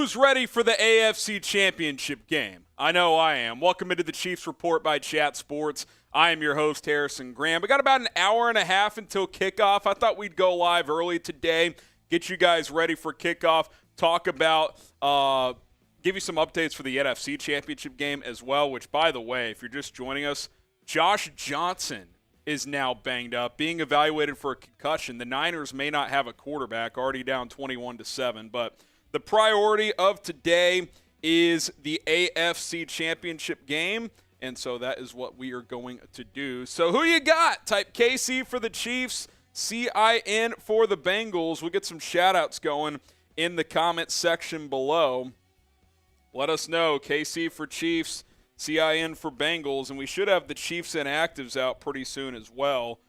Who's ready for the AFC Championship game? I know I am. Welcome into the Chiefs Report by Chat Sports. I am your host, Harrison Graham. We got about an hour and a half until kickoff. I thought we'd go live early today, get you guys ready for kickoff, talk about, give you some updates for the NFC Championship game as well, which, by the way, if you're just joining us, Josh Johnson is now banged up, being evaluated for a concussion. The Niners may not have a quarterback, already down 21-7, but the priority of today is the AFC Championship game, and so that is what we are going to do. So who you got? Type KC for the Chiefs, CIN for the Bengals. We'll get some shout-outs going in the comment section below. Let us know, KC for Chiefs, CIN for Bengals, and we should have the Chiefs inactives out pretty soon as well.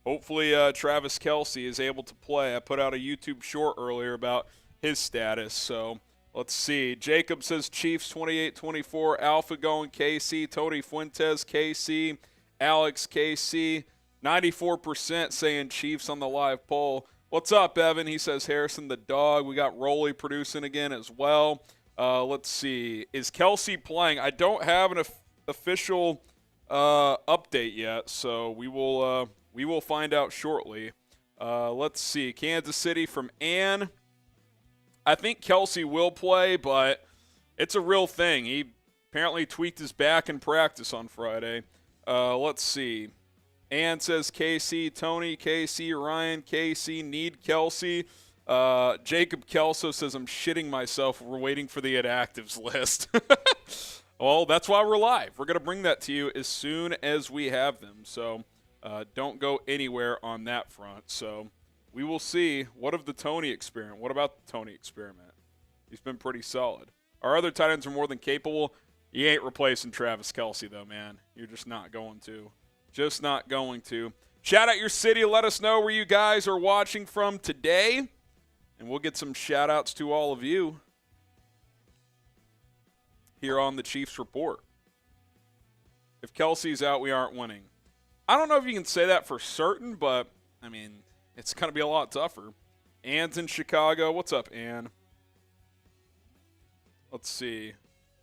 Hopefully Travis Kelce is able to play. I put out a YouTube short earlier about his status, so let's see. Jacob says Chiefs 28-24, Alpha going KC, Tony Fuentes KC, Alex KC, 94% saying Chiefs on the live poll. What's up, Evan? He says Harrison the dog. We got Rolly producing again as well. Let's see. Is Kelce playing? I don't have an official update yet, so we will find out shortly. Let's see. Kansas City from Ann. I think Kelce will play, but it's a real thing. He apparently tweaked his back in practice on Friday. Let's see. Ann says KC, Tony, KC, Ryan, KC, need Kelce. Jacob Kelso says, I'm shitting myself. We're waiting for the inactives list. Well, that's why we're live. We're going to bring that to you as soon as we have them. So don't go anywhere on that front. So we will see. What of the Tony experiment? What about the Tony experiment? He's been pretty solid. Our other tight ends are more than capable. You ain't replacing Travis Kelce, though, man. You're just not going to. Just not going to. Shout out your city. Let us know where you guys are watching from today. And we'll get some shout-outs to all of you here on the Chiefs Report. If Kelce's out, we aren't winning. I don't know if you can say that for certain, but, I mean, it's going to be a lot tougher. Ann's in Chicago. What's up, Ann? Let's see.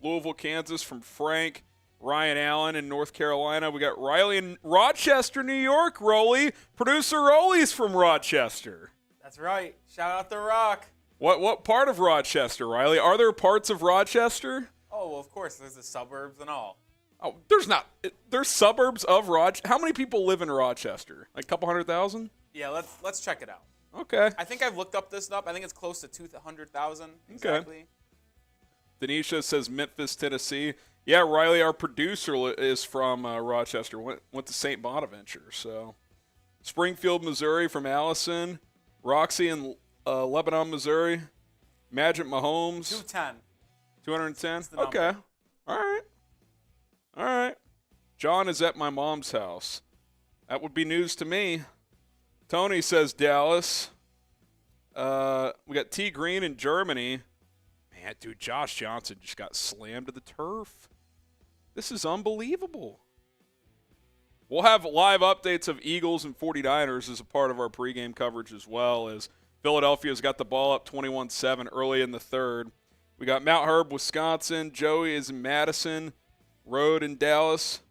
Louisville, Kansas from Frank. Ryan Allen in North Carolina. We got Riley in Rochester, New York. Rolly. Producer Rolly's from Rochester. That's right. Shout out to Rock. What part of Rochester, Riley? Are there parts of Rochester? Oh, well, of course. There's the suburbs and all. Oh, there's not. There's suburbs of Rochester. How many people live in Rochester? Like a couple 100,000? Yeah, let's check it out. Okay. I think I've looked this up. I think it's close to 200,000 exactly. Okay. Denisha says Memphis, Tennessee. Yeah, Riley, our producer, is from Rochester. Went to St. Bonaventure. So, Springfield, Missouri from Allison. Roxy in Lebanon, Missouri. Magic Mahomes. 210. 210? Okay. All right. All right. John is at my mom's house. That would be news to me. Tony says Dallas. We got T. Green in Germany. Man, dude, Josh Johnson just got slammed to the turf. This is unbelievable. We'll have live updates of Eagles and 49ers as a part of our pregame coverage as well, as Philadelphia's got the ball up 21-7 early in the third. We got Mount Herb, Wisconsin. Joey is in Madison. Road in Dallas.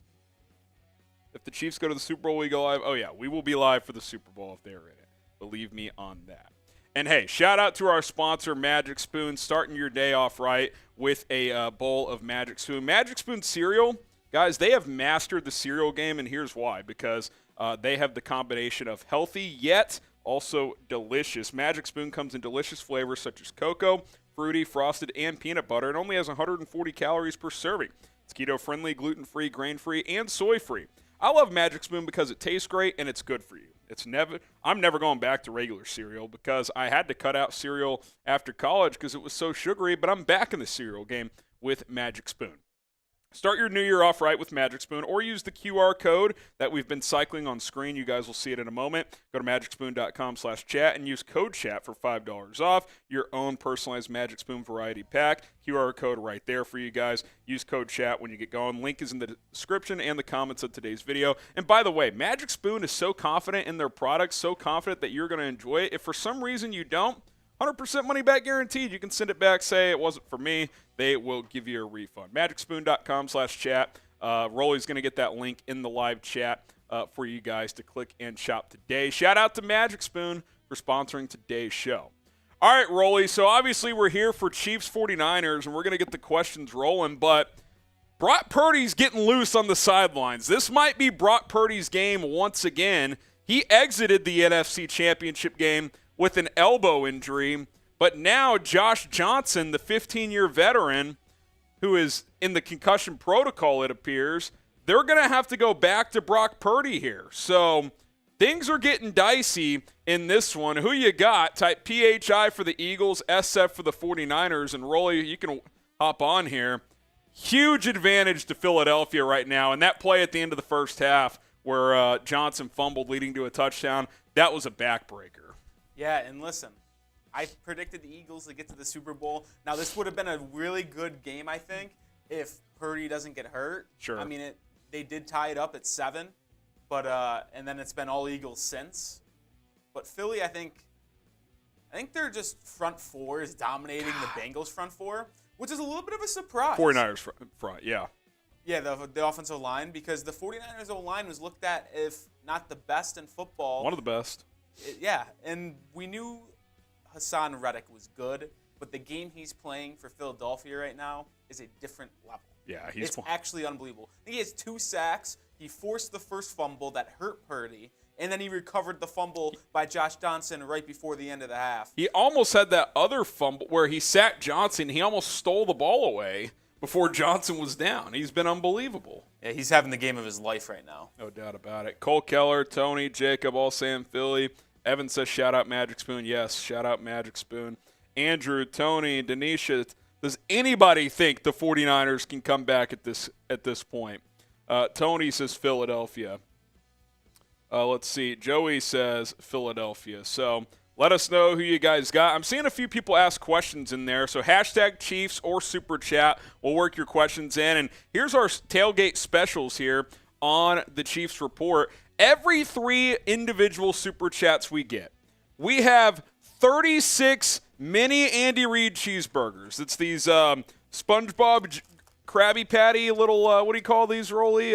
If the Chiefs go to the Super Bowl, we go live. Oh, yeah, we will be live for the Super Bowl if they're in it. Believe me on that. And, hey, shout out to our sponsor, Magic Spoon, starting your day off right with a bowl of Magic Spoon. Magic Spoon cereal, guys, they have mastered the cereal game, and here's why. Because they have the combination of healthy yet also delicious. Magic Spoon comes in delicious flavors such as cocoa, fruity, frosted, and peanut butter, and only has 140 calories per serving. It's keto-friendly, gluten-free, grain-free, and soy-free. I love Magic Spoon because it tastes great and it's good for you. I'm never going back to regular cereal because I had to cut out cereal after college because it was so sugary, but I'm back in the cereal game with Magic Spoon. Start your new year off right with Magic Spoon, or use the QR code that we've been cycling on screen. You guys will see it in a moment. Go to magicspoon.com/chat and use code chat for $5 off your own personalized Magic Spoon variety pack. QR code right there for you guys. Use code chat when you get going. Link is in the description and the comments of today's video. And by the way, Magic Spoon is so confident in their products, so confident that you're going to enjoy it. If for some reason you don't, 100% money back guaranteed. You can send it back, say it wasn't for me. They will give you a refund. MagicSpoon.com/chat. Rolly's going to get that link in the live chat for you guys to click and shop today. Shout out to Magic Spoon for sponsoring today's show. All right, Rolly, so obviously we're here for Chiefs 49ers, and we're going to get the questions rolling, but Brock Purdy's getting loose on the sidelines. This might be Brock Purdy's game once again. He exited the NFC Championship game with an elbow injury, but now Josh Johnson, the 15-year veteran, who is in the concussion protocol, it appears, they're going to have to go back to Brock Purdy here. So things are getting dicey in this one. Who you got? Type PHI for the Eagles, SF for the 49ers, and Rolly, you can hop on here. Huge advantage to Philadelphia right now, and that play at the end of the first half where Johnson fumbled leading to a touchdown, that was a backbreaker. Yeah, and listen, I predicted the Eagles to get to the Super Bowl. Now, this would have been a really good game, I think, if Purdy doesn't get hurt. Sure. I mean, they did tie it up at 7, but and then it's been all Eagles since. But Philly, I think they're just front four is dominating the Bengals front four, which is a little bit of a surprise. 49ers front, yeah. Yeah, the offensive line, because the 49ers O-line was looked at if not the best in football. One of the best. Yeah, and we knew Hassan Reddick was good, but the game he's playing for Philadelphia right now is a different level. Yeah, it's actually unbelievable. I think he has 2 sacks. He forced the first fumble that hurt Purdy, and then he recovered the fumble by Josh Johnson right before the end of the half. He almost had that other fumble where he sacked Johnson. He almost stole the ball away before Johnson was down. He's been unbelievable. Yeah, he's having the game of his life right now. No doubt about it. Cole Keller, Tony, Jacob, all saying Philly. Evan says, shout out Magic Spoon. Yes, shout out Magic Spoon. Andrew, Tony, Denisha, does anybody think the 49ers can come back at this point? Tony says Philadelphia. Let's see. Joey says Philadelphia. So let us know who you guys got. I'm seeing a few people ask questions in there. So hashtag Chiefs or Super Chat. We'll work your questions in. And here's our tailgate specials here on the Chiefs Report. Every 3 individual Super Chats we get, we have 36 mini Andy Reid cheeseburgers. It's these SpongeBob Krabby Patty little, what do you call these, Rolly?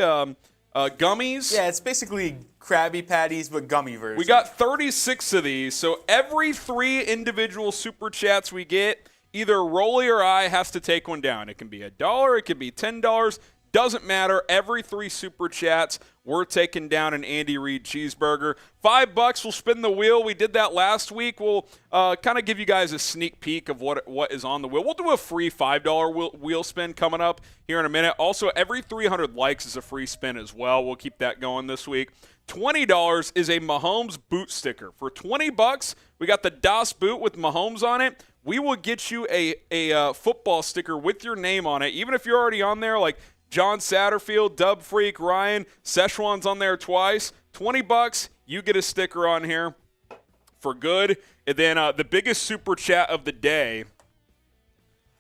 Gummies? Yeah, it's basically Krabby Patties, but gummy version. We got 36 of these, so every 3 individual Super Chats we get, either Rolly or I has to take one down. It can be $1, it can be $10, doesn't matter. Every 3 Super Chats, we're taking down an Andy Reid cheeseburger. $5, we'll spin the wheel. We did that last week. We'll kind of give you guys a sneak peek of what is on the wheel. We'll do a free $5 wheel spin coming up here in a minute. Also, every 300 likes is a free spin as well. We'll keep that going this week. $20 is a Mahomes boot sticker. For $20, we got the Das boot with Mahomes on it. We will get you a football sticker with your name on it, even if you're already on there, like John Satterfield, Dub Freak, Ryan, Szechuan's on there twice. $20, you get a sticker on here for good. And then the biggest Super Chat of the day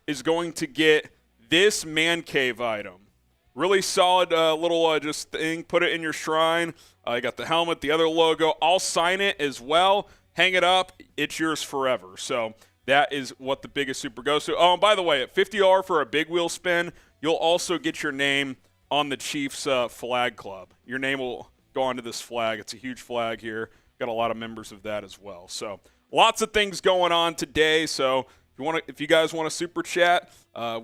is going to get this man cave item. Really solid little just thing. Put it in your shrine. You got the helmet, the other logo. I'll sign it as well. Hang it up. It's yours forever. So that is what the biggest super goes to. Oh, and by the way, at $50 for a big wheel spin, you'll also get your name on the Chiefs flag club. Your name will go onto this flag. It's a huge flag here. Got a lot of members of that as well. So lots of things going on today. So if you guys want a super chat,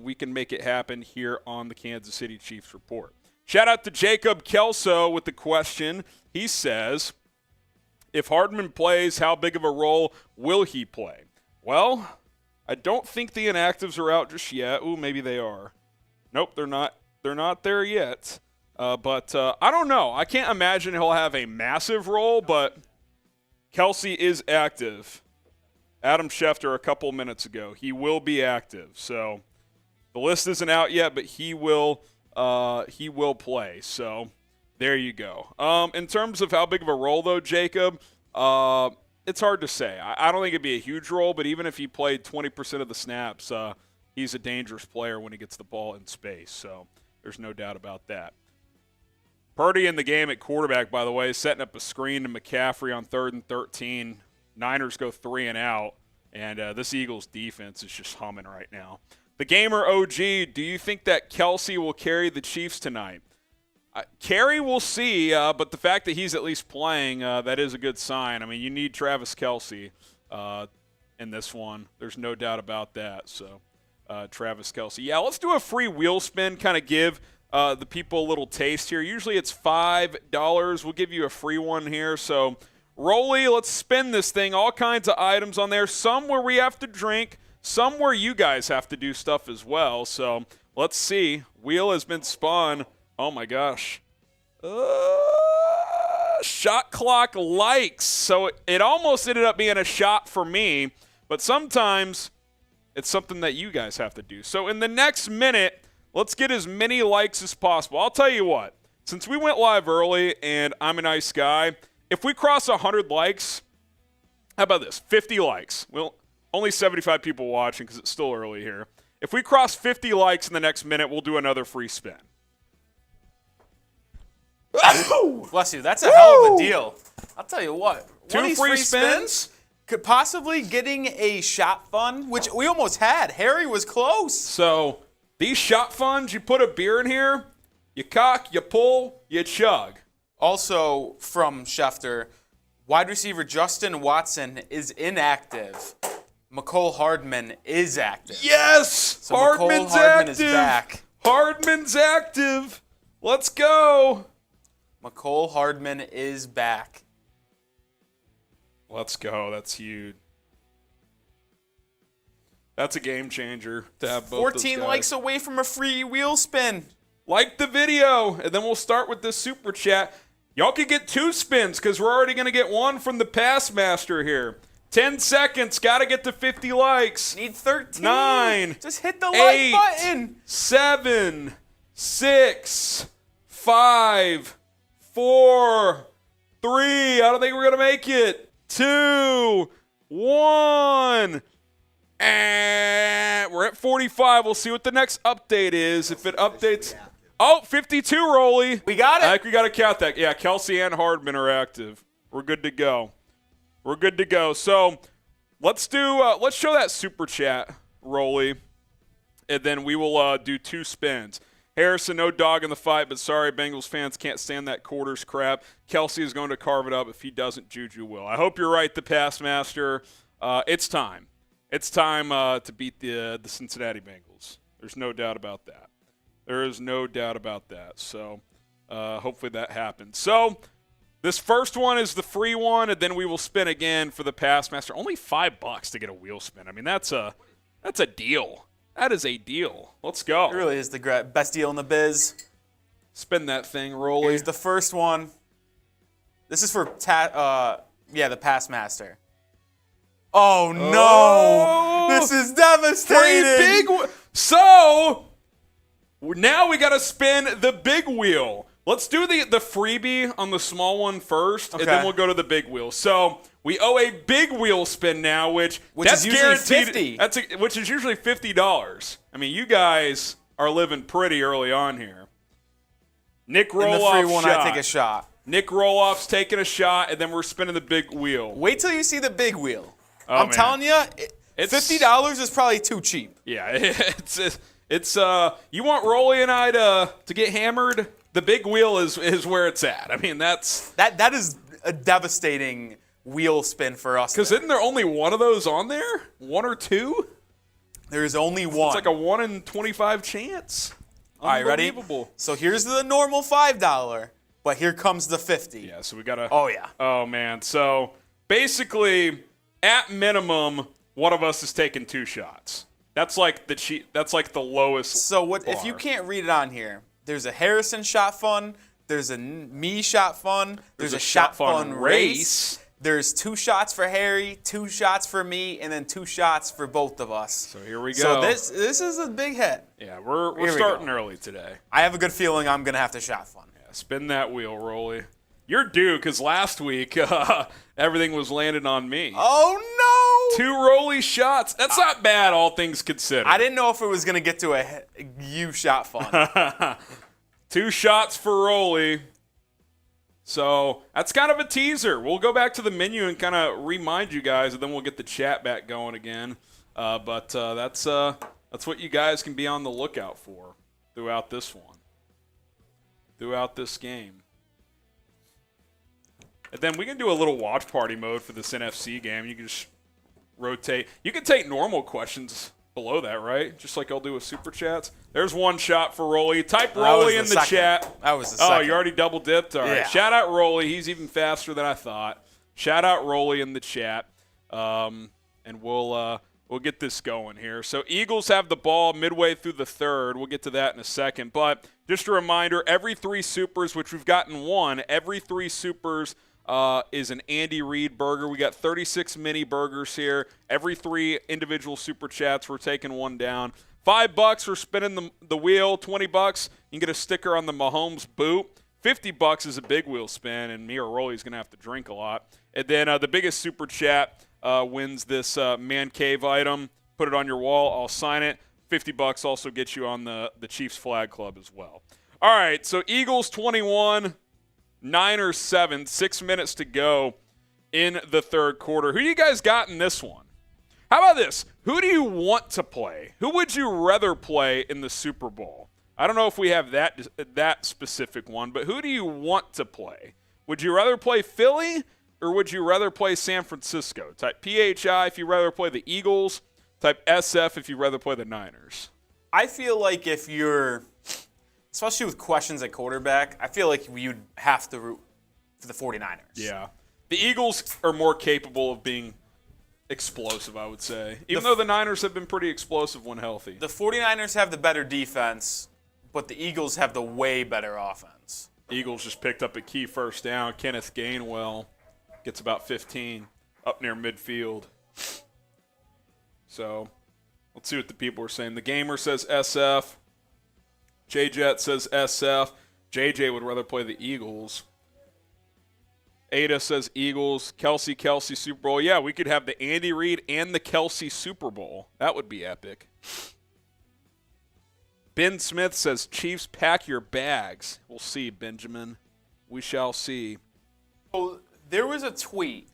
we can make it happen here on the Kansas City Chiefs Report. Shout out to Jacob Kelso with the question. He says, if Hardman plays, how big of a role will he play? Well, I don't think the inactives are out just yet. Ooh, maybe they are. Nope, they're not. They're not there yet. But I don't know. I can't imagine he'll have a massive role, but Kelce is active. Adam Schefter a couple minutes ago. He will be active. So the list isn't out yet, but he will play. So there you go. In terms of how big of a role, though, Jacob, it's hard to say. I don't think it'd be a huge role, but even if he played 20% of the snaps, he's a dangerous player when he gets the ball in space. So there's no doubt about that. Purdy in the game at quarterback, by the way, setting up a screen to McCaffrey on 3rd and 13. Niners go 3 and out. And this Eagles defense is just humming right now. The Gamer OG, do you think that Kelce will carry the Chiefs tonight? Carry, we'll see, but the fact that he's at least playing, that is a good sign. I mean, you need Travis Kelce in this one. There's no doubt about that. So, Travis Kelce. Yeah, let's do a free wheel spin, kind of give the people a little taste here. Usually it's $5. We'll give you a free one here. So, Rolly, let's spin this thing. All kinds of items on there. Some where we have to drink, some where you guys have to do stuff as well. So, let's see. Wheel has been spun. Oh, my gosh. Shot clock likes. So it almost ended up being a shot for me, but sometimes it's something that you guys have to do. So in the next minute, let's get as many likes as possible. I'll tell you what. Since we went live early and I'm a nice guy, if we cross 100 likes, how about this? 50 likes. Well, only 75 people watching because it's still early here. If we cross 50 likes in the next minute, we'll do another free spin. Bless you. That's a hell of a deal. I'll tell you what. Two free spins could possibly getting a shot fund, which we almost had. Harry was close. So these shot funds, you put a beer in here, you cock, you pull, you chug. Also from Schefter, wide receiver Justin Watson is inactive. Mecole Hardman is active. Yes! So Hardman's Mecole Hardman active. is back. Hardman's active. Let's go. Mecole Hardman is back. Let's go. That's huge. That's a game changer to have both 14 those guys. likes away from a free wheel spin. Like the video, and then we'll start with this super chat. Y'all can get 2 spins because we're already going to get one from the Pass Master here. 10 seconds. Got to get to 50 likes. Need 13. 9. Just hit the 8, like button. 7, 6, 5, 4, 3. I don't think we're going to make it. 2, 1. And we're at 45. We'll see what the next update is. If it updates. Oh, 52, Rolly. We got it. I think we got to count that. Yeah, Kelce and Hardman are active. We're good to go. We're good to go. So let's show that super chat, Rolly, and then we will do 2 spins. Harrison, no dog in the fight, but sorry, Bengals fans can't stand that quarters crap. Kelce is going to carve it up. If he doesn't, JuJu will. I hope you're right, the Pass Master. It's time. It's time to beat the Cincinnati Bengals. There's no doubt about that. There is no doubt about that. So hopefully that happens. So this first one is the free one, and then we will spin again for the Pass Master. Only $5 to get a wheel spin. I mean, that's a deal. That is a deal. Let's go. It really is the best deal in the biz. Spin that thing, Rolly. Here's the first one. This is for the Pass Master. Oh no! Oh, this is devastating. So now we got to spin the big wheel. Let's do the freebie on the small one first, and then we'll go to the big wheel. So we owe a big wheel spin now, which that's is usually guaranteed. $50. Which is usually $50. I mean, you guys are living pretty early on here. Nick Roloff In the free one, shot. I take a shot. Nick Roloff's taking a shot, and then we're spinning the big wheel. Wait till you see the big wheel. Oh, I'm man. telling you, $50 is probably too cheap. Yeah, it's you want Rolly and I to get hammered? The big wheel is where it's at. I mean, that is a devastating wheel spin for us. Because isn't there only one of those on there? 1 or 2? There's only one. It's like a 1 in 25 chance. All right, ready? Unbelievable. So here's the normal $5, but here comes the 50. Yeah, so we gotta. Oh yeah. Oh man. So basically, at minimum, one of us is taking 2 shots. That's like the lowest. So what bar. if you can't read it on here? There's a Harrison shot fun. There's a me shot fun. There's a shot fun race. There's 2 shots for Harry, 2 shots for me, and then 2 shots for both of us. So here we go. So this is a big hit. Yeah, we're starting early today. I have a good feeling I'm gonna have to shot fun. Yeah, spin that wheel, Rolly. You're due because last week everything was landing on me. Oh no! 2 Rolly shots. That's not bad, all things considered. I didn't know if it was gonna get to a you shot fun. 2 shots for Rolly. So that's kind of a teaser. We'll go back to the menu and kind of remind you guys, and then we'll get the chat back going again. But that's what you guys can be on the lookout for throughout this one, throughout this game. And then we can do a little watch party mode for this NFC game. You can just rotate. You can take normal questions below that, right? Just like I'll do with Super Chats. There's one shot for Rolly. Type Rolly in the chat. That was the second. Oh, you already double dipped? All right. Yeah. Shout out Rolly. He's even faster than I thought. Shout out Rolly in the chat. And we'll get this going here. So Eagles have the ball midway through the third. We'll get to that in a second. But just a reminder, every 3 supers, which we've gotten 1, every 3 supers is an Andy Reid burger. We got 36 mini burgers here. Every 3 individual super chats, we're taking 1 down. $5 for spinning the wheel. $20, you can get a sticker on the Mahomes boot. $50 is a big wheel spin, and me or Rolly's going to have to drink a lot. And then the biggest super chat wins this man cave item. Put it on your wall. I'll sign it. $50 also gets you on the Chiefs flag club as well. All right, so Eagles 21, Niners 7, 6 minutes to go in the third quarter. Who do you guys got in this one? How about this? Who do you want to play? Who would you rather play in the Super Bowl? I don't know if we have that specific one, but who do you want to play? Would you rather play Philly or would you rather play San Francisco? Type PHI if you'd rather play the Eagles. Type SF if you'd rather play the Niners. I feel like if you're, especially with questions at quarterback, I feel like you'd have to root for the 49ers. Yeah. The Eagles are more capable of being explosive, I would say, even though the Niners have been pretty explosive when healthy. The 49ers have the better defense, but the Eagles have the way better offense. Eagles just picked up a key first down. Kenneth Gainwell gets about 15 up near midfield. So let's see what the people are saying. The Gamer says SF. J-Jet says SF. JJ would rather play the Eagles. Ada says Eagles. Kelce Super Bowl. Yeah, we could have the Andy Reid and the Kelce Super Bowl. That would be epic. Ben Smith says Chiefs, pack your bags. We'll see, Benjamin. We shall see. So there was a tweet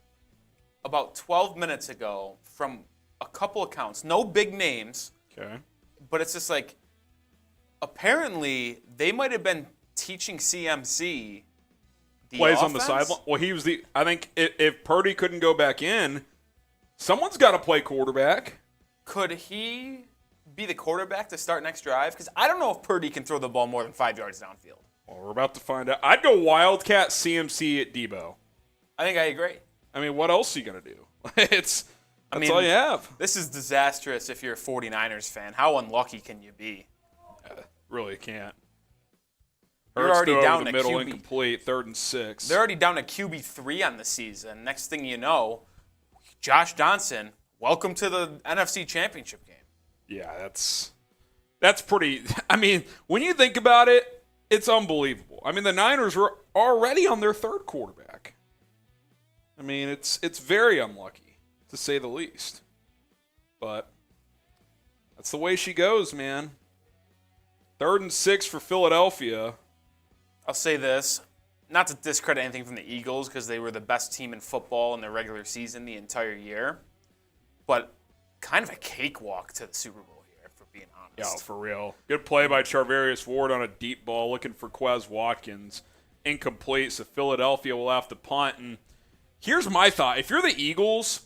about 12 minutes ago from a couple accounts. No big names. Okay. But it's just like, apparently they might have been teaching CMC the plays offense. On the sideline. Well, he was I think if Purdy couldn't go back in, someone's got to play quarterback. Could he be the quarterback to start next drive? Because I don't know if Purdy can throw the ball more than 5 yards downfield. Well, we're about to find out. I'd go Wildcat CMC at Debo. I think I agree. I mean, what else are you going to do? That's all you have. This is disastrous if you're a 49ers fan. How unlucky can you be? Really can't. You're Hurts already throw down over the to middle, QB. incomplete, 3rd and 6. They're already down to QB3 on the season. Next thing you know, Josh Johnson, welcome to the NFC Championship game. Yeah, that's pretty. I mean, when you think about it, it's unbelievable. I mean, the Niners were already on their 3rd quarterback. I mean, it's very unlucky, to say the least. But that's the way she goes, man. 3rd and 6 for Philadelphia. I'll say this, not to discredit anything from the Eagles because they were the best team in football in the regular season the entire year, but kind of a cakewalk to the Super Bowl here, for being honest. Yeah, for real. Good play by Charvarius Ward on a deep ball looking for Quez Watkins. Incomplete, so Philadelphia will have to punt. And here's my thought. If you're the Eagles,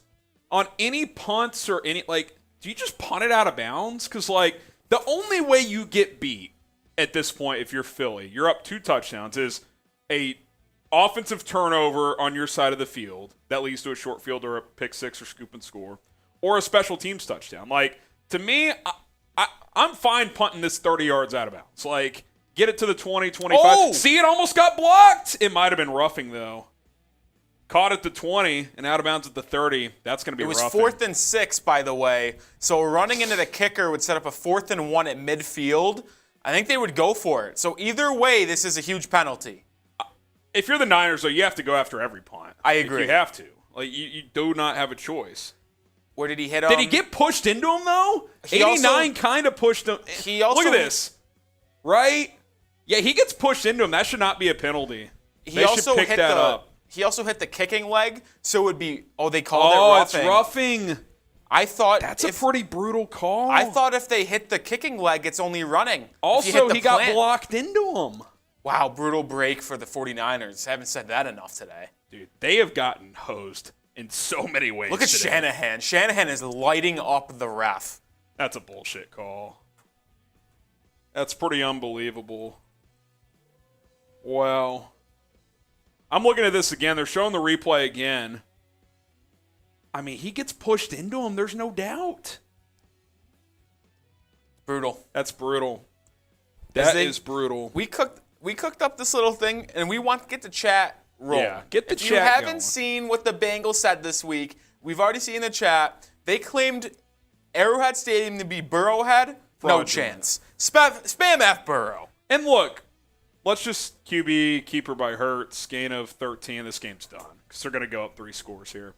on any punts or any, do you just punt it out of bounds? Because, the only way you get beat at this point, if you're Philly, you're up 2 touchdowns, is a offensive turnover on your side of the field that leads to a short field or a pick six or scoop and score, or a special teams touchdown. To me, I'm fine punting this 30 yards out of bounds. Get it to the 20, 25. Oh! See, it almost got blocked. It might have been roughing, though. Caught at the 20 and out of bounds at the 30. That's going to be roughing. It was 4th and 6, by the way. So running into the kicker would set up a 4th and 1 at midfield. I think they would go for it. So either way, this is a huge penalty. If you're the Niners, though, you have to go after every punt. I agree. You have to. You do not have a choice. Where did he hit him? Did he get pushed into him, though? He 89 kind of pushed him. He also, look at this. Right? Yeah, he gets pushed into him. That should not be a penalty. He also hit the kicking leg, so it would be they called it roughing. It's roughing. I thought that's a pretty brutal call. I thought if they hit the kicking leg, it's only running. Also, he got blocked into him. Wow, brutal break for the 49ers. I haven't said that enough today. Dude, they have gotten hosed in so many ways. Look at Shanahan. Shanahan is lighting up the ref. That's a bullshit call. That's pretty unbelievable. Well, I'm looking at this again. They're showing the replay again. I mean, he gets pushed into him. There's no doubt. Brutal. That's brutal. That is brutal. We cooked up this little thing, and we want to get the chat rolling. Yeah, get the chat going. If you haven't seen what the Bengals said this week, we've already seen the chat. They claimed Arrowhead Stadium to be Burrowhead. No chance. Spam F Burrow. And look, let's just QB keeper by Hurts, gain of 13. This game's done because they're going to go up 3 scores here.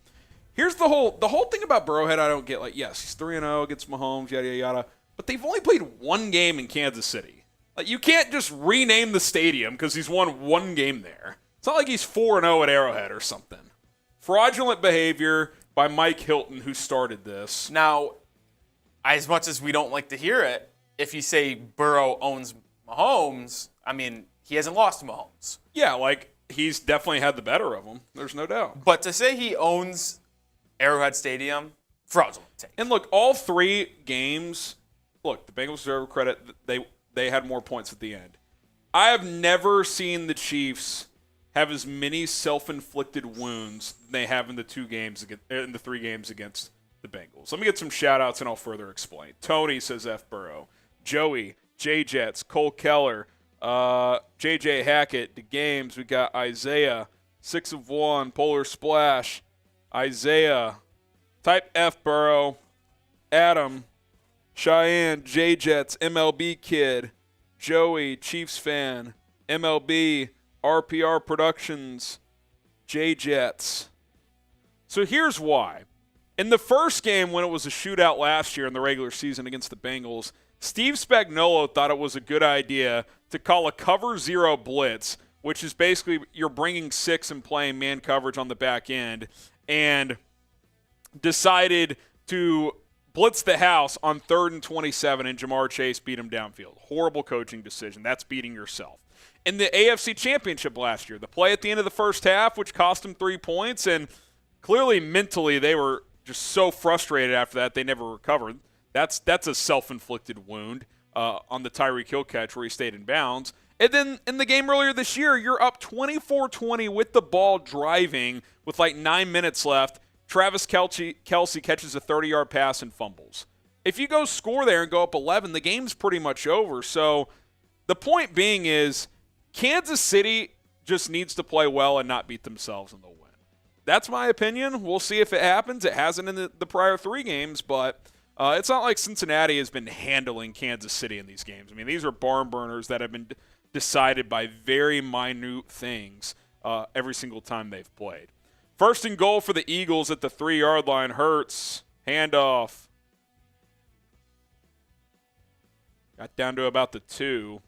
Here's the whole thing about Burrowhead I don't get. Like, yes, he's 3-0 against Mahomes, yada, yada, yada. But they've only played 1 game in Kansas City. Like, you can't just rename the stadium because he's won 1 game there. It's not like he's 4-0 at Arrowhead or something. Fraudulent behavior by Mike Hilton, who started this. Now, as much as we don't like to hear it, if you say Burrow owns Mahomes, I mean, he hasn't lost to Mahomes. Yeah, like, he's definitely had the better of him. There's no doubt. But to say he owns Arrowhead Stadium, fraudulent take. And look, all 3 games, look, the Bengals deserve credit. They had more points at the end. I have never seen the Chiefs have as many self-inflicted wounds than they have in the 3 games against the Bengals. Let me get some shout-outs and I'll further explain. Tony says F. Burrow. Joey, J-Jets, Cole Keller, J.J. Hackett, the games. We got Isiah, 6 of 1, Polar Splash, Isiah, type F. Burrow, Adam, Cheyenne, J-Jets, MLB Kid, Joey, Chiefs fan, MLB, RPR Productions, J-Jets. So here's why. In the first game, when it was a shootout last year in the regular season against the Bengals, Steve Spagnuolo thought it was a good idea to call a cover 0 blitz, which is basically you're bringing 6 and playing man coverage on the back end, and decided to blitz the house on 3rd and 27, and Jamar Chase beat him downfield. Horrible coaching decision. That's beating yourself. In the AFC Championship last year, the play at the end of the first half, which cost them 3 points, and clearly mentally they were just so frustrated after that they never recovered. That's a self-inflicted wound on the Tyreek Hill catch where he stayed in bounds. And then in the game earlier this year, you're up 24-20 with the ball driving with like 9 minutes left. Travis Kelce catches a 30-yard pass and fumbles. If you go score there and go up 11, the game's pretty much over. So the point being is Kansas City just needs to play well and not beat themselves and they'll win. That's my opinion. We'll see if it happens. It hasn't in the prior 3 games, but it's not like Cincinnati has been handling Kansas City in these games. I mean, these are barn burners that have been decided by very minute things every single time they've played. 1st and goal for the Eagles at the 3-yard line. Hurts. Handoff. Got down to about the 2.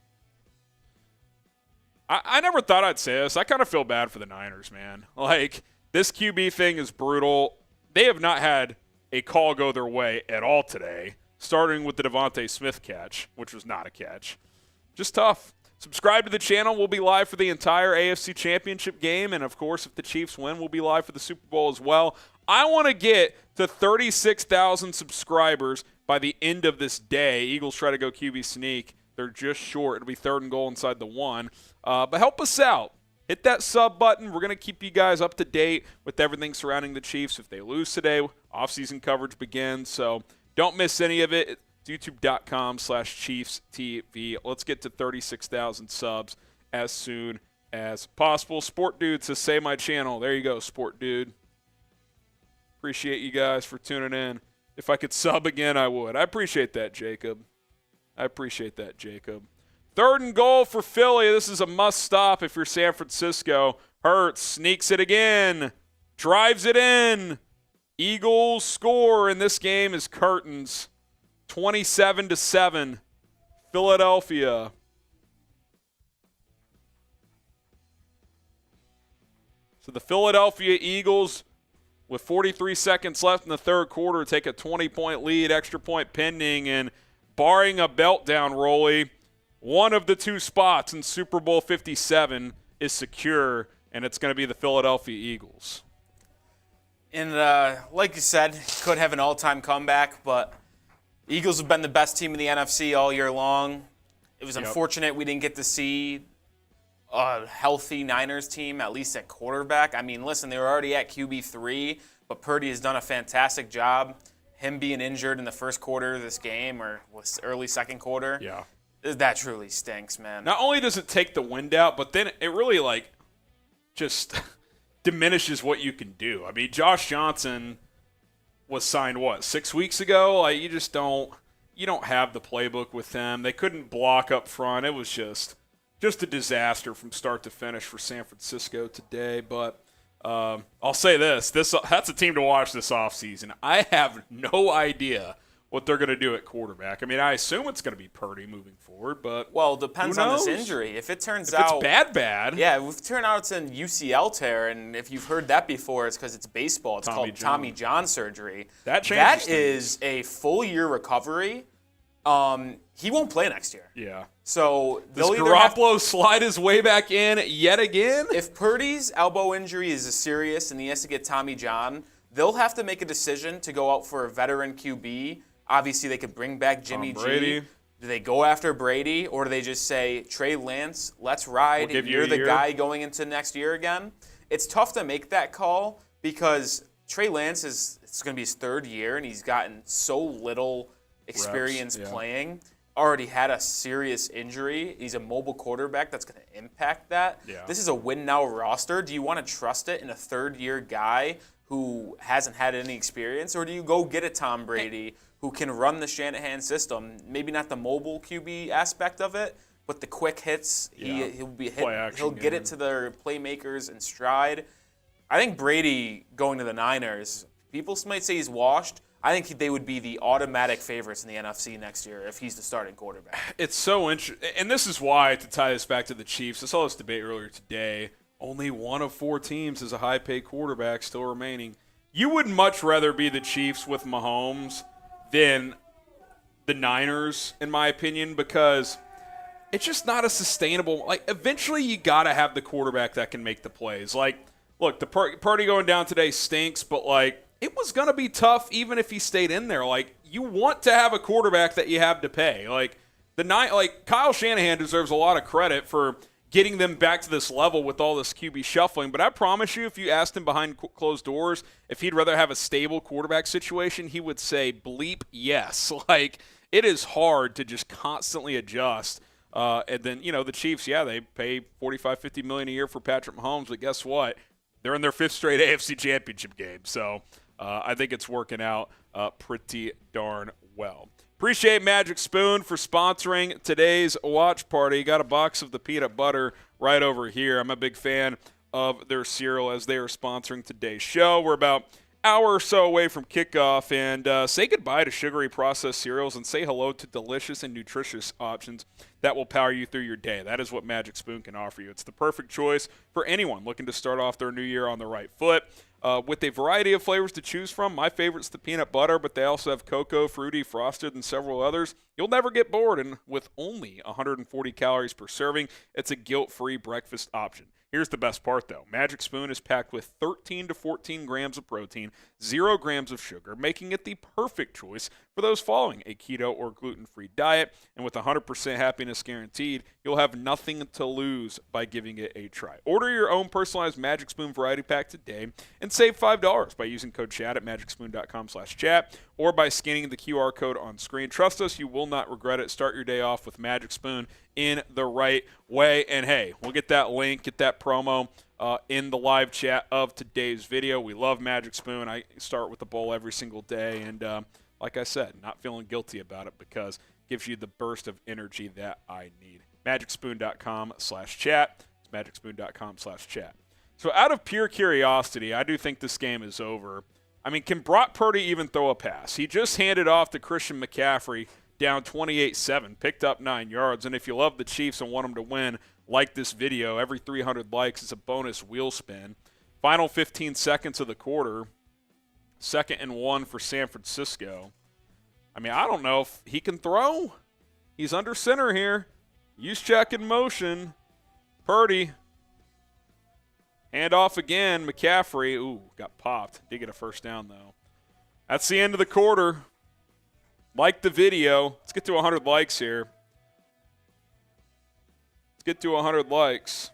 I never thought I'd say this. I kind of feel bad for the Niners, man. Like, this QB thing is brutal. They have not had a call go their way at all today, starting with the Devontae Smith catch, which was not a catch. Just tough. Subscribe to the channel. We'll be live for the entire AFC Championship game. And, of course, if the Chiefs win, we'll be live for the Super Bowl as well. I want to get to 36,000 subscribers by the end of this day. Eagles try to go QB sneak. They're just short. It'll be 3rd and goal inside the 1. But help us out. Hit that sub button. We're going to keep you guys up to date with everything surrounding the Chiefs. If they lose today, off-season coverage begins. So don't miss any of it. It's youtube.com/ChiefsTV. Let's get to 36,000 subs as soon as possible. Sport Dude says, say my channel. There you go, Sport Dude. Appreciate you guys for tuning in. If I could sub again, I would. I appreciate that, Jacob. 3rd and goal for Philly. This is a must-stop if you're San Francisco. Hurts sneaks it again. Drives it in. Eagles score, and this game is curtains. 27-7. Philadelphia. So the Philadelphia Eagles, with 43 seconds left in the third quarter, take a 20-point lead, extra point pending, and barring a belt down, Rolly, one of the two spots in Super Bowl 57 is secure, and it's going to be the Philadelphia Eagles. And like you said, could have an all-time comeback, but the Eagles have been the best team in the NFC all year long. It was unfortunate we didn't get to see a healthy Niners team, at least at quarterback. I mean, listen, they were already at QB3, but Purdy has done a fantastic job. Him being injured in the first quarter of this game, or was early second quarter, that truly stinks, man. Not only does it take the wind out, but then it really, just diminishes what you can do. I mean, Josh Johnson was signed, 6 weeks ago? You just don't have the playbook with them. They couldn't block up front. It was just a disaster from start to finish for San Francisco today. But I'll say this. That's a team to watch this offseason. I have no idea what they're going to do at quarterback. I mean, I assume it's going to be Purdy moving forward, but it depends on this injury. If it turns out it's bad. Yeah, if it turns out it's an UCL tear, and if you've heard that before, it's because it's baseball. It's called Tommy John surgery. That is a full-year recovery. He won't play next year. Yeah. So does Garoppolo slide his way back in yet again? If Purdy's elbow injury is serious and he has to get Tommy John, they'll have to make a decision to go out for a veteran QB. Obviously, they could bring back Jimmy G. Do they go after Brady, or do they just say, Trey Lance, let's ride, and you're the guy going into next year again? It's tough to make that call because Trey Lance it's going to be his third year, and he's gotten so little experience playing. Already had a serious injury. He's a mobile quarterback that's going to impact that. Yeah. This is a win-now roster. Do you want to trust it in a third-year guy who hasn't had any experience, or do you go get a Tom Brady who can run the Shanahan system? Maybe not the mobile QB aspect of it, but the quick hits. He'll get it to their playmakers in stride. I think Brady going to the Niners, people might say he's washed. I think they would be the automatic favorites in the NFC next year if he's the starting quarterback. It's so interesting. And this is why, to tie this back to the Chiefs, I saw this debate earlier today. Only one of 4 teams has a high-paid quarterback still remaining. You would much rather be the Chiefs with Mahomes than the Niners, in my opinion, because it's just not a sustainable. Eventually you got to have the quarterback that can make the plays. Look, the Purdy going down today stinks, but it was going to be tough even if he stayed in there. You want to have a quarterback that you have to pay. Kyle Shanahan deserves a lot of credit for getting them back to this level with all this QB shuffling. But I promise you, if you asked him behind closed doors if he'd rather have a stable quarterback situation, he would say bleep yes. It is hard to just constantly adjust. And then, the Chiefs, they pay $45-50 million a year for Patrick Mahomes, but guess what? They're in their 5th straight AFC Championship game. So I think it's working out pretty darn well. Appreciate Magic Spoon for sponsoring today's watch party. Got a box of the peanut butter right over here. I'm a big fan of their cereal as they are sponsoring today's show. We're about an hour or so away from kickoff, and say goodbye to sugary processed cereals and say hello to delicious and nutritious options that will power you through your day. That is what Magic Spoon can offer you. It's the perfect choice for anyone looking to start off their new year on the right foot. With a variety of flavors to choose from, my favorite's the peanut butter, but they also have cocoa, fruity, frosted, and several others. You'll never get bored, and with only 140 calories per serving, it's a guilt-free breakfast option. Here's the best part, though. Magic Spoon is packed with 13 to 14 grams of protein, 0 grams of sugar, making it the perfect choice for those following a keto or gluten-free diet. And with 100% happiness guaranteed, you'll have nothing to lose by giving it a try. Order your own personalized Magic Spoon variety pack today and save $5 by using code CHAT at magicspoon.com/chat or by scanning the QR code on screen. Trust us, you will not regret it. Start your day off with Magic Spoon in the right way. And hey, we'll get that link, get that promo in the live chat of today's video. We love Magic Spoon. I start with a bowl every single day, and like I said, not feeling guilty about it because it gives you the burst of energy that I need. magicspoon.com/chat. It's magicspoon.com/chat. So out of pure curiosity, I do think this game is over. I mean, can Brock Purdy even throw a pass? He just handed off to Christian McCaffrey down 28-7, picked up 9 yards. And if you love the Chiefs and want them to win, like this video. Every 300 likes is a bonus wheel spin. Final 15 seconds of the quarter. 2nd and 1 for San Francisco. I mean, I don't know if he can throw. He's under center here. Use check in motion. Purdy. Hand off again. McCaffrey. Ooh, got popped. Did get a first down, though. That's the end of the quarter. Like the video. Let's get to 100 likes here. Let's get to 100 likes.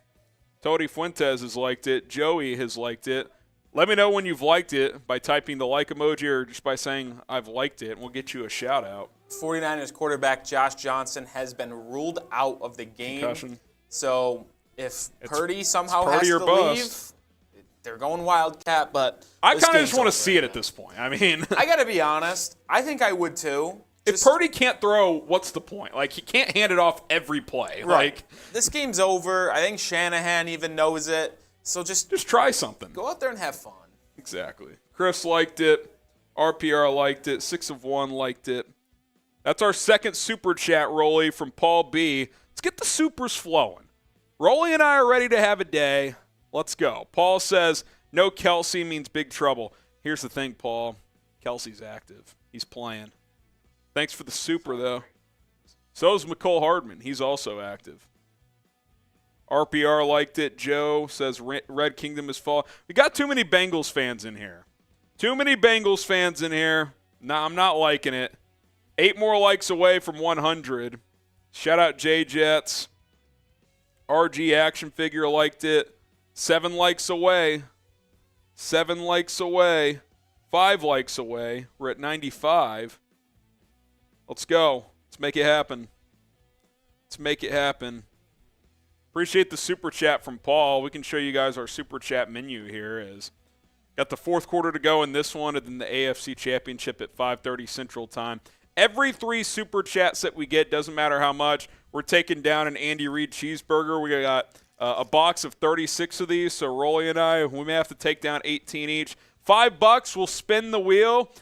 Tony Fuentes has liked it. Joey has liked it. Let me know when you've liked it by typing the like emoji or just by saying I've liked it, and we'll get you a shout-out. 49ers quarterback Josh Johnson has been ruled out of the game. Concussion. So if Purdy somehow Purdy has or to bust. leave, they're going Wildcat, but I this kind of game's just want to over see it now. at this point. I mean, I got to be honest. I think I would too. if Purdy can't throw, what's the point? Like, he can't hand it off every play. Right. Like, This game's over. I think Shanahan even knows it. So just try something. go out there and have fun. Exactly. Chris liked it. RPR liked it. 6 of 1 liked it. That's our second super chat, Rolly, from Paul B. Let's get the supers flowing. Rolly and I are ready to have a day. Let's go. Paul says, no Kelce means big trouble. Here's the thing, Paul. Kelce's active. He's playing. Thanks for the super, though. So is Mecole Hardman. He's also active. RPR liked it. Joe says Red Kingdom is fall. We got too many Bengals fans in here. Too many Bengals fans in here. Nah, I'm not liking it. 8 more likes away from 100. Shout out J-Jets. RG Action Figure liked it. 7 likes away. 7 likes away. 5 likes away. We're at 95. Let's go. Let's make it happen. Let's make it happen. Appreciate the super chat from Paul. We can show you guys our super chat menu here. Got the fourth quarter to go in this one, and then the AFC Championship at 5:30 Central Time. Every 3 super chats that we get, doesn't matter how much, we're taking down an Andy Reid cheeseburger. We got a box of 36 of these, so Rolly and I, we may have to take down 18 each. $5, we'll spin the wheel.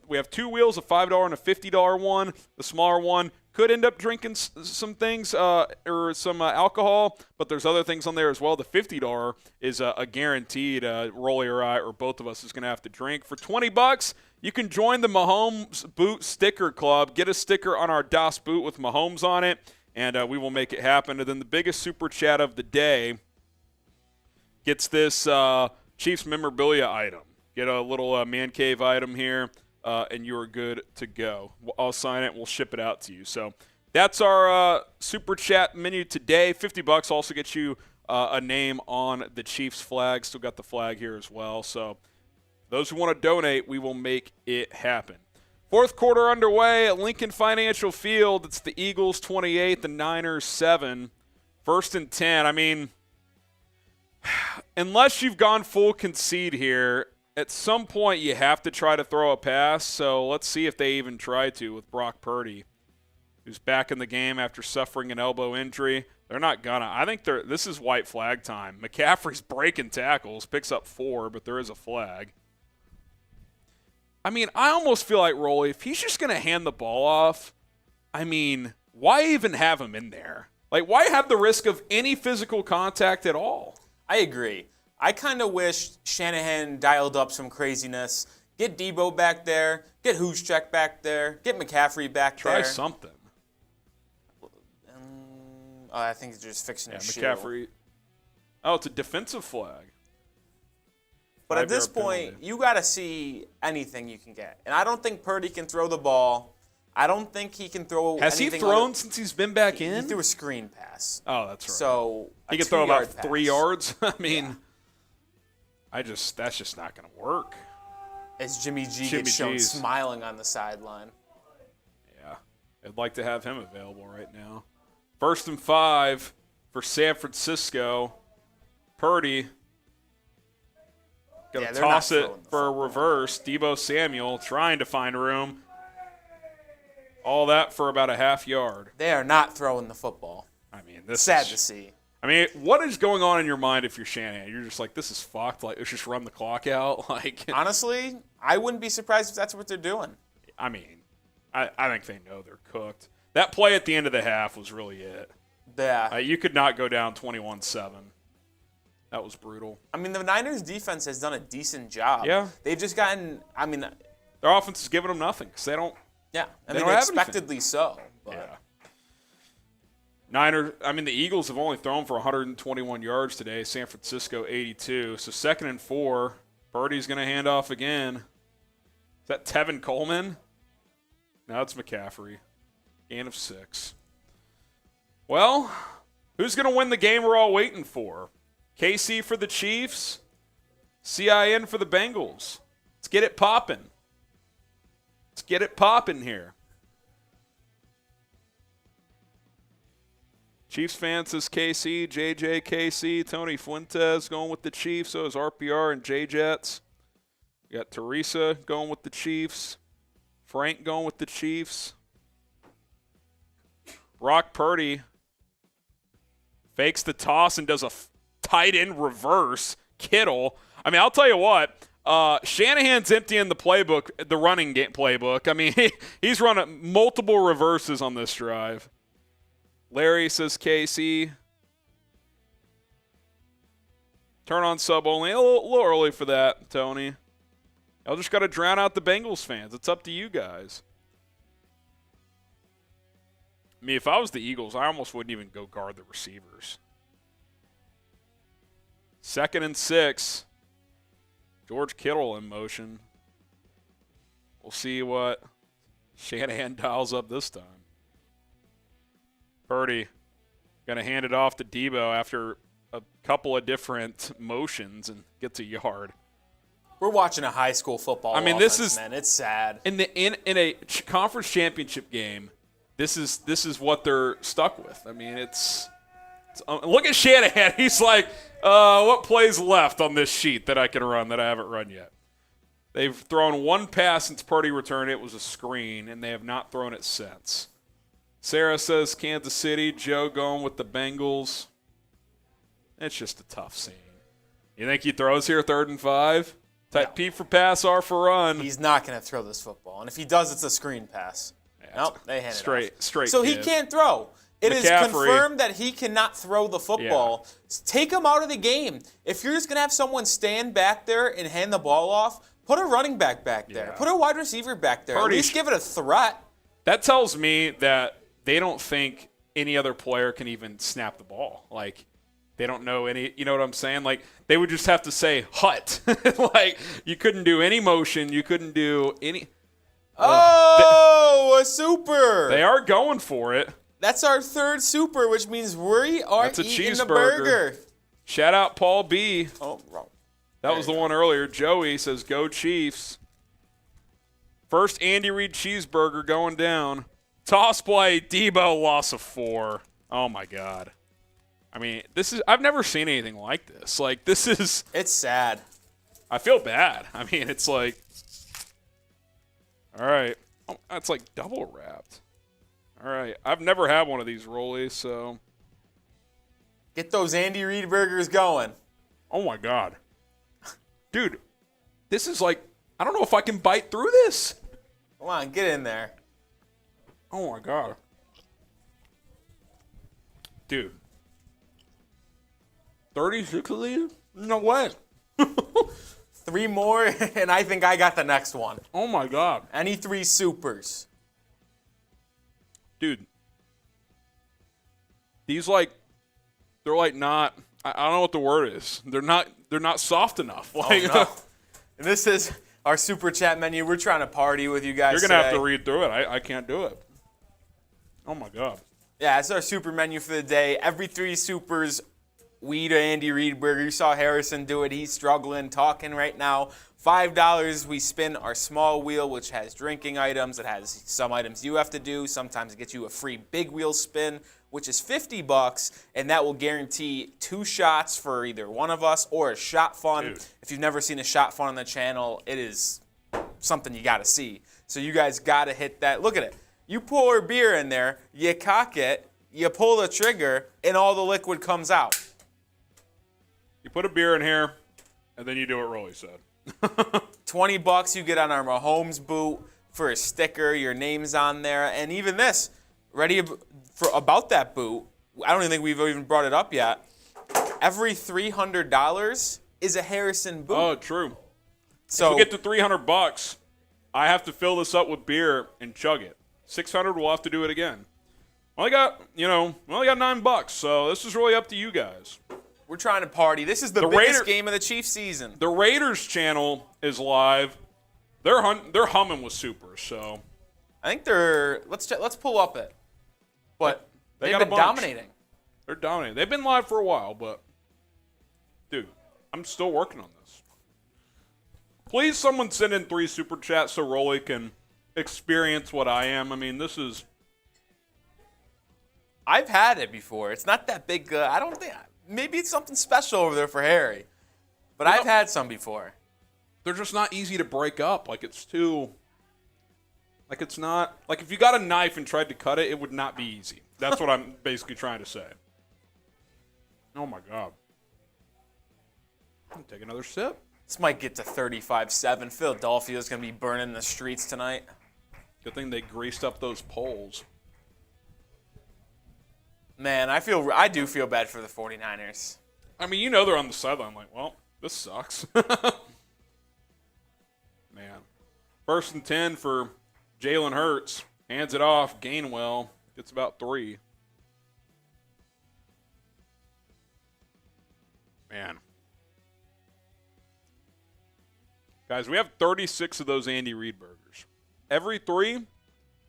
We have 2 wheels, a $5 and a $50 one. The smaller one could end up drinking some things or some alcohol, but there's other things on there as well. The $50 is a guaranteed Rolly or I or both of us is going to have to drink. For $20, you can join the Mahomes Boot Sticker Club. Get a sticker on our Das boot with Mahomes on it, and we will make it happen. And then the biggest super chat of the day gets this Chiefs memorabilia item. Get a little man cave item here. And you are good to go. I'll sign it. We'll ship it out to you. So that's our super chat menu today. $50 also gets you a name on the Chiefs flag. Still got the flag here as well. So those who want to donate, we will make it happen. Fourth quarter underway at Lincoln Financial Field. It's the Eagles 28, the Niners 7. 1st and 10. I mean, unless you've gone full concede here, at some point, you have to try to throw a pass, so let's see if they even try to with Brock Purdy, who's back in the game after suffering an elbow injury. They're not gonna. I think this is white flag time. McCaffrey's breaking tackles, picks up 4, but there is a flag. I mean, I almost feel like Rolly, if he's just going to hand the ball off, I mean, why even have him in there? Like, why have the risk of any physical contact at all? I agree. I kind of wish Shanahan dialed up some craziness. Get Debo back there. Get Juszczyk back there. Get McCaffrey back there. Try something. I think he's just fixing his shoe. McCaffrey. Oh, it's a defensive flag. But at this point, you got to see anything you can get. And I don't think Purdy can throw the ball. I don't think he can throw Has he thrown since he's been back in? He threw a screen pass. Oh, that's right. So he can throw about 3 pass. yards. I mean, that's just not going to work. As Jimmy G gets shown smiling on the sideline. Yeah, I'd like to have him available right now. 1st and 5 for San Francisco. Purdy. Got to toss it for a reverse. Debo Samuel trying to find room. All that for about a half yard. They are not throwing the football. I mean, this sad is to see. I mean, what is going on in your mind if you're Shanahan? You're just like, this is fucked. Like, let's just run the clock out. Like, honestly, I wouldn't be surprised if that's what they're doing. I mean, I think they know they're cooked. That play at the end of the half was really it. Yeah. You could not go down 21-7. That was brutal. I mean, the Niners defense has done a decent job. Yeah. They've just gotten, Their offense is giving them nothing because they don't. Yeah. They don't have expectedly so. But. Yeah. The Eagles have only thrown for 121 yards today. San Francisco 82. So 2nd and 4. Purdy's going to hand off again. Is that Tevin Coleman? No, it's McCaffrey. Gain of 6. Well, who's going to win the game we're all waiting for? KC for the Chiefs? CIN for the Bengals? Let's get it popping. Let's get it popping here. Chiefs fan says KC, JJ KC, Tony Fuentes going with the Chiefs. So is RPR and J-Jets. We got Teresa going with the Chiefs. Frank going with the Chiefs. Brock Purdy fakes the toss and does a tight end reverse. Kittle. I'll tell you what. Shanahan's emptying the playbook, the running game playbook. He's running multiple reverses on this drive. Larry says KC. Turn on sub only. A little early for that, Tony. I'll just got to drown out the Bengals fans. It's up to you guys. If I was the Eagles, I almost wouldn't even go guard the receivers. 2nd and 6. George Kittle in motion. We'll see what Shanahan dials up this time. Purdy going to hand it off to Debo after a couple of different motions and gets a yard. We're watching a high school football offense, man. It's sad. In a conference championship game, this is what they're stuck with. It's look at Shanahan. He's like, what plays left on this sheet that I can run that I haven't run yet? They've thrown one pass since Purdy returned. It was a screen, and they have not thrown it since. Sarah says Kansas City. Joe going with the Bengals. It's just a tough scene. You think he throws here 3rd and 5? Type P for pass, R for run. He's not going to throw this football. And if he does, it's a screen pass. Nope, they hand it off. Straight So give. he can't throw. It is confirmed that he cannot throw the football. Yeah. Take him out of the game. If you're just going to have someone stand back there and hand the ball off, put a running back there. Yeah. Put a wide receiver back there. At least give it a threat. That tells me that they don't think any other player can even snap the ball. They don't know any, you know what I'm saying? They would just have to say, hut. You couldn't do any motion. You couldn't do any. A super. They are going for it. That's our 3rd super, which means we are eating the burger. Shout out Paul B. Oh, wrong. That was the one earlier. Joey says, go Chiefs. First Andy Reid cheeseburger going down. Toss play, Debo, loss of 4. Oh, my God. I've never seen anything like this. It's sad. I feel bad. It's like, all right. Oh, that's double wrapped. All right. I've never had one of these rollies, so. Get those Andy Reid burgers going. Oh, my God. Dude, this is I don't know if I can bite through this. Come on, get in there. Oh, my God. Dude. 36 of these? No way. 3 more, and I think I got the next one. Oh, my God. Any 3 supers. Dude. These, they're not, I don't know what the word is. They're not soft enough. No. And this is our super chat menu. We're trying to party with you guys You're going to have to read through it. I can't do it. Oh, my God. Yeah, it's our super menu for the day. Every 3 supers, we eat an Andy Reid burger. You saw Harrison do it. He's struggling, talking right now. $5, we spin our small wheel, which has drinking items. It has some items you have to do. Sometimes it gets you a free big wheel spin, which is $50, and that will guarantee 2 shots for either one of us or a shot fun. Dude. If you've never seen a shot fun on the channel, it is something you got to see. So you guys got to hit that. Look at it. You pour beer in there, you cock it, you pull the trigger, and all the liquid comes out. You put a beer in here, and then you do what Rolly said. $20 you get on our Mahomes boot for a sticker. Your name's on there. And even this, ready for about that boot. I don't even think we've even brought it up yet. every $300 is a Harrison boot. Oh, true. So if we get to $300, I have to fill this up with beer and chug it. 600, we'll have to do it again. We only got $9, so this is really up to you guys. We're trying to party. This is the biggest game of the Chiefs season. The Raiders channel is live. They're humming with supers, so I think they're let's pull up it. But They they've got a been bunch. dominating. they're dominating. They've been live for a while, but dude, I'm still working on this. Please, someone send in 3 super chats so Rolly can experience what I am. I mean, this is. I've had it before. It's not that big. I don't think. Maybe it's something special over there for Harry. But I've had some before. They're just not easy to break up. Like, it's too. Like, it's not. Like, if you got a knife and tried to cut it, it would not be easy. That's what I'm basically trying to say. Oh, my God. I'm going to take another sip. This might get to 35-7. Philadelphia's going to be burning the streets tonight. Good thing they greased up those poles. Man, I do feel bad for the 49ers. I mean, you know they're on the sideline like, well, this sucks. Man. 1st and 10 for Jalen Hurts. Hands it off. Gainwell gets about 3. Man. Guys, we have 36 of those Andy Reid burgers. Every 3?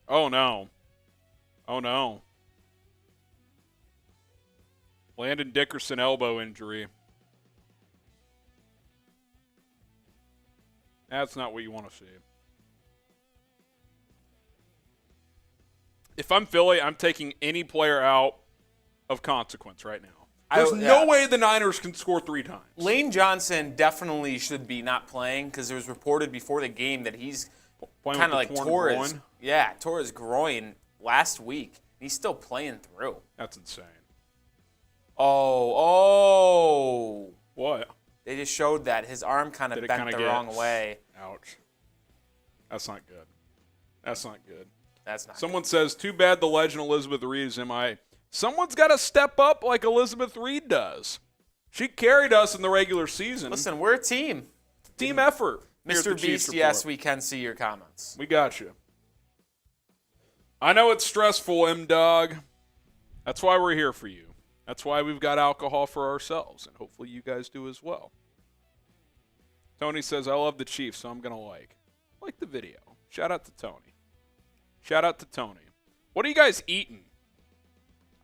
Oh, no. Oh, no. Landon Dickerson elbow injury. That's not what you want to see. If I'm Philly, I'm taking any player out of consequence right now. There's no way the Niners can score 3 times. Lane Johnson definitely should be not playing because it was reported before the game that he's kind of like tore his groin last week. He's still playing through. That's insane. Oh. What? They just showed that his arm kind of bent the wrong way. Ouch. That's not good. That's not good. That's not Someone says, too bad the legend Elizabeth Reed is MIA. Someone's got to step up like Elizabeth Reed does. She carried us in the regular season. Listen, we're a team. Team effort. Mr. Beast, yes, we can see your comments. We got you. I know it's stressful, M-Dog. That's why we're here for you. That's why we've got alcohol for ourselves, and hopefully you guys do as well. Tony says, I love the Chiefs, so I'm going to like the video. Shout out to Tony. Shout out to Tony. What are you guys eating?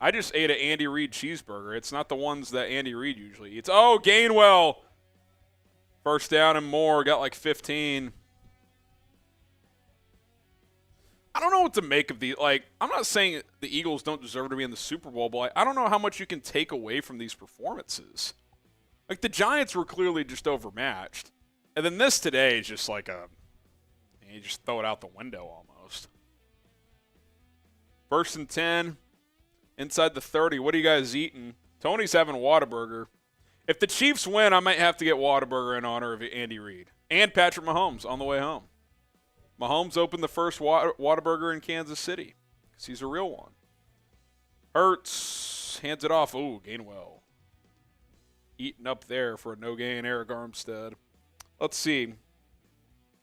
I just ate an Andy Reid cheeseburger. It's not the ones that Andy Reid usually eats. Oh, Gainwell. 1st down and more. Got like 15. I don't know what to make of the I'm not saying the Eagles don't deserve to be in the Super Bowl, but I don't know how much you can take away from these performances. Like, the Giants were clearly just overmatched. And then this today is just like you just throw it out the window almost. 1st and 10. Inside the 30. What are you guys eating? Tony's having Whataburger. If the Chiefs win, I might have to get Whataburger in honor of Andy Reid. And Patrick Mahomes on the way home. Mahomes opened the first Whataburger in Kansas City because he's a real one. Hurts hands it off. Ooh, Gainwell. Eating up there for a no-gain, Eric Armstead. Let's see.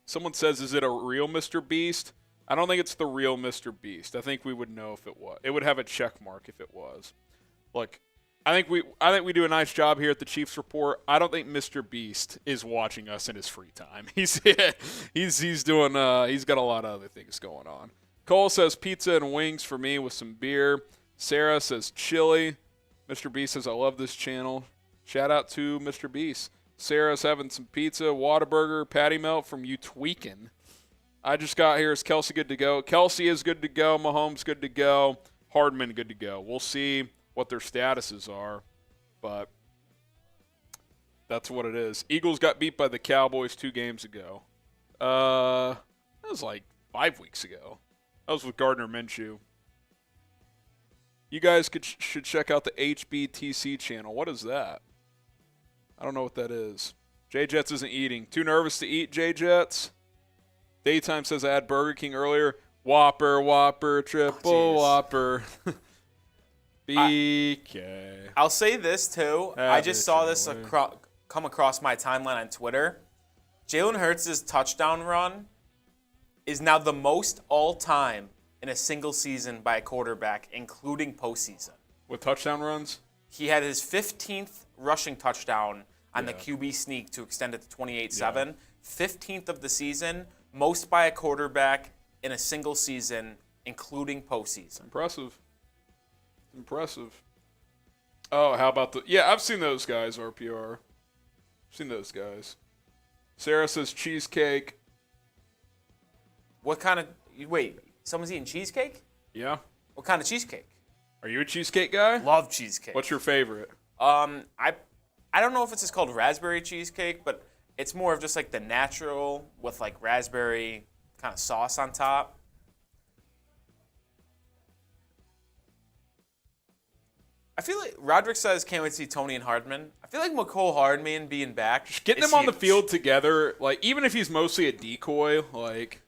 Someone says, is it a real Mr. Beast? I don't think it's the real Mr. Beast. I think we would know if it was. It would have a check mark if it was. Look, I think we do a nice job here at the Chiefs Report. I don't think Mr. Beast is watching us in his free time. He's doing he's got a lot of other things going on. Cole says pizza and wings for me with some beer. Sarah says chili. Mr. Beast says I love this channel. Shout out to Mr. Beast. Sarah's having some pizza, Whataburger, patty melt from you tweaking. I just got here. Is Kelce good to go? Kelce is good to go. Mahomes good to go. Hardman good to go. We'll see what their statuses are, but that's what it is. Eagles got beat by the Cowboys 2 games ago. That was like 5 weeks ago. That was with Gardner Minshew. You guys should check out the HBTC channel. What is that? I don't know what that is. J-Jets isn't eating. Too nervous to eat, J-Jets? Daytime says I had Burger King earlier. Whopper, triple Whopper. BK. I'll say this, too. I just saw this come across my timeline on Twitter. Jalen Hurts' touchdown run is now the most all-time in a single season by a quarterback, including postseason. With touchdown runs? He had his 15th rushing touchdown on the QB sneak to extend it to 28-7. 15th of the season, most by a quarterback in a single season, including postseason. Impressive. Oh, how about the... Yeah, I've seen those guys, RPR. I've seen those guys. Sarah says cheesecake. What kind of... Wait, someone's eating cheesecake? Yeah. What kind of cheesecake? Are you a cheesecake guy? Love cheesecake. What's your favorite? I don't know if it's just called raspberry cheesecake, but it's more of just like the natural with like raspberry kind of sauce on top. I feel like Roderick says can't wait to see Toney and Hardman. I feel like Mecole Hardman being back. Just getting them on the field together, like even if he's mostly a decoy, like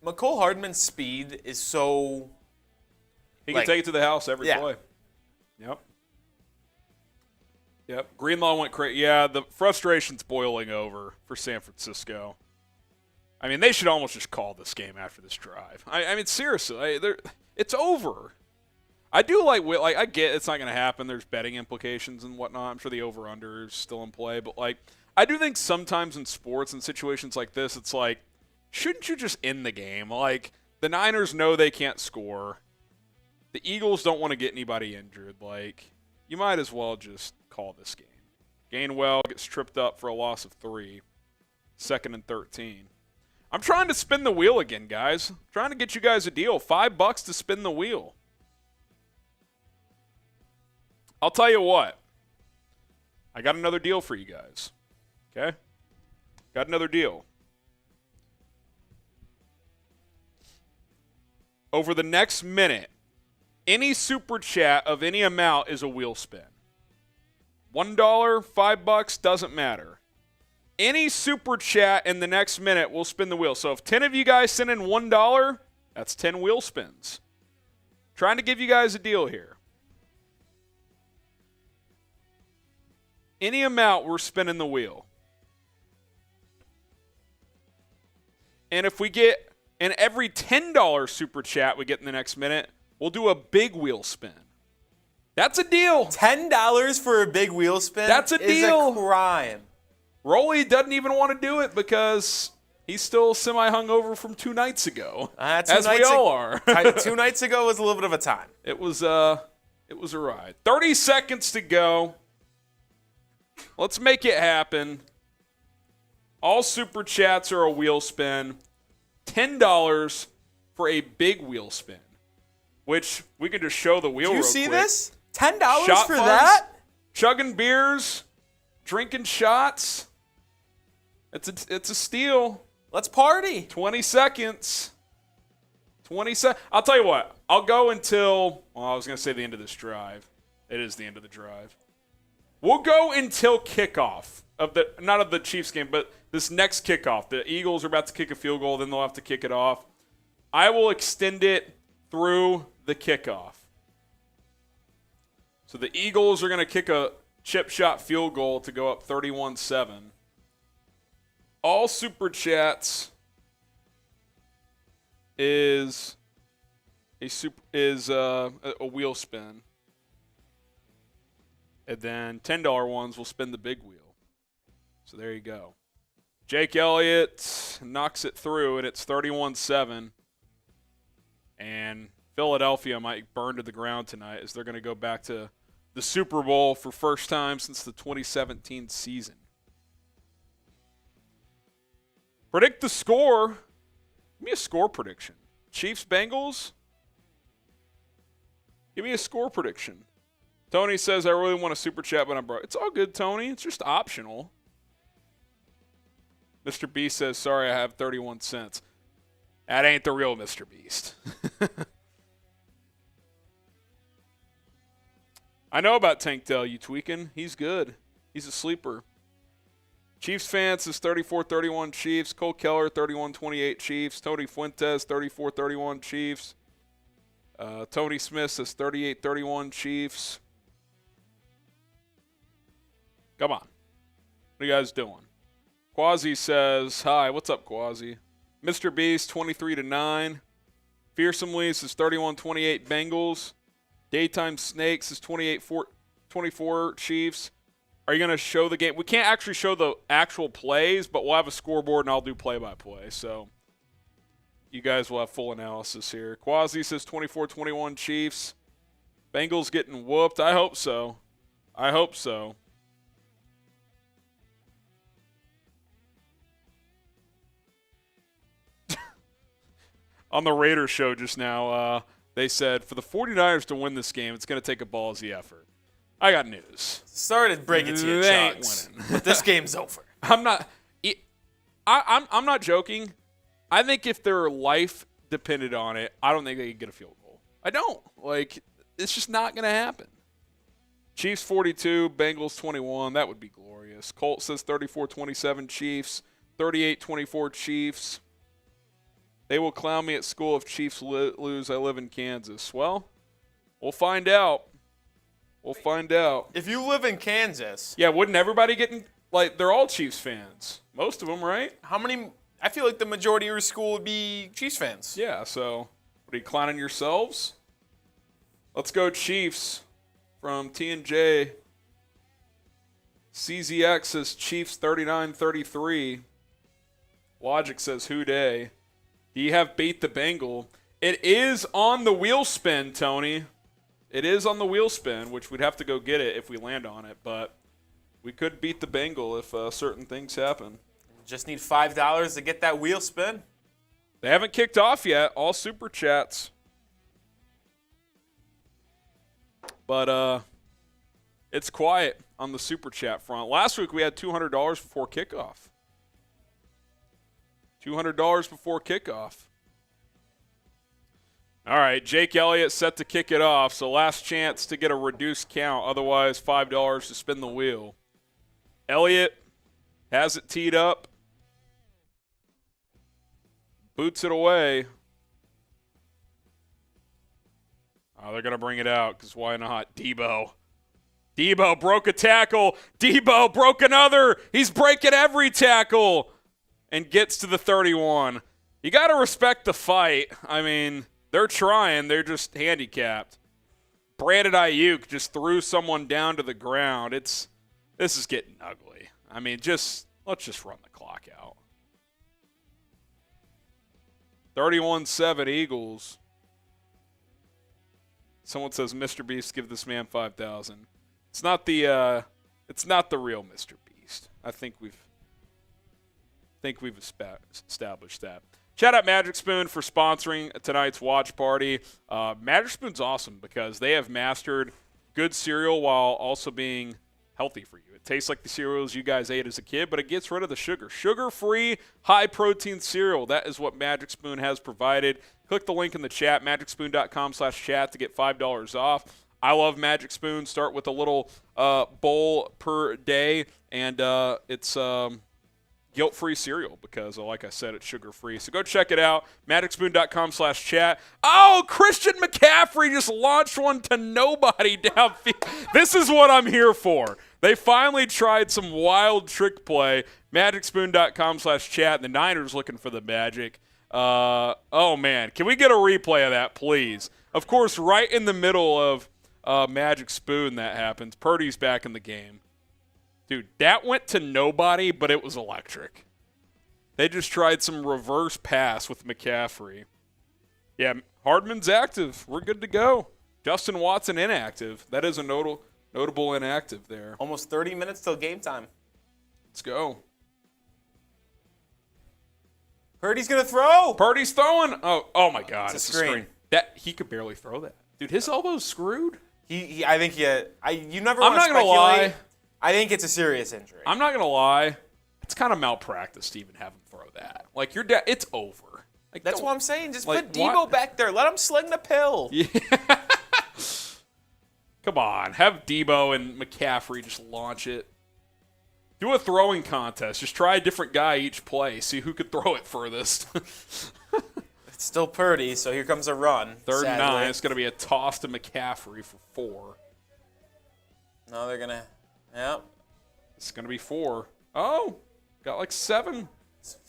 Mecole Hardman's speed is so. He can take it to the house every play. Yep. Greenlaw went crazy. Yeah, the frustration's boiling over for San Francisco. I mean, they should almost just call this game after this drive. I mean, seriously, it's over. I do I get it's not going to happen. There's betting implications and whatnot. I'm sure the over-under is still in play. But, I do think sometimes in sports and situations like this, it's like, shouldn't you just end the game? Like, the Niners know they can't score. The Eagles don't want to get anybody injured. Like, you might as well just call this game. Gainwell gets tripped up for a loss of 3. 2nd and 13. I'm trying to spin the wheel again, guys. I'm trying to get you guys a deal. $5 to spin the wheel. I'll tell you what. I got another deal for you guys. Okay? Got another deal. Over the next minute, any super chat of any amount is a wheel spin. $1, $5, doesn't matter. Any super chat in the next minute will spin the wheel. So if 10 of you guys send in $1, that's 10 wheel spins. Trying to give you guys a deal here. Any amount, we're spinning the wheel. And if we get, and every $10 super chat we get in the next minute, we'll do a big wheel spin. That's a deal. $10 for a big wheel spin? That's a deal. Is a crime. Rolly doesn't even want to do it because he's still semi-hungover from 2 nights ago, as we all are. 2 nights ago was a little bit of a time. It was a ride. 30 seconds to go. Let's make it happen. All super chats are a wheel spin. $10 for a big wheel spin, which we can just show the wheel real quick. Do you see this? $10 Shot for funds, that? Chugging beers, drinking shots. It's a steal. Let's party. 20 seconds. 20 seconds. I'll tell you what. I'll go until, well, I was going to say the end of this drive. It is the end of the drive. We'll go until kickoff not of the Chiefs game, but this next kickoff. The Eagles are about to kick a field goal, then they'll have to kick it off. I will extend it through the kickoff. So the Eagles are going to kick a chip shot field goal to go up 31-7. All super chats is a wheel spin. And then $10 ones will spin the big wheel. So there you go. Jake Elliott knocks it through, and it's 31-7. And Philadelphia might burn to the ground tonight as they're going to go back to the Super Bowl for first time since the 2017 season. Predict the score. Give me a score prediction. Chiefs, Bengals? Give me a score prediction. Tony says, I really want a super chat, but I'm broke. It's all good, Tony. It's just optional. Mr. Beast says, sorry, I have 31 cents. That ain't the real Mr. Beast. I know about Tank Dell, you tweaking. He's good. He's a sleeper. Chiefs fans is 34-31 Chiefs. Cole Keller, 31-28 Chiefs. Tony Fuentes, 34-31 Chiefs. Tony Smith says 38-31 Chiefs. Come on. What are you guys doing? Quasi says, hi, what's up, Quasi? Mr. Beast, 23-9. Fearsomely says 31-28 Bengals. Daytime Snakes is 28-24 Chiefs. Are you going to show the game? We can't actually show the actual plays, but we'll have a scoreboard, and I'll do play-by-play. So you guys will have full analysis here. Quasi says 24-21 Chiefs. Bengals getting whooped. I hope so. I hope so. On the Raiders show just now, they said for the 49ers to win this game, it's going to take a ballsy effort. I got news. Sorry to break it to you, Chucks, but this game's over. I'm not joking. I think if their life depended on it, I don't think they could get a field goal. I don't. Like, it's just not going to happen. Chiefs 42, Bengals 21. That would be glorious. Colt says 34-27 Chiefs, 38-24 Chiefs. They will clown me at school if Chiefs lose. I live in Kansas. Well, we'll find out. We'll find out. If you live in Kansas. Yeah, wouldn't everybody get like, they're all Chiefs fans. Most of them, right? How many? I feel like the majority of your school would be Chiefs fans. Yeah, so what are you clowning yourselves? Let's go Chiefs from T&J. CZX says Chiefs 39-33. Logic says who day. Do you have beat the Bengal? It is on the wheel spin, Tony. It is on the wheel spin, which we'd have to go get it if we land on it, but we could beat the Bengal if certain things happen. Just need $5 to get that wheel spin. They haven't kicked off yet. All super chats. But it's quiet on the super chat front. Last week we had $200 before kickoff. $200 before kickoff. All right, Jake Elliott set to kick it off, so last chance to get a reduced count. Otherwise, $5 to spin the wheel. Elliott has it teed up. Boots it away. Oh, they're going to bring it out because why not? Debo. Debo broke a tackle. Debo broke another. He's breaking every tackle and gets to the 31. You got to respect the fight. I mean, they're trying. They're just handicapped. Brandon Ayuk just threw someone down to the ground. This is getting ugly. I mean, let's just run the clock out. 31-7 Eagles. Someone says, Mr. Beast, give this man $5,000. It's not the real Mr. Beast. I think we've established that. Shout out Magic Spoon for sponsoring tonight's watch party. Magic Spoon's awesome because they have mastered good cereal while also being healthy for you. It tastes like the cereals you guys ate as a kid, but it gets rid of the sugar. Sugar-free, high-protein cereal. That is what Magic Spoon has provided. Click the link in the chat, magicspoon.com/chat to get $5 off. I love Magic Spoon. Start with a little bowl per day, and it's guilt-free cereal because, like I said, it's sugar-free. So go check it out, magicspoon.com/chat. Oh, Christian McCaffrey just launched one to nobody downfield. This is what I'm here for. They finally tried some wild trick play. Magicspoon.com/chat. The Niners looking for the magic. Oh, man. Can we get a replay of that, please? Of course, right in the middle of Magic Spoon that happens. Purdy's back in the game. Dude, that went to nobody, but it was electric. They just tried some reverse pass with McCaffrey. Yeah, Hardman's active. We're good to go. Justin Watson inactive. That is a notable inactive there. Almost 30 minutes till game time. Let's go. Purdy's going to throw. Purdy's throwing. Oh my God. It's a screen. He could barely throw that. Dude, his elbow's screwed. I think you never I'm want to not going to lie. I think it's a serious injury. I'm not going to lie. It's kind of malpractice to even have him throw that. Like, it's over. Like, that's what I'm saying. Just like, put Debo back there. Let him sling the pill. Yeah. Come on. Have Debo and McCaffrey just launch it. Do a throwing contest. Just try a different guy each play. See who could throw it furthest. Still Purdy, so here comes a run. Third and sadly. 9. It's going to be a toss to McCaffrey for 4. No, they're going to, yep. It's going to be 4. Oh, got like 7.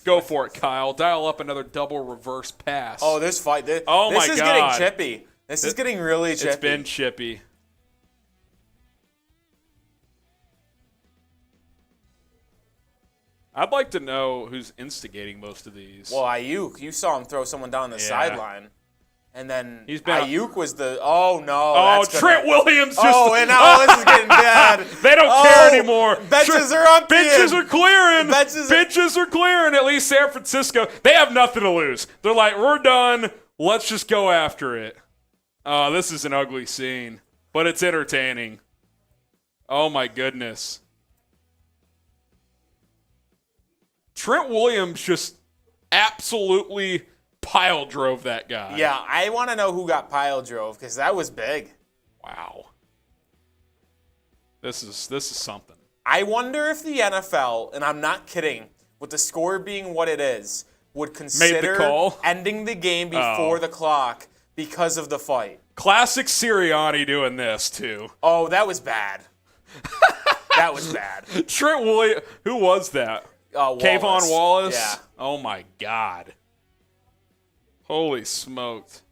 Go for it, Kyle. Dial up another double reverse pass. Oh, this fight. This my is God. getting chippy. This is getting really chippy. It's been chippy. I'd like to know who's instigating most of these. Well, Ayuk, you saw him throw someone down the sideline. And then Ayuk was the, Oh, that's Trent Williams just. Oh, and now this is getting bad. They don't care anymore. Benches are empty. Benches are clearing. Benches are clearing. At least San Francisco. They have nothing to lose. They're like, we're done. Let's just go after it. Oh, this is an ugly scene, but it's entertaining. Oh, my goodness. Trent Williams just absolutely pile drove that guy. Yeah, I want to know who got pile drove because that was big. Wow. This is something. I wonder if the NFL, and I'm not kidding, with the score being what it is, would consider ending the game before the clock because of the fight. Classic Sirianni doing this, too. Oh, that was bad. That was bad. Trent Williams, who was that? Kayvon Wallace? Yeah. Oh, my God. Holy smokes.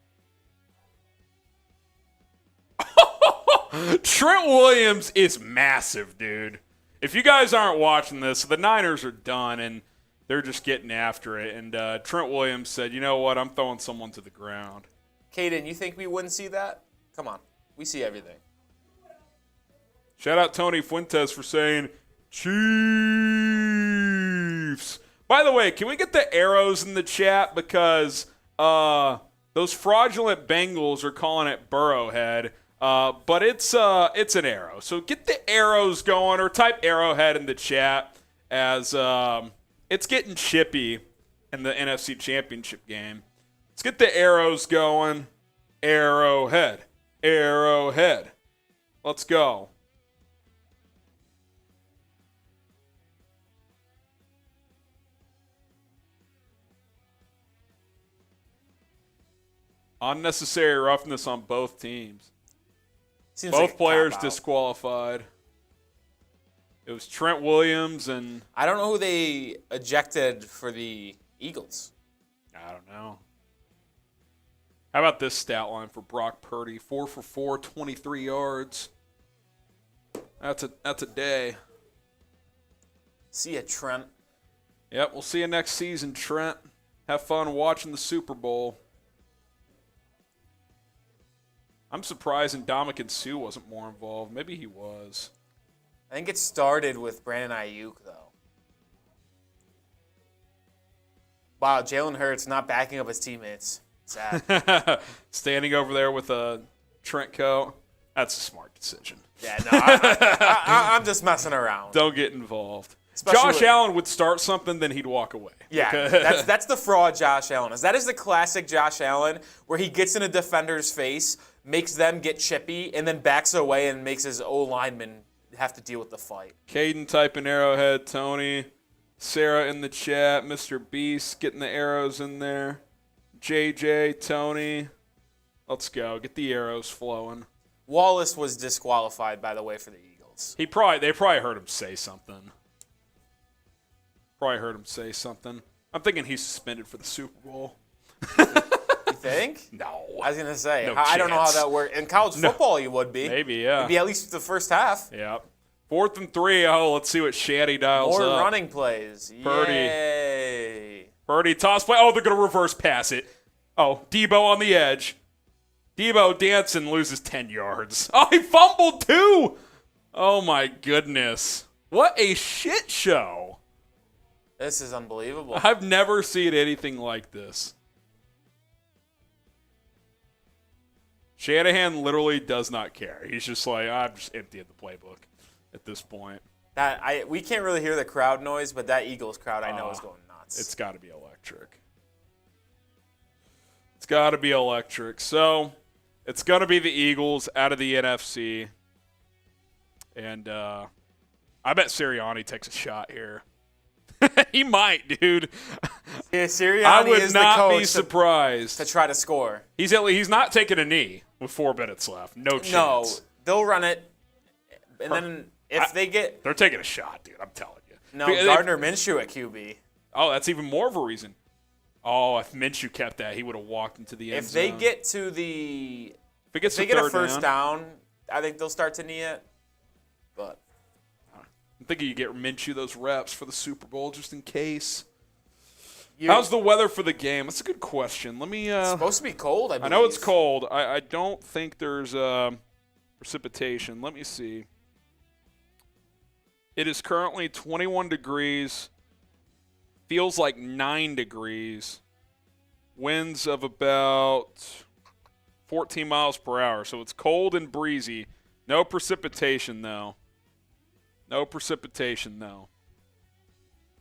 Trent Williams is massive, dude. If you guys aren't watching this, the Niners are done, and they're just getting after it. And Trent Williams said, you know what, I'm throwing someone to the ground. Caden, you think we wouldn't see that? Come on. We see everything. Shout out Tony Fuentes for saying, Chiefs. By the way, can we get the arrows in the chat? Because those fraudulent Bengals are calling it Burrowhead. But it's an arrow. So get the arrows going or type Arrowhead in the chat as it's getting chippy in the NFC Championship game. Let's get the arrows going. Arrowhead. Arrowhead. Let's go. Unnecessary roughness on both teams. Seems both like players disqualified. It was Trent Williams and... I don't know who they ejected for the Eagles. I don't know. How about this stat line for Brock Purdy? 4 for 4, 23 yards. That's a day. See ya, Trent. Yep, we'll see you next season, Trent. Have fun watching the Super Bowl. I'm surprised Ndamukong Suh wasn't more involved. Maybe he was. I think it started with Brandon Ayuk, though. Wow, Jalen Hurts not backing up his teammates. Sad. Standing over there with a Trent coat. That's a smart decision. Yeah, no, I'm just messing around. Don't get involved. Especially Josh Allen would start something, then he'd walk away. Yeah, that's the fraud Josh Allen is. That is the classic Josh Allen where he gets in a defender's face, makes them get chippy, and then backs away and makes his O-lineman have to deal with the fight. Caden typing Arrowhead, Tony. Sarah in the chat, Mr. Beast getting the arrows in there. JJ, Tony. Let's go. Get the arrows flowing. Wallace was disqualified, by the way, for the Eagles. They probably heard him say something. I'm thinking he's suspended for the Super Bowl. You think? No. I was going to say, No I don't know how chance. that works. In college football, you would be. Maybe, yeah. Maybe at least the first half. Yeah. 4th and 3. Oh, let's see what Shaddy dials More up. running plays. Purdy. Yay. Purdy, toss play. Oh, they're going to reverse pass it. Oh, Debo on the edge. Debo dancing loses 10 yards. Oh, he fumbled too. Oh, my goodness. What a shit show. This is unbelievable. I've never seen anything like this. Shanahan literally does not care. He's just like, I'm just emptying the playbook at this point. We can't really hear the crowd noise, but that Eagles crowd I know is going nuts. It's got to be electric. It's got to be electric. So it's going to be the Eagles out of the NFC. And I bet Sirianni takes a shot here. He might, dude. Yeah, Sirianni I would is the not coach be surprised. to try to score. He's not taking a knee with 4 minutes left. No chance. No, they'll run it, and then if they get they're taking a shot, dude. I'm telling you. no Gardner Minshew at QB. Oh, that's even more of a reason. Oh, if Minshew kept that, he would have walked into the end zone. If they get to the if they get a first down, I think they'll start to knee it. But I'm thinking you get Minshew those reps for the Super Bowl just in case. How's the weather for the game? That's a good question. Let me. It's supposed to be cold, I believe. I know it's cold. I don't think there's precipitation. Let me see. It is currently 21 degrees. Feels like 9 degrees. Winds of about 14 miles per hour. So it's cold and breezy. No precipitation, though. No precipitation, though.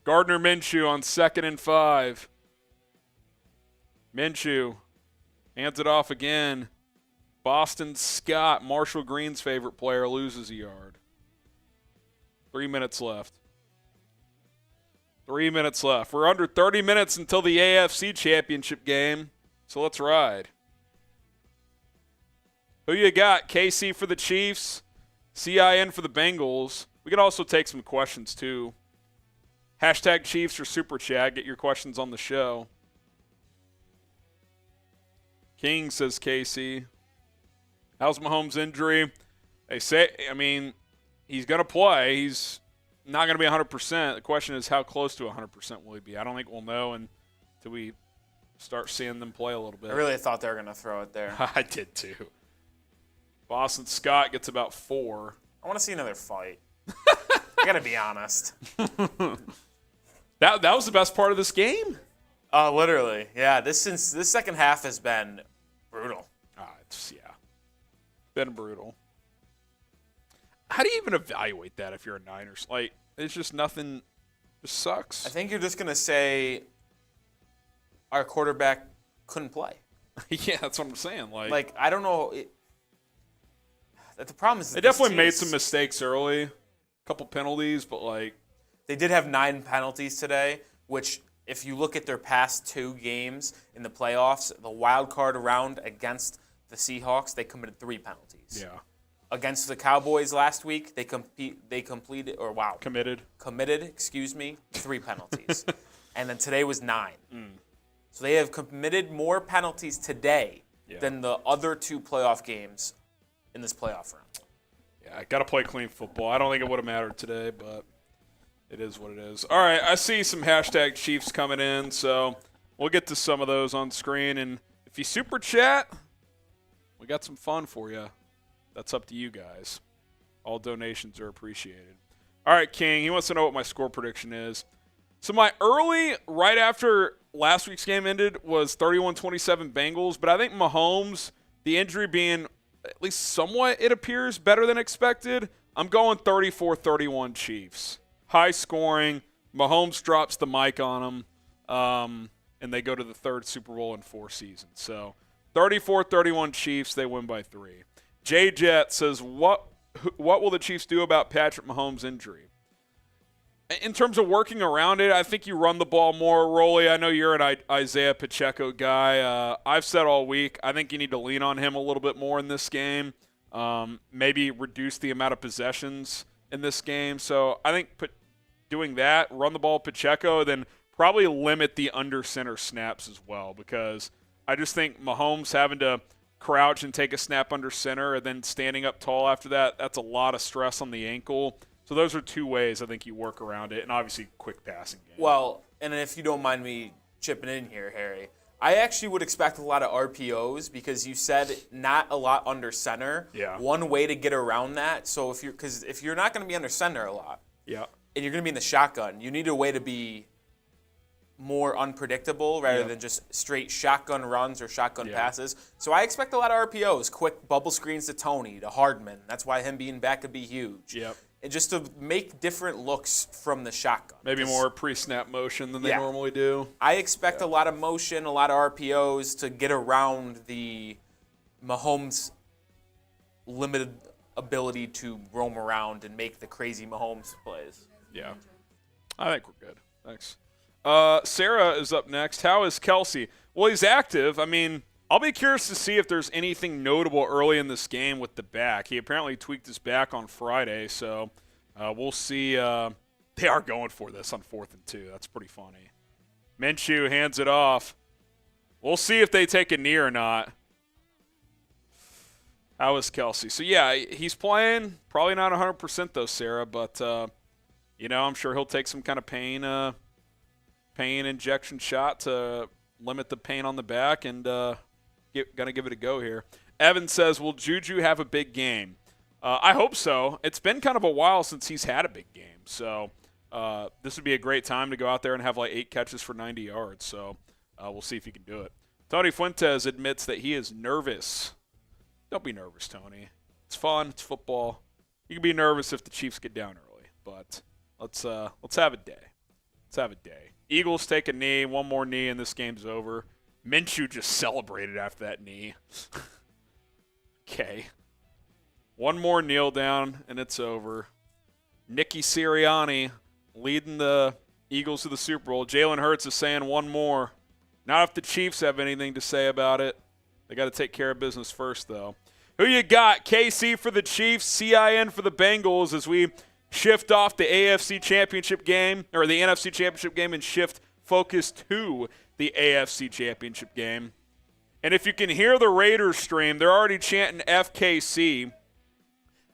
Gardner Minshew on 2nd and 5. Minshew hands it off again. Boston Scott, Marshall Green's favorite player, loses a yard. 3 minutes left. 3 minutes left. We're under 30 minutes until the AFC Championship game, so let's ride. Who you got? KC for the Chiefs, CIN for the Bengals. We can also take some questions, too. Hashtag Chiefs or Super Chat. Get your questions on the show. King says KC. How's Mahomes' injury? They say, he's going to play. He's not going to be 100%. The question is, how close to 100% will he be? I don't think we'll know until we start seeing them play a little bit. I really thought they were going to throw it there. I did, too. Boston Scott gets about 4. I want to see another fight. I got to be honest. That was the best part of this game? Literally. Yeah, this second half has been brutal. Been brutal. How do you even evaluate that if you're a Niners? Like, it's just nothing. Just sucks. I think you're just going to say our quarterback couldn't play. Yeah, that's what I'm saying. Like I don't know. The problem is they definitely made some mistakes early. A couple penalties, but they did have 9 penalties today, which if you look at their past 2 games in the playoffs, the wild card round against the Seahawks, they committed 3 penalties. Yeah. Against the Cowboys last week, they committed, 3 penalties. And then today was 9. So they have committed more penalties today than the other 2 playoff games in this playoff round. Yeah, I got to play clean football. I don't think it would have mattered today, but it is what it is. All right, I see some hashtag Chiefs coming in, so we'll get to some of those on screen. And if you super chat, we got some fun for you. That's up to you guys. All donations are appreciated. All right, King, he wants to know what my score prediction is. So my early, right after last week's game ended, was 31-27 Bengals, but I think Mahomes, the injury being at least somewhat, it appears, better than expected, I'm going 34-31 Chiefs. High scoring. Mahomes drops the mic on them, and they go to the 3rd Super Bowl in 4 seasons. So 34-31 Chiefs, they win by 3. J-Jet says, what will the Chiefs do about Patrick Mahomes' injury? In terms of working around it, I think you run the ball more, Rolly. I know you're an Isiah Pacheco guy. I've said all week, I think you need to lean on him a little bit more in this game. Maybe reduce the amount of possessions in this game. So I think doing that, run the ball Pacheco, then probably limit the under center snaps as well, because I just think Mahomes having to crouch and take a snap under center and then standing up tall after that, that's a lot of stress on the ankle. So those are 2 ways I think you work around it, and obviously quick passing game. Well, and if you don't mind me chipping in here, Harry, I actually would expect a lot of RPOs because you said not a lot under center. Yeah. One way to get around that, so if you're not going to be under center a lot, and you're going to be in the shotgun, you need a way to be more unpredictable rather than just straight shotgun runs or shotgun passes. So I expect a lot of RPOs, quick bubble screens to Toney, to Hardman. That's why him being back could be huge. Yep. And just to make different looks from the shotgun. Maybe more pre-snap motion than they normally do. I expect a lot of motion, a lot of RPOs to get around the Mahomes' limited ability to roam around and make the crazy Mahomes plays. Yeah. I think we're good. Thanks. Sarah is up next. How is Kelce? Well, he's active. I mean, I'll be curious to see if there's anything notable early in this game with the back. He apparently tweaked his back on Friday, so we'll see. They are going for this on 4th and 2. That's pretty funny. Minshew hands it off. We'll see if they take a knee or not. How is Kelce? So, yeah, he's playing. Probably not 100% though, Sarah, but, I'm sure he'll take some kind of pain injection shot to limit the pain on the back and going to give it a go here. Evan says, will JuJu have a big game? I hope so. It's been kind of a while since he's had a big game, so this would be a great time to go out there and have like 8 catches for 90 yards, so we'll see if he can do it. Tony Fuentes admits that he is nervous. Don't be nervous, Tony. It's fun. It's football. You can be nervous if the Chiefs get down early, but let's have a day. Let's have a day. Eagles take a knee, one more knee, and this game's over. Minshew just celebrated after that knee. Okay. One more kneel down, and it's over. Nicky Sirianni leading the Eagles to the Super Bowl. Jalen Hurts is saying one more. Not if the Chiefs have anything to say about it. They got to take care of business first, though. Who you got? KC for the Chiefs, CIN for the Bengals as we shift off the AFC Championship game, or the NFC Championship game, and shift focus to the AFC Championship game. And if you can hear the Raiders stream, they're already chanting FKC.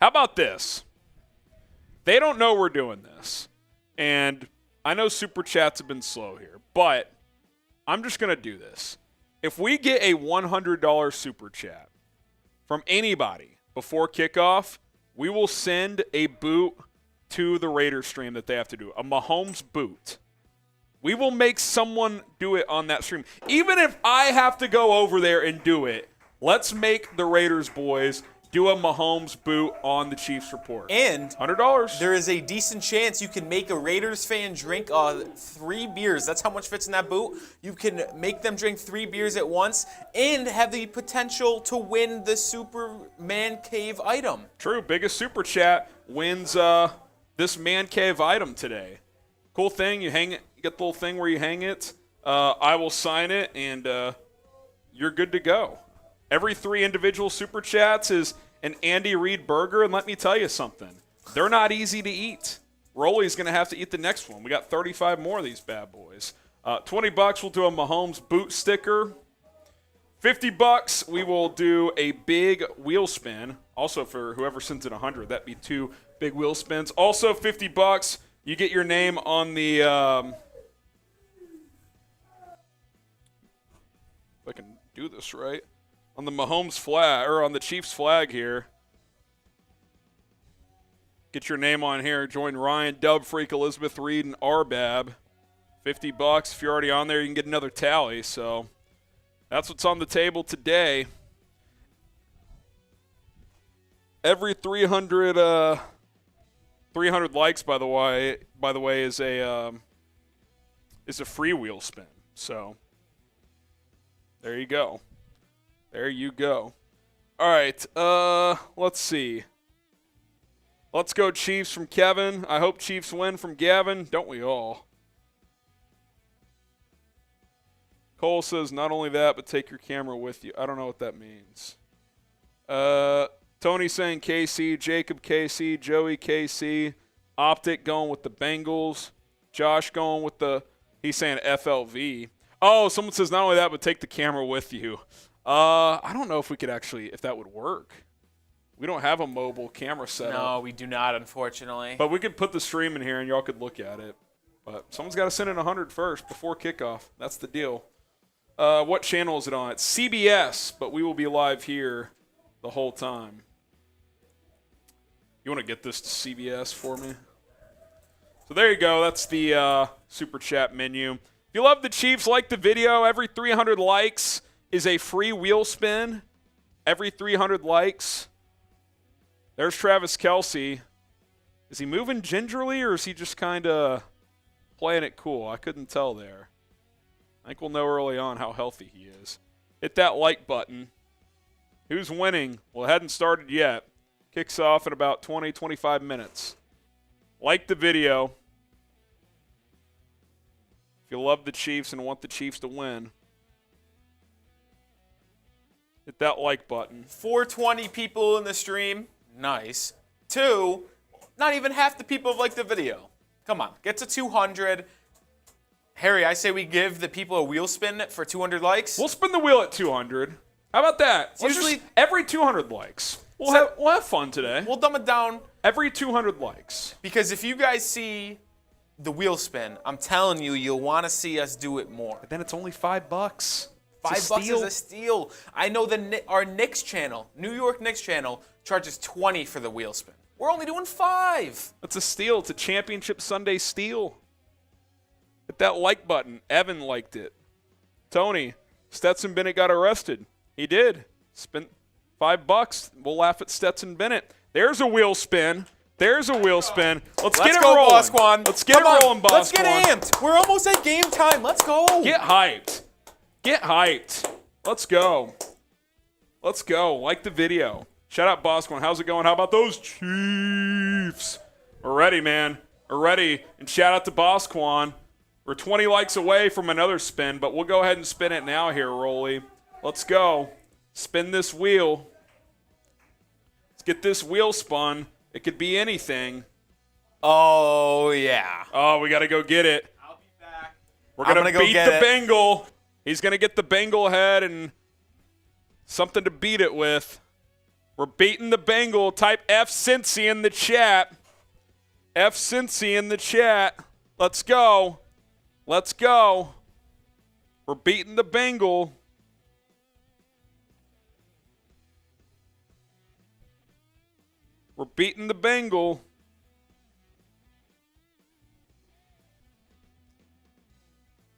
How about this? They don't know we're doing this. And I know Super Chats have been slow here, but I'm just going to do this. If we get a $100 Super Chat from anybody before kickoff, we will send a boot to the Raiders stream that they have to do, a Mahomes boot. We will make someone do it on that stream. Even if I have to go over there and do it, let's make the Raiders boys do a Mahomes boot on the Chiefs Report. And $100. There is a decent chance you can make a Raiders fan drink 3 beers. That's how much fits in that boot. You can make them drink 3 beers at once and have the potential to win the Super Man Cave item. True. Biggest Super Chat wins this Man Cave item today. Cool thing. You hang it. You get the little thing where you hang it. I will sign it, and you're good to go. Every 3 individual Super Chats is an Andy Reid burger, and let me tell you something. They're not easy to eat. Rolly's going to have to eat the next one. We got 35 more of these bad boys. $20, we'll do a Mahomes boot sticker. $50, we will do a big wheel spin. Also, for whoever sends in 100, that'd be 2 big wheel spins. Also, $50, you get your name on the if I can do this right. On the Mahomes flag, or on the Chiefs flag here. Get your name on here. Join Ryan, Dub Freak, Elizabeth Reed, and Arbab. $50. If you're already on there, you can get another tally. So that's what's on the table today. Every 300 likes, by the way, is a free wheel spin. So there you go. There you go. All right, let's see. Let's go Chiefs from Kevin. I hope Chiefs win from Gavin. Don't we all? Cole says, not only that, but take your camera with you. I don't know what that means. Tony saying KC, Jacob KC, Joey KC, Optic going with the Bengals, Josh going with he's saying FLV. Oh, someone says not only that, but take the camera with you. I don't know if that would work. We don't have a mobile camera set up. No, we do not, unfortunately. But we could put the stream in here and y'all could look at it. But someone's got to send in 100 first before kickoff. That's the deal. What channel is it on? It's CBS, but we will be live here the whole time. You want to get this to CBS for me? So there you go. That's the Super Chat menu. If you love the Chiefs, like the video. Every 300 likes is a free wheel spin. Every 300 likes. There's Travis Kelce. Is he moving gingerly, or is he just kind of playing it cool? I couldn't tell there. I think we'll know early on how healthy he is. Hit that like button. Who's winning? Well, it hadn't started yet. Kicks off in about 20, 25 minutes. Like the video. If you love the Chiefs and want the Chiefs to win, hit that like button. 420 people in the stream. Nice. 2, not even half the people have liked the video. Come on, get to 200. Harry, I say we give the people a wheel spin for 200 likes. We'll spin the wheel at 200. How about that? Usually every 200 likes. We'll have fun today. We'll dumb it down. Every 200 likes. Because if you guys see the wheel spin, I'm telling you, you'll want to see us do it more. But then it's only $5. $5 is a steal. I know our Knicks channel, New York Knicks channel, charges $20 for the wheel spin. We're only doing $5. That's a steal. It's a championship Sunday steal. Hit that like button. Evan liked it. Tony, Stetson Bennett got arrested. He did. Spent $5. We'll laugh at Stetson Bennett. There's a wheel spin. There's a wheel spin. Let's get it go, rolling. Bosquan. Let's get it rolling, Bosquan. Let's get amped. We're almost at game time. Let's go. Get hyped. Get hyped. Let's go. Let's go. Like the video. Shout out Bosquan. How's it going? How about those Chiefs? We're ready, man. We're ready. And shout out to Bosquan. We're 20 likes away from another spin, but we'll go ahead and spin it now here, Rolly. Let's go. Spin this wheel. Let's get this wheel spun. It could be anything. Oh, yeah. Oh, we got to go get it. I'll be back. We're going to beat the Bengal. He's going to get the Bengal head and something to beat it with. We're beating the Bengal. Type F Cincy in the chat. F Cincy in the chat. Let's go. Let's go. We're beating the Bengal. We're beating the Bengal.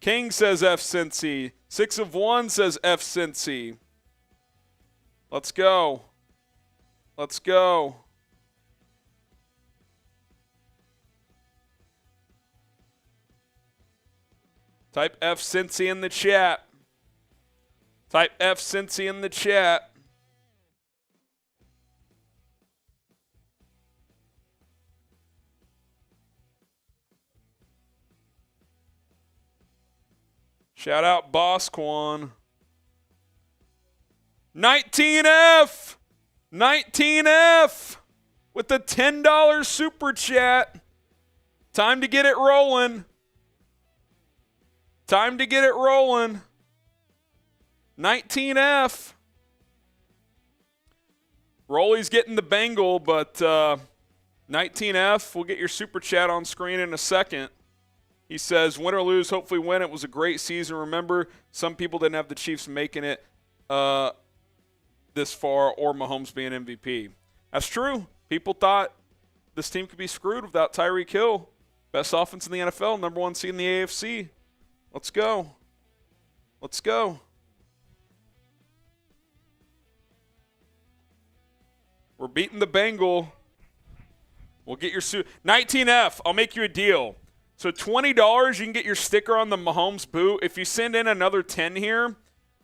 King says F Cincy. 6 of 1 says F Cincy. Let's go. Let's go. Type F Cincy in the chat. Type F Cincy in the chat. Shout out Bosquan. 19F. 19F with the $10 super chat. Time to get it rolling. Time to get it rolling. 19F. Rolly's getting the Bengal, but 19F, we'll get your super chat on screen in a second. He says, win or lose, hopefully win. It was a great season. Remember, some people didn't have the Chiefs making it this far or Mahomes being MVP. That's true. People thought this team could be screwed without Tyreek Hill. Best offense in the NFL, number 1 seed in the AFC. Let's go. Let's go. We're beating the Bengal. We'll get your 19F, I'll make you a deal. So $20, you can get your sticker on the Mahomes boot. If you send in another 10 here,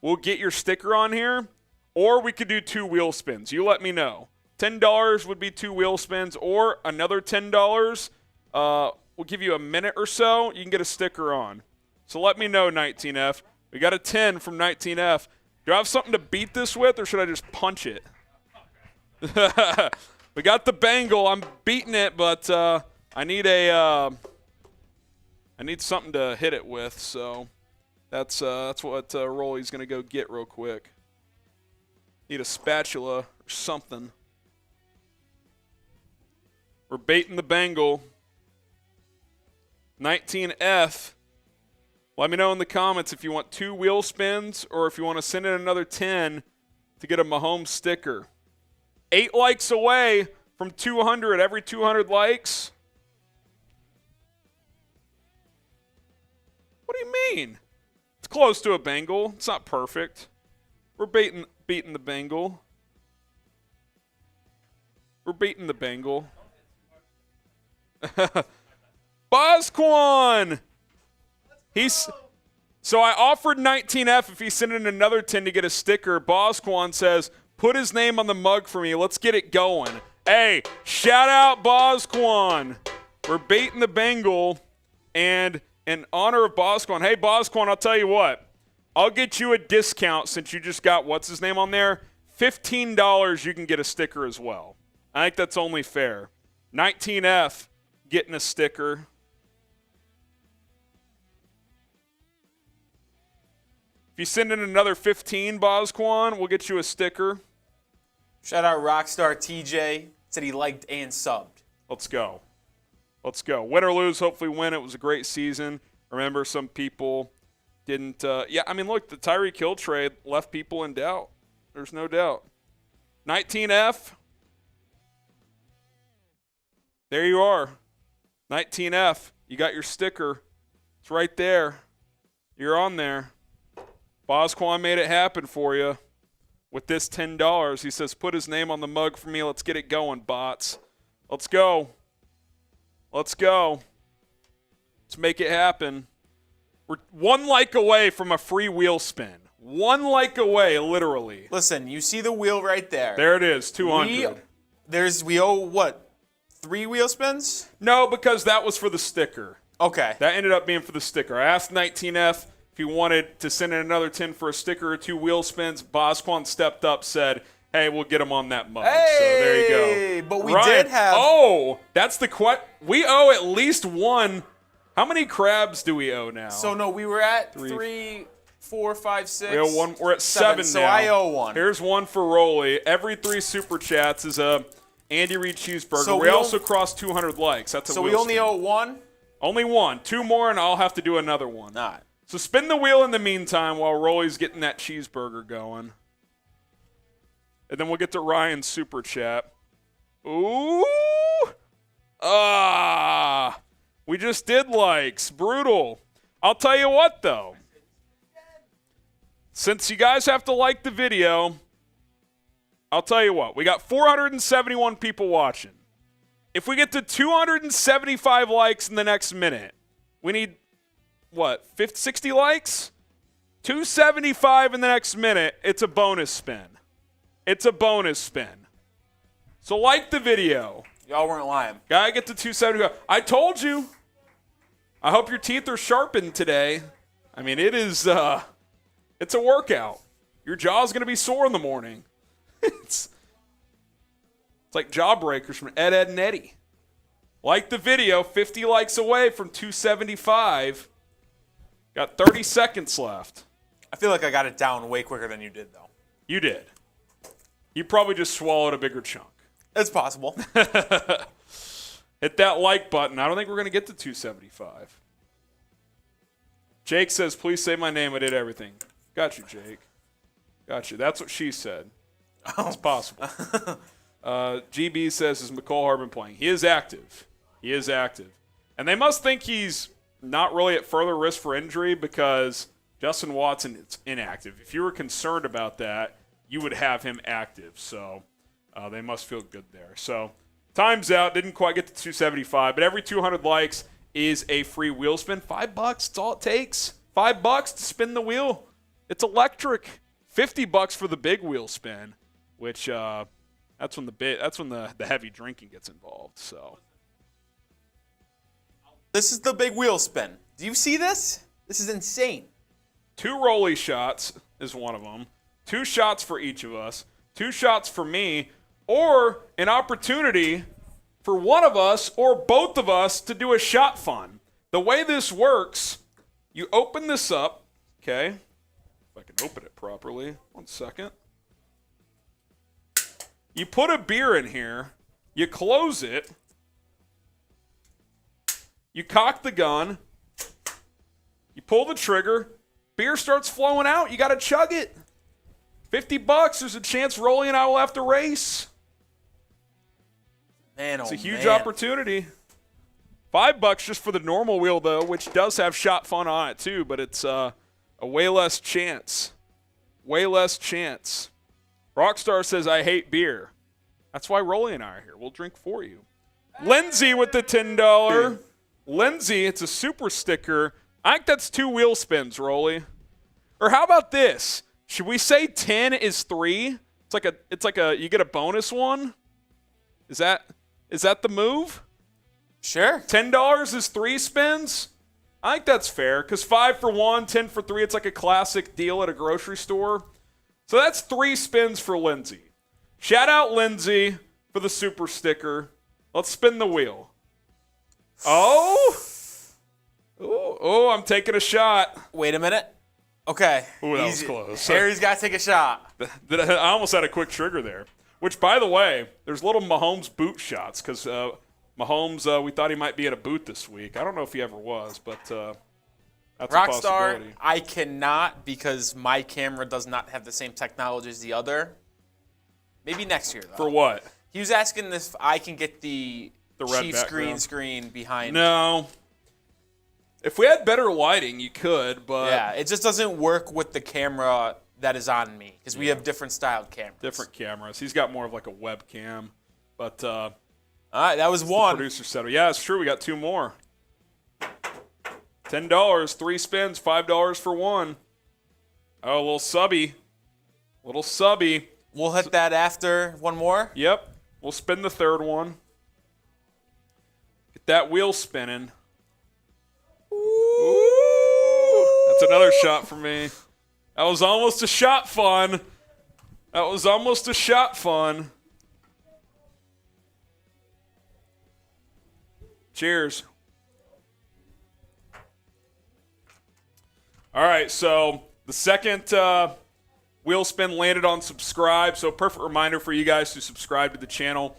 we'll get your sticker on here. Or we could do 2 wheel spins. You let me know. $10 would be 2 wheel spins, or another $10. We'll give you a minute or so. You can get a sticker on. So let me know, 19F. We got a 10 from 19F. Do I have something to beat this with, or should I just punch it? We got the Bengal. I'm beating it, but I need something to hit it with. So that's what Rolly's gonna go get real quick. Need a spatula or something. We're baiting the Bengal. 19F. Let me know in the comments if you want 2 wheel spins or if you want to send in another 10 to get a Mahomes sticker. 8 likes away from 200. Every 200 likes. What do you mean? It's close to a Bengal. It's not perfect. We're beating the Bengal. We're beating the Bengal. Bosquan! So I offered 19F if he sent in another 10 to get a sticker. Bosquan says, put his name on the mug for me. Let's get it going. Hey, shout out Bosquan. We're beating the Bengal. And in honor of Bosquan. Hey, Bosquan, I'll tell you what. I'll get you a discount since you just got, what's his name on there? $15, you can get a sticker as well. I think that's only fair. 19F getting a sticker. If you send in another 15, Bosquan, we'll get you a sticker. Shout out Rockstar TJ. Said he liked and subbed. Let's go. Let's go. Win or lose, hopefully win. It was a great season. Remember, some people didn't. Look, the Tyreek Hill trade left people in doubt. There's no doubt. 19F. There you are. 19F. You got your sticker. It's right there. You're on there. Bosquan made it happen for you with this $10. He says, put his name on the mug for me. Let's get it going, bots. Let's go. Let's go. Let's make it happen. We're one like away from a free wheel spin. One like away, literally. Listen, you see the wheel right there. There it is, 200. We owe, what, 3 wheel spins? No, because that was for the sticker. Okay. That ended up being for the sticker. I asked 19F if he wanted to send in another 10 for a sticker or 2 wheel spins. Bosquan stepped up, said, hey, we'll get him on that mug. Hey, so there you go. But we did have. Oh, that's the question. We owe at least one. How many crabs do we owe now? So, no, we were at 3, 4, 5, 6. We owe one. We're at 7 now. So I owe one. Here's one for Rolly. Every 3 super chats is a Andy Reid cheeseburger. So we also crossed 200 likes. That's a So wheel we only spin. owe 1? Only 1. 2 more, and I'll have to do another one. All right. So spin the wheel in the meantime while Rolly's getting that cheeseburger going. And then we'll get to Ryan's super chat. Ooh. We just did likes. Brutal. I'll tell you what, though. Since you guys have to like the video, I'll tell you what. We got 471 people watching. If we get to 275 likes in the next minute, we need, what, 60 likes? 275 in the next minute, it's a bonus spin. It's a bonus spin. So like the video. Y'all weren't lying. Gotta get to 275. I told you. I hope your teeth are sharpened today. I mean, it is, it's a workout. Your jaw's gonna be sore in the morning. It's like Jawbreakers from Ed, and Eddie. Like the video, 50 likes away from 275. Got 30 seconds left. I feel like I got it down way quicker than you did, though. You did. You probably just swallowed a bigger chunk. It's possible. Hit that like button. I don't think we're going to get to 275. Jake says, please say my name. I did everything. Got you, Jake. Got you. That's what she said. It's possible. GB says, is Mecole Hardman playing? He is active. He is active. And they must think he's not really at further risk for injury because Justin Watson is inactive. If you were concerned about that, you would have him active. So they must feel good there. So time's out. Didn't quite get to 275, but every 200 likes is a free wheel spin. $5, that's all it takes. $5 to spin the wheel. It's electric. $50 for the big wheel spin, which that's when the heavy drinking gets involved. So this is the big wheel spin. Do you see this? This is insane. 2 rolly shots is one of them. 2 shots for each of us. 2 shots for me, or an opportunity for one of us or both of us to do a shot fun. The way this works, you open this up, okay? If I can open it properly. 1 second. You put a beer in here. You close it. You cock the gun. You pull the trigger. Beer starts flowing out. You got to chug it. $50. There's a chance Rolly and I will have to race. Man, it's a huge opportunity. $5 just for the normal wheel, though, which does have shot fun on it, too, but it's a way less chance. Way less chance. Rockstar says, I hate beer. That's why Rolly and I are here. We'll drink for you. Lindsay with the $10. Lindsay, it's a super sticker. I think that's 2 wheel spins, Rolly. Or how about this? Should we say 10 is 3? It's like a you get a bonus one? Is that the move? Sure. $10 is 3 spins? I think that's fair because 5 for 1, 10 for 3, it's like a classic deal at a grocery store. So that's 3 spins for Lindsay. Shout out Lindsay for the super sticker. Let's spin the wheel. Oh, I'm taking a shot. Wait a minute. Okay. Ooh, that was close. Harry's got to take a shot. I almost had a quick trigger there. Which, by the way, there's little Mahomes boot shots because Mahomes, we thought he might be at a boot this week. I don't know if he ever was, but that's a Rockstar, possibility. I cannot because my camera does not have the same technology as the other. Maybe next year, though. For what? He was asking if I can get the red Chiefs background. screen behind. No. If we had better lighting, you could, but Yeah, it just doesn't work with the camera that is on me because we have different styled cameras. different cameras. He's got more of like a webcam. But All right, that was one. producer said, yeah, it's true. We got 2 more. $10, 3 spins, $5 for 1. Oh, a little subby. We'll hit that after one more. Yep. We'll spin the 3rd one. Get that wheel spinning. Ooh. That's another shot for me. That was almost a shot fun. Cheers. All right, so the second wheel spin landed on subscribe. So perfect reminder for you guys to subscribe to the channel.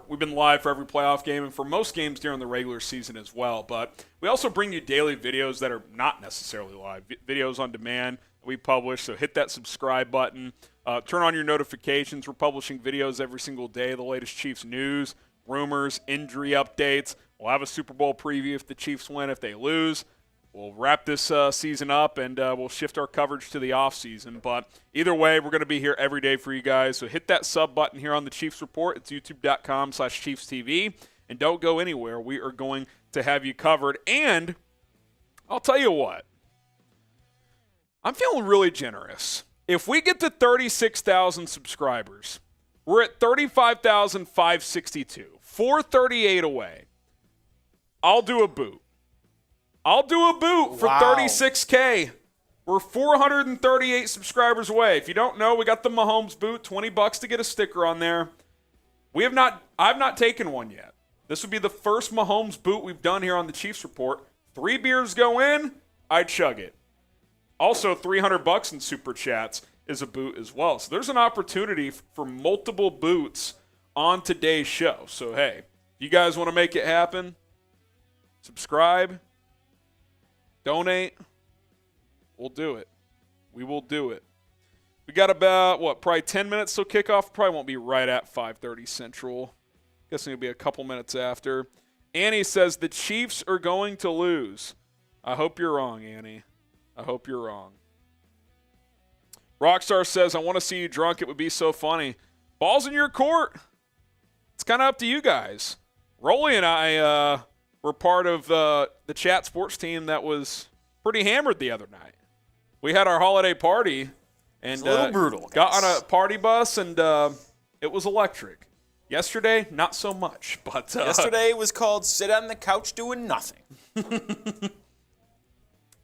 We've been live for every playoff game and for most games during the regular season as well. But we also bring you daily videos that are not necessarily live, videos on demand that we publish. So hit that subscribe button. Turn on your notifications. We're publishing videos every single day, the latest Chiefs news, rumors, injury updates. We'll have a Super Bowl preview if the Chiefs win. If they lose, we'll wrap this season up, and we'll shift our coverage to the offseason. But either way, we're going to be here every day for you guys. So hit that sub button here on the Chiefs Report. It's youtube.com/ChiefsTV. And don't go anywhere. We are going to have you covered. And I'll tell you what. I'm feeling really generous. If we get to 36,000 subscribers, we're at 35,562. 438 away. I'll do a boot. For Wow. 36K. We're 438 subscribers away. If you don't know, we got the Mahomes boot, $20 to get a sticker on there. I've not taken one yet. This would be the first Mahomes boot we've done here on the Chiefs Report. 3 beers go in, I chug it. Also, $300 in super chats is a boot as well. So there's an opportunity for multiple boots on today's show. So hey, if you guys want to make it happen, subscribe, donate, we'll do it. We will do it. We got about, probably 10 minutes till kickoff. Probably won't be right at 5:30 Central. Guessing it'll be a couple minutes after. Annie says the Chiefs are going to lose. I hope you're wrong, Annie. I hope you're wrong. Rockstar says, I want to see you drunk. It would be so funny. Ball's in your court. It's kind of up to you guys. Rolly and I were part of the chat sports team that was pretty hammered the other night. We had our holiday party and a little brutal, got guys. on a party bus, and it was electric. Yesterday, not so much. But Yesterday was called Sit on the Couch Doing Nothing.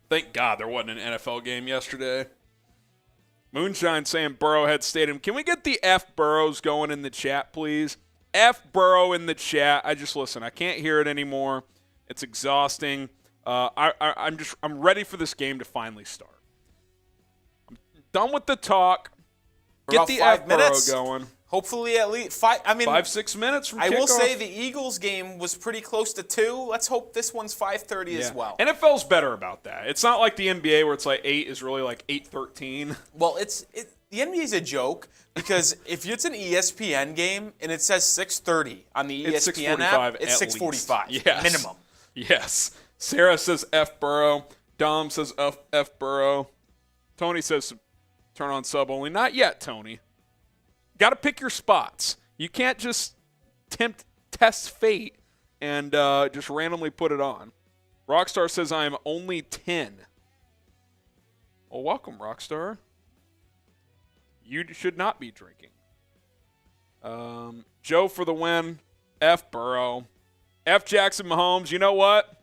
Thank God there wasn't an NFL game yesterday. Moonshine saying Burrowhead Stadium. Can we get the F Burrows going in the chat, please? F Burrow in the chat. I can't hear it anymore. It's exhausting. I'm ready for this game to finally start. I'm done with the talk. Get the F Burrow going. Hopefully at least 5. 5-6 minutes from kickoff. I will say the Eagles game was pretty close to 2. Let's hope this one's 5:30 as well. NFL's better about that. It's not like the NBA where it's like 8 is really like 8:13. Well, the NBA is a joke because if it's an ESPN game and it says 6:30 on the It's ESPN 6:45 app, it's at 6:45 least. Yes. minimum. Yes. Sarah says F Burrow. Dom says F Burrow. Tony says turn on sub only. Not yet, Tony. Got to pick your spots. You can't just test fate and just randomly put it on. Rockstar says I am only 10. Well, welcome, Rockstar. You should not be drinking. Joe for the win. F Burrow. F Jackson Mahomes. You know what?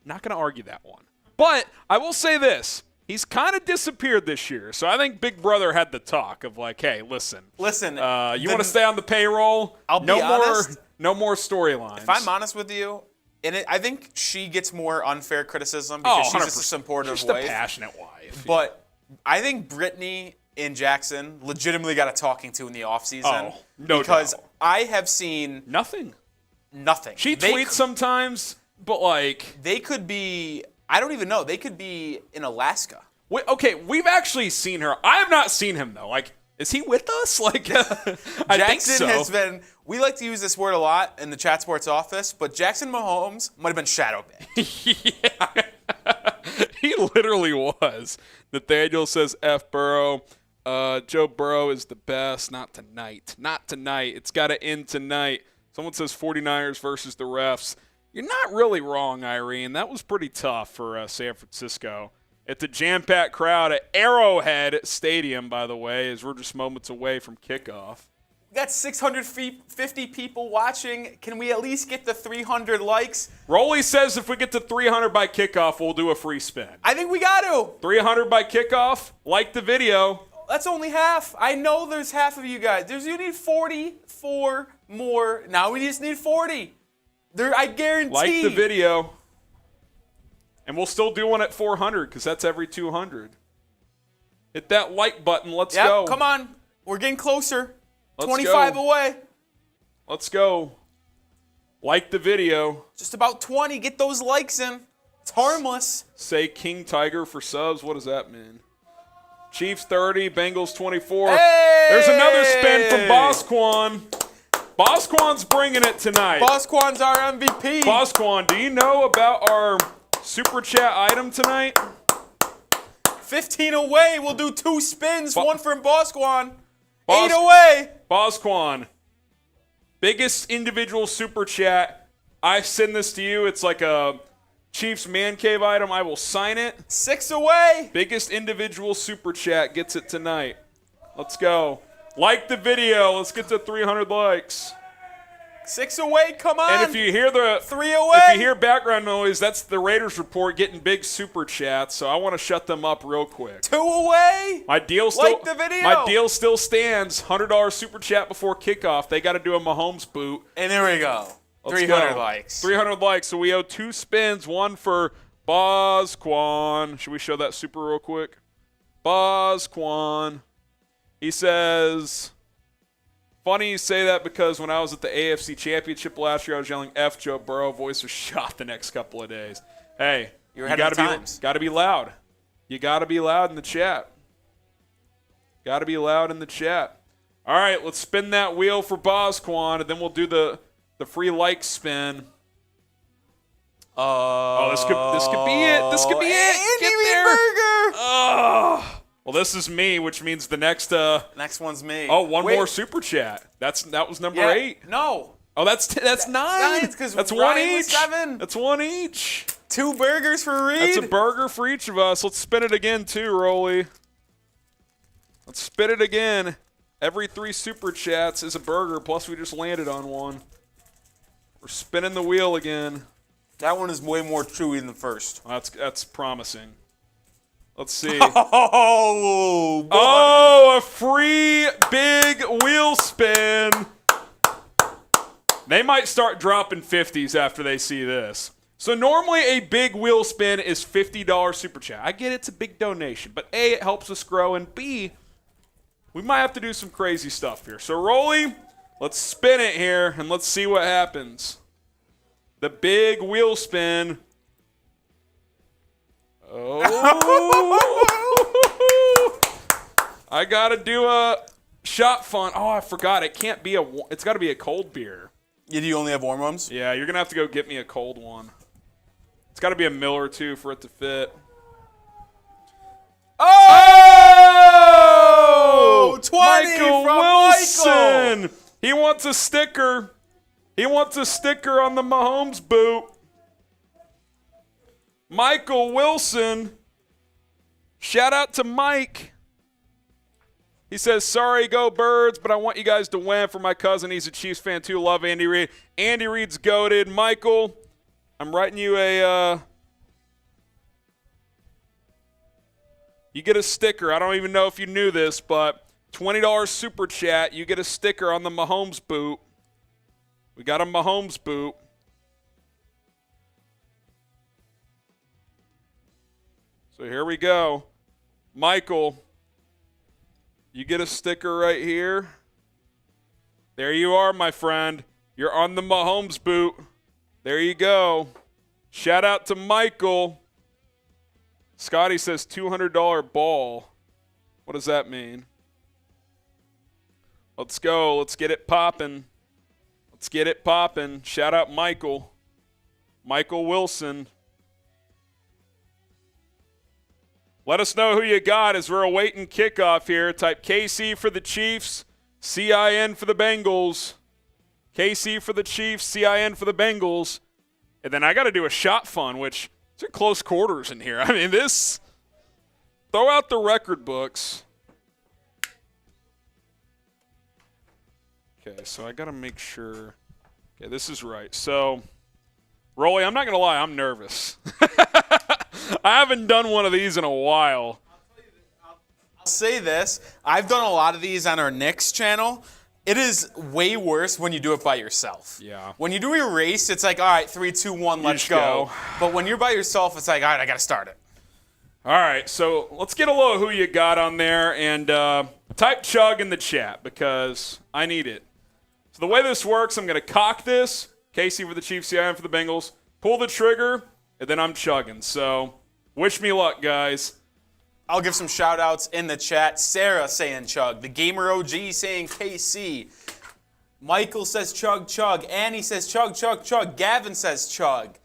Not going to argue that one. But I will say this. He's kind of disappeared this year. So I think Big Brother had the talk of like, hey, listen. You want to stay on the payroll? I'll be honest. No more storylines. If I'm honest with you, I think she gets more unfair criticism because she's just a supportive she's wife. She's a passionate wife. But I think Brittany and Jackson legitimately got a talking to in the offseason. Oh, no because doubt. I have seen nothing. She tweets sometimes, but like they could be. I don't even know. They could be in Alaska. We've actually seen her. I have not seen him though. Like, is he with us? Like, I think so. Jackson has been. We like to use this word a lot in the Chat Sports office, but Jackson Mahomes might have been shadow banned. Yeah, he literally was. Nathaniel says F Burrow. Joe Burrow is the best. Not tonight. Not tonight. It's got to end tonight. Someone says 49ers versus the refs. You're not really wrong, Irene. That was pretty tough for San Francisco. It's a jam-packed crowd at Arrowhead Stadium, by the way, as we're just moments away from kickoff. We got 650 people watching. Can we at least get the 300 likes? Rolly says if we get to 300 by kickoff, we'll do a free spin. I think we got to. 300 by kickoff. Like the video. That's only half. I know there's half of you guys. You need 44 more. Now we just need 40. I guarantee. Like the video. And we'll still do one at 400 because that's every 200. Hit that like button. Let's go. Come on. We're getting closer. Let's 25 go. away. Let's go. Like the video. Just about 20. Get those likes in. It's harmless. Say King Tiger for subs. What does that mean? Chiefs 30, Bengals 24. Hey! There's another spin from Bosquan. Bosquan's bringing it tonight. Bosquan's our MVP. Bosquan, do you know about our Super Chat item tonight? 15 away. We'll do 2 spins. One from Bosquan. 8 away. Bosquan. Biggest individual Super Chat. I send this to you. It's like a Chiefs Man Cave item. I will sign it. 6 away. Biggest individual Super Chat gets it tonight. Let's go. Like the video. Let's get to 300 likes. 6 away. Come on. And if you hear 3 away. If you hear background noise, that's the Raiders report getting big Super Chats. So I want to shut them up real quick. 2 away. My deal still. Like the video. My deal still stands. $100 Super Chat before kickoff. They got to do a Mahomes boot. And there we go. Let's 300 go. likes. 300 likes. So we owe 2 spins. One for Bosquan. Should we show that super real quick? Bosquan. He says, funny you say that because when I was at the AFC Championship last year, I was yelling F Joe Burrow. Voice was shot the next couple of days. Hey, you gotta be loud. You gotta be loud in the chat. Gotta be loud in the chat. All right, let's spin that wheel for Bosquan, and then we'll do the free like spin. This could be it. This could be it. Get there. Burger. Well, this is me, which means the next one's me. Oh, one more super chat. That was number 8. No. Oh, that's 9. That's one each. 7. That's one each. 2 burgers for Reed. That's a burger for each of us. Let's spin it again too, Rolly. Let's spin it again. Every 3 super chats is a burger. Plus, we just landed on one. We're spinning the wheel again. That one is way more chewy than the first. That's promising. Let's see. Oh, a free big wheel spin. They might start dropping 50s after they see this. So normally a big wheel spin is $50 super chat. I get it's a big donation, but A, it helps us grow, and B, we might have to do some crazy stuff here. So Rolly, let's spin it here, and let's see what happens. The big wheel spin. Oh. I got to do a shot font. Oh, I forgot. It can't be it's got to be a cold beer. Yeah, do you only have warm ones? Yeah, you're going to have to go get me a cold one. It's got to be a Miller, too, for it to fit. Oh! 20 Michael from Wilson. Michael. He wants a sticker. He wants a sticker on the Mahomes boot. Michael Wilson. Shout out to Mike. He says, sorry, go Birds, but I want you guys to win for my cousin. He's a Chiefs fan, too. Love Andy Reid. Andy Reid's goated. Michael, I'm writing you a you get a sticker. I don't even know if you knew this, but $20 super chat, you get a sticker on the Mahomes boot. We got a Mahomes boot. So here we go. Michael, you get a sticker right here. There you are, my friend. You're on the Mahomes boot. There you go. Shout out to Michael. Scotty says $200 ball. What does that mean? Let's go. Let's get it popping. Let's get it popping. Shout out Michael. Michael Wilson. Let us know who you got as we're awaiting kickoff here. Type KC for the Chiefs, CIN for the Bengals. KC for the Chiefs, CIN for the Bengals. And then I got to do a shot fun, which these are close quarters in here. I mean, this, throw out the record books. Okay, so I got to make sure. Okay, this is right. So, Rolly, I'm not going to lie, I'm nervous. I haven't done one of these in a while. I'll say this. I've done a lot of these on our Knicks channel. It is way worse when you do it by yourself. Yeah. When you do a race, it's like, all right, 3, 2, 1, let's go. But when you're by yourself, it's like, all right, I got to start it. All right, so let's get a little who you got on there and type chug in the chat because I need it. So the way this works, I'm going to cock this, KC for the Chiefs, CIM for the Bengals, pull the trigger, and then I'm chugging. So wish me luck, guys. I'll give some shout-outs in the chat. Sarah saying chug. The Gamer OG saying KC. Michael says chug, chug. Annie says chug, chug, chug. Gavin says chug.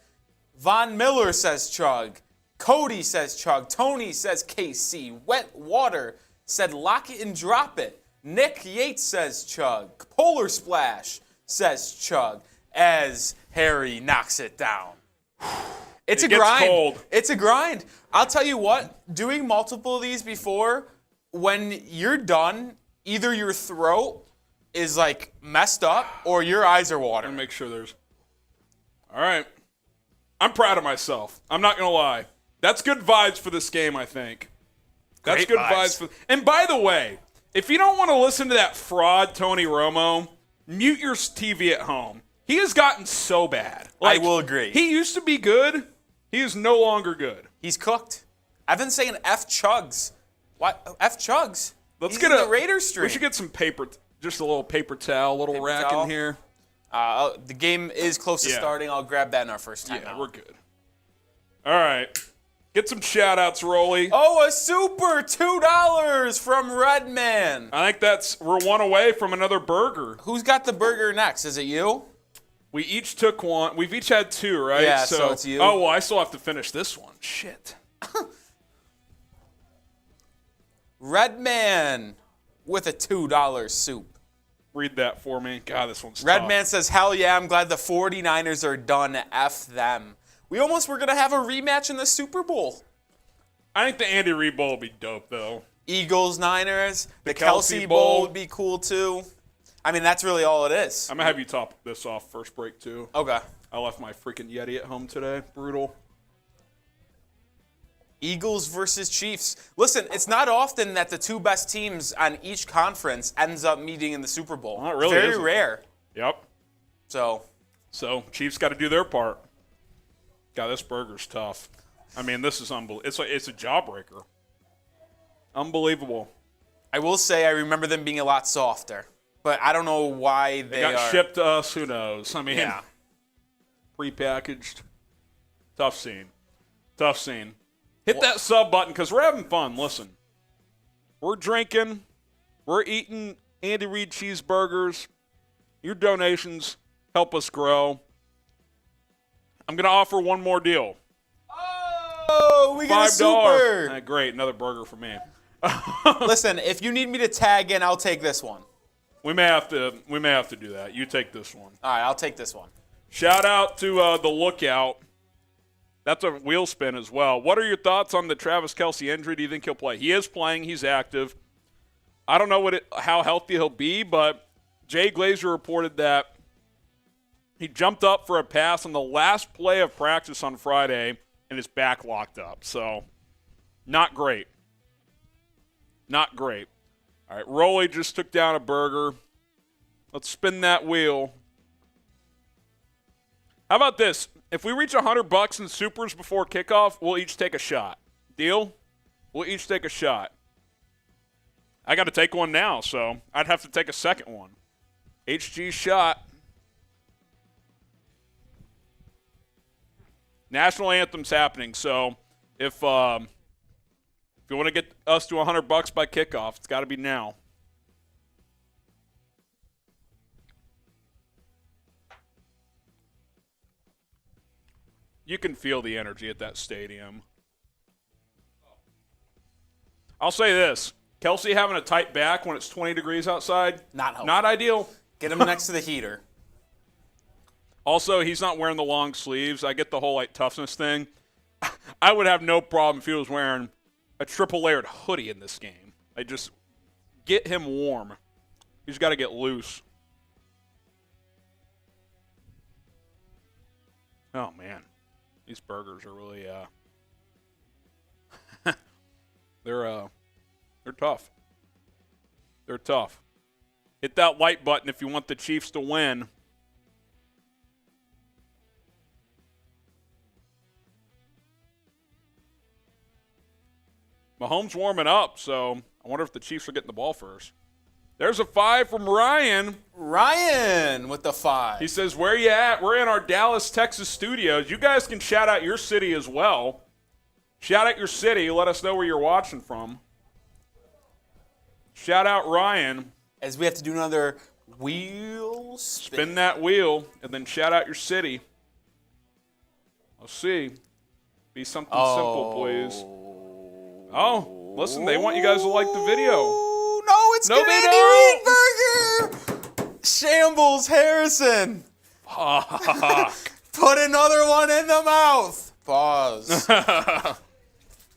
Von Miller says chug. Cody says chug. Tony says KC. Wet Water said lock it and drop it. Nick Yates says chug. Polar Splash says chug as Harry knocks it down. It's a grind. Cold. It's a grind. I'll tell you what, doing multiple of these before, when you're done, either your throat is like messed up or your eyes are watering. Let me make sure there's. All right. I'm proud of myself. I'm not going to lie. That's good vibes for this game, I think. That's Great good vibes. vibes. And by the way, if you don't want to listen to that fraud Tony Romo, mute your TV at home. He has gotten so bad. I will agree. He used to be good. He is no longer good. He's cooked. I've been saying F chugs. What? F chugs? Let's He's get in a the Raiders stream. We should get some paper, just a little paper towel, little rack towel. in here. The game is close to Yeah. starting. I'll grab that in our first time. Yeah, we're good. All right. Get some shout-outs, Rolly. Oh, a super $2 from Redman. I think we're one away from another burger. Who's got the burger next? Is it you? We each took one. We've each had two, right? Yeah, so it's you. Oh, well, I still have to finish this one. Shit. Redman with a $2 soup. Read that for me. God, this one's tough. Redman says, hell yeah, I'm glad the 49ers are done. F them. We almost were going to have a rematch in the Super Bowl. I think the Andy Reid Bowl would be dope, though. Eagles, Niners. The Kelce Kelce Bowl. Bowl would be cool, too. I mean, that's really all it is. I'm going to have you top this off first break, too. Okay. I left my freaking Yeti at home today. Brutal. Eagles versus Chiefs. Listen, it's not often that the two best teams on each conference ends up meeting in the Super Bowl. Well, it really Very isn't. rare. Yep. So, Chiefs got to do their part. God, this burger's tough. I mean, this is unbelievable. It's a jawbreaker. Unbelievable. I will say I remember them being a lot softer. But I don't know why they got are. shipped to us. Who knows? I mean, Yeah. prepackaged. Tough scene. Tough scene. Hit that sub button because we're having fun. Listen, we're drinking. We're eating Andy Reid cheeseburgers. Your donations help us grow. I'm going to offer one more deal. Oh, we get a super. Great, another burger for me. Listen, if you need me to tag in, I'll take this one. We may have to do that. You take this one. All right, I'll take this one. Shout out to the Lookout. That's a wheel spin as well. What are your thoughts on the Travis Kelce injury? Do you think he'll play? He is playing. He's active. I don't know how healthy he'll be, but Jay Glazer reported that he jumped up for a pass on the last play of practice on Friday, and his back locked up. So, not great. Not great. All right, Rolly just took down a burger. Let's spin that wheel. How about this? If we reach $100 in supers before kickoff, we'll each take a shot. Deal? We'll each take a shot. I got to take one now, so I'd have to take a second one. HG shot. National anthem's happening, so if you want to get us to $100 by kickoff, it's got to be now. You can feel the energy at that stadium. I'll say this. Kelce having a tight back when it's 20 degrees outside, not ideal. Get him next to the heater. Also, he's not wearing the long sleeves. I get the whole toughness thing. I would have no problem if he was wearing a triple layered hoodie in this game. Just get him warm. He's got to get loose. Oh man. These burgers are really they're tough. They're tough. Hit that like button if you want the Chiefs to win. Mahomes warming up, so I wonder if the Chiefs are getting the ball first. There's a 5 from Ryan. Ryan with the 5. He says, where you at? We're in our Dallas, Texas studios. You guys can shout out your city as well. Shout out your city. Let us know where you're watching from. Shout out Ryan. As we have to do another wheel spin that wheel, and then shout out your city. Let's see. Be something simple, please. Oh, listen, they want you guys to like the video. No, it's No, Andy Reid burger. Shambles Harrison. Put another one in the mouth. Pause.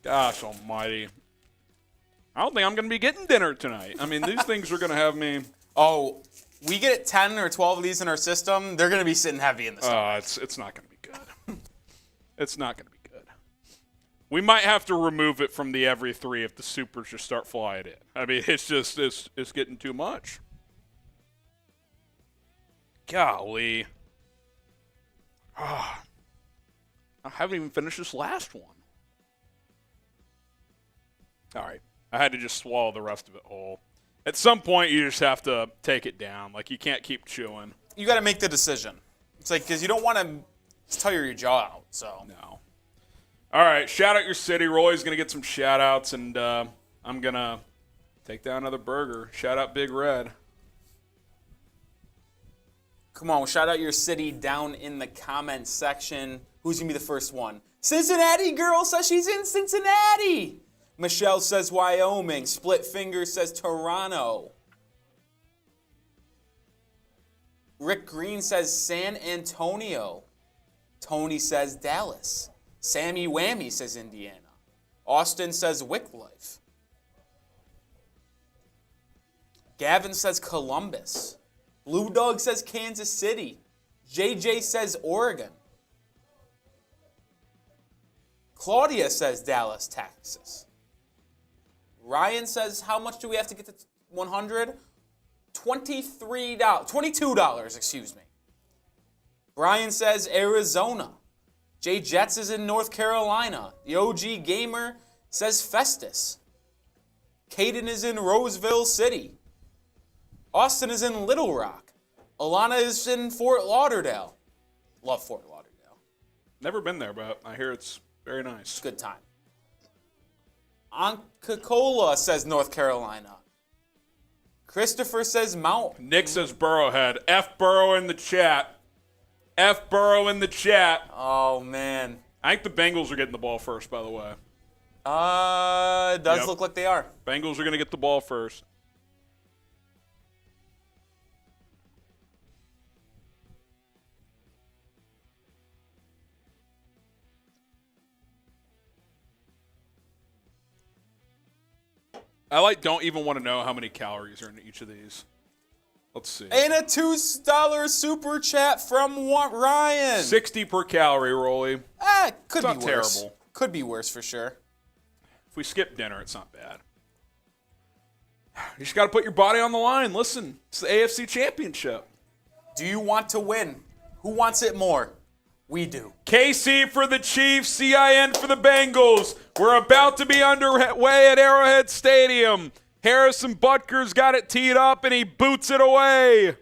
Gosh almighty. I don't think I'm going to be getting dinner tonight. I mean, these things are going to have me. Oh, we get 10 or 12 of these in our system, they're going to be sitting heavy in the stomach. It's not going to be good. It's not going to be good. We might have to remove it from the every 3 if the supers just start flying in. I mean, it's just it's getting too much. Golly. I haven't even finished this last one. All right. I had to just swallow the rest of it whole. At some point, you just have to take it down. You can't keep chewing. You got to make the decision. It's because you don't want to tire your jaw out. So no. All right, shout out your city. Roy's going to get some shout outs, and I'm going to take down another burger. Shout out Big Red. Come on, shout out your city down in the comment section. Who's going to be the first one? Cincinnati girl says she's in Cincinnati. Michelle says Wyoming. Split Finger says Toronto. Rick Green says San Antonio. Tony says Dallas. Sammy Whammy says Indiana. Austin says Wycliffe. Gavin says Columbus. Blue Dog says Kansas City. JJ says Oregon. Claudia says Dallas, Texas. Ryan says, how much do we have to get to 100? $22, excuse me. Brian says Arizona. Jay Jets is in North Carolina. The OG Gamer says Festus. Caden is in Roseville City. Austin is in Little Rock. Alana is in Fort Lauderdale. Love Fort Lauderdale. Never been there, but I hear it's very nice. Good time. Anka-Cola says North Carolina. Christopher says Mount. Nick says Burrowhead. F Burrow in the chat. F Burrow in the chat. Oh, man. I think the Bengals are getting the ball first, by the way. It does look like they are. Bengals are going to get the ball first. I don't even want to know how many calories are in each of these. Let's see. And a $2 super chat from Ryan. 60 per calorie, Rolly. Could be worse. Terrible. Could be worse for sure. If we skip dinner, it's not bad. You just got to put your body on the line. Listen, it's the AFC Championship. Do you want to win? Who wants it more? We do. KC for the Chiefs, CIN for the Bengals. We're about to be underway at Arrowhead Stadium. Harrison Butker's got it teed up, and he boots it away.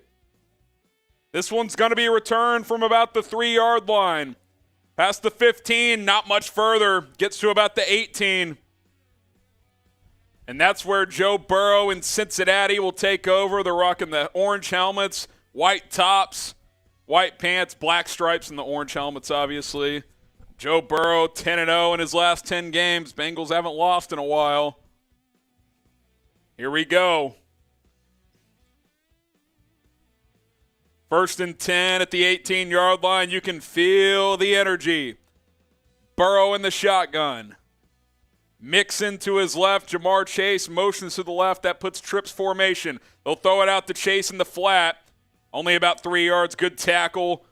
This one's going to be a return from about the 3-yard line. Past the 15, not much further. Gets to about the 18. And that's where Joe Burrow in Cincinnati will take over. They're rocking the orange helmets, white tops, white pants, black stripes in the orange helmets, obviously. Joe Burrow, 10-0 in his last 10 games. Bengals haven't lost in a while. Here we go. 1st and 10 at the 18-yard line. You can feel the energy. Burrow in the shotgun. Mixon to his left. Jamar Chase motions to the left. That puts trips formation. They'll throw it out to Chase in the flat. Only about 3 yards. Good tackle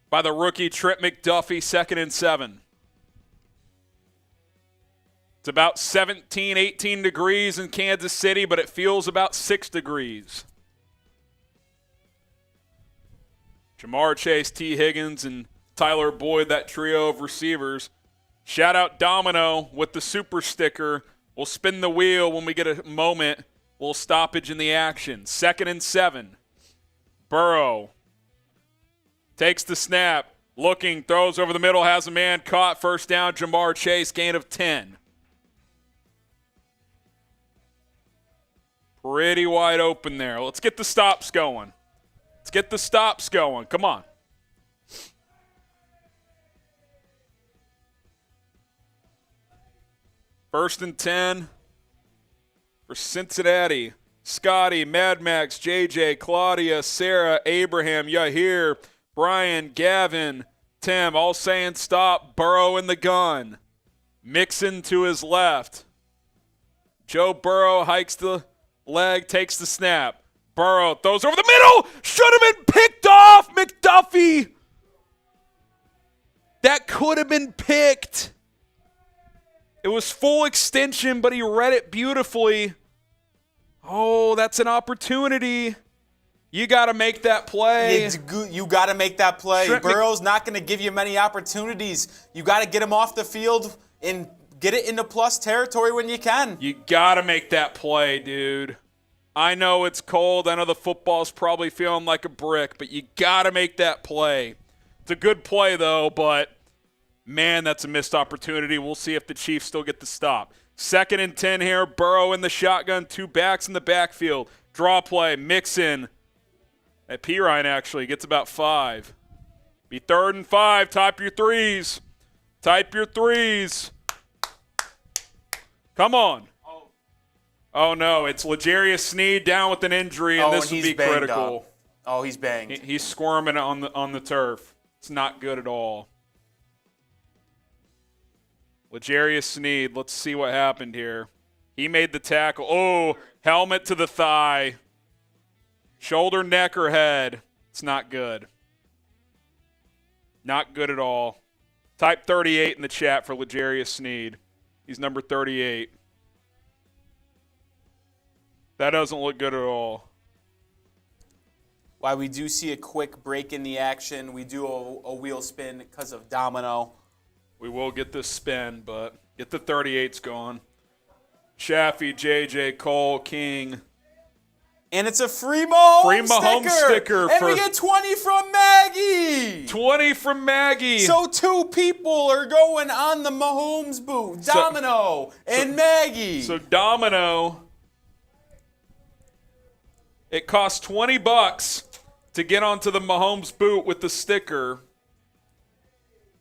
by the rookie Trip McDuffie. 2nd and 7. It's about 17, 18 degrees in Kansas City, but it feels about 6 degrees. Jamar Chase, T. Higgins, and Tyler Boyd, that trio of receivers. Shout out Domino with the super sticker. We'll spin the wheel when we get a moment. Little stoppage in the action. 2nd and 7. Burrow takes the snap. Looking, throws over the middle, has a man caught. 1st down, Jamar Chase, gain of 10. Pretty wide open there. Let's get the stops going. Let's get the stops going. Come on. First and 10 for Cincinnati. Scotty, Mad Max, JJ, Claudia, Sarah, Abraham, Yahir, Brian, Gavin, Tim, all saying stop. Burrow in the gun. Mixon to his left. Joe Burrow hikes the leg, takes the snap. Burrow throws over the middle. Should have been picked off, McDuffie. That could have been picked. It was full extension, but he read it beautifully. Oh, that's an opportunity. You got to make that play. You got to make that play. Burrow's not going to give you many opportunities. You got to get him off the field and get it into plus territory when you can. You got to make that play, dude. I know it's cold. I know the football's probably feeling like a brick, but you got to make that play. It's a good play, though, but, man, that's a missed opportunity. We'll see if the Chiefs still get the stop. 2nd and 10 here. Burrow in the shotgun. 2 backs in the backfield. Draw play. Mixon. At Pirine, actually, gets about 5. Be 3rd and 5. Type your threes. Type your threes. Come on. Oh, no, it's L'Jarius Sneed down with an injury, and this would be critical. Up. Oh, he's banged. He's squirming on the turf. It's not good at all. L'Jarius Sneed, let's see what happened here. He made the tackle. Oh, helmet to the thigh. Shoulder, neck, or head. It's not good. Not good at all. Type 38 in the chat for L'Jarius Sneed. He's number 38. That doesn't look good at all. Why we do see a quick break in the action. We do a wheel spin because of Domino. We will get this spin, but get the 38s going. Chaffee, JJ, Cole, King. And it's a free Mahomes sticker. And we get 20 from Maggie. 20 from Maggie. So 2 people are going on the Mahomes boot. Domino and Maggie. So Domino. It costs $20 to get onto the Mahomes boot with the sticker,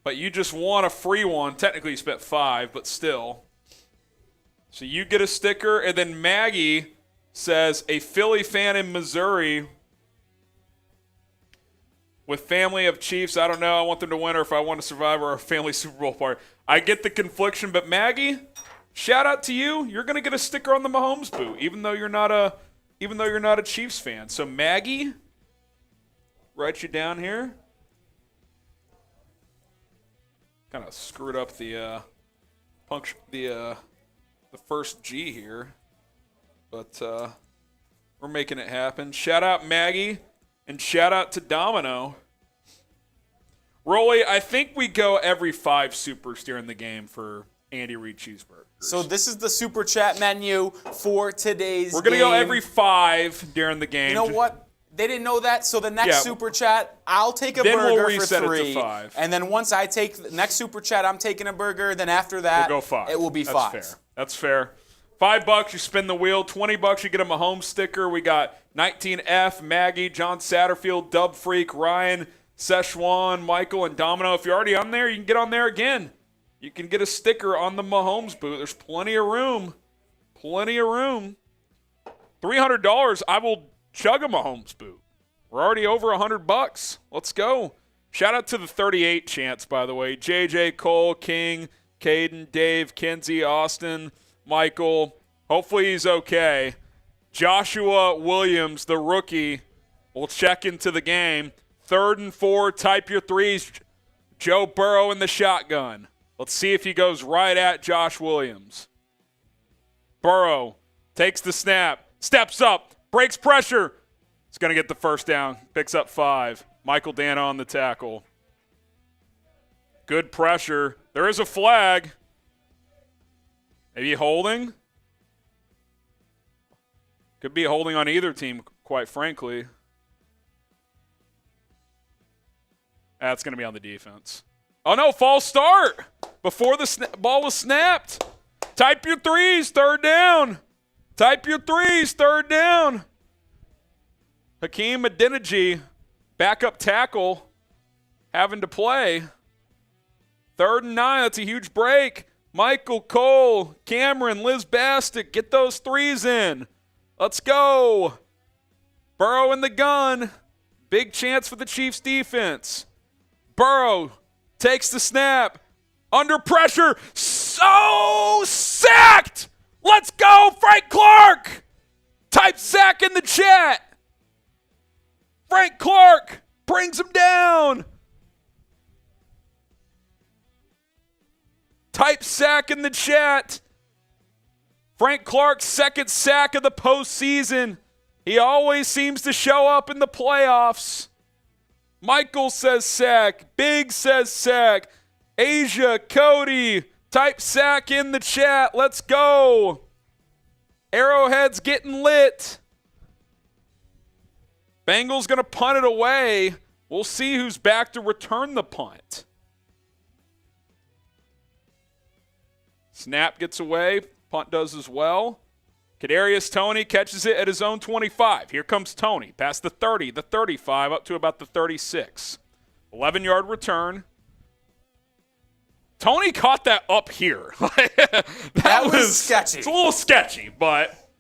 but you just want a free one. Technically, you spent $5, but still. So you get a sticker, and then Maggie says, a Philly fan in Missouri with family of Chiefs. I don't know. I want them to win, or if I want to survive, or a family Super Bowl party. I get the confliction, but Maggie, shout out to you. You're going to get a sticker on the Mahomes boot, even though you're not a Chiefs fan. So Maggie, write you down here. Kind of screwed up the first G here. but we're making it happen. Shout out Maggie, and shout out to Domino. Rolly, I think we go every 5 supers during the game for Andy Reid cheeseburgers. So this is the Super Chat menu for today's game. We're going to go every 5 during the game. You know what? They didn't know that, so the next Super Chat, I'll take a burger we'll reset for 3. It to 5. And then once I take the next Super Chat, I'm taking a burger. Then after that, we'll go 5. It will be That's 5. Fair. That's fair. $5, you spin the wheel. $20, you get a Mahomes sticker. We got 19F, Maggie, John Satterfield, Dub Freak, Ryan, Szechuan, Michael, and Domino. If you're already on there, you can get on there again. You can get a sticker on the Mahomes boot. There's plenty of room. Plenty of room. $300, I will chug a Mahomes boot. We're already over $100. Let's go. Shout out to the 38 chants, by the way. JJ, Cole, King, Caden, Dave, Kenzie, Austin, Michael. Hopefully he's okay. Joshua Williams, the rookie, will check into the game. 3rd and 4, type your 3s. Joe Burrow in the shotgun. Let's see if he goes right at Josh Williams. Burrow takes the snap, steps up, breaks pressure. He's going to get the first down, picks up 5. Michael Dana on the tackle. Good pressure. There is a flag. Maybe holding? Could be holding on either team, quite frankly. That's going to be on the defense. Oh, no, false start before the ball was snapped. Type your 3s, 3rd down. Type your 3s, 3rd down. Hakeem Adeniji, backup tackle, having to play. 3rd and 9, that's a huge break. Michael, Cole, Cameron, Liz Bastick, get those 3s in. Let's go. Burrow in the gun. Big chance for the Chiefs defense. Burrow takes the snap. Under pressure. So sacked. Let's go, Frank Clark. Type sack in the chat. Frank Clark brings him down. Type sack in the chat. Frank Clark's 2nd sack of the postseason. He always seems to show up in the playoffs. Michael says sack. Big says sack. Asia, Cody, type sack in the chat. Let's go. Arrowhead's getting lit. Bengals going to punt it away. We'll see who's back to return the punt. Snap gets away. Punt does as well. Kadarius Toney catches it at his own 25. Here comes Toney. Past the 30, the 35, up to about the 36. 11-yard return. Toney caught that up here. that was sketchy. It's a little sketchy, but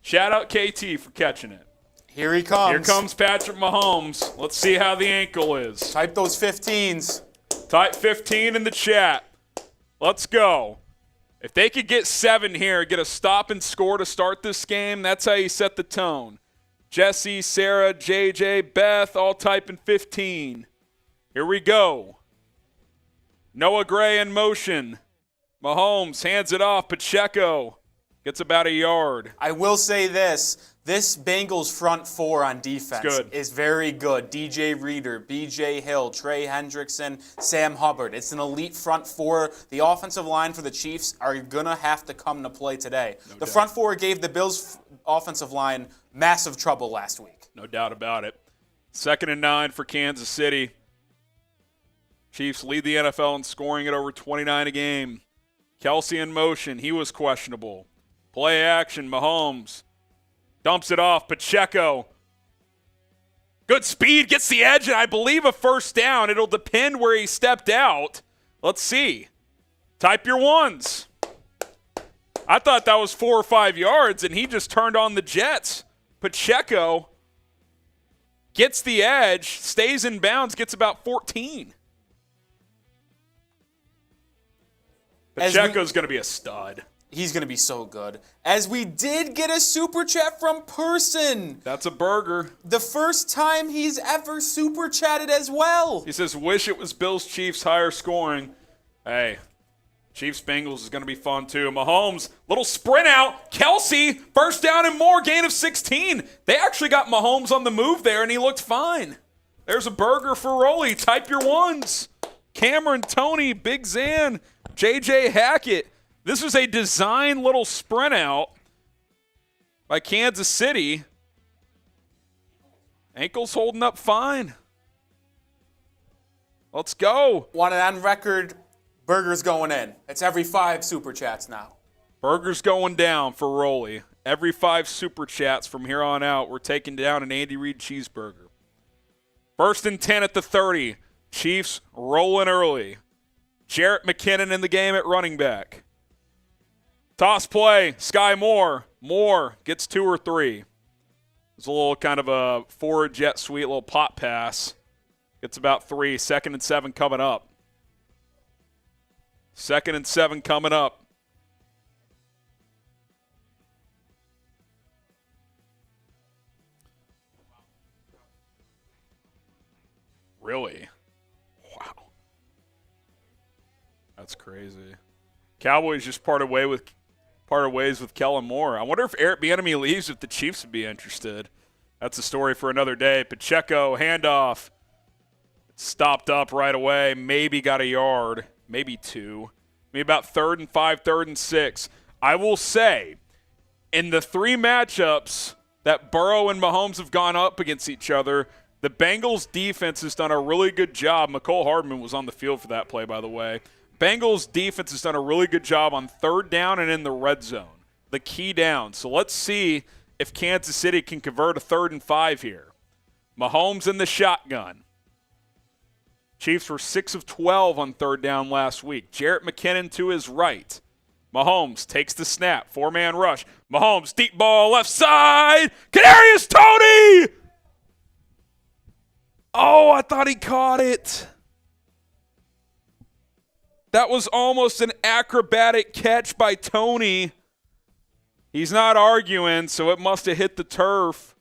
shout out KT for catching it. Here he comes. Here comes Patrick Mahomes. Let's see how the ankle is. Type those 15s. Type 15 in the chat. Let's go. If they could get 7 here, get a stop and score to start this game, that's how you set the tone. Jesse, Sarah, JJ, Beth, all typing 15. Here we go. Noah Gray in motion. Mahomes hands it off. Pacheco gets about a yard. I will say this. This Bengals front 4 on defense is very good. DJ Reader, BJ Hill, Trey Hendrickson, Sam Hubbard. It's an elite front 4. The offensive line for the Chiefs are going to have to come to play today. The front 4 gave the Bills' offensive line massive trouble last week. No doubt about it. 2nd and 9 for Kansas City. Chiefs lead the NFL in scoring at over 29 a game. Kelce in motion. He was questionable. Play action. Mahomes dumps it off. Pacheco. Good speed. Gets the edge, and I believe a first down. It'll depend where he stepped out. Let's see. Type your 1s. I thought that was 4 or 5 yards, and he just turned on the Jets. Pacheco gets the edge, stays in bounds, gets about 14. Pacheco's going to be a stud. He's going to be so good. As we did get a super chat from Person. That's a burger. The first time he's ever super chatted as well. He says, wish it was Bills-Chiefs higher scoring. Hey, Chiefs-Bengals is going to be fun, too. Mahomes, little sprint out. Kelce, first down and more, gain of 16. They actually got Mahomes on the move there, and he looked fine. There's a burger for Rolly. Type your ones. Cameron, Toney, Big Zan, J.J. Hackett. This was a design little sprint out by Kansas City. Ankle's holding up fine. Let's go. Want it on record, burger's going in. It's every 5 Super Chats now. Burger's going down for Rolly. Every 5 Super Chats from here on out, we're taking down an Andy Reid cheeseburger. 1st and 10 at the 30. Chiefs rolling early. Jarrett McKinnon in the game at running back. Toss play, Sky Moore. Moore gets 2 or 3. It's a little kind of a forward jet sweep, little pop pass. Gets about 3. 2nd and 7 coming up. 2nd and 7 coming up. Really? Wow. That's crazy. Cowboys just parted ways with Kellen Moore. I wonder if Eric Bieniemy leaves, if the Chiefs would be interested. That's a story for another day. Pacheco, handoff. Stopped up right away. Maybe got a yard. Maybe 2. Maybe about 3rd and 5, 3rd and 6. I will say, in the 3 matchups that Burrow and Mahomes have gone up against each other, the Bengals defense has done a really good job. Mecole Hardman was on the field for that play, by the way. Bengals defense has done a really good job on 3rd down and in the red zone, the key down. So let's see if Kansas City can convert a 3rd and 5 here. Mahomes in the shotgun. Chiefs were 6 of 12 on 3rd down last week. Jarrett McKinnon to his right. Mahomes takes the snap. 4-man rush. Mahomes, deep ball, left side. Kadarius Toney! Oh, I thought he caught it. That was almost an acrobatic catch by Toney. He's not arguing, so it must have hit the turf.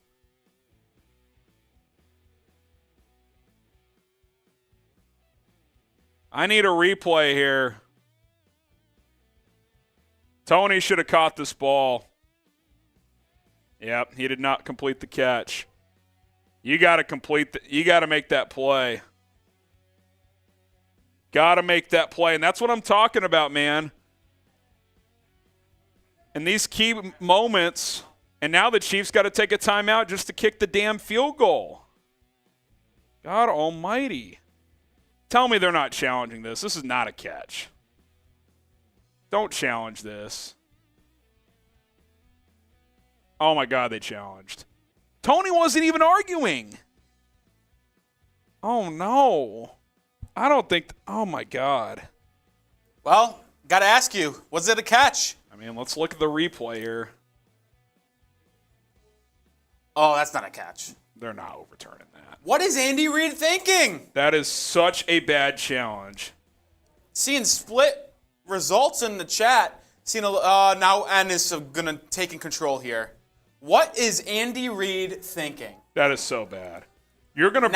I need a replay here. Toney should have caught this ball. Yep, he did not complete the catch. You got to make that play. Got to make that play, and that's what I'm talking about, man. In these key moments, and now the Chiefs got to take a timeout just to kick the damn field goal. God almighty. Tell me they're not challenging this. This is not a catch. Don't challenge this. Oh, my God, they challenged. Toney wasn't even arguing. Oh, no. I don't think – oh, my God. Well, got to ask you, was it a catch? I mean, let's look at the replay here. Oh, that's not a catch. They're not overturning that. What is Andy Reid thinking? That is such a bad challenge. Seeing split results in the chat. Seeing now N is going to take in control here. What is Andy Reid thinking? That is so bad. You're gonna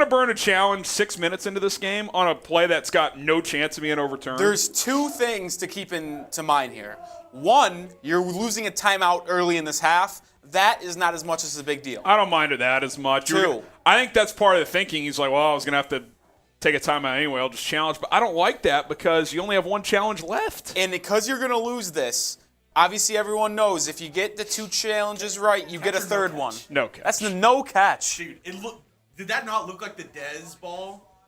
burn a challenge 6 minutes into this game on a play that's got no chance of being overturned. There's 2 things to keep into mind here. 1, you're losing a timeout early in this half. That is not as much as a big deal. I don't mind that as much. 2, I think that's part of the thinking. He's like, well, I was gonna have to take a timeout anyway. I'll just challenge. But I don't like that because you only have 1 challenge left. And because you're gonna lose this, obviously everyone knows if you get the 2 challenges right, you get a 3rd one. No catch. That's the no catch. Dude, did that not look like the Dez ball?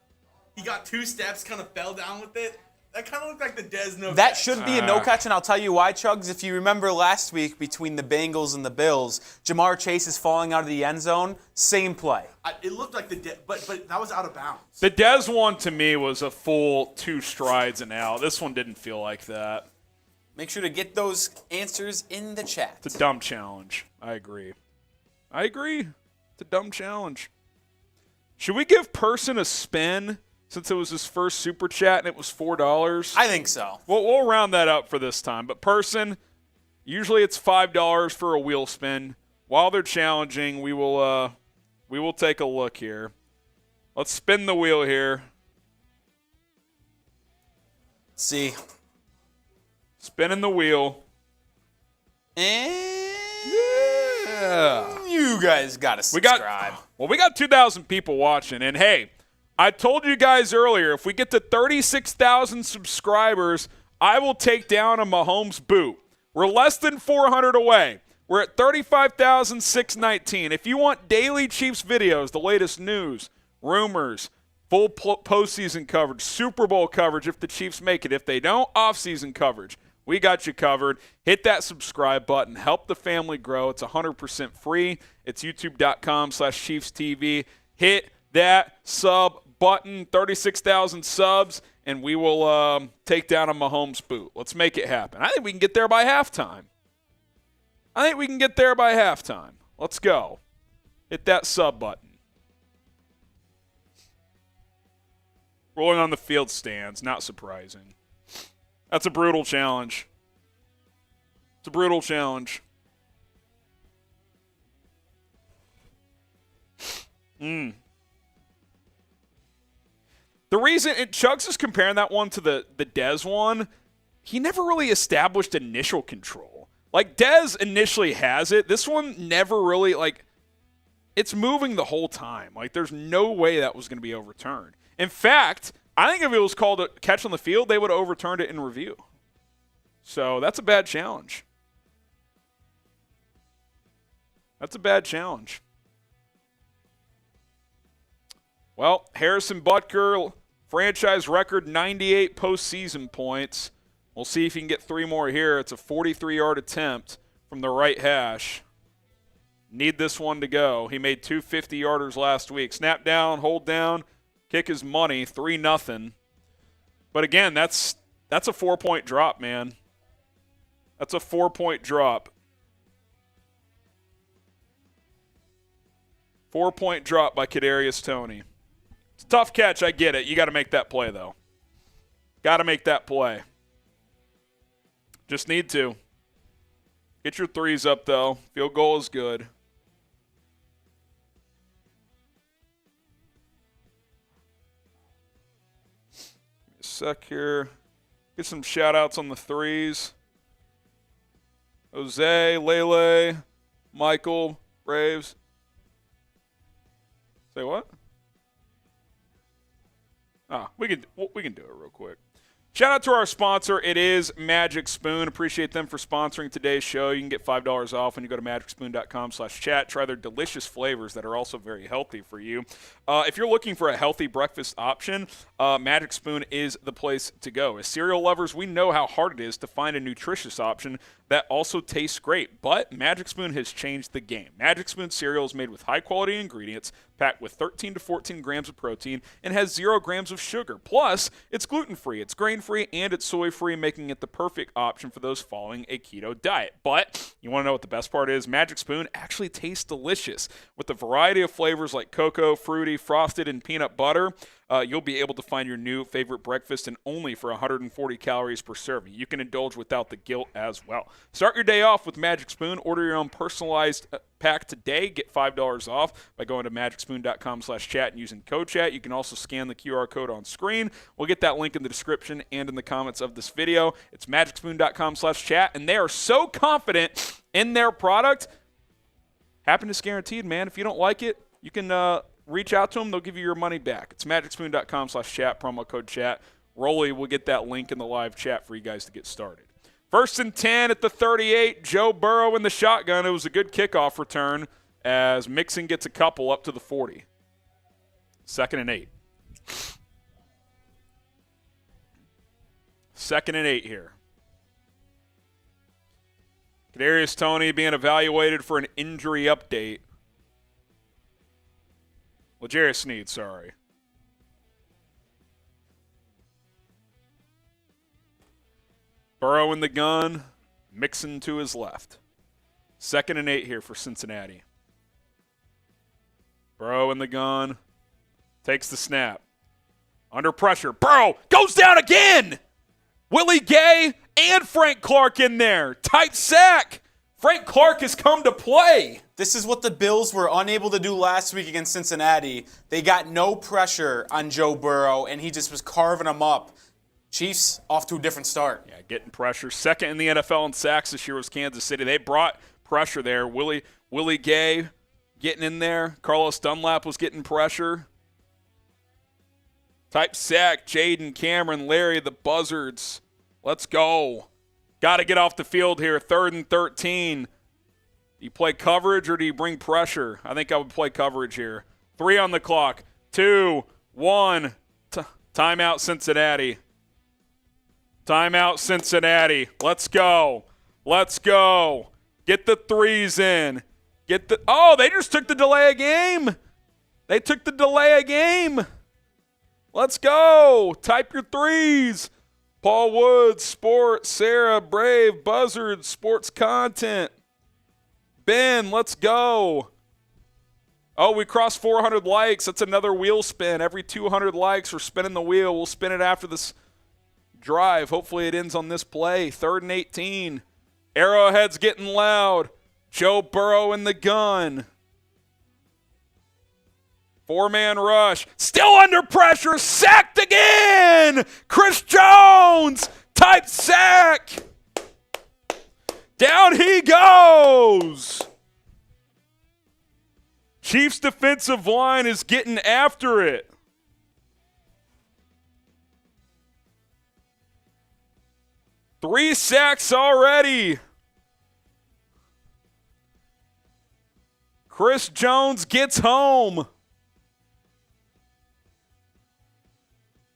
He got 2 steps, kind of fell down with it. That kind of looked like the Dez no catch. That should be a no catch, and I'll tell you why, Chugs. If you remember last week between the Bengals and the Bills, Jamar Chase is falling out of the end zone. Same play. It looked like the Dez, but that was out of bounds. The Dez one to me was a full 2 strides and out. This one didn't feel like that. Make sure to get those answers in the chat. It's a dumb challenge. I agree. It's a dumb challenge. Should we give Person a spin since it was his first Super Chat and it was $4? I think so. We'll round that up for this time. But Person, usually it's $5 for a wheel spin. While they're challenging, we will take a look here. Let's spin the wheel here. See, Spinning the wheel. And Yeah. you guys got to subscribe. We got 2,000 people watching. And, hey, I told you guys earlier, if we get to 36,000 subscribers, I will take down a Mahomes boot. We're less than 400 away. We're at 35,619. If you want daily Chiefs videos, the latest news, rumors, full postseason coverage, Super Bowl coverage if the Chiefs make it. If they don't, offseason coverage. We got you covered. Hit that subscribe button. Help the family grow. It's 100% free. It's youtube.com/ChiefsTV. Hit that sub button. 36,000 subs, and we will take down a Mahomes boot. Let's make it happen. I think we can get there by halftime. Let's go. Hit that sub button. Rolling on the field stands. Not surprising. That's a brutal challenge. It's a brutal challenge. The reason Chugs is comparing that one to the Dez one, he never really established initial control. Like, Dez initially has it. This one never really, like, it's moving the whole time. Like, there's no way that was going to be overturned. In fact, I think if it was called a catch on the field, they would have overturned it in review. So that's a bad challenge. Well, Harrison Butker, franchise record 98 postseason points. We'll see if he can get 3 more here. It's a 43-yard attempt from the right hash. Need this one to go. He made 2 50-yarders last week. Snap down, hold down, kick his money, 3-0. But again, that's a 4-point drop, man. That's a 4-point drop. 4-point drop by Kadarius Toney. It's a tough catch, I get it. You got to make that play, though. Got to make that play. Just need to. Get your threes up, though. Field goal is good. Give me a sec here. Get some shout-outs on the threes. Jose, Lele, Michael, Braves. Say what? We can do it real quick. Shout out to our sponsor. It is Magic Spoon. Appreciate them for sponsoring today's show. You can get $5 off when you go to magicspoon.com/chat. Try their delicious flavors that are also very healthy for you. If you're looking for a healthy breakfast option, Magic Spoon is the place to go. As cereal lovers, we know how hard it is to find a nutritious option that also tastes great. But Magic Spoon has changed the game. Magic Spoon cereal is made with high-quality ingredients, packed with 13 to 14 grams of protein, and has 0 grams of sugar. Plus, it's gluten-free, it's grain-free, and it's soy-free, making it the perfect option for those following a keto diet. But you want to know what the best part is? Magic Spoon actually tastes delicious. With a variety of flavors like cocoa, fruity, frosted, and peanut butter, you'll be able to find your new favorite breakfast and only for 140 calories per serving. You can indulge without the guilt as well. Start your day off with Magic Spoon. Order your own personalized pack today. Get $5 off by going to magicspoon.com/chat and using code chat. You can also scan the QR code on screen. We'll get that link in the description and in the comments of this video. It's magicspoon.com/chat, and they are so confident in their product. Happiness guaranteed, man. If you don't like it, you can reach out to them. They'll give you your money back. It's magicspoon.com/chat, promo code chat. Rolly will get that link in the live chat for you guys to get started. 1st and 10 at the 38. Joe Burrow in the shotgun. It was a good kickoff return as Mixon gets a couple up to the 40. 2nd and 8. 2nd and 8 here. Kadarius Toney being evaluated for an injury update. L'Jarius Sneed, sorry. Burrow in the gun, Mixon to his left. 2nd and 8 here for Cincinnati. Burrow in the gun, takes the snap. Under pressure, Burrow goes down again! Willie Gay and Frank Clark in there. Tight sack. Frank Clark has come to play. This is what the Bills were unable to do last week against Cincinnati. They got no pressure on Joe Burrow, and he just was carving them up. Chiefs off to a different start. Yeah, getting pressure. Second in the NFL in sacks this year was Kansas City. They brought pressure there. Willie Gay getting in there. Carlos Dunlap was getting pressure. Type sack, Jaden, Cameron, Larry, the Buzzards. Let's go. Got to get off the field here. 3rd and 13. Do you play coverage or do you bring pressure? I think I would play coverage here. 3 on the clock. 2, 1. Timeout, Cincinnati. Timeout, Cincinnati. Let's go. Let's go. Get the 3s in. Oh, they just took the delay of game. They took the delay of game. Let's go. Type your 3s. Paul Woods, Sports, Sarah, Brave, Buzzard, Sports Content. Ben, let's go. Oh, we crossed 400 likes. That's another wheel spin. Every 200 likes, we're spinning the wheel. We'll spin it after this drive. Hopefully it ends on this play. 3rd and 18. Arrowhead's getting loud. Joe Burrow in the gun. 4-man rush. Still under pressure. Sacked again. Chris Jones. Type sack. Down he goes. Chiefs defensive line is getting after it. Three sacks already. Chris Jones gets home.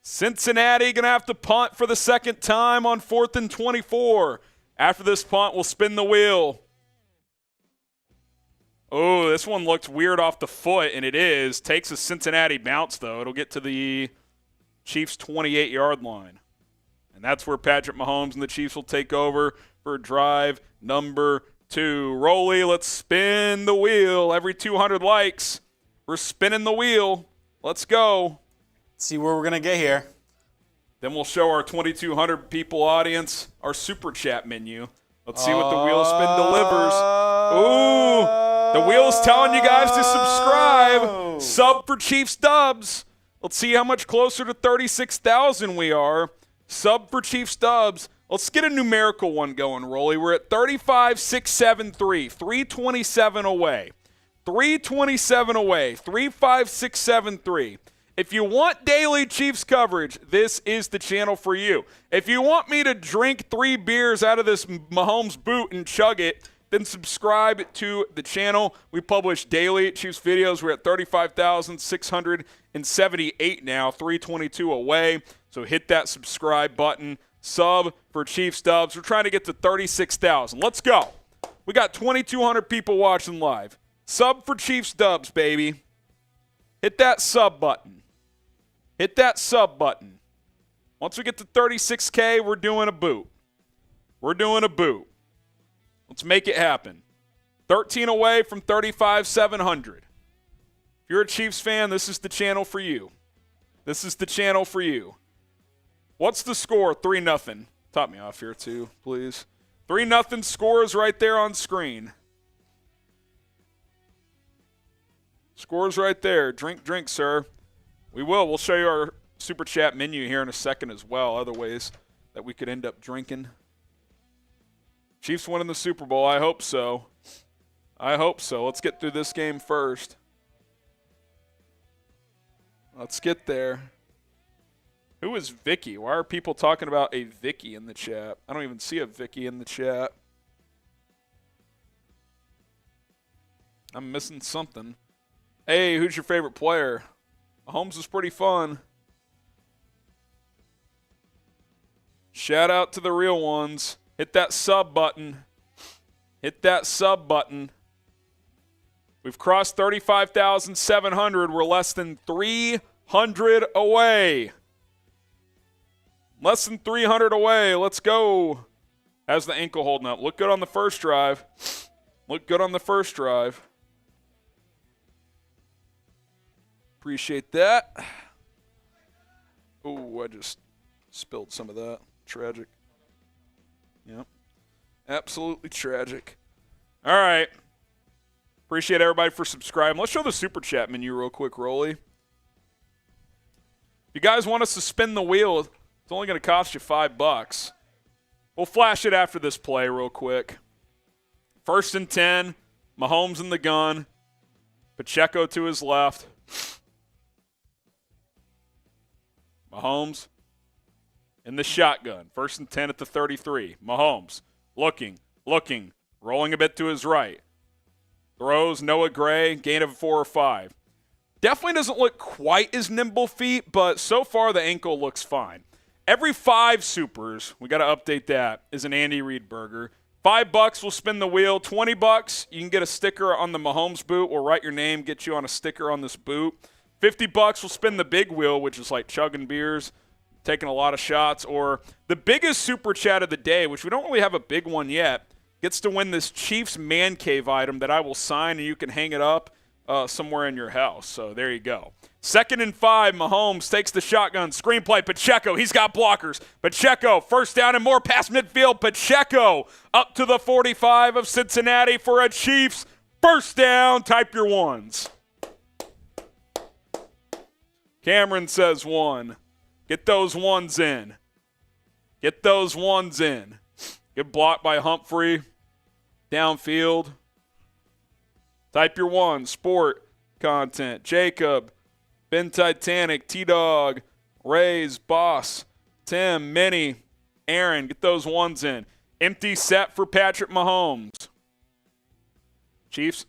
Cincinnati going to have to punt for the second time on 4th and 24. After this punt, we'll spin the wheel. Oh, this one looked weird off the foot, and it is. Takes a Cincinnati bounce, though. It'll get to the Chiefs' 28-yard line. And that's where Patrick Mahomes and the Chiefs will take over for drive number 2. Rolly, let's spin the wheel. Every 200 likes, we're spinning the wheel. Let's go. See where we're going to get here. Then we'll show our 2,200 people audience our super chat menu. Let's see what the wheel spin delivers. Ooh, the wheel's telling you guys to subscribe. Sub for Chiefs Dubs. Let's see how much closer to 36,000 we are. Sub for Chiefs Dubs. Let's get a numerical one going, Rolly. We're at 35,673. 327 away. 327 away. 35,673. If you want daily Chiefs coverage, this is the channel for you. If you want me to drink 3 beers out of this Mahomes boot and chug it, then subscribe to the channel. We publish daily Chiefs videos. We're at 35,678 now, 322 away. So hit that subscribe button. Sub for Chiefs Dubs. We're trying to get to 36,000. Let's go. We got 2,200 people watching live. Sub for Chiefs Dubs, baby. Hit that sub button. Hit that sub button. Once we get to 36K, we're doing a boot. We're doing a boot. Let's make it happen. 13 away from 35,700. If you're a Chiefs fan, this is the channel for you. This is the channel for you. What's the score? 3-0. Top me off here too, please. 3-0 score is right there on screen. Score's right there. Drink, sir. We will. We'll show you our super chat menu here in a second as well. Other ways that we could end up drinking. Chiefs winning the Super Bowl. I hope so. I hope so. Let's get through this game first. Let's get there. Who is Vicky? Why are people talking about a Vicky in the chat? I don't even see a Vicky in the chat. I'm missing something. Hey, who's your favorite player? Mahomes is pretty fun. Shout out to the real ones. Hit that sub button. Hit that sub button. We've crossed 35,700. We're less than 300 away. Less than 300 away. Let's go. How's the ankle holding up? Look good on the first drive. Look good on the first drive. Appreciate that. Oh, I just spilled some of that. Tragic. Yep. Absolutely tragic. All right. Appreciate everybody for subscribing. Let's show the super chat menu real quick, Rolly. If you guys want us to spin the wheel, It's only going to cost you $5. We'll flash it after this play real quick. 1st and 10, Mahomes in the gun. Pacheco to his left. Mahomes in the shotgun. 1st and 10 at the 33. Mahomes looking, rolling a bit to his right. Throws, Noah Gray, gain of 4 or 5. Definitely doesn't look quite as nimble feet, but so far the ankle looks fine. Every 5 supers, we got to update that, is an Andy Reid burger. $5 will spin the wheel. $20, you can get a sticker on the Mahomes boot. We'll write your name, get you on a sticker on this boot. $50 will spin the big wheel, which is like chugging beers, taking a lot of shots. Or the biggest super chat of the day, which we don't really have a big one yet, gets to win this Chiefs Man Cave item that I will sign, and you can hang it up somewhere in your house. So there you go. 2nd and 5, Mahomes takes the shotgun. Screenplay, Pacheco. He's got blockers. Pacheco, 1st down and more past midfield. Pacheco up to the 45 of Cincinnati for a Chiefs 1st down. Type your ones. Cameron says 1. Get those ones in. Get those ones in. Good block by Humphrey. Downfield. Type your one. Sport content. Jacob. Ben Titanic. T-Dog. Rays. Boss. Tim. Minnie. Aaron. Get those ones in. Empty set for Patrick Mahomes. Chiefs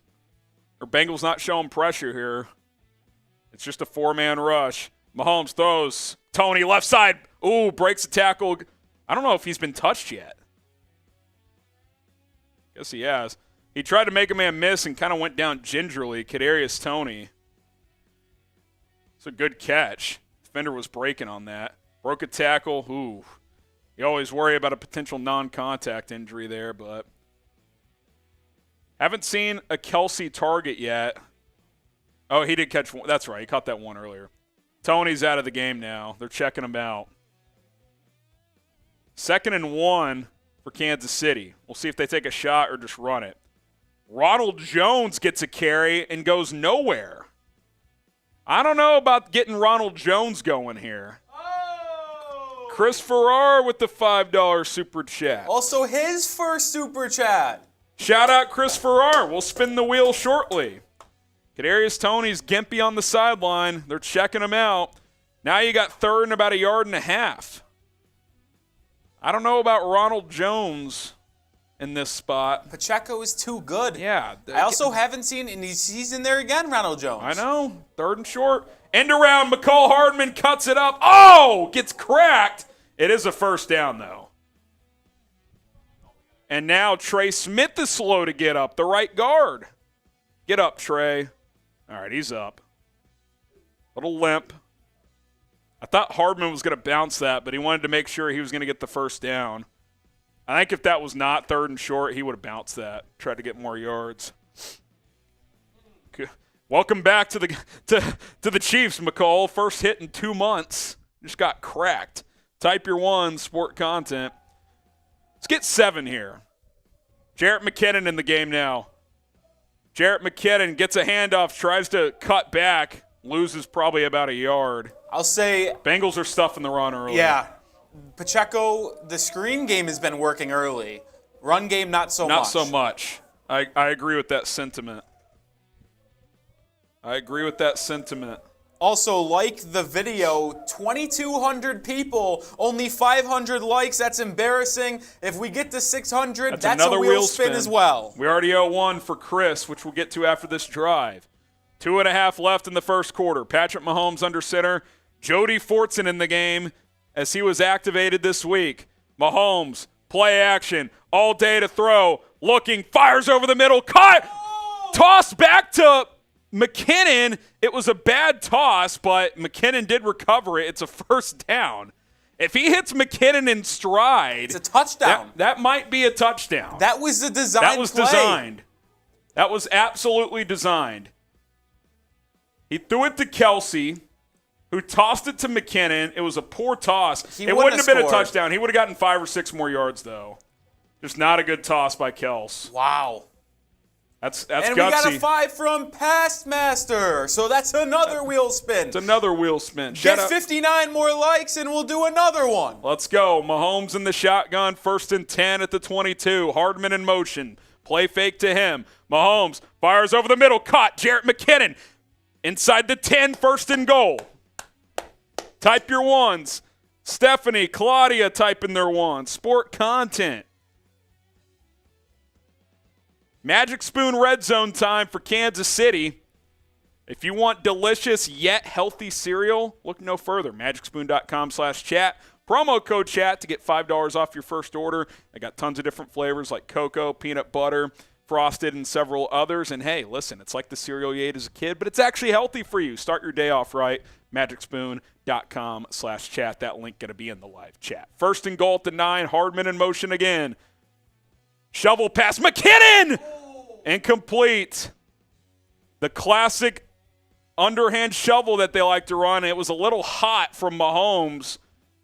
or Bengals not showing pressure here. It's just a 4-man rush. Mahomes throws. Toney left side. Ooh, breaks a tackle. I don't know if he's been touched yet. Guess he has. He tried to make a man miss and kind of went down gingerly. Kadarius Toney. It's a good catch. Defender was breaking on that. Broke a tackle. Ooh. You always worry about a potential non-contact injury there, but haven't seen a Kelce target yet. Oh, he did catch one. That's right. He caught that one earlier. Toney's out of the game now. They're checking him out. 2nd and 1 for Kansas City. We'll see if they take a shot or just run it. Ronald Jones gets a carry and goes nowhere. I don't know about getting Ronald Jones going here. Oh! Chris Farrar with the $5 super chat. Also his first super chat. Shout out Chris Farrar. We'll spin the wheel shortly. Kadarius Toney's gimpy on the sideline. They're checking him out. Now you got 3rd and about 1.5 yards. I don't know about Ronald Jones in this spot. Pacheco is too good. Yeah. I also haven't seen, and he's in there again, Ronald Jones. I know. 3rd and short. End around. Mecole Hardman cuts it up. Oh! Gets cracked. It is a 1st down, though. And now Trey Smith is slow to get up, the right guard. Get up, Trey. All right, he's up. Little limp. I thought Hardman was going to bounce that, but he wanted to make sure he was going to get the 1st down. I think if that was not 3rd and short, he would have bounced that, tried to get more yards. Welcome back to the Chiefs, Mecole. First hit in 2 months. Just got cracked. Type your one, sport content. Let's get 7 here. Jarrett McKinnon in the game now. Jarrett McKinnon gets a handoff, tries to cut back, loses probably about 1 yard. I'll say Bengals are stuffing the run early. Yeah. Pacheco, the screen game has been working early. Run game, not so much. Not so much. I agree with that sentiment. Also, like the video, 2,200 people, only 500 likes. That's embarrassing. If we get to 600, that's another a wheel spin as well. We already owe 1 for Chris, which we'll get to after this drive. 2.5 left in the 1st quarter. Patrick Mahomes under center. Jody Fortson in the game as he was activated this week. Mahomes, play action, all day to throw, looking, fires over the middle, caught, toss back to McKinnon. It was a bad toss, but McKinnon did recover it. It's a 1st down. If he hits McKinnon in stride, it's a touchdown. That might be a touchdown. That was the design. That was designed. That was absolutely designed. He threw it to Kelce, who tossed it to McKinnon. It was a poor toss. It wouldn't have been a touchdown. He would have gotten 5 or 6 more yards, though. Just not a good toss by Kelce. Wow. That's and gutsy. we got a 5 from Pastmaster. So that's another wheel spin. It's another wheel spin. Get 59 more likes and we'll do another one. Let's go. Mahomes in the shotgun, 1st and 10 at the 22. Hardman in motion. Play fake to him. Mahomes fires over the middle. Caught. Jarrett McKinnon inside the 10, 1st and goal. Type your ones. Stephanie, Claudia typing their ones. Sport content. Magic Spoon red zone time for Kansas City. If you want delicious yet healthy cereal, look no further. MagicSpoon.com/chat. Promo code chat to get $5 off your first order. I got tons of different flavors like cocoa, peanut butter, frosted, and several others. And hey, listen, it's like the cereal you ate as a kid, but it's actually healthy for you. Start your day off right. MagicSpoon.com/chat. That link going to be in the live chat. 1st and goal at the 9. Hardman in motion again. Shovel pass. McKinnon! Incomplete. The classic underhand shovel that they like to run. It was a little hot from Mahomes.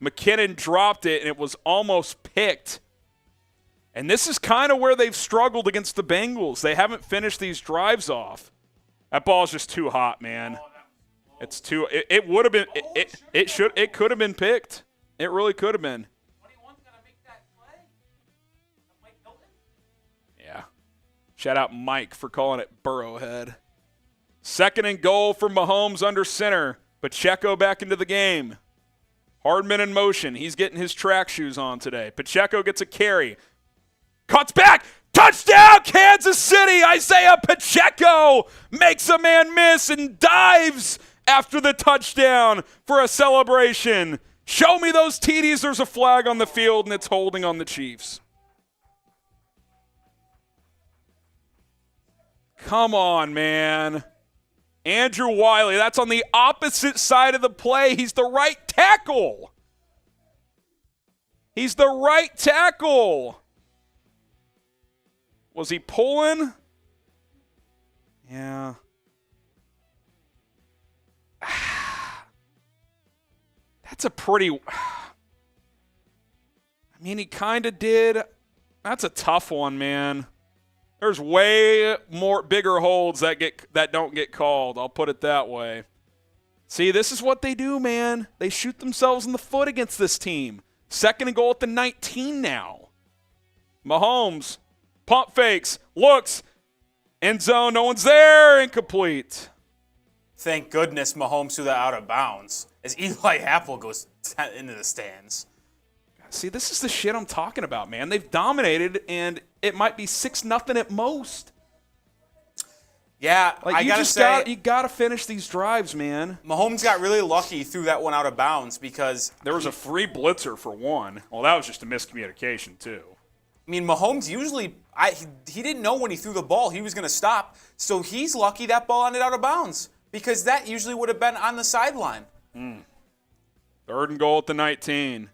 McKinnon dropped it, and it was almost picked. And this is kind of where they've struggled against the Bengals. They haven't finished these drives off. That ball's just too hot, man. It's too. It would have been. It could have been picked. It really could have been. Yeah. Shout out Mike for calling it Burrowhead. 2nd and goal for Mahomes under center. Pacheco back into the game. Hardman in motion. He's getting his track shoes on today. Pacheco gets a carry. Cuts back. Touchdown, Kansas City. Isiah Pacheco makes a man miss and dives after the touchdown for a celebration. Show me those TDs. There's a flag on the field, and it's holding on the Chiefs. Come on, man. Andrew Wiley, that's on the opposite side of the play. He's the right tackle. He's the right tackle. Was he pulling? Yeah. That's a pretty... I mean, he kind of did. That's a tough one, man. There's way more bigger holds that don't get called. I'll put it that way. See, this is what they do, man. They shoot themselves in the foot against this team. 2nd and goal at the 19 now. Mahomes, pump fakes, looks, end zone, no one's there, incomplete. Thank goodness Mahomes threw that out of bounds as Eli Apple goes into the stands. See, this is the shit I'm talking about, man. They've dominated, and it might be 6-0 at most. Yeah, like, I gotta say, you gotta finish these drives, man. Mahomes got really lucky, threw that one out of bounds because there was a free blitzer for one. Well, that was just a miscommunication too. I mean, Mahomes usually he didn't know when he threw the ball he was going to stop, so he's lucky that ball ended out of bounds because that usually would have been on the sideline. 3rd and goal at the 19.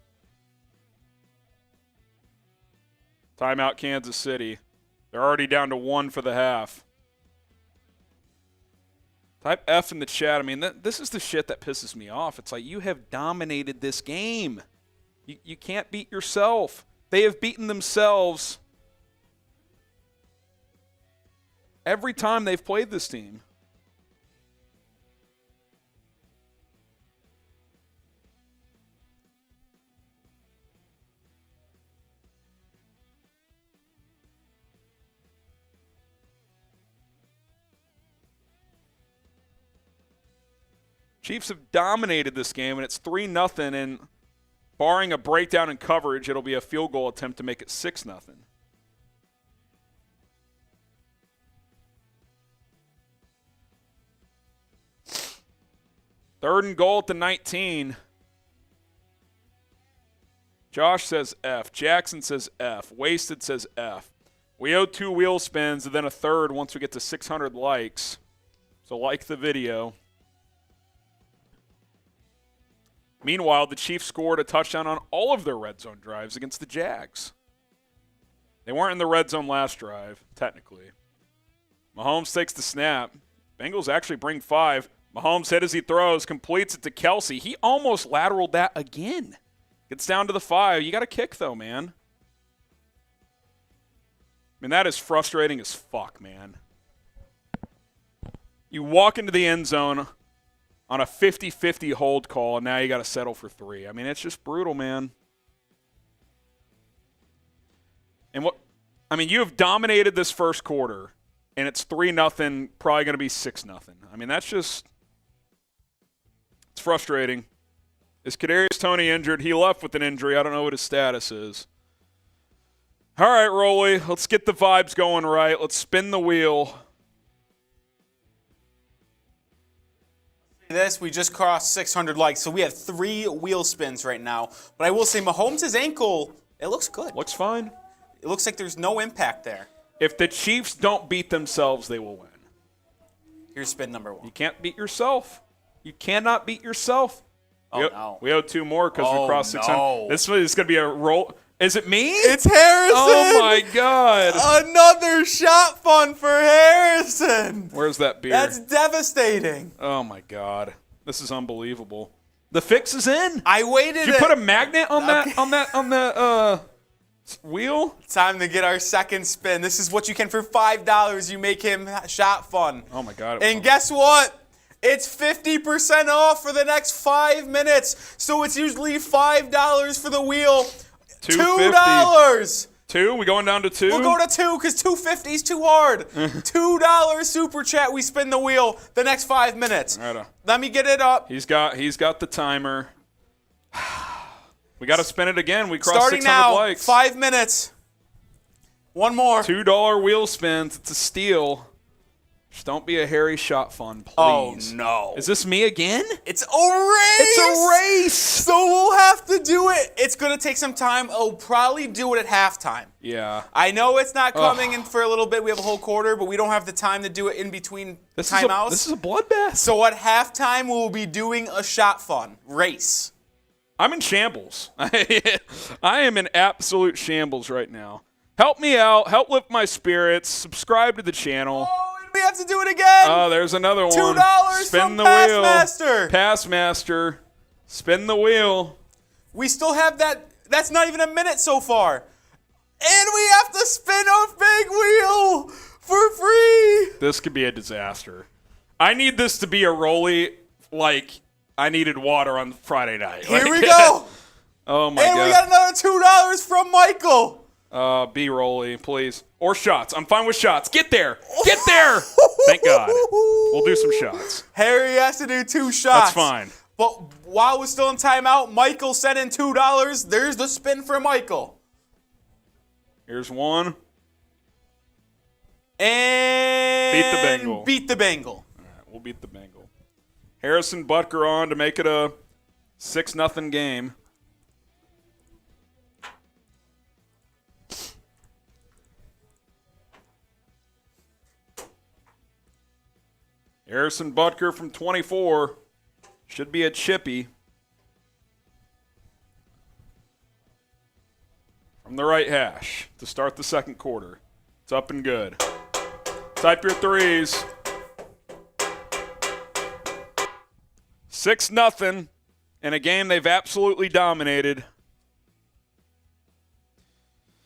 Timeout, Kansas City. They're already down to 1 for the half. Type F in the chat. I mean, this is the shit that pisses me off. It's like, you have dominated this game. You can't beat yourself. They have beaten themselves every time they've played this team. Chiefs have dominated this game, and it's 3-0, and barring a breakdown in coverage, it'll be a field goal attempt to make it 6-0. Third and goal at the 19. Josh says F. Jackson says F. Wasted says F. We owe 2 wheel spins and then a third once we get to 600 likes. So like the video. Meanwhile, the Chiefs scored a touchdown on all of their red zone drives against the Jags. They weren't in the red zone last drive, technically. Mahomes takes the snap. Bengals actually bring 5. Mahomes hit as he throws, completes it to Kelce. He almost lateraled that again. Gets down to the 5. You got to kick, though, man. I mean, that is frustrating as fuck, man. You walk into the end zone on a 50-50 hold call, and now you got to settle for 3. I mean, it's just brutal, man. And you have dominated this first quarter, and it's 3-0, probably going to be 6-0. I mean, that's just – it's frustrating. Is Kadarius Toney injured? He left with an injury. I don't know what his status is. All right, Rolly, let's get the vibes going right. Let's spin the wheel. We just crossed 600 likes, so we have 3 wheel spins right now. But I will say Mahomes' ankle, it looks good. Looks fine. It looks like there's no impact there. If the Chiefs don't beat themselves, they will win. Here's spin number 1. You can't beat yourself. You cannot beat yourself. No. We owe 2 more because we crossed 600. No. This is going to be a roll. Is it me? It's Harrison. Oh, my God. Another shot fun for Harrison. Where's that beer? That's devastating. Oh, my God. This is unbelievable. The fix is in. I waited. Did you put a magnet on the wheel? Time to get our second spin. This is what you can for $5. You make him shot fun. Oh, my God. And guess what? It's 50% off for the next 5 minutes. So it's usually $5 for the wheel. $2. 2? We going down to 2? We'll go to 2 because $2.50 is too hard. $2 super chat. We spin the wheel the next 5 minutes. Right. Let me get it up. He's got the timer. We got to spin it again. We crossed Starting 600 now, likes. 5 minutes. One more. $2 wheel spins. It's a steal. Just don't be a hairy shot fun, please. Oh, no. Is this me again? It's a race. It's a race. So we'll have to do it. It's going to take some time. I'll probably do it at halftime. Yeah. I know it's not coming in for a little bit. We have a whole quarter, but we don't have the time to do it in between timeouts. This is a bloodbath. So at halftime, we'll be doing a shot fun race. I'm in shambles. I am in absolute shambles right now. Help me out. Help lift my spirits. Subscribe to the channel. Oh, and we have to do it again. Oh, there's another one. $2 Spin from the Pass wheel. Master. Pass Master. Spin the wheel. We still have that. That's not even a minute so far. And we have to spin a big wheel for free. This could be a disaster. I need this to be a Rolly like I needed water on Friday night. Here we go. Oh, my And God. we got another $2 from Michael. Be Rolly, please. Or shots. I'm fine with shots. Get there. Get there. Thank God. We'll do some shots. Harry has to do 2 shots. That's fine. But while we're still in timeout, Michael sent in $2. There's the spin for Michael. Here's one. And Beat the Bengal. Beat the Bengal. All right, we'll beat the Bengal. Harrison Butker on to make it a 6-0 game. Harrison Butker from 24. Should be a chippy. From the right hash to start the second quarter. It's up and good. Type your threes. 6-0 in a game they've absolutely dominated.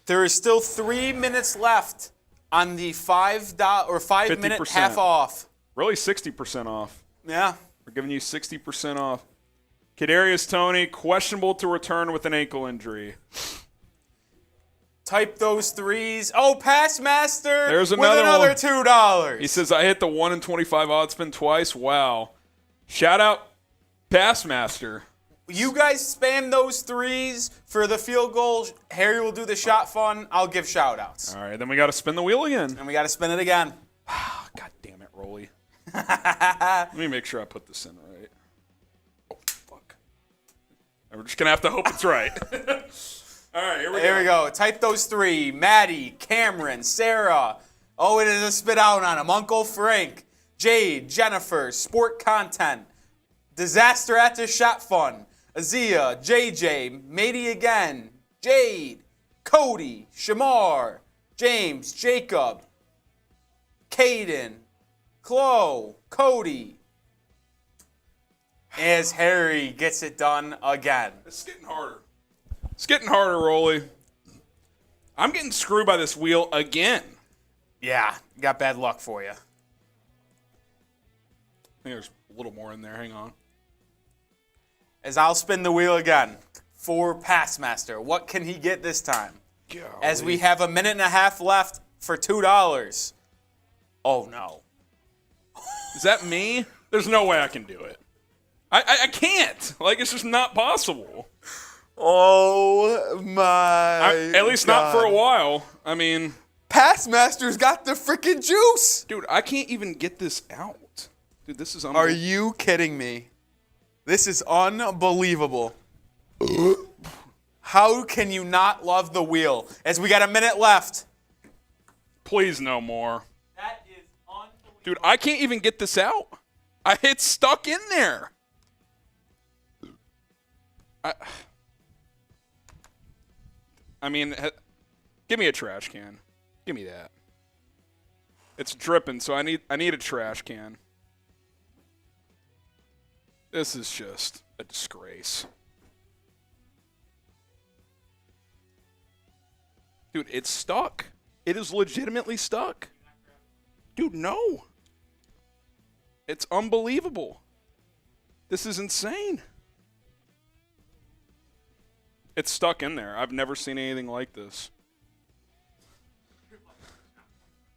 There is still 3 minutes left on the $5 minute 50%. half off. Really 60% off. Yeah. We're giving you 60% off. Kadarius Toney, questionable to return with an ankle injury. Type those threes. Oh, Pass Master. There's with another another one. $2. He says, I hit the 1 in 25 odd spin twice. Wow. Shout out Pass Master. You guys spam those threes for the field goal. Harry will do the shot fun. I'll give shout outs. All right, then we got to spin the wheel again. And we got to spin it again. God damn it, Rolly. Let me make sure I put this in right. Oh, fuck. We're just going to have to hope it's right. All right, here we go. Here we go. Type those three. Maddie, Cameron, Sarah. Oh, it is a spit out on him. Uncle Frank, Jade, Jennifer, Sport Content, Disaster at the Shot Fun, Isiah, JJ, Matey again, Jade, Cody, Shamar, James, Jacob, Caden, Chloe, Cody. As Harry gets it done again. It's getting harder. It's getting harder, Rolly. I'm getting screwed by this wheel again. Yeah, got bad luck for you. think there's a little more in there. Hang on. As I'll spin the wheel again for Passmaster. What can he get this time? Golly. As we have a minute and a half left for $2. Oh, no. Is that me? There's no way I can do it. I can't. Like, it's just not possible. Oh, my At least not for a while. I mean, Passmaster's got the freaking juice. dude, I can't even get this out. Dude, this is Are unbelievable. you kidding me? This is unbelievable. How can you not love the wheel? As we got a minute left. Please no more. That is unbelievable. Dude, I can't even get this out. It's stuck in there. I mean, give me a trash can. Give me that. It's dripping, so I need a trash can. This is just a disgrace. Dude, it's stuck. It is legitimately stuck. Dude, no. It's unbelievable. This is insane. It's stuck in there. I've never seen anything like this.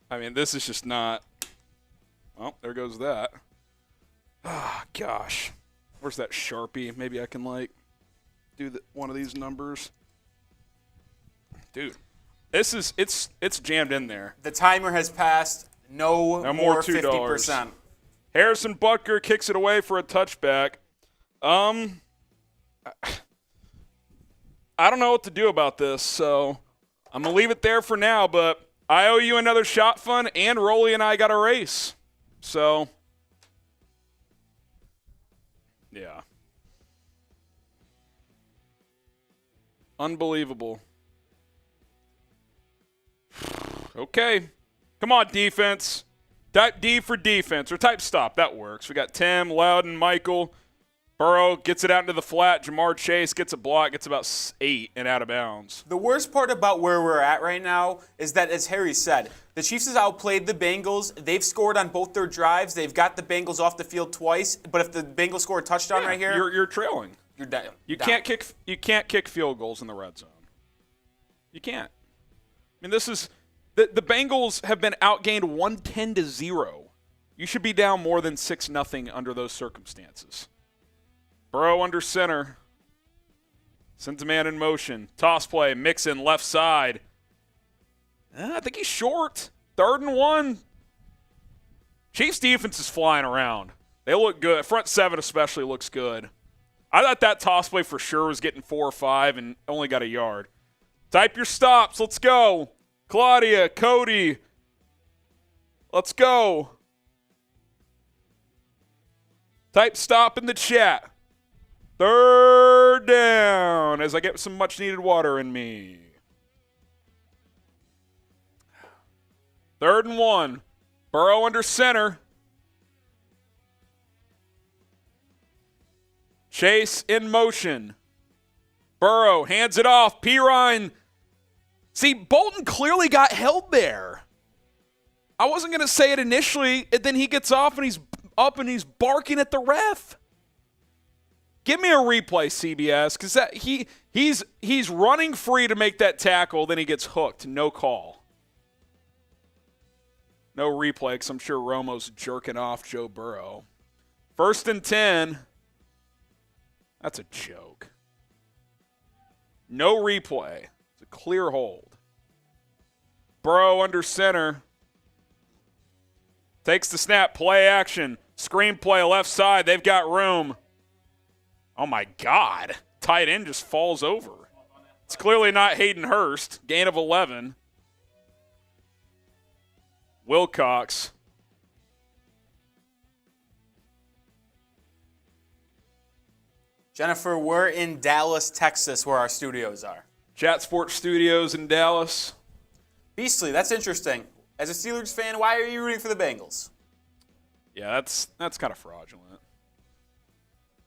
I mean, this is just not. Well, there goes that. Ah, gosh. Where's that Sharpie? Maybe I can, like, do one of these numbers. Dude, this is, it's jammed in there. The timer has passed. No more $2. 50%. Harrison Butker kicks it away for a touchback. I don't know what to do about this, so I'm going to leave it there for now, but I owe you another shot fun, and Rolly and I got a race. So, yeah. Unbelievable. Okay. Come on, defense. Type D for defense, or type stop. That works. We got Tim, Loudon, Michael. Burrow gets it out into the flat. Jamar Chase gets a block, gets about 8 and out of bounds. The worst part about where we're at right now is that, as Harry said, the Chiefs has outplayed the Bengals. They've scored on both their drives. They've got the Bengals off the field twice. But if the Bengals score a touchdown right here, you're trailing. you're down. You can't kick field goals in the red zone. You can't. I mean, this is the Bengals have been outgained 110-0. You should be down more than 6-0 under those circumstances. Burrow under center. Sends a man in motion. Toss play. Mixon left side. I think he's short. 3rd and 1. Chiefs defense is flying around. They look good. Front 7 especially looks good. I thought that toss play for sure was getting 4 or 5 and only got a yard. Type your stops. Let's go. Claudia, Cody. Let's go. Type stop in the chat. 3rd down as I get some much-needed water in me. 3rd and 1. Burrow under center. Chase in motion. Burrow hands it off. Pirine. See, Bolton clearly got held there. I wasn't going to say it initially, and then he gets off and he's up and he's barking at the ref. Give me a replay, CBS, because he's running free to make that tackle, then he gets hooked. No call. No replay, because I'm sure Romo's jerking off Joe Burrow. 1st and 10. That's a joke. No replay. It's a clear hold. Burrow under center. Takes the snap. Play action. Screen play left side. They've got room. Oh, my God. Tight end just falls over. It's clearly not Hayden Hurst. Gain of 11. Wilcox. Jennifer, we're in Dallas, Texas, where our studios are. Chat Sports Studios in Dallas. Beastly, that's interesting. As a Steelers fan, why are you rooting for the Bengals? Yeah, that's kind of fraudulent.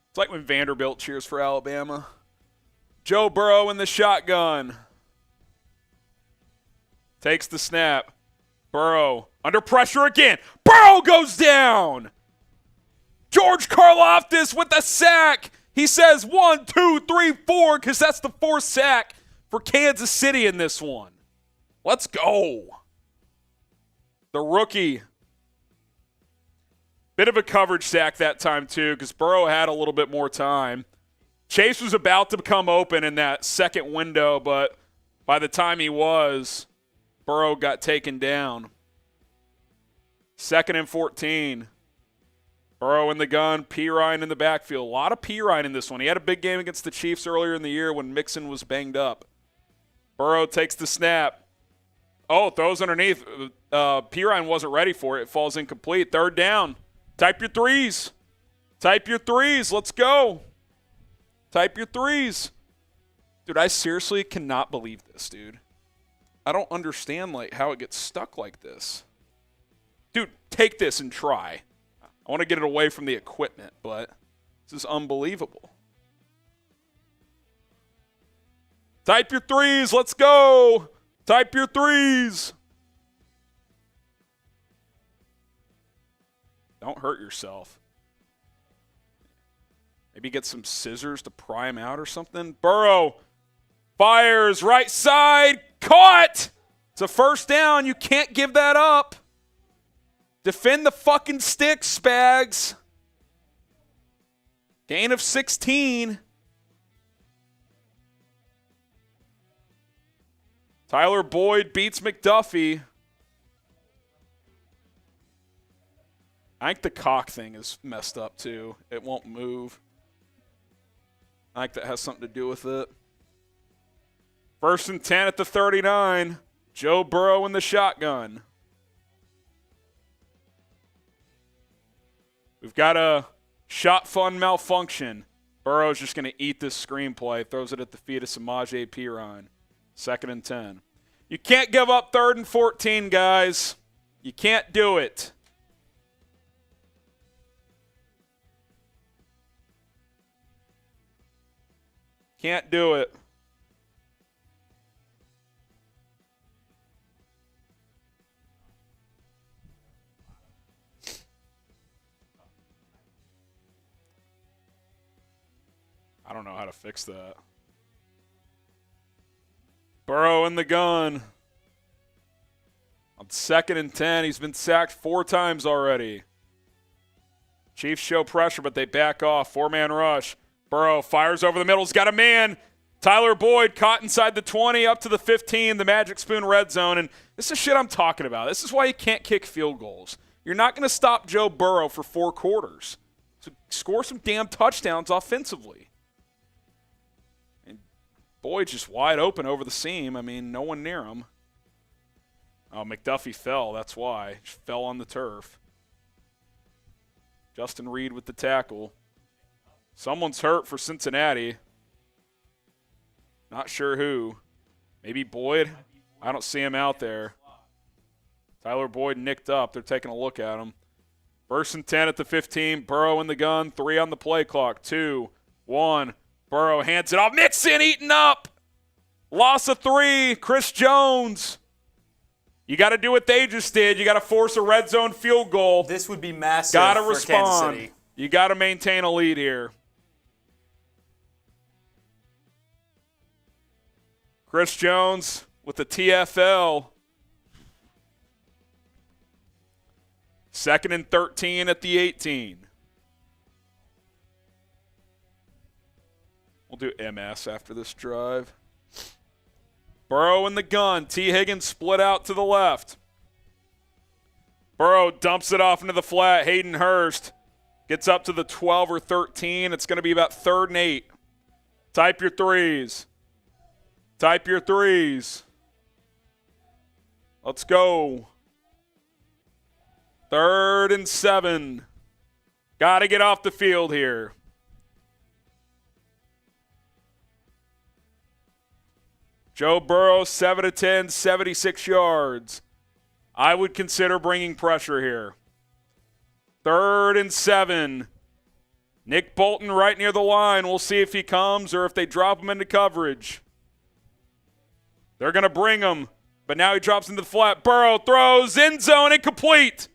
It's like when Vanderbilt cheers for Alabama. Joe Burrow in the shotgun. Takes the snap. Burrow under pressure again. Burrow goes down. George Karlaftis with a sack. He says 1, 2, 3, 4 because that's the fourth sack for Kansas City in this one. Let's go. The rookie. Bit of a coverage sack that time too because Burrow had a little bit more time. Chase was about to come open in that second window, but by the time he was, Burrow got taken down. 2nd and 14. Burrow in the gun, P. Ryan in the backfield. A lot of P. Ryan in this one. He had a big game against the Chiefs earlier in the year when Mixon was banged up. Burrow takes the snap. Oh, throws underneath. P. Ryan wasn't ready for it. It falls incomplete. 3rd down. Type your threes. Type your threes. Let's go. Type your threes. Dude, I seriously cannot believe this, dude. I don't understand how it gets stuck like this. Dude, take this and try. I want to get it away from the equipment, but this is unbelievable. Type your threes. Let's go. Type your threes. Don't hurt yourself. Maybe get some scissors to pry him out or something. Burrow fires right side. Caught. It's a 1st down. You can't give that up. Defend the fucking stick, Spags. Gain of 16. Tyler Boyd beats McDuffie. I think the cock thing is messed up too. It won't move. I think that has something to do with it. 1st and 10 at the 39. Joe Burrow in the shotgun. We've got a shot fun malfunction. Burrow's just going to eat this screenplay. Throws it at the feet of Samaje Perine. 2nd and 10. You can't give up 3rd and 14, guys. You can't do it. Can't do it. I don't know how to fix that. Burrow in the gun. On 2nd and 10, he's been sacked 4 times already. Chiefs show pressure, but they back off. 4-man rush. Burrow fires over the middle. He's got a man. Tyler Boyd caught inside the 20, up to the 15, the Magic Spoon red zone. And this is shit I'm talking about. This is why you can't kick field goals. You're not going to stop Joe Burrow for 4 quarters. So score some damn touchdowns offensively. And Boyd's just wide open over the seam. I mean, no one near him. Oh, McDuffie fell. That's why. Just fell on the turf. Justin Reed with the tackle. Someone's hurt for Cincinnati. Not sure who. Maybe Boyd? I don't see him out there. Tyler Boyd nicked up. They're taking a look at him. 1st and 10 at the 15. Burrow in the gun. 3 on the play clock. 2, 1. Burrow hands it off. Mixon eaten up. Loss of 3. Chris Jones. You got to do what they just did. You got to force a red zone field goal. This would be massive. Got to for respond. Kansas City. You got to maintain a lead here. Chris Jones with the TFL. 2nd and 13 at the 18. We'll do MS after this drive. Burrow in the gun. T. Higgins split out to the left. Burrow dumps it off into the flat. Hayden Hurst gets up to the 12 or 13. It's going to be about 3rd and 8. Type your threes. Type your threes. Let's go. 3rd and 7. Got to get off the field here. Joe Burrow, 7 of 10, 76 yards. I would consider bringing pressure here. 3rd and 7. Nick Bolton right near the line. We'll see if he comes or if they drop him into coverage. They're going to bring him, but now he drops into the flat. Burrow throws, end zone, incomplete.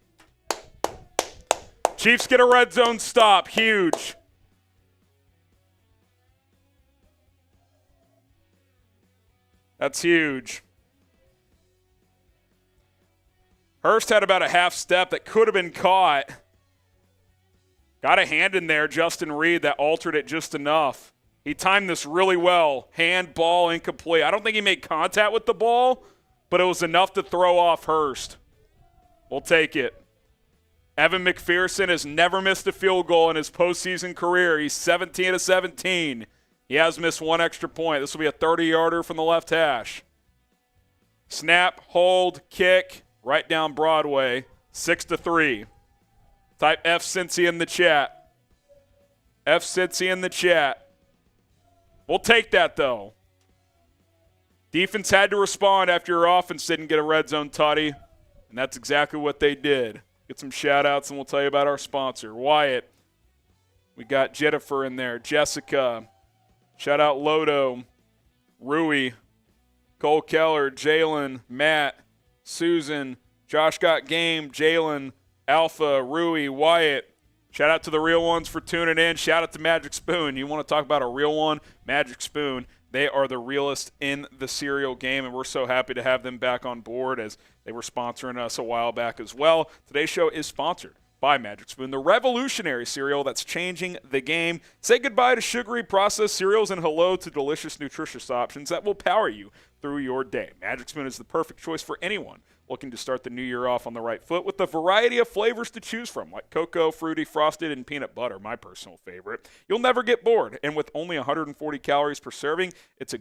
Chiefs get a red zone stop. Huge. That's huge. Hurst had about a half step that could have been caught. Got a hand in there, Justin Reed, that altered it just enough. He timed this really well. Hand, ball, incomplete. I don't think he made contact with the ball, but it was enough to throw off Hurst. We'll take it. Evan McPherson has never missed a field goal in his postseason career. He's 17 of 17. He has missed one extra point. This will be a 30-yarder from the left hash. Snap, hold, kick, right down Broadway, 6-3. Type F Cincy in the chat. F Cincy in the chat. We'll take that, though. Defense had to respond after your offense didn't get a red zone tutty, and that's exactly what they did. Get some shout-outs, and we'll tell you about our sponsor. Wyatt. We got Jennifer in there. Jessica. Shout-out Lodo. Rui. Cole Keller. Jalen. Matt. Susan. Josh got game. Jalen. Alpha. Rui. Wyatt. Shout out to the real ones for tuning in. Shout out to Magic Spoon. You want to talk about a real one? Magic Spoon. They are the realest in the cereal game, and we're so happy to have them back on board as they were sponsoring us a while back as well. Today's show is sponsored by Magic Spoon, the revolutionary cereal that's changing the game. Say goodbye to sugary processed cereals and hello to delicious, nutritious options that will power you through your day. Magic Spoon is the perfect choice for anyone looking to start the new year off on the right foot with a variety of flavors to choose from, like cocoa, fruity, frosted, and peanut butter, my personal favorite. You'll never get bored, and with only 140 calories per serving, it's a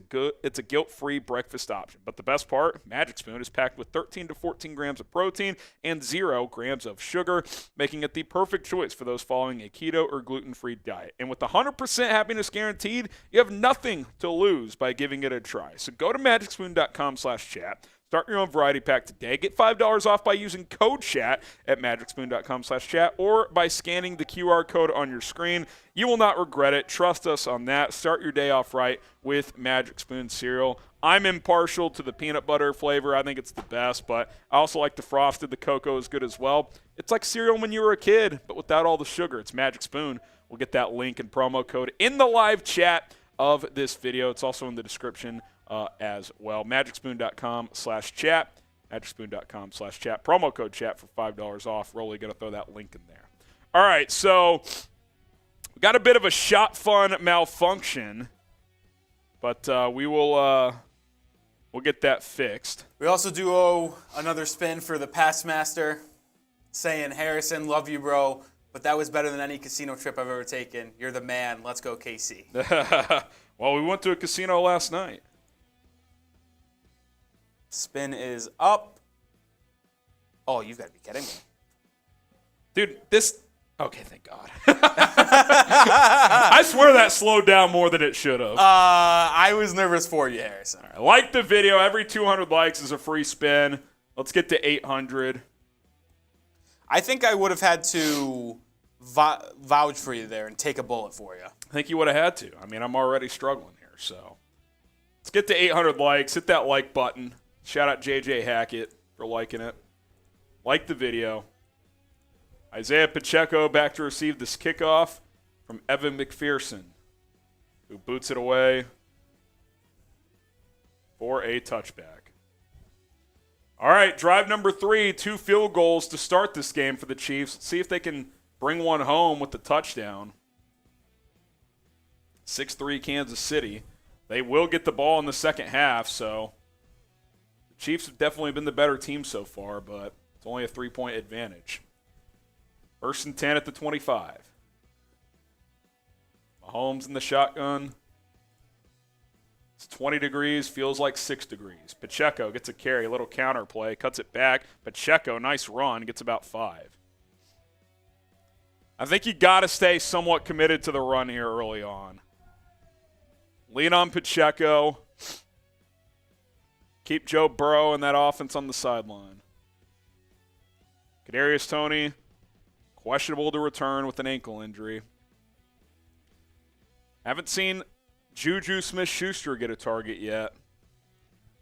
guilt-free breakfast option. But the best part, Magic Spoon is packed with 13 to 14 grams of protein and 0 grams of sugar, making it the perfect choice for those following a keto or gluten-free diet. And with 100% happiness guaranteed, you have nothing to lose by giving it a try. So go to magicspoon.com/chat. Start your own variety pack today. Get $5 off by using code CHAT at magicspoon.com/chat or by scanning the QR code on your screen. You will not regret it. Trust us on that. Start your day off right with Magic Spoon cereal. I'm impartial to the peanut butter flavor. I think it's the best, but I also like the frosted. The cocoa is good as well. It's like cereal when you were a kid, but without all the sugar. It's Magic Spoon. We'll get that link and promo code in the live chat of this video. It's also in the description as well. Magicspoon.com/chat. Magicspoon.com/chat. Promo code chat for $5 off. Rolly going to throw that link in there. All right, so we got a bit of a shot fun malfunction, but we'll get that fixed. We also do owe another spin for the past master saying, Harrison, love you, bro, but that was better than any casino trip I've ever taken. You're the man. Let's go, KC. Well, we went to a casino last night. Spin is up. Oh, you've got to be kidding me. Dude, this... Okay, thank God. I swear that slowed down more than it should have. I was nervous for you, Harrison. All right, like the video. Every 200 likes is a free spin. Let's get to 800. I think I would have had to vouch for you there and take a bullet for you. I think you would have had to. I mean, I'm already struggling here, so. Let's get to 800 likes. Hit that like button. Shout out JJ Hackett for liking it. Like the video. Isiah Pacheco back to receive this kickoff from Evan McPherson, who boots it away for a touchback. All right, drive number 3, 2 field goals to start this game for the Chiefs. Let's see if they can bring one home with the touchdown. 6-3 Kansas City. They will get the ball in the second half, so the Chiefs have definitely been the better team so far, but it's only a 3-point advantage. 1st and 10 at the 25. Mahomes in the shotgun. It's 20 degrees, feels like 6 degrees. Pacheco gets a carry, a little counter play, cuts it back. Pacheco, nice run, gets about 5. I think you got to stay somewhat committed to the run here early on. Lean on Pacheco. Keep Joe Burrow and that offense on the sideline. Kadarius Toney, questionable to return with an ankle injury. Haven't seen JuJu Smith-Schuster get a target yet.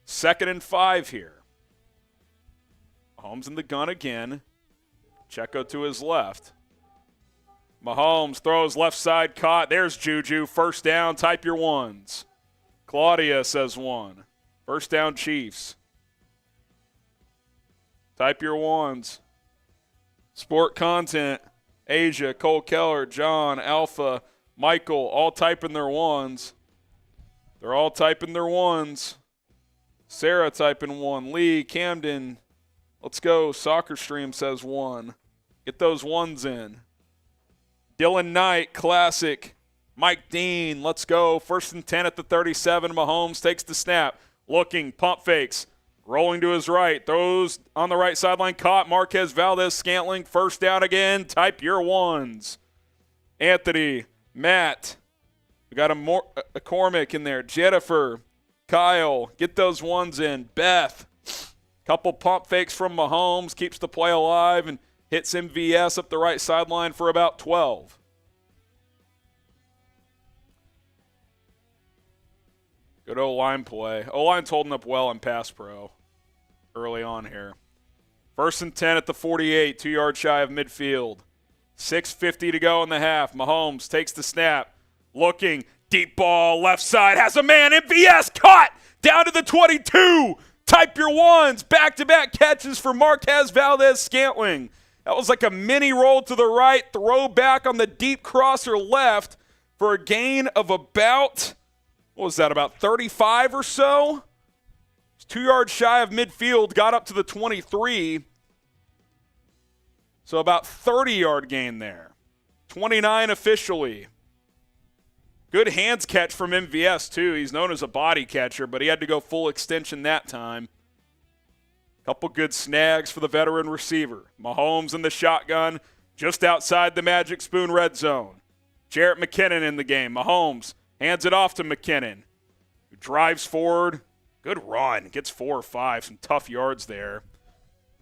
2nd and 5 here. Mahomes in the gun again. Pacheco to his left. Mahomes throws left side, caught. There's JuJu. First down. Type your ones. Claudia says 1. First down, Chiefs. Type your ones. Sport content. Asia, Cole Keller, John, Alpha, Michael, all typing their ones. They're all typing their ones. Sarah typing 1. Lee, Camden, let's go. Soccer Stream says 1. Get those ones in. Dylan Knight, classic. Mike Dean, let's go. 1st and 10 at the 37. Mahomes takes the snap. Looking, pump fakes. Rolling to his right. Throws on the right sideline. Caught. Marquez Valdez-Scantling. First down again. Type your ones. Anthony, Matt. We got a Cormick in there. Jennifer, Kyle. Get those ones in. Beth. Couple pump fakes from Mahomes. Keeps the play alive and hits MVS up the right sideline for about 12. Good O-line play. O-line's holding up well in pass pro early on here. 1st and 10 at the 48, 2 yards shy of midfield. 6:50 to go in the half. Mahomes takes the snap. Looking, deep ball, left side, has a man. MVS caught down to the 22. Type your ones. Back-to-back catches for Marquez Valdez-Scantling. That was like a mini roll to the right, throw back on the deep crosser left for a gain of about, what was that, about 35 or so? It's 2 yards shy of midfield, got up to the 23. So about 30-yard gain there. 29 officially. Good hands catch from MVS, too. He's known as a body catcher, but he had to go full extension that time. Couple good snags for the veteran receiver. Mahomes in the shotgun just outside the Magic Spoon red zone. Jarrett McKinnon in the game. Mahomes hands it off to McKinnon, who drives forward. Good run. Gets 4 or 5. Some tough yards there.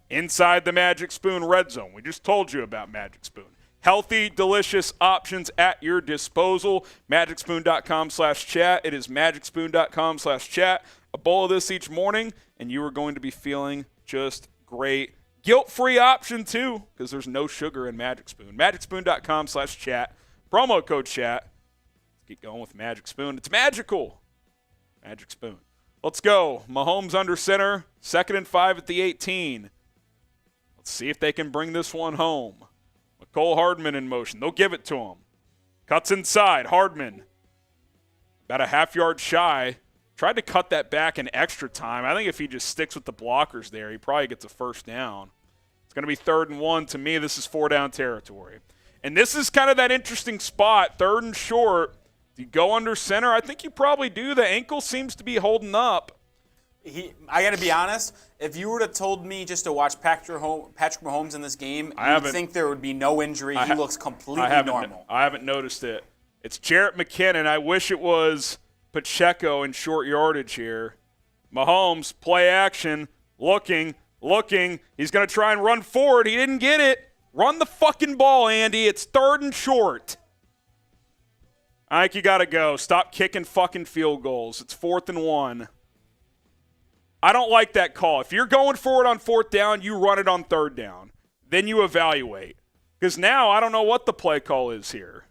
Inside the Magic Spoon red zone. We just told you about Magic Spoon. Healthy, delicious options at your disposal. MagicSpoon.com/chat. It is MagicSpoon.com/chat. A bowl of this each morning, and you are going to be feeling just great. Guilt-free option, too, because there's no sugar in Magic Spoon. MagicSpoon.com/chat. Promo code chat. Let's keep going with Magic Spoon. It's magical. Magic Spoon. Let's go. Mahomes under center. 2nd and 5 at the 18. Let's see if they can bring this one home. Mecole Hardman in motion. They'll give it to him. Cuts inside. Hardman. About a half-yard shy. Tried to cut that back in extra time. I think if he just sticks with the blockers there, he probably gets a first down. It's going to be 3rd and 1. To me, this is 4-down territory. And this is kind of that interesting spot, 3rd and short. Do you go under center? I think you probably do. The ankle seems to be holding up. I got to be honest, if you would have told me just to watch Patrick Mahomes in this game, you'd think there would be no injury. He looks completely normal. I haven't noticed it. It's Jarrett McKinnon. I wish it was Pacheco in short yardage here. Mahomes, play action, looking. He's going to try and run forward. He didn't get it. Run the fucking ball, Andy. It's 3rd and short. I think you got to go. Stop kicking fucking field goals. It's 4th and 1. I don't like that call. If you're going forward on 4th down, you run it on 3rd down. Then you evaluate. Because now I don't know what the play call is here.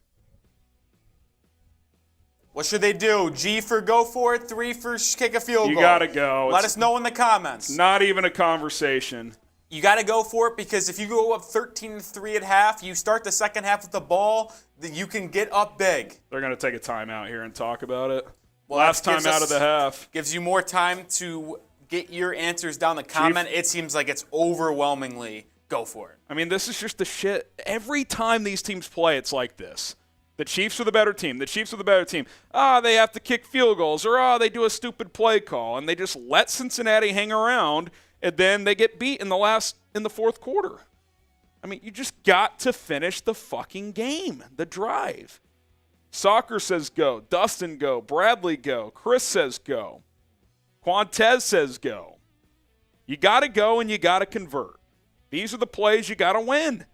What should they do? G for go for it, 3 for kick a field goal. You got to go. Let us know in the comments. Not even a conversation. You got to go for it because if you go up 13-3 at half, you start the second half with the ball, you can get up big. They're going to take a timeout here and talk about it. Well, Last time out of the half. Gives you more time to get your answers down the comment. It seems like it's overwhelmingly go for it. I mean, this is just the shit. Every time these teams play, it's like this. The Chiefs are the better team. The Chiefs are the better team. They have to kick field goals, or they do a stupid play call, and they just let Cincinnati hang around, and then they get beat in the 4th quarter. I mean, you just got to finish the fucking game, the drive. Soccer says go. Dustin go. Bradley go. Chris says go. Quantez says go. You got to go and you got to convert. These are the plays you got to win.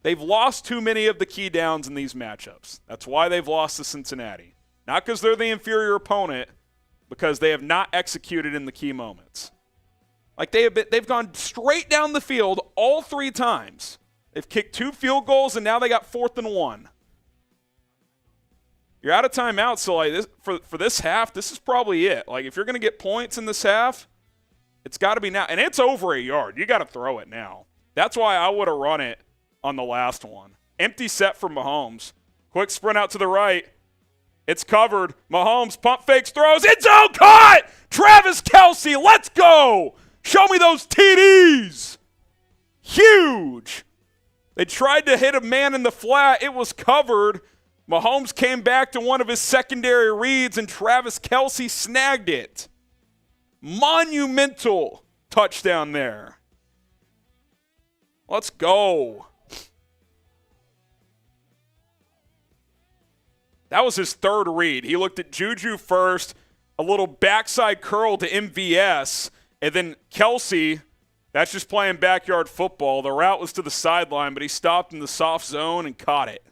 They've lost too many of the key downs in these matchups. That's why they've lost to Cincinnati. Not because they're the inferior opponent, because they have not executed in the key moments. Like they've gone straight down the field all 3 times. They've kicked 2 field goals, and now they got 4th and 1. You're out of timeout, so like this, for this half, this is probably it. Like, if you're going to get points in this half, it's got to be now. And it's over a yard. You got to throw it now. That's why I would have run it on the last one. Empty set for Mahomes. Quick sprint out to the right. It's covered. Mahomes pump fakes, throws. It's zone caught! Travis Kelce, let's go! Show me those TDs! Huge! They tried to hit a man in the flat. It was covered. Mahomes came back to one of his secondary reads, and Travis Kelce snagged it. Monumental touchdown there. Let's go. That was his 3rd read. He looked at JuJu first, a little backside curl to MVS, and then Kelce, that's just playing backyard football. The route was to the sideline, but he stopped in the soft zone and caught it.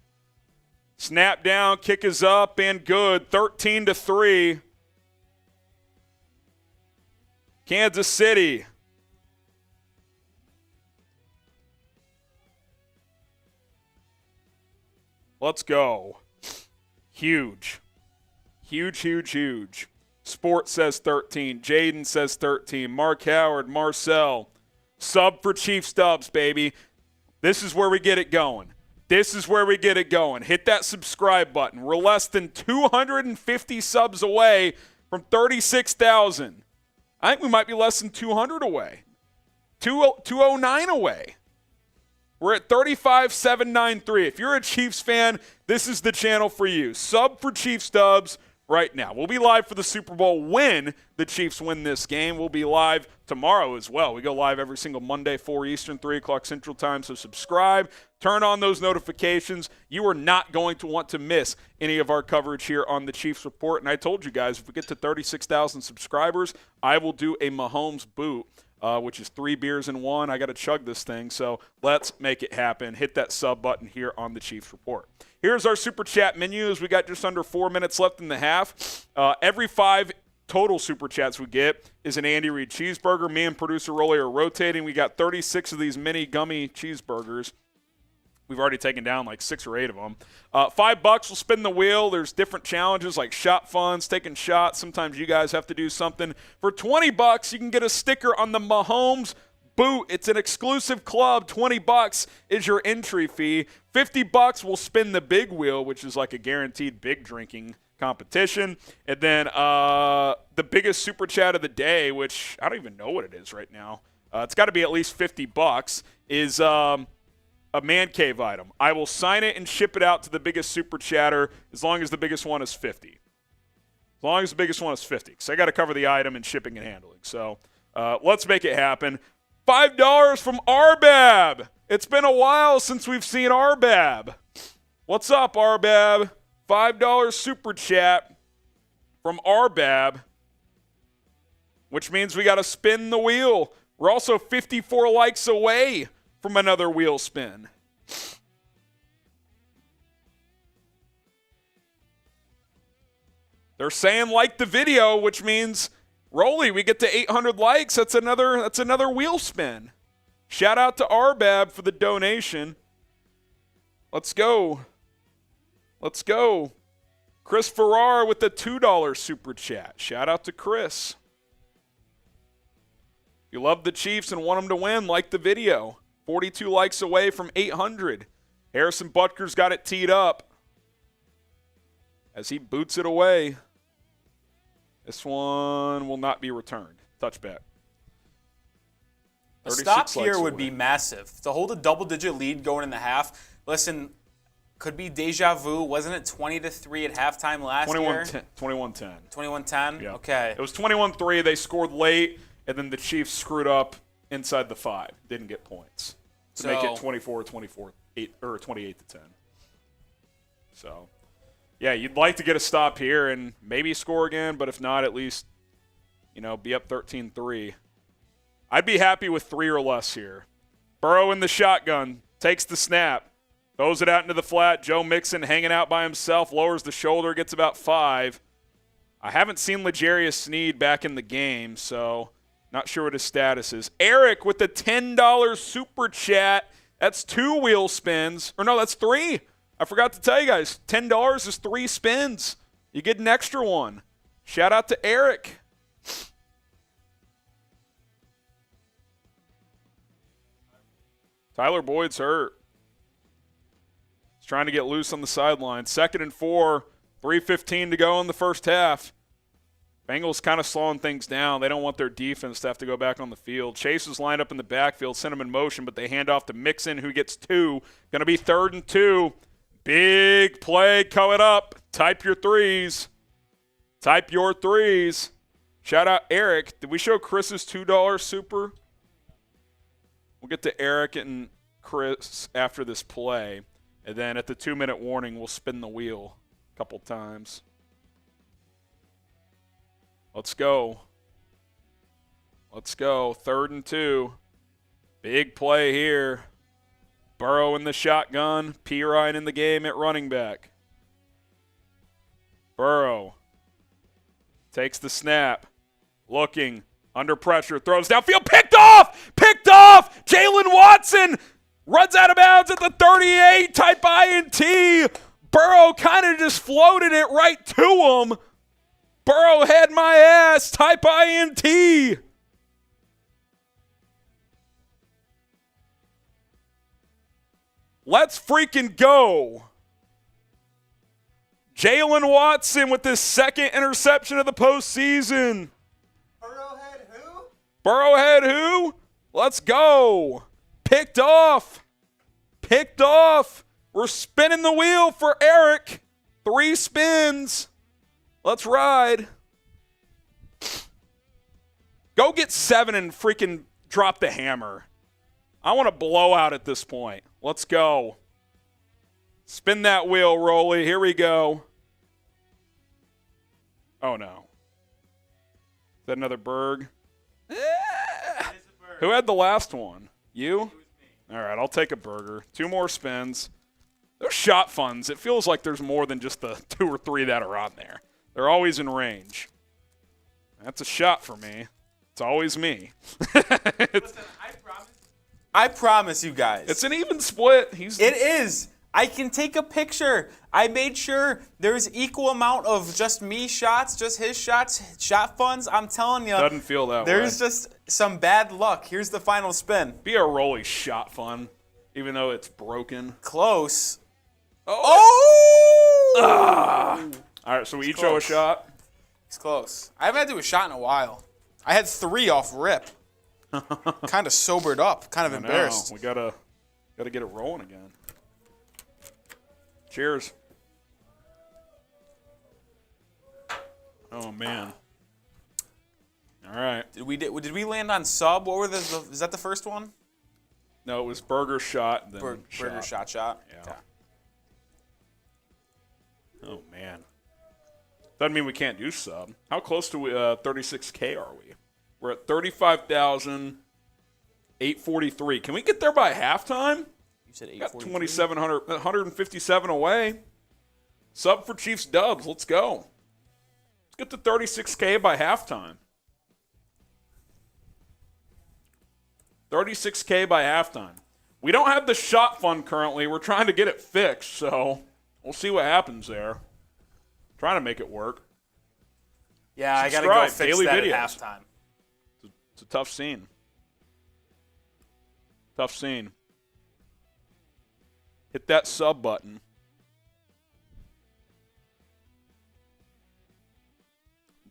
Snap down, kick is up, and good. 13-3. Kansas City. Let's go. Huge. Huge, huge, huge. Sport says 13. Jaden says 13. Mark Howard, Marcel. Sub for Chief Stubbs, baby. This is where we get it going. This is where we get it going. Hit that subscribe button. We're less than 250 subs away from 36,000. I think we might be less than 200 away. 209 away. We're at 35,793. If you're a Chiefs fan, this is the channel for you. Sub for Chief Stubbs right now. We'll be live for the Super Bowl when the Chiefs win this game. We'll be live tomorrow as well. We go live every single Monday, 4 Eastern, 3 o'clock Central Time. So subscribe. Turn on those notifications. You are not going to want to miss any of our coverage here on the Chiefs Report. And I told you guys, if we get to 36,000 subscribers, I will do a Mahomes boot. Which is 3 beers in 1. I got to chug this thing, so let's make it happen. Hit that sub button here on the Chiefs Report. Here's our Super Chat menu as we got just under 4 minutes left in the half. Every 5 total Super Chats we get is an Andy Reid cheeseburger. Me and producer Rolly are rotating. We got 36 of these mini gummy cheeseburgers. We've already taken down like 6 or 8 of them. $5 will spin the wheel. There's different challenges like shot funds, taking shots. Sometimes you guys have to do something. For $20, you can get a sticker on the Mahomes boot. It's an exclusive club. $20 is your entry fee. $50 will spin the big wheel, which is like a guaranteed big drinking competition. And then the biggest super chat of the day, which I don't even know what it is right now. It's got to be at least $50, is a man cave item. I will sign it and ship it out to the biggest super chatter as long as the biggest one is 50. As long as the biggest one is 50. So I got to cover the item and shipping and handling. So let's make it happen. $5 from Arbab. It's been a while since we've seen Arbab. What's up, Arbab? $5 super chat from Arbab, which means we got to spin the wheel. We're also 54 likes away from another wheel spin. They're saying like the video, which means Rolly, we get to 800 likes. That's another wheel spin. Shout out to Arbab for the donation. Let's go. Let's go. Chris Farrar with the $2 super chat. Shout out to Chris. If you love the Chiefs and want them to win, like the video. 42 likes away from 800. Harrison Butker's got it teed up as he boots it away. This one will not be returned. Touchback. A stop here would be massive. To hold a double-digit lead going in the half, listen, could be deja vu. Wasn't it 20-3 at halftime last year? 21-10. 21-10? Yeah. Okay. It was 21-3. They scored late, and then the Chiefs screwed up inside the 5. Didn't get points to make it 24-24, 8 or 28-10. So, yeah, you'd like to get a stop here and maybe score again, but if not, at least, be up 13-3. I'd be happy with 3 or less here. Burrow in the shotgun, takes the snap, throws it out into the flat. Joe Mixon hanging out by himself, lowers the shoulder, gets about 5. I haven't seen L'Jarius Sneed back in the game, so not sure what his status is. Eric with the $10 super chat That's 2 wheel spins. Or no, that's 3. I forgot to tell you guys, $10 is 3 spins. You get an extra one. Shout out to Eric. Tyler Boyd's hurt. He's trying to get loose on the sideline. 2nd and 4, 3:15 to go in the first half. Bengals kind of slowing things down. They don't want their defense to have to go back on the field. Chase is lined up in the backfield, sent him in motion, but they hand off to Mixon, who gets 2. Going to be 3rd and 2. Big play coming up. Type your 3s. Type your 3s. Shout out Eric. Did we show Chris's $2 super? We'll get to Eric and Chris after this play. And then at the 2-minute warning, we'll spin the wheel a couple times. Let's go. Let's go. 3rd and 2. Big play here. Burrow in the shotgun. P. Ryan in the game at running back. Burrow takes the snap. Looking. Under pressure. Throws downfield. Picked off! Picked off! Jalen Watson runs out of bounds at the 38. Type INT. Burrow kind of just floated it right to him. Burrow had my ass. Type INT. Let's freaking go. Jalen Watson with his 2nd interception of the postseason. Burrowhead who? Burrowhead who? Let's go. Picked off. Picked off. We're spinning the wheel for Eric. 3 spins. Let's ride. Go get 7 and freaking drop the hammer. I want to blow out at this point. Let's go. Spin that wheel, Rolly. Here we go. Oh, no. Is that another Berg? Who had the last one? You? All right, I'll take a burger. 2 more spins. Those shot funds, it feels like there's more than just the 2 or 3 that are on there. They're always in range. That's a shot for me. It's always me. Listen, I promise you guys. It's an even split. It is. I can take a picture. I made sure there's equal amount of just me shots, just his shots, shot funds. I'm telling you. Doesn't feel that way. There's just some bad luck. Here's the final spin. Be a Rolly shot fun, even though it's broken. Close. Oh! Ah. All right, so we each owe a shot. It's close. I haven't had to do a shot in a while. I had 3 off rip. Kind of sobered up. Kind of embarrassed. We gotta get it rolling again. Cheers. Oh man. All right. Did we land on sub? What were is that the first one? No, it was burger shot. Then burger shot. Yeah. Okay. Oh man. Doesn't mean we can't do sub. How close to 36K are we? We're at 35,843. Can we get there by halftime? You said 843. Got 2,700, 157 away. Sub for Chiefs dubs. Let's go. Let's get to 36K by halftime. 36K by halftime. We don't have the shot fund currently. We're trying to get it fixed, so we'll see what happens there. Trying to make it work. Yeah, I got to go fix daily that videos. at halftime. It's a tough scene. Tough scene. Hit that sub button.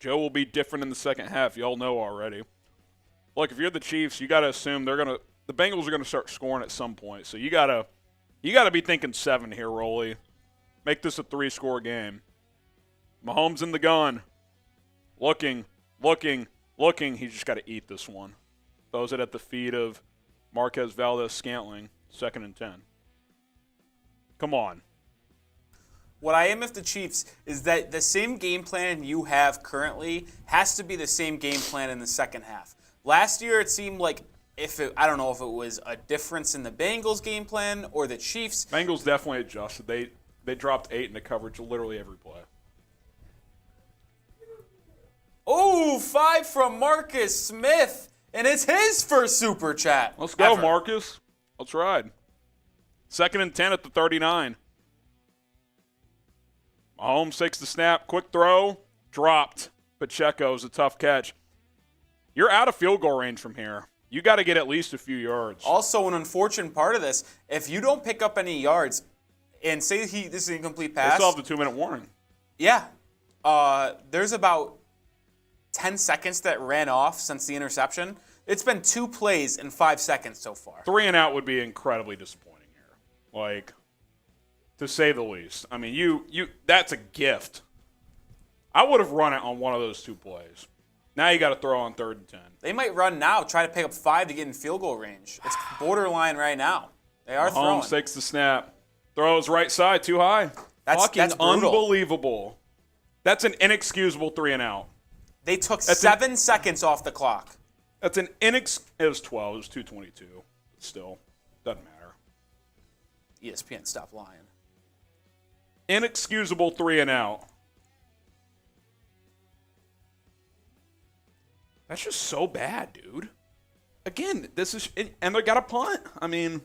Joe will be different in the second half. Y'all know already. Look, if you're the Chiefs, you got to assume the Bengals are going to start scoring at some point. So you got to be thinking 7 here, Rolly. Make this a 3-score game. Mahomes in the gun. Looking. He's just got to eat this one. Throws it at the feet of Marquez Valdes-Scantling. 2nd and 10. Come on. What I am with the Chiefs is that the same game plan you have currently has to be the same game plan in the second half. Last year, it seemed like I don't know if it was a difference in the Bengals game plan or the Chiefs. Bengals definitely adjusted. They dropped 8 into coverage literally every play. Oh, 5 from Marcus Smith, and it's his first super chat. Let's go, ever. Marcus. Let's ride. 2nd and 10 at the 39. Mahomes takes the snap. Quick throw. Dropped. Pacheco's a tough catch. You're out of field goal range from here. You got to get at least a few yards. Also, an unfortunate part of this, if you don't pick up any yards and say this is an incomplete pass. They still have the 2-minute warning. Yeah. There's about 10 seconds that ran off since the interception. It's been 2 plays in 5 seconds so far. 3 and out would be incredibly disappointing here. Like, to say the least. I mean, you that's a gift. I would have run it on one of those 2 plays. Now you got to throw on 3rd and 10. They might run now, try to pick up 5 to get in field goal range. It's borderline right now. They are throwing. Mahomes takes the snap. Throws right side, too high. That's brutal. Unbelievable. That's an inexcusable 3 and out. They took 7 seconds off the clock. That's an it was 12. It was 2:22. Still, doesn't matter. ESPN, stop lying. Inexcusable 3 and out. That's just so bad, dude. Again, this is, and they got a punt. I mean,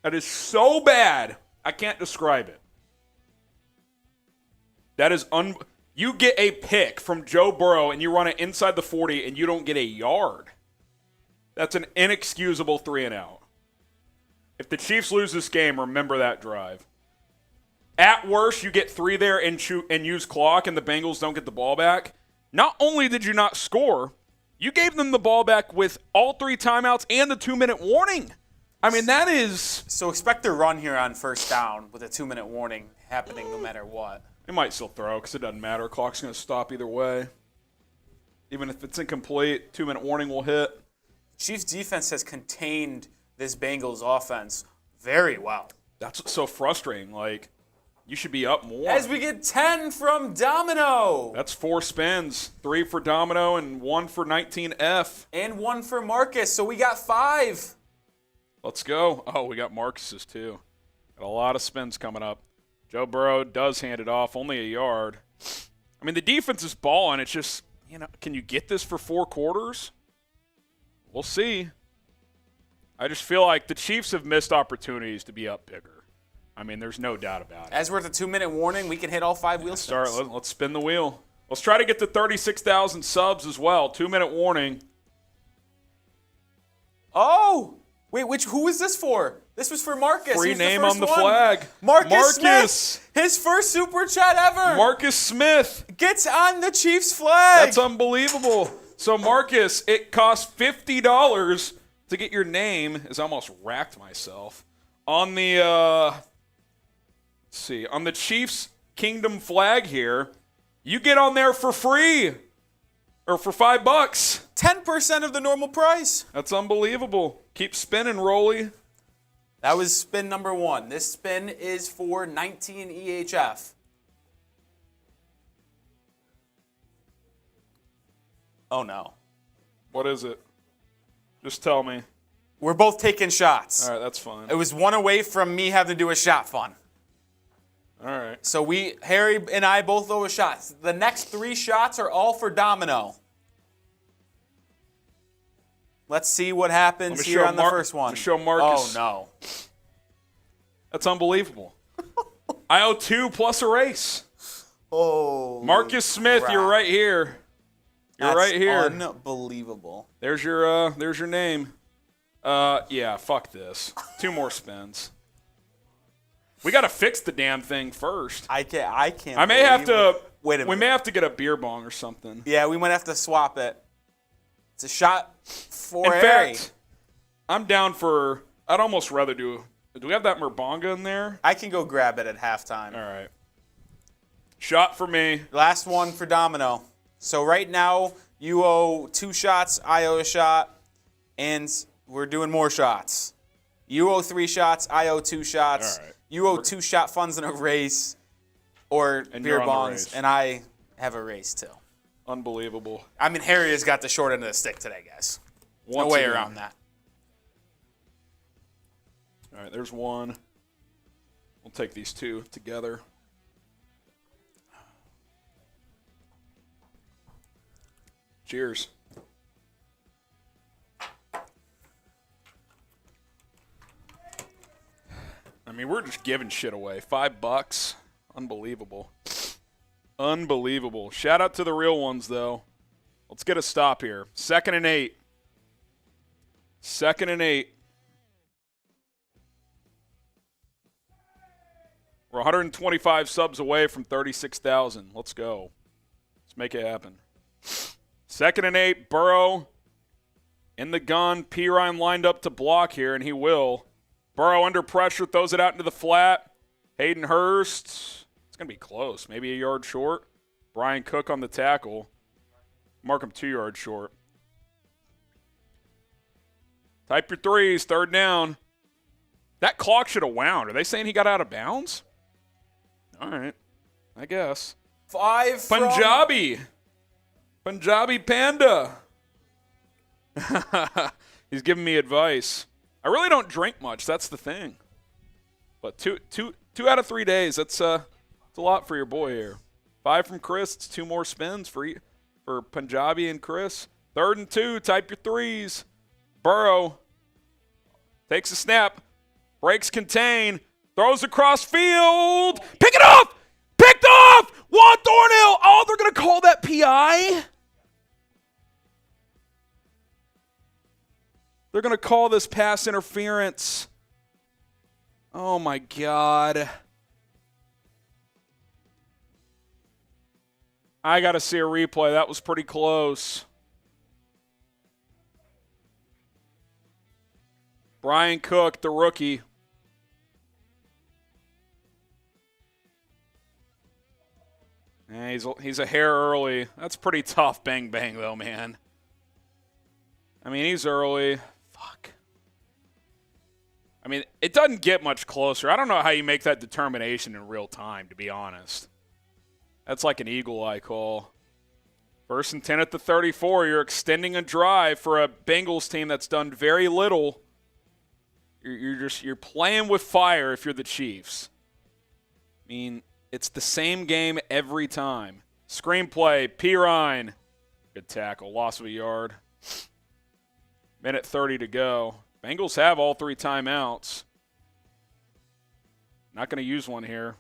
that is so bad. I can't describe it. That is you get a pick from Joe Burrow and you run it inside the 40 and you don't get a yard. That's an inexcusable 3 and out. If the Chiefs lose this game, remember that drive. At worst, you get 3 there and use clock and the Bengals don't get the ball back. Not only did you not score, you gave them the ball back with all 3 timeouts and the 2-minute warning. I mean, that is... So expect a run here on 1st down with a 2-minute warning happening no matter what. It might still throw because it doesn't matter. Clock's going to stop either way. Even if it's incomplete, 2-minute warning will hit. Chiefs defense has contained this Bengals offense very well. That's what's so frustrating. Like, you should be up more. As we get 10 from Domino. That's 4 spins. 3 for Domino and 1 for 19F. And 1 for Marcus, so we got 5. Let's go. Oh, we got Marcus's too. Got a lot of spins coming up. Joe Burrow does hand it off, only a yard. I mean, the defense is balling. It's just, can you get this for 4 quarters? We'll see. I just feel like the Chiefs have missed opportunities to be up bigger. I mean, there's no doubt about it. As we're at the 2-minute warning, we can hit all 5 wheel spins. Let's spin the wheel. Let's try to get to 36,000 subs as well. 2-minute warning. Oh! Wait, who is this for? This was for Marcus. Free Who's name the on the one? flag. Marcus Smith. His first super chat ever. Marcus Smith Gets on the Chiefs flag. That's unbelievable. So, Marcus, it costs $50 to get your name, as I almost racked myself, on the, on the Chiefs Kingdom flag here. You get on there for free, or for $5. 10% of the normal price. That's unbelievable. Keep spinning, Rolly. That was spin number 1. This spin is for 19 EHF. Oh, no. What is it? Just tell me. We're both taking shots. All right, that's fine. It was 1 away from me having to do a shot fun. All right. So Harry and I both owe a shot. The next 3 shots are all for Domino. Let's see what happens here on the first one. Show Marcus. Oh, no. That's unbelievable. I owe 2 plus a race. Oh, Marcus Smith, crap. you're right here. You're right here. Unbelievable. There's your name. Yeah, fuck this. 2 more spins. We got to fix the damn thing first. I can't. I may have to. Wait a minute. We may have to get a beer bong or something. Yeah, we might have to swap it. It's a shot for In Harry. fact, I'm down for. I'd almost rather do. Do we have that Merbonga in there? I can go grab it at halftime. All right. Shot for me. Last one for Domino. So right now, you owe 2 shots, I owe a shot, and we're doing more shots. You owe 3 shots, I owe 2 shots. All right. You owe 2 shot funds in a race, or And beer you're on the bongs, race. and I have a race too. Unbelievable. I mean, Harry has got the short end of the stick today, guys. Once no way again. around that. All right, there's 1. We'll take these 2 together. Cheers. mean, we're just giving shit away. $5. Unbelievable. Unbelievable. Shout out to the real ones, though. Let's get a stop here. 2nd and 8. 2nd and 8. We're 125 subs away from 36,000. Let's go. Let's make it happen. 2nd and 8. Burrow in the gun. Pirine lined up to block here, and he will. Burrow under pressure, throws it out into the flat. Hayden Hurst. It's going to be close. Maybe a yard short. Brian Cook on the tackle. Mark him 2 yards short. Type your threes. 3rd down. That clock should have wound. Are they saying he got out of bounds? All right. I guess. 5 from Punjabi. Punjabi Panda. He's giving me advice. I really don't drink much. That's the thing. But two out of 3 days. That's a lot for your boy here. 5 from Chris. It's 2 more spins for Punjabi and Chris. 3rd and 2. Type your threes. Burrow takes a snap. Breaks contain. Throws across field. Pick it off! Picked off! Juan Thornhill! Oh, they're going to call that PI? They're going to call this pass interference. Oh, my God. I got to see a replay. That was pretty close. Brian Cook, the rookie. He's a hair early. That's pretty tough bang, though, man. I mean, he's early. Fuck. I mean, it doesn't get much closer. I don't know how you make that determination in real time, to be honest. That's like an eagle eye call. 1st and 10 at the 34. You're extending a drive for a Bengals team that's done very little. You're playing with fire if you're the Chiefs. I mean, it's the same game every time. Screenplay, Pirine. Good tackle. Loss of a yard. Minute 30 to go. Bengals have all 3 timeouts. Not going to use one here.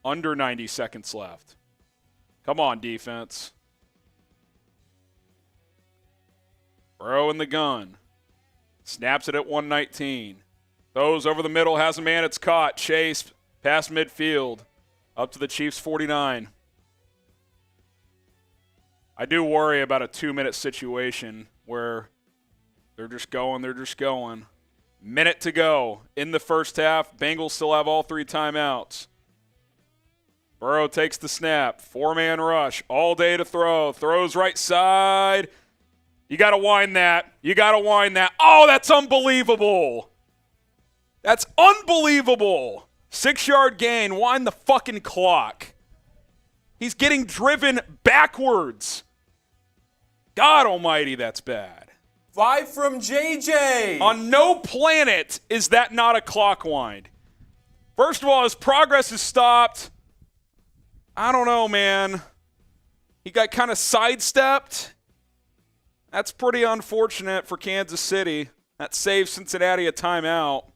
Under 90 seconds left. Come on, defense. Burrow in the gun. Snaps it at 119. Throws over the middle. Has a man. It's caught. Chase past midfield. Up to the Chiefs 49. I do worry about a 2-minute situation where they're just going. Minute to go in the first half. Bengals still have all 3 timeouts. Burrow takes the snap. 4-man rush. All day to throw. Throws right side. You got to wind that. Oh, that's unbelievable. That's unbelievable. 6-yard gain. Wind the fucking clock. He's getting driven backwards. God almighty, that's bad. 5 from JJ. On no planet is that not a clock wind. First of all, his progress is stopped. I don't know, man. He got kind of sidestepped. That's pretty unfortunate for Kansas City. That saves Cincinnati a timeout.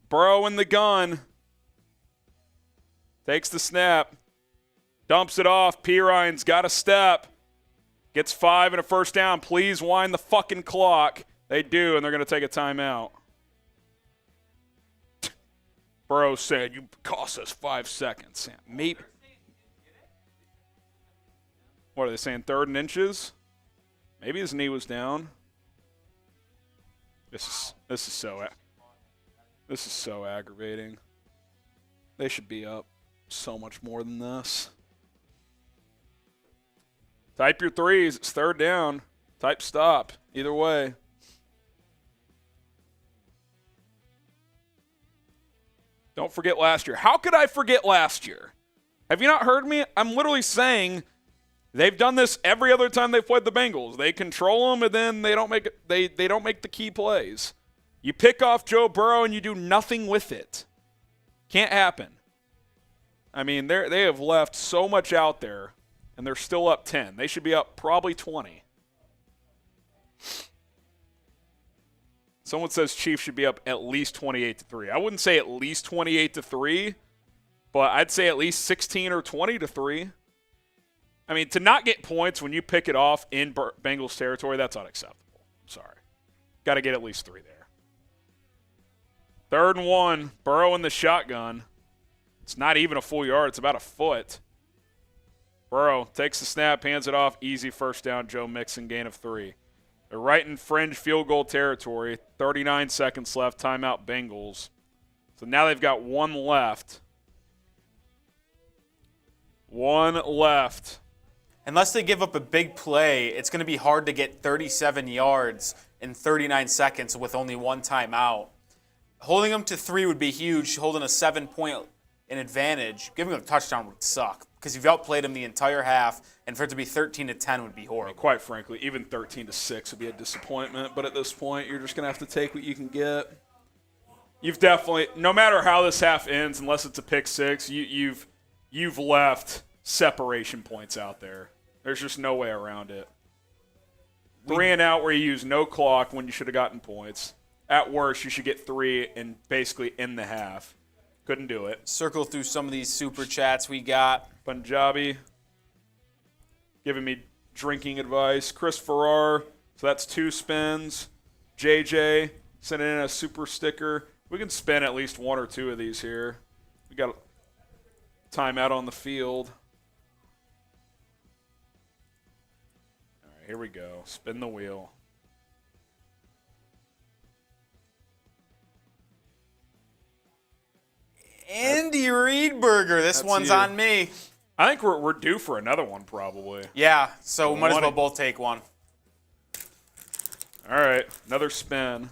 Burrow in the gun. Takes the snap. Dumps it off. Pirine's got a step. Gets 5 and a first down. Please wind the fucking clock. They do, and they're going to take a timeout. Burrow said, you cost us 5 seconds. Maybe. What are they saying, 3rd and inches? Maybe his knee was down. This is so aggravating. They should be up so much more than this. Type your threes. It's 3rd down. Type stop. Either way. Don't forget last year. How could I forget last year? Have you not heard me? I'm literally saying they've done this every other time they've played the Bengals. They control them, and then they don't make it, they don't make the key plays. You pick off Joe Burrow, and you do nothing with it. Can't happen. I mean, they have left so much out there, and they're still up 10. They should be up probably 20. Someone says Chiefs should be up at least 28-3. I wouldn't say at least 28-3, but I'd say at least 16 or 20-3. I mean, to not get points when you pick it off in Bengals territory, that's unacceptable. I'm sorry. Got to get at least 3 there. 3rd and 1, Burrow in the shotgun. It's not even a full yard. It's about a foot. Burrow takes the snap, hands it off. Easy first down, Joe Mixon, gain of 3. They're right in fringe field goal territory. 39 seconds left. Timeout Bengals. So now they've got 1 left. 1 left. Unless they give up a big play, it's going to be hard to get 37 yards in 39 seconds with only 1 timeout. Holding them to 3 would be huge. Holding a 7-point advantage, giving them a touchdown would suck because you've outplayed them the entire half, and for it to be 13-10 would be horrible. Quite frankly, even 13-6 would be a disappointment, but at this point, you're just going to have to take what you can get. You've definitely, no matter how this half ends, unless it's a pick 6, you've left separation points out there. There's just no way around it. 3 and out where you use no clock when you should have gotten points. At worst, you should get 3 and basically end the half. Couldn't do it. Circle through some of these super chats we got. Punjabi giving me drinking advice. Chris Farrar, so that's 2 spins. JJ sending in a super sticker. We can spin at least 1 or 2 of these here. We got timeout on the field. All right, here we go. Spin the wheel. Andy Reedberger. This one's you. on me. I think we're due for another one probably. Yeah, so we might as well both take one. All right, another spin.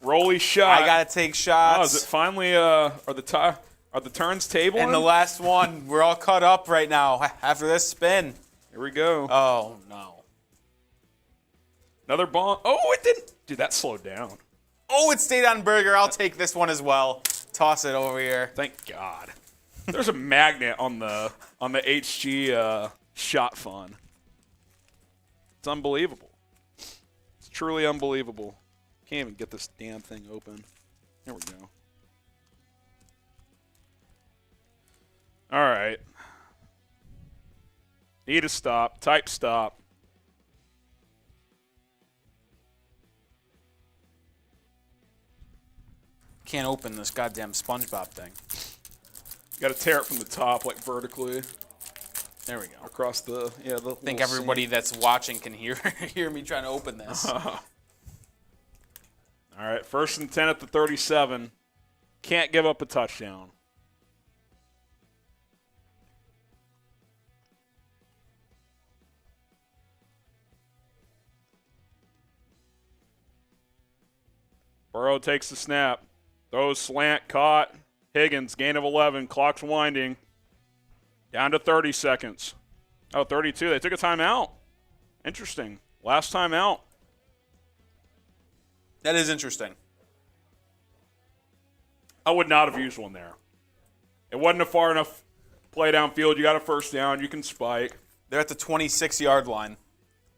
Rolly shot. I gotta take shots. Oh, is it finally? Are the turns table? And the last one. We're all cut up right now after this spin. Here we go. Oh no. Another bomb. Oh, it didn't. Dude, that slowed down. Oh, it stayed on Burger. I'll take this one as well. Toss it over here. Thank God. There's a magnet on the HG shot fun. It's unbelievable. It's truly unbelievable. Can't even get this damn thing open. There we go. All right. Need a stop. Type stop. Can't open this goddamn SpongeBob thing. Got to tear it from the top, like vertically. There we go. Across the I think everybody that's watching can hear me trying to open this. All right, 1st and 10 at the 37. Can't give up a touchdown. Burrow takes the snap. Throws slant, caught. Higgins, gain of 11. Clock's winding. Down to 30 seconds. Oh, 32. They took a timeout. Interesting. Last time out. That is interesting. I would not have used one there. It wasn't a far enough play downfield. You got a first down. You can spike. They're at the 26-yard line.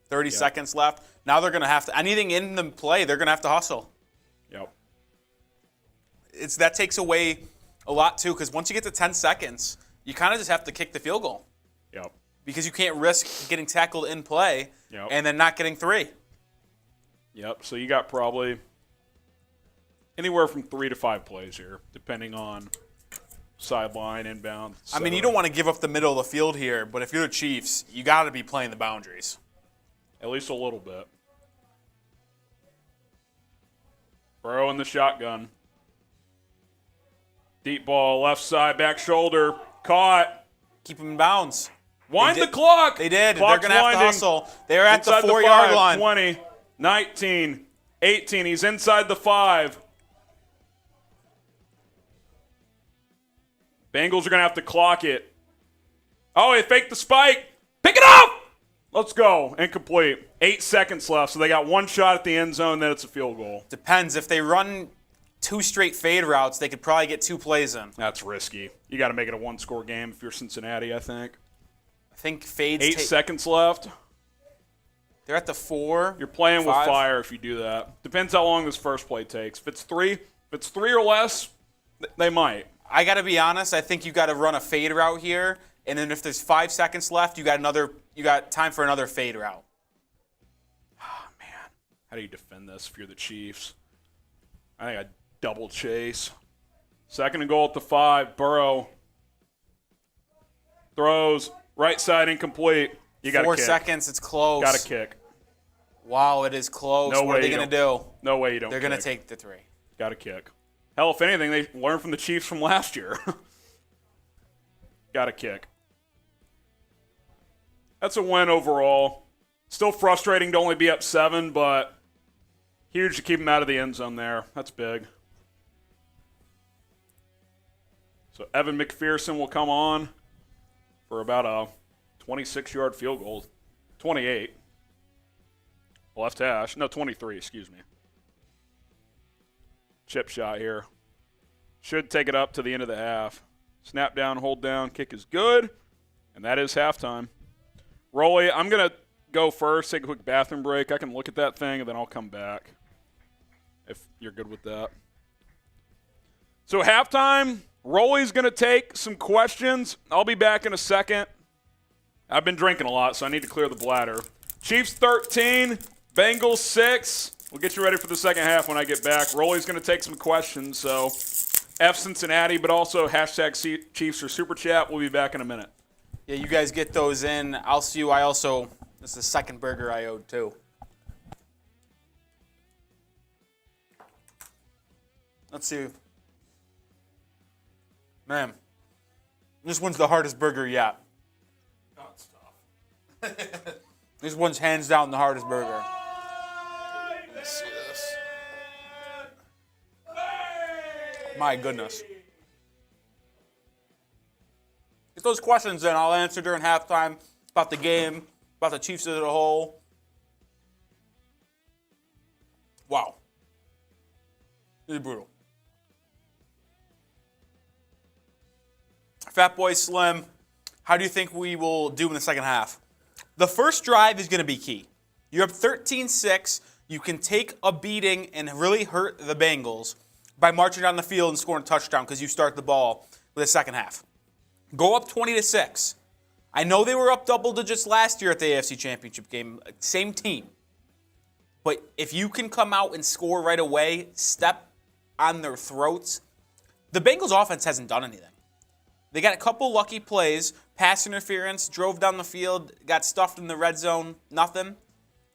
30 seconds left. Now they're going to have to – anything in the play, they're going to have to hustle. Yep. That takes away a lot, too, because once you get to 10 seconds, you kind of just have to kick the field goal. Yep. Because you can't risk getting tackled in play and then not getting 3. Yep. So you got probably anywhere from 3 to 5 plays here, depending on sideline, inbound. I mean, you don't want to give up the middle of the field here, but if you're the Chiefs, you got to be playing the boundaries. At least a little bit. Burrow in the shotgun. Deep ball, left side, back shoulder. Caught. Keep him in bounds. Wind the clock. They did. Clock's They're going to have to winding. hustle. They're at Inside the 4-yard line. 20, 19, 18. He's inside the 5. Bengals are going to have to clock it. Oh, he faked the spike. Pick it up. Let's go. Incomplete. 8 seconds left, so they got 1 shot at the end zone, then it's a field goal. Depends. If they run 2 straight fade routes, they could probably get 2 plays in. That's risky. You got to make it a 1-score game if you're Cincinnati, I think. I think fades 8 seconds left. They're at the 4. You're playing with 5. fire if you do that. Depends how long this first play takes. If it's three or less, they might. I got to be honest. I think you got to run a fade route here, and then if there's 5 seconds left, you got time for another fade route. Oh, man. How do you defend this if you're the Chiefs? I think I double chase. 2nd and goal at the 5. Burrow throws right side incomplete. You got to kick. 4 seconds. It's close. Got to kick. Wow, it is close. No What way are they going to do? No way you don't. They're going to take the 3. Got to kick. Hell, if anything, they learned from the Chiefs from last year. Got to kick. That's a win overall. Still frustrating to only be up 7, but huge to keep them out of the end zone there. That's big. So Evan McPherson will come on for about a 26-yard field goal. 28. Left hash. No, 23, excuse me. Chip shot here. Should take it up to the end of the half. Snap down, hold down, kick is good. And that is halftime. Rolly, I'm going to go first, take a quick bathroom break. I can look at that thing, and then I'll come back if you're good with that. So halftime, Rolly's going to take some questions. I'll be back in a second. I've been drinking a lot, so I need to clear the bladder. Chiefs 13, Bengals 6. We'll get you ready for the second half when I get back. Rolly's going to take some questions, so F Cincinnati, but also hashtag Chiefs or Super Chat. We'll be back in a minute. Yeah, you guys get those in. I'll see you. This is the second burger I owed, too. Let's see. Man, this one's the hardest burger yet. Not stuff. This one's hands down the hardest burger. Let's see this. My goodness. Get those questions in. I'll answer during halftime about the game, about the Chiefs as a whole. Wow. This is brutal. Fat Boy Slim, how do you think we will do in the second half? The first drive is going to be key. You're up 13-6. You can take a beating and really hurt the Bengals by marching down the field and scoring a touchdown because you start the ball with the second half. Go up 20-6. I know they were up double digits last year at the AFC Championship game. Same team. But if you can come out and score right away, step on their throats, the Bengals offense hasn't done anything. They got a couple lucky plays, pass interference, drove down the field, got stuffed in the red zone, nothing.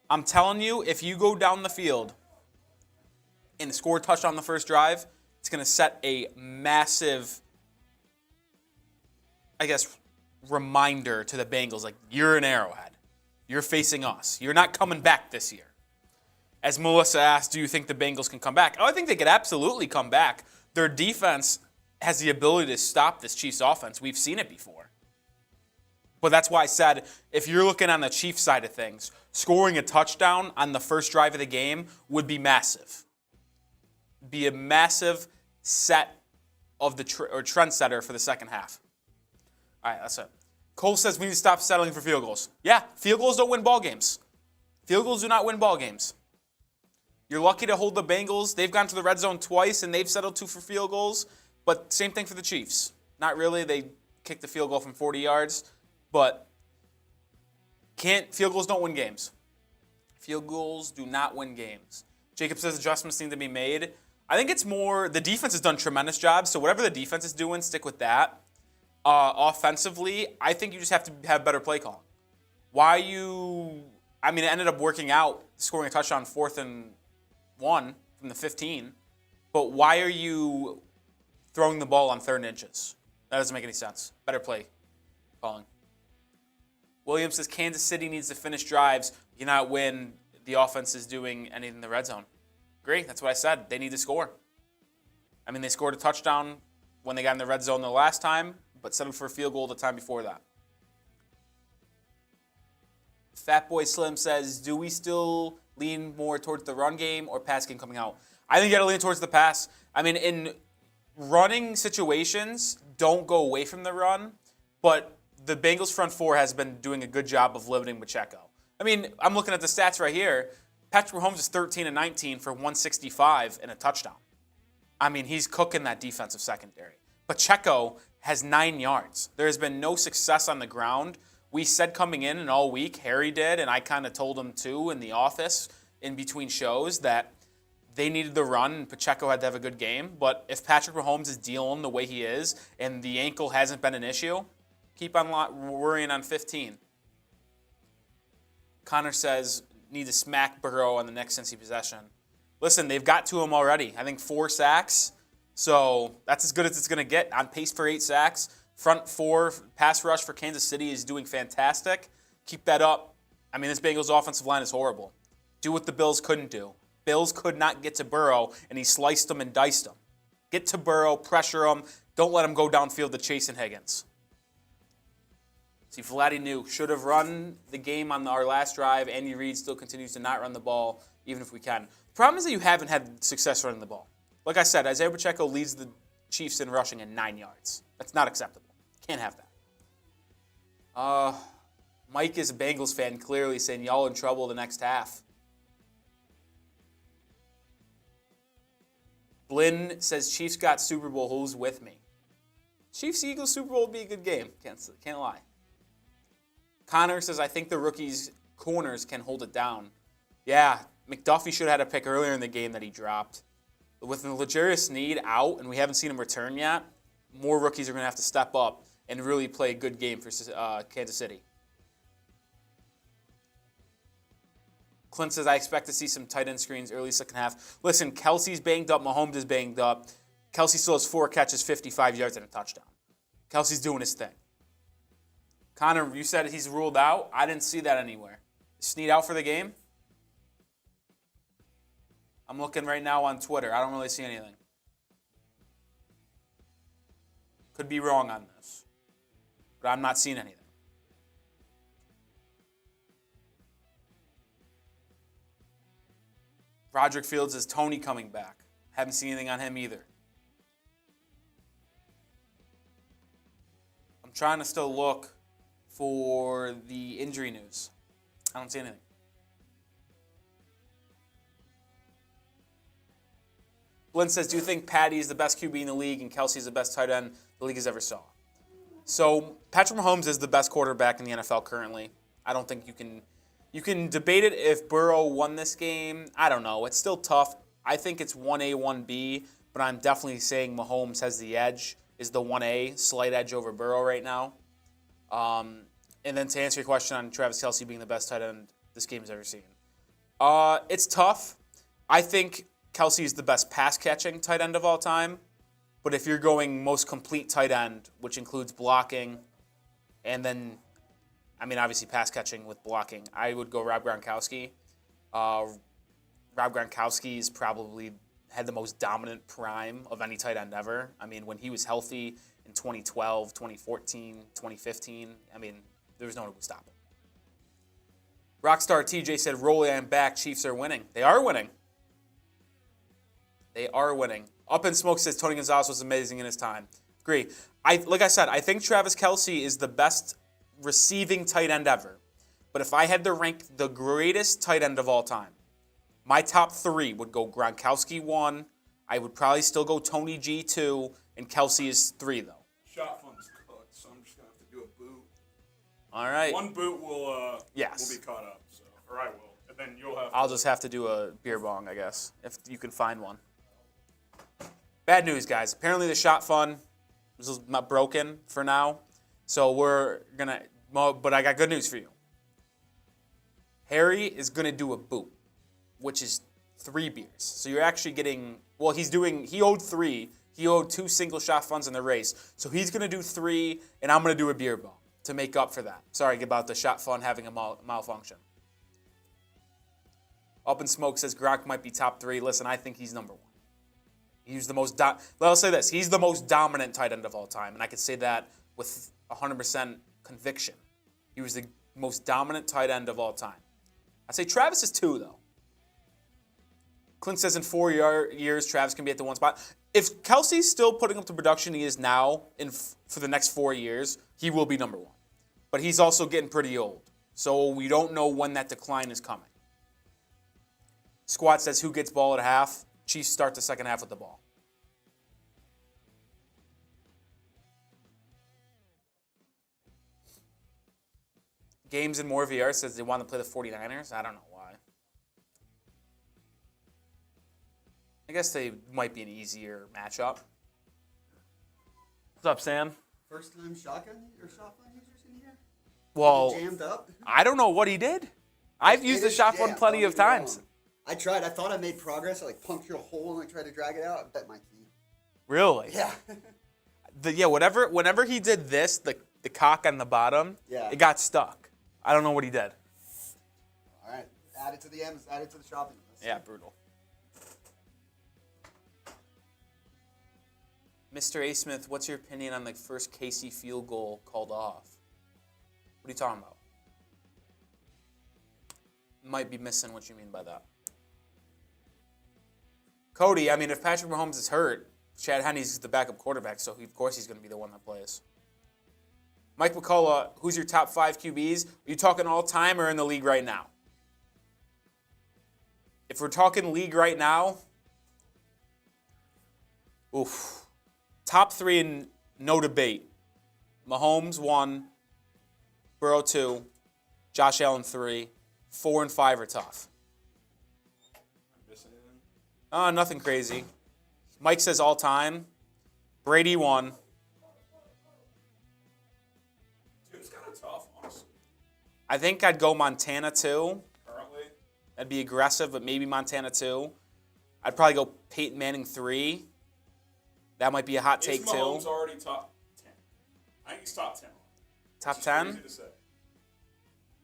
I'm telling you, if you go down the field and score a touchdown on the first drive, it's going to set a massive, reminder to the Bengals, like, you're an Arrowhead. You're facing us. You're not coming back this year. As Melissa asked, do you think the Bengals can come back? Oh, I think they could absolutely come back. Their defense has the ability to stop this Chiefs offense. We've seen it before. But that's why I said, if you're looking on the Chiefs side of things, scoring a touchdown on the first drive of the game would be massive. Be a massive set of the trendsetter for the second half. All right, that's it. Cole says we need to stop settling for field goals. Yeah, field goals don't win ball games. Field goals do not win ball games. You're lucky to hold the Bengals. They've gone to the red zone twice, and they've settled for field goals. But same thing for the Chiefs. Not really. They kicked the field goal from 40 yards. But field goals don't win games. Field goals do not win games. Jacob says adjustments need to be made. I think it's more, the defense has done tremendous jobs, so whatever the defense is doing, stick with that. Offensively, I think you just have to have better play calling. It ended up working out, scoring a touchdown 4th and 1 from the 15. But why are you throwing the ball on 3rd inches? That doesn't make any sense. Better play calling. Williams says Kansas City needs to finish drives. You cannot win. The offense is doing anything in the red zone. Great, that's what I said. They need to score. They scored a touchdown when they got in the red zone the last time, but settled for a field goal the time before that. Fat Boy Slim says, do we still lean more towards the run game or pass game coming out? I think you got to lean towards the pass. In running situations, don't go away from the run, but the Bengals front four has been doing a good job of limiting Pacheco. I mean, I'm looking at the stats right here. Patrick Mahomes is 13 and 19 for 165 and a touchdown. I mean, he's cooking that defensive secondary. Pacheco has 9 yards. There has been no success on the ground. We said coming in and all week, Harry did, and I kind of told him too in the office in between shows that they needed the run and Pacheco had to have a good game. But if Patrick Mahomes is dealing the way he is and the ankle hasn't been an issue, keep on worrying on 15. Connor says, need to smack Burrow on the next Cincy possession. Listen, they've got to him already. I think 4 sacks. So that's as good as it's going to get. On pace for 8 sacks. Front 4 pass rush for Kansas City is doing fantastic. Keep that up. I mean, this Bengals offensive line is horrible. Do what the Bills couldn't do. Bills could not get to Burrow, and he sliced them and diced them. Get to Burrow, pressure him. Don't let him go downfield to Chase Higgins. See, Vladdy knew. Should have run the game on our last drive. Andy Reid still continues to not run the ball, even if we can. The problem is that you haven't had success running the ball. Like I said, Isiah Pacheco leads the Chiefs in rushing at 9 yards. That's not acceptable. Can't have that. Mike is a Bengals fan, clearly saying y'all in trouble the next half. Blinn says Chiefs got Super Bowl. Who's with me? Chiefs-Eagles Super Bowl would be a good game. Can't lie. Connor says, I think the rookies' corners can hold it down. Yeah, McDuffie should have had a pick earlier in the game that he dropped. With the L'Jarius Sneed out, and we haven't seen him return yet, more rookies are going to have to step up and really play a good game for Kansas City. Clint says, I expect to see some tight end screens early second half. Listen, Kelce's banged up. Mahomes is banged up. Kelce still has 4 catches, 55 yards, and a touchdown. Kelce's doing his thing. Connor, you said he's ruled out. I didn't see that anywhere. Is Sneed out for the game? I'm looking right now on Twitter. I don't really see anything. Could be wrong on this, but I'm not seeing anything. Roderick Fields is Toney coming back. Haven't seen anything on him either. I'm trying to still look for the injury news. I don't see anything. Blinn says, do you think Patty is the best QB in the league and Kelce is the best tight end the league has ever saw? So Patrick Mahomes is the best quarterback in the NFL currently. I don't think you can debate it if Burrow won this game. I don't know. It's still tough. I think it's 1A, 1B, but I'm definitely saying Mahomes has the edge, is the 1A, slight edge over Burrow right now. And then to answer your question on Travis Kelce being the best tight end this game has ever seen. It's tough. I think Kelce is the best pass-catching tight end of all time. But if you're going most complete tight end, which includes blocking, and then, I mean, obviously pass-catching with blocking, I would go Rob Gronkowski. Rob Gronkowski's probably had the most dominant prime of any tight end ever. I mean, when he was healthy in 2012, 2014, 2015, I mean, there was no one who could stop him. Rockstar TJ said, Rolly, I'm back. Chiefs are winning. They are winning. They are winning. Up in Smoke says Tony Gonzalez was amazing in his time. Agree. Like I said, I think Travis Kelce is the best receiving tight end ever. But if I had to rank the greatest tight end of all time, my top 3 would go Gronkowski 1. I would probably still go Tony G 2, and Kelce is 3 though. Shot fun's cooked, so I'm just gonna have to do a boot. All right. One boot will be caught up, so or I will, and then you'll have. I'll just have to do a beer bong, I guess, if you can find one. Bad news, guys. Apparently the shot fun is not broken for now, so we're gonna. But I got good news for you. Harry is gonna do a boot, which is 3 beers. So you're actually getting. Well, he owed 3. He owed 2 single shot funds in the race, so he's gonna do 3, and I'm gonna do a beer bong to make up for that. Sorry about the shot fun having a malfunction. Up in Smoke says Gronk might be top 3. Listen, I think he's number 1. He's the most. I'll say this: he's the most dominant tight end of all time, and I can say that with 100% conviction. He was the most dominant tight end of all time. I'd say Travis is 2, though. Clint says in 4 years, Travis can be at the 1 spot. If Kelce's still putting up the production he is now for the next 4 years, he will be number 1. But he's also getting pretty old. So we don't know when that decline is coming. Squad says who gets ball at half. Chiefs start the second half with the ball. Games and More VR says they want to play the 49ers. I don't know why. I guess they might be an easier matchup. What's up, Sam? First time shotgun users in here? Well, Jammed up? I don't know what he did. I've used the shotgun jammed, plenty don't of get me times. wrong. I tried. I thought I made progress. I punctured a hole and I tried to drag it out. I bet my key. Really? Yeah. Whenever he did this, the cock on the bottom, Yeah. it got stuck. I don't know what he did. All right. Add it to the M's. Add it to the shopping list. Yeah, brutal. Mr. A. Smith, what's your opinion on the first Casey field goal called off? What are you talking about? Might be missing what you mean by that. Cody, I mean, if Patrick Mahomes is hurt, Chad Henne's the backup quarterback, so of course he's going to be the one that plays. Mike McCullough, who's your top 5 QBs? Are you talking all time or in the league right now? If we're talking league right now, oof. Top 3 in no debate. Mahomes 1, Burrow 2, Josh Allen 3, 4 and 5 are tough. Nothing crazy. Mike says all time. Brady 1. It's kind of tough, honestly. I think I'd go Montana 2. Currently. That'd be aggressive, but maybe Montana 2. I'd probably go Peyton Manning 3. That might be a hot take, Is too. Mahomes already top 10? I think he's top 10. Top It's 10? crazy to say.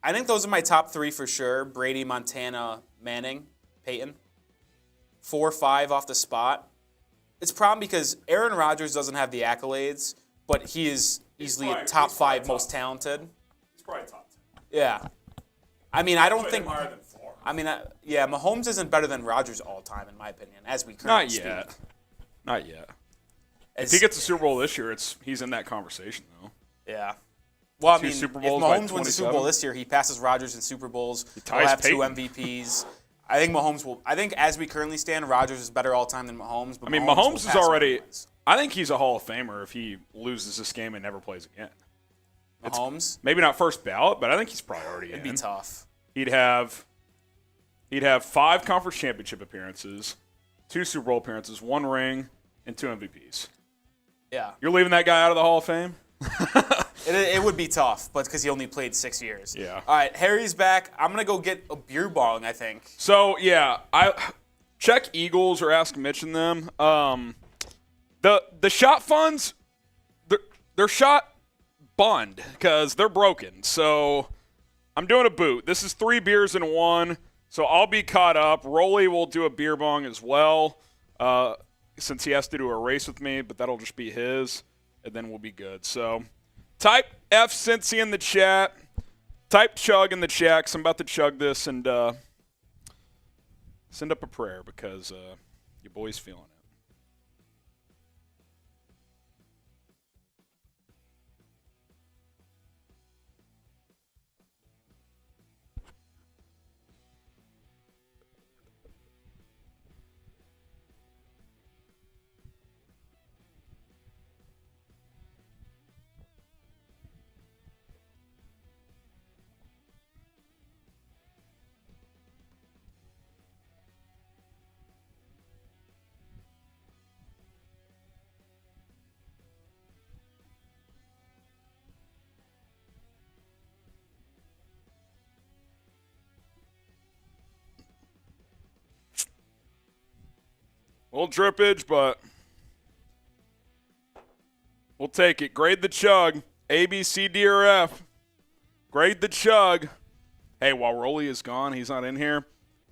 I think those are my top 3 for sure. Brady, Montana, Manning, Peyton. 4, 5 off the spot. It's a problem because Aaron Rodgers doesn't have the accolades, but he is easily a top 5 most talented. He's probably top 10. Yeah. I mean, I don't Put think... him higher than 4. I mean, yeah, Mahomes isn't better than Rodgers all time, in my opinion, as we currently Not speak. yet. Not yet. As- If he gets a Super Bowl this year, he's in that conversation, though. Yeah. Well, I Two mean, Super if Bowls by Mahomes wins the Super 27. Bowl this year, he passes Rodgers in Super Bowls. He'll ties have 2 Peyton. MVPs. I think Mahomes will. I think as we currently stand, Rodgers is better all time than Mahomes. But I mean, will Mahomes is pass him already. anyways. I think he's a Hall of Famer if he loses this game and never plays again. Mahomes. Maybe not first ballot, but I think he's probably already It'd in. be tough. He'd have 5 conference championship appearances, 2 Super Bowl appearances, 1 ring, and 2 MVPs. Yeah. You're leaving that guy out of the Hall of Fame? It would be tough, but because he only played 6 years. Yeah. All right, Harry's back. I'm gonna go get a beer bong, I think. So yeah, I check Eagles or ask Mitch and them. The shot funds, they're shot bond because they're broken. So I'm doing a boot. This is 3 beers in 1, so I'll be caught up. Rolly will do a beer bong as well, since he has to do a race with me, but that'll just be his, and then we'll be good. So type F Cincy in the chat. Type chug in the chat 'cause I'm about to chug this and send up a prayer because your boy's feeling it. A little drippage, but we'll take it. Grade the chug. A, B, C, D, or F. Grade the chug. Hey, while Rolly is gone, he's not in here.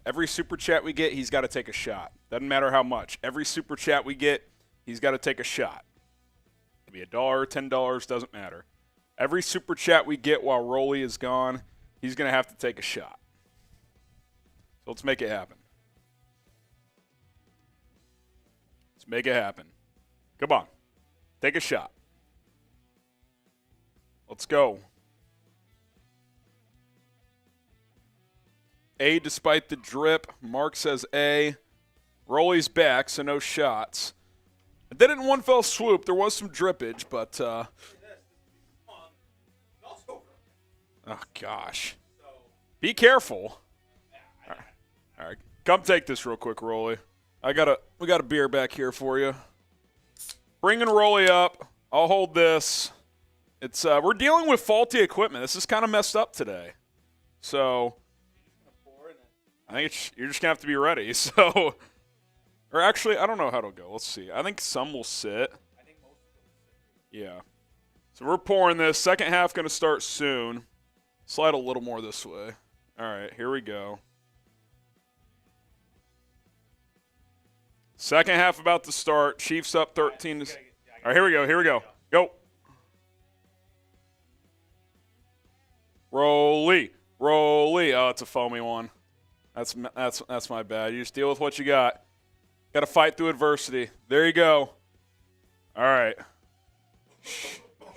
Every super chat we get, he's got to take a shot. Doesn't matter how much. Every super chat we get, he's got to take a shot. It could be $1, $10, doesn't matter. Every super chat we get while Rolly is gone, he's going to have to take a shot. So let's make it happen. Make it happen. Come on. Take a shot. Let's go. A despite the drip. Mark says A. Rolly's back, so no shots. I did it in one fell swoop. There was some drippage, but oh gosh. Be careful. All right. Come take this real quick, Rolly. We got a beer back here for you. Bringing Rolly up. I'll hold this. It's we're dealing with faulty equipment. This is kind of messed up today. So I think you're just going to have to be ready. So, or actually, I don't know how it'll go. Let's see. I think some will sit. Yeah. So we're pouring this. Second half going to start soon. Slide a little more this way. All right, here we go. Second half about to start. Chiefs up 13. All right, here we go. Here we go. Go. Rolly. Rolly. Oh, it's a foamy one. That's my bad. You just deal with what you got. Got to fight through adversity. There you go. All right.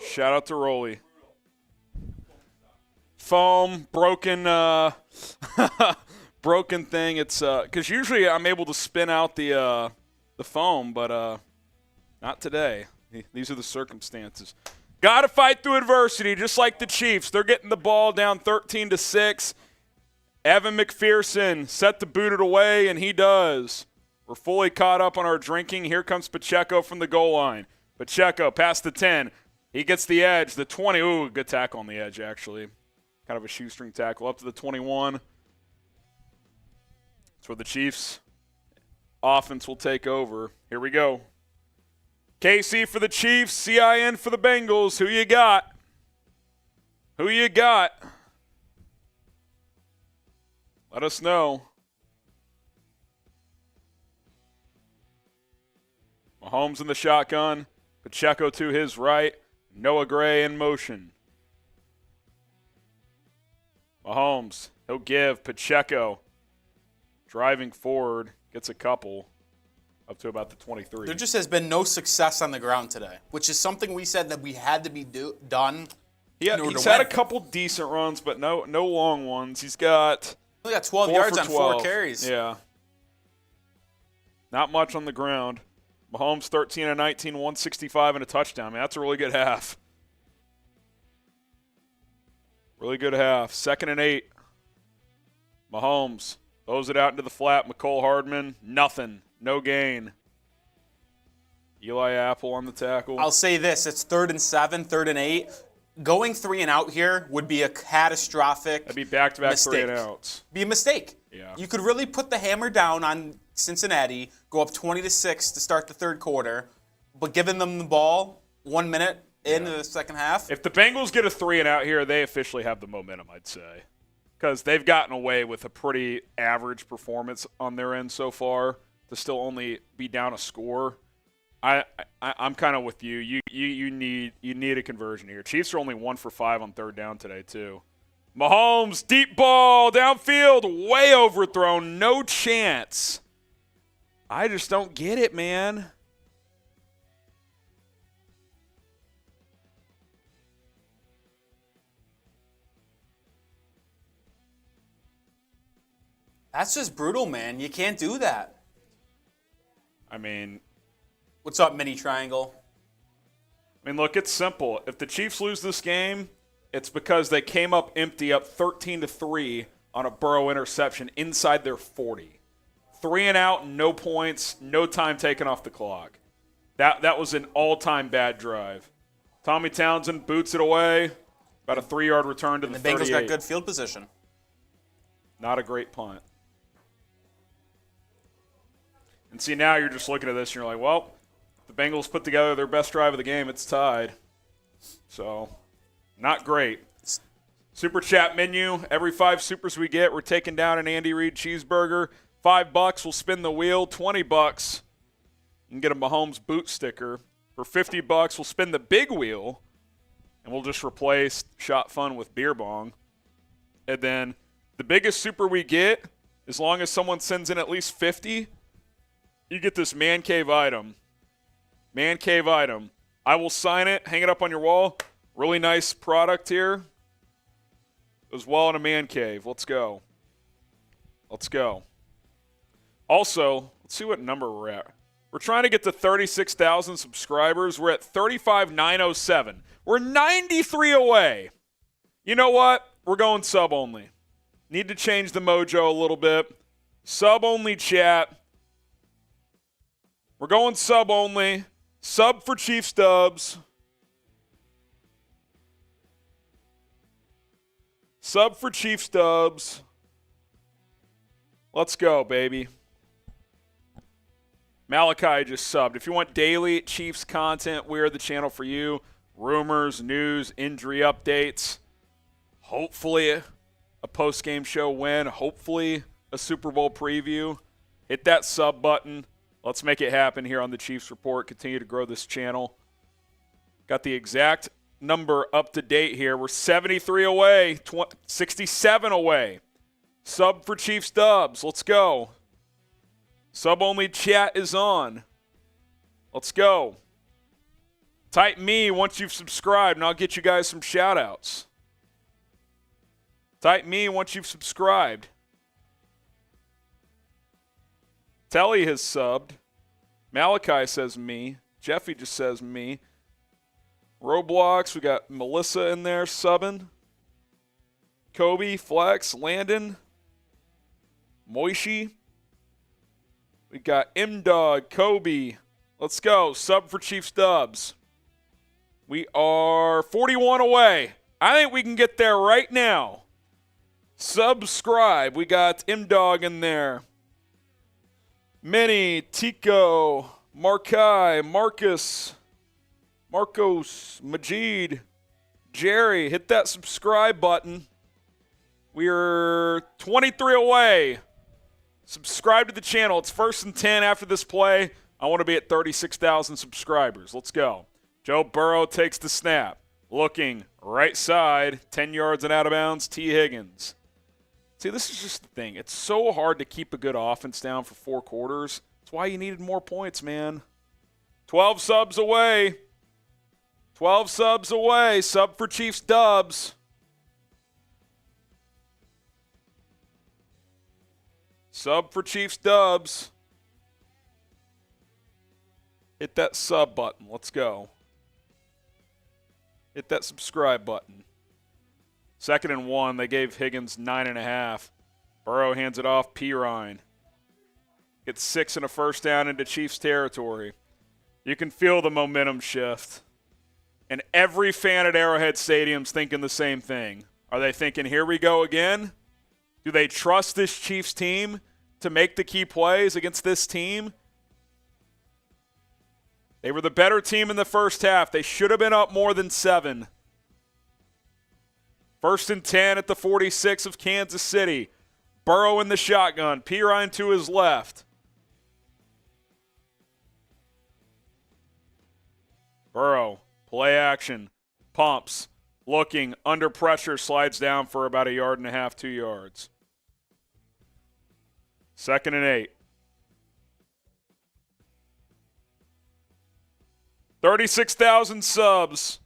Shout out to Rolly. Foam, broken broken thing. It's because usually I'm able to spin out the foam, but not today. These are the circumstances. Got to fight through adversity, just like the Chiefs. They're getting the ball down 13-6. Evan McPherson set to boot it away, and he does. We're fully caught up on our drinking. Here comes Pacheco from the goal line. Pacheco past the 10. He gets the edge, the 20. Ooh, good tackle on the edge, actually. Kind of a shoestring tackle up to the 21. That's where the Chiefs offense will take over. Here we go. KC for the Chiefs, CIN for the Bengals. Who you got? Who you got? Let us know. Mahomes in the shotgun. Pacheco to his right. Noah Gray in motion. Mahomes, he'll give. Pacheco driving forward, gets a couple up to about the 23. There just has been no success on the ground today, which is something we said that we had to be done. He's had a couple decent runs, but no long ones. He's got only got 12 yards on 4 carries. Yeah. Not much on the ground. Mahomes 13 and 19, 165 and a touchdown. Man, that's a really good half. Really good half. 2nd and 8. Mahomes throws it out into the flat. Mecole Hardman, nothing. No gain. Eli Apple on the tackle. I'll say this. It's 3rd and 7, 3rd and 8. Going 3 and out here would be a catastrophic That'd be back-to-back mistake. 3 and outs. Be a mistake. Yeah. You could really put the hammer down on Cincinnati, go up 20-6 to start the 3rd quarter, but giving them the ball 1 minute into the second half. If the Bengals get a 3 and out here, they officially have the momentum, I'd say. Because they've gotten away with a pretty average performance on their end so far to still only be down a score. I'm kind of with you. You need a conversion here. Chiefs are only 1 for 5 on 3rd down today, too. Mahomes, deep ball, downfield, way overthrown, no chance. I just don't get it, man. That's just brutal, man. You can't do that. I mean, what's up, mini triangle? Look, it's simple. If the Chiefs lose this game, it's because they came up empty, up 13-3 on a Burrow interception inside their 40. 3 and out, no points, no time taken off the clock. That was an all-time bad drive. Tommy Townsend boots it away. About a 3-yard return to the 38. The Bengals got good field position. Not a great punt. And see, now you're just looking at this and you're like, well, the Bengals put together their best drive of the game. It's tied. So, not great. Super chat menu. Every 5 supers we get, we're taking down an Andy Reid cheeseburger. $5, we'll spin the wheel. $20, you can get a Mahomes boot sticker. For $50, we'll spin the big wheel, and we'll just replace Shot Fun with Beer Bong. And then the biggest super we get, as long as someone sends in at least 50, you get this man cave item. Man cave item. I will sign it, hang it up on your wall. Really nice product here. Goes well in a man cave. Let's go. Let's go. Also, let's see what number we're at. We're trying to get to 36,000 subscribers. We're at 35,907. We're 93 away. You know what? We're going sub only. Need to change the mojo a little bit. Sub only chat. We're going sub only. Sub for Chiefs dubs. Sub for Chiefs dubs. Let's go, baby. Malachi just subbed. If you want daily Chiefs content, we're the channel for you. Rumors, news, injury updates. Hopefully a post-game show win. Hopefully a Super Bowl preview. Hit that sub button. Let's make it happen here on the Chiefs Report. Continue to grow this channel. Got the exact number up to date here. We're 73 away, 67 away. Sub for Chiefs dubs. Let's go. Sub-only chat is on. Let's go. Type me once you've subscribed, and I'll get you guys some shout-outs. Type me once you've subscribed. Telly has subbed. Malachi says me. Jeffy just says me. Roblox, we got Melissa in there subbing. Kobe, Flex, Landon, Moishi. We got M-Dog, Kobe. Let's go. Sub for Chiefs dubs. We are 41 away. I think we can get there right now. Subscribe. We got M-Dog in there. Minnie, Tico, Markai, Marcus, Marcos, Majid, Jerry. Hit that subscribe button. We are 23 away. Subscribe to the channel. It's 1st and 10 after this play. I want to be at 36,000 subscribers. Let's go. Joe Burrow takes the snap. Looking right side, 10 yards and out of bounds, T. Higgins. See, this is just the thing. It's so hard to keep a good offense down for 4 quarters. That's why you needed more points, man. 12 subs away. 12 subs away. Sub for Chiefs dubs. Sub for Chiefs dubs. Hit that sub button. Let's go. Hit that subscribe button. 2nd and 1. They gave Higgins 9.5. Burrow hands it off. Pirine. Gets 6 and a first down into Chiefs territory. You can feel the momentum shift. And every fan at Arrowhead Stadium's thinking the same thing. Are they thinking, here we go again? Do they trust this Chiefs team to make the key plays against this team? They were the better team in the first half. They should have been up more than 7. 1st and 10 at the 46 of Kansas City. Burrow in the shotgun. Pirine to his left. Burrow, play action, pumps, looking, under pressure, slides down for about 1.5 yards, 2 yards. 2nd and 8. 36,000 subs.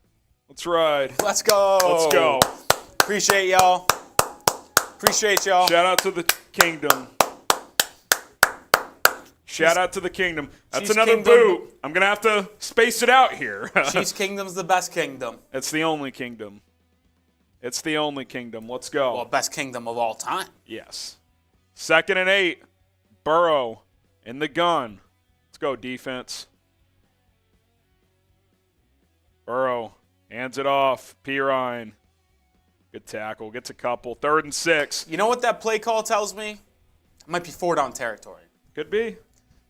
Let's ride. Let's go. Let's go. Appreciate y'all. Appreciate y'all. Shout out to the kingdom. Shout out to the kingdom. That's Chiefs another Kingdom. boot. I'm going to have to space it out here. Chiefs Kingdom's the best kingdom. It's the only kingdom. It's the only kingdom. Let's go. Well, best kingdom of all time. Yes. 2nd and 8. Burrow in the gun. Let's go, defense. Burrow hands it off. Pirine. Good tackle. Gets a couple. 3rd and 6. You know what that play call tells me? It might be 4-down territory. Could be.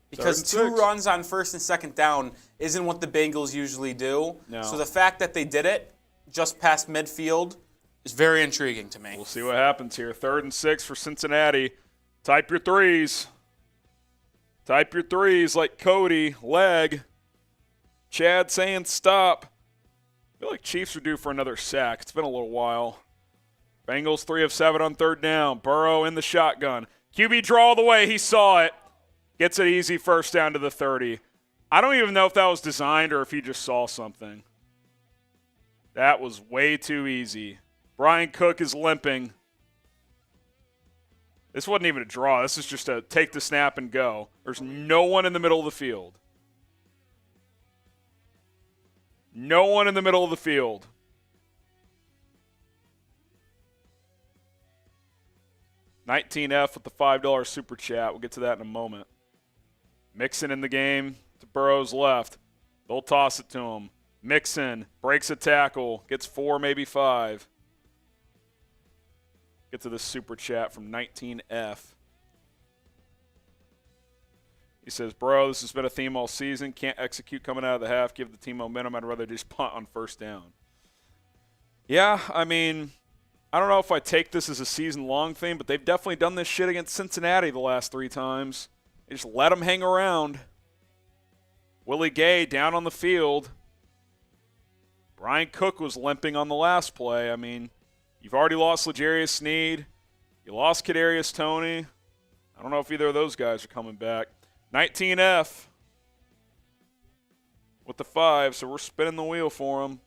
Because 2 runs on 1st and 2nd down isn't what the Bengals usually do. No. So the fact that they did it just past midfield is very intriguing to me. We'll see what happens here. 3rd and 6 for Cincinnati. Type your threes. Type your threes like Cody. Leg. Chad saying stop. I feel like Chiefs are due for another sack. It's been a little while. Bengals 3 of 7 on 3rd down. Burrow in the shotgun. QB draw the way. He saw it. Gets an easy first down to the 30. I don't even know if that was designed or if he just saw something. That was way too easy. Brian Cook is limping. This wasn't even a draw. This is just a take the snap and go. There's no one in the middle of the field. No one in the middle of the field. $19F with the $5 super chat. We'll get to that in a moment. Mixon in the game to Burrow's left. They'll toss it to him. Mixon breaks a tackle. Gets 4, maybe 5. Get to the super chat from 19F. He says, bro, this has been a theme all season. Can't execute coming out of the half. Give the team momentum. I'd rather just punt on first down. Yeah, I mean, I don't know if I take this as a season-long thing, but they've definitely done this shit against Cincinnati the last 3 times. They just let them hang around. Willie Gay down on the field. Brian Cook was limping on the last play. I mean, you've already lost L'Jarius Sneed. You lost Kadarius Toney. I don't know if either of those guys are coming back. 19F with the 5, so we're spinning the wheel for him.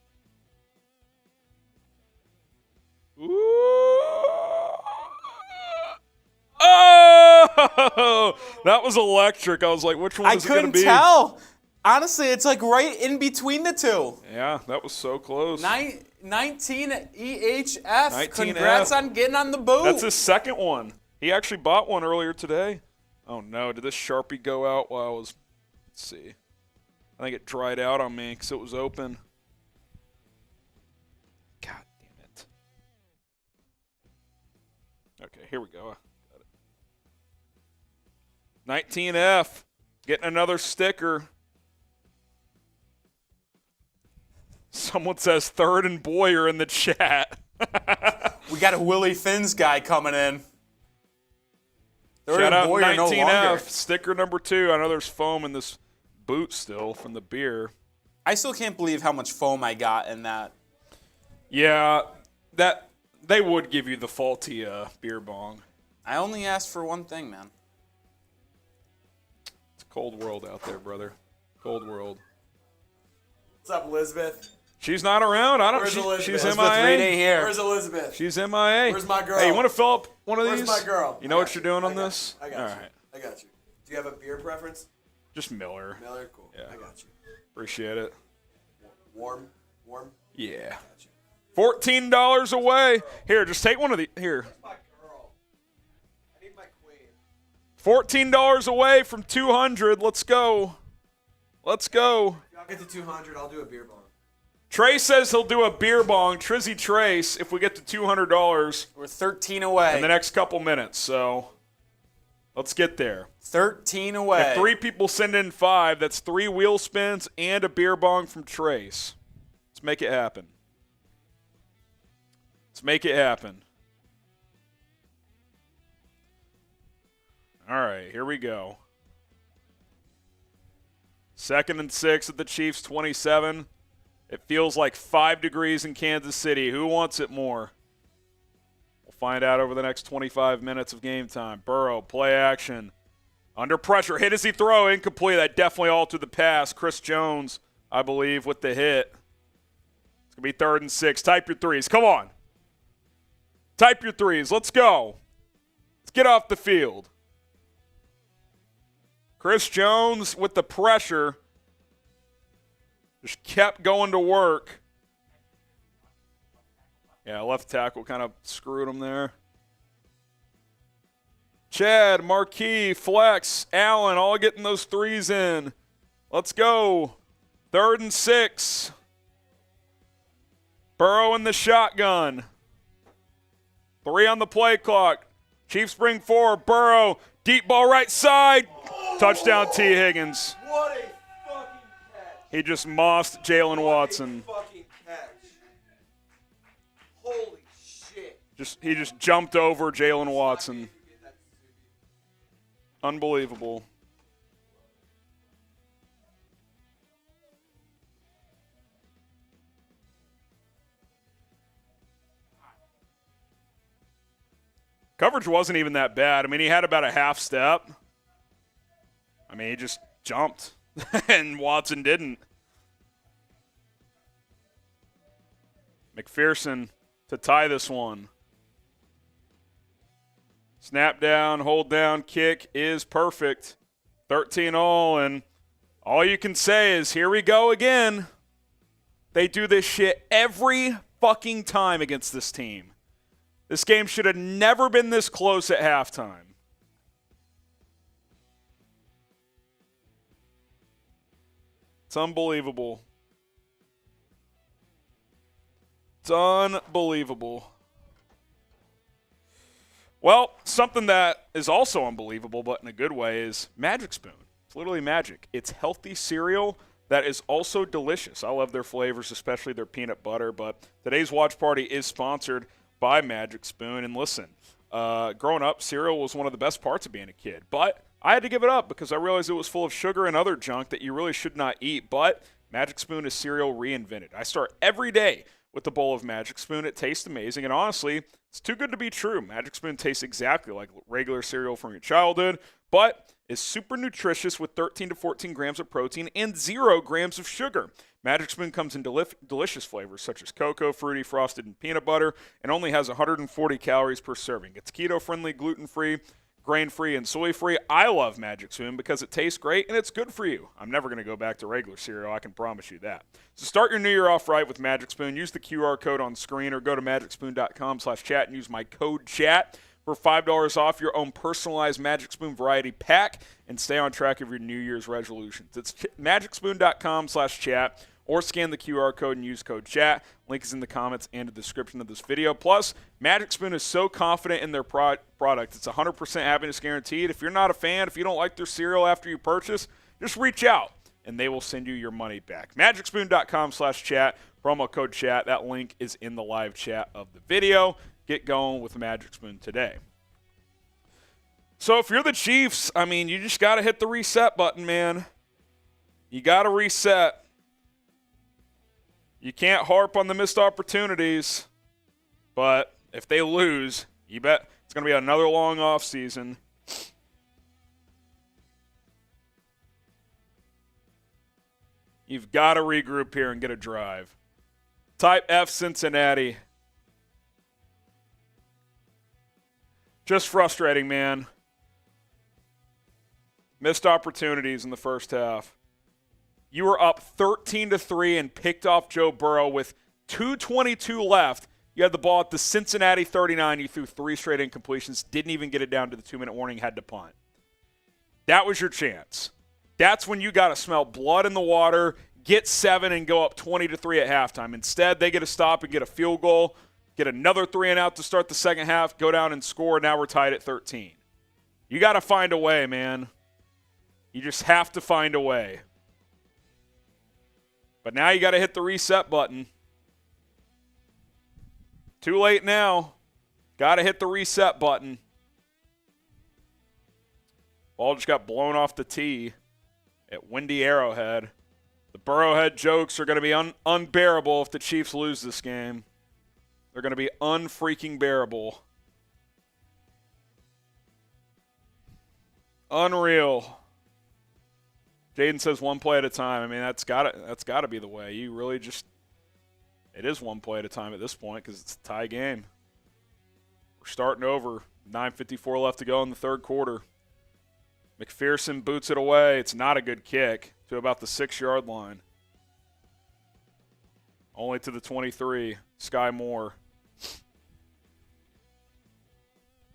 Ooh. Oh! That was electric. I was like, which one is it going to be? I couldn't tell. Honestly, it's like right in between the two. Yeah, that was so close. 19 EHF. 19F. Congrats on getting on the boat. That's his second one. He actually bought one earlier today. Oh, no. Did this Sharpie go out while I was – let's see. I think it dried out on me because it was open. God damn it. Okay, here we go. Got it. 19F. Getting another sticker. Someone says Third and Boyer in the chat. We got a Willie Finns guy coming in. Shout out Boyer 19F, no longer. sticker number 2. I know there's foam in this boot still from the beer. I still can't believe how much foam I got in that. Yeah, that they would give you the faulty beer bong. I only asked for one thing, man. It's a cold world out there, brother. Cold world. What's up, Elizabeth? She's not around. I don't. Where's Elizabeth? She's Elizabeth Reed ain't MIA. here. Where's Elizabeth? She's MIA. Where's my girl? Hey, you want to fill up one of Where's these? my girl? You know what you're doing on this? I got All you. right. I got you. Do you have a beer preference? Just Miller. Miller, cool. Yeah. I got you. Appreciate it. Warm? Yeah. Got you. $14 away. Here, just take one of the. Here. My girl. I need my queen. $14 away from 200. Let's go. Let's go. If y'all get to 200, I'll do a beer bong. Trey says he'll do a beer bong. Trizzy Trace if we get to $200 We're 13 away. in the next couple minutes. So let's get there. 13 away. If 3 people send in 5, that's 3 wheel spins and a beer bong from Trace. Let's make it happen. Let's make it happen. All right, here we go. 2nd and 6 at the Chiefs' 27. It feels like 5 degrees in Kansas City. Who wants it more? We'll find out over the next 25 minutes of game time. Burrow, play action. Under pressure. Hit as he throw. Incomplete. That definitely altered the pass. Chris Jones, I believe, with the hit. It's going to be 3rd and 6. Type your threes. Come on. Type your threes. Let's go. Let's get off the field. Chris Jones with the pressure. Just kept going to work. Yeah, left tackle kind of screwed him there. Chad, Marquis, Flex, Allen, all getting those threes in. Let's go. 3rd and 6. Burrow in the shotgun. 3 on the play clock. Chiefs bring 4. Burrow, deep ball right side. Touchdown T. Higgins. What a fucking catch. He just mossed Jalen Watson. Fucking catch. Holy shit. He just jumped over Jalen Watson. Unbelievable. Coverage wasn't even that bad. I mean, he had about a half step. I mean, he just jumped, and Watson didn't. McPherson to tie this one. Snap down, hold down, kick is perfect. 13-all, and all you can say is, here we go again. They do this shit every fucking time against this team. This game should have never been this close at halftime. It's unbelievable. It's unbelievable. Well, something that is also unbelievable, but in a good way, is Magic Spoon. It's literally magic. It's healthy cereal that is also delicious. I love their flavors, especially their peanut butter. But today's watch party is sponsored by Magic Spoon. And listen, growing up, cereal was one of the best parts of being a kid. But I had to give it up because I realized it was full of sugar and other junk that you really should not eat. But Magic Spoon is cereal reinvented. I start every day with a bowl of Magic Spoon. It tastes amazing, and honestly, it's too good to be true. Magic Spoon tastes exactly like regular cereal from your childhood, but is super nutritious with 13 to 14 grams of protein and 0 grams of sugar. Magic Spoon comes in delicious flavors such as cocoa, fruity, frosted, and peanut butter, and only has 140 calories per serving. It's keto-friendly, gluten-free, grain-free, and soy-free. I love Magic Spoon because it tastes great and it's good for you. I'm never going to go back to regular cereal, I can promise you that. So start your new year off right with Magic Spoon. Use the QR code on screen or go to magicspoon.com/chat and use my code CHAT for $5 off your own personalized Magic Spoon variety pack and stay on track of your New Year's resolutions. It's magicspoon.com/chat. Or scan the QR code and use code CHAT. Link is in the comments and the description of this video. Plus, Magic Spoon is so confident in their product. It's 100% happiness guaranteed. If you're not a fan, if you don't like their cereal after you purchase, just reach out and they will send you your money back. Magicspoon.com/chat, promo code CHAT. That link is in the live chat of the video. Get going with Magic Spoon today. So if you're the Chiefs, I mean, you just got to hit the reset button, man. You got to reset. You can't harp on the missed opportunities, but if they lose, you bet it's going to be another long offseason. You've got to regroup here and get a drive. Type F Cincinnati. Just frustrating, man. Missed opportunities in the first half. You were up 13-3 and picked off Joe Burrow with 2:22 left. You had the ball at the Cincinnati 39. You threw 3 straight incompletions. Didn't even get it down to the 2-minute warning. Had to punt. That was your chance. That's when you got to smell blood in the water, get 7, and go up 20-3 at halftime. Instead, they get a stop and get a field goal, get another 3 and out to start the second half, go down and score. Now we're tied at 13. You got to find a way, man. You just have to find a way. But now you got to hit the reset button. Too late now. Got to hit the reset button. Ball just got blown off the tee at windy Arrowhead. The Burrowhead jokes are going to be unbearable if the Chiefs lose this game. They're going to be unfreaking bearable. Unreal. Jaden says 1 play at a time. I mean, that's got to be the way. You really just – it is 1 play at a time at this point because it's a tie game. We're starting over. 9:54 left to go in the third quarter. McPherson boots it away. It's not a good kick to about the 6-yard line. Only to the 23. Sky Moore.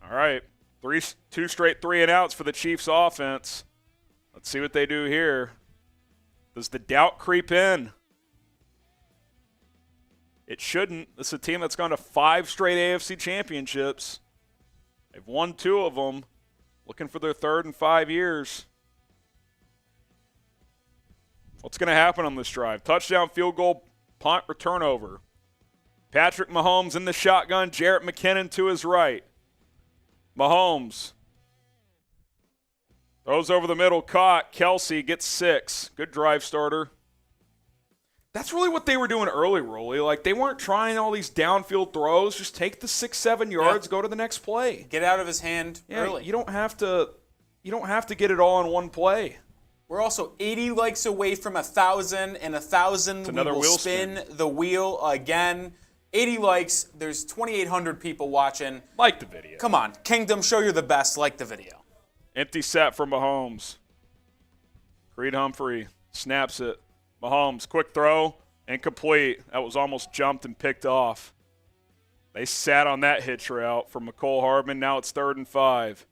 All right. 2 straight 3-and-outs for the Chiefs offense. Let's see what they do here. Does the doubt creep in? It shouldn't. This is a team that's gone to 5 straight AFC championships. They've won 2 of them. Looking for their 3rd in 5 years. What's going to happen on this drive? Touchdown, field goal, punt, or turnover. Patrick Mahomes in the shotgun. Jarrett McKinnon to his right. Mahomes. Throws over the middle, caught. Kelce gets 6. Good drive starter. That's really what they were doing early, Rolly. Like, they weren't trying all these downfield throws. Just take the 6-7 yards, go to the next play. Get out of his hand early. You don't have to get it all in one play. We're also 80 likes away from 1,000, and 1,000 we will another wheel spin the wheel again. 80 likes. There's 2,800 people watching. Like the video. Come on, Kingdom, show you're the best. Like the video. Empty set for Mahomes. Creed Humphrey snaps it. Mahomes, quick throw, incomplete. That was almost jumped and picked off. They sat on that hitch route from Mecole Hardman. Now it's 3rd and 5.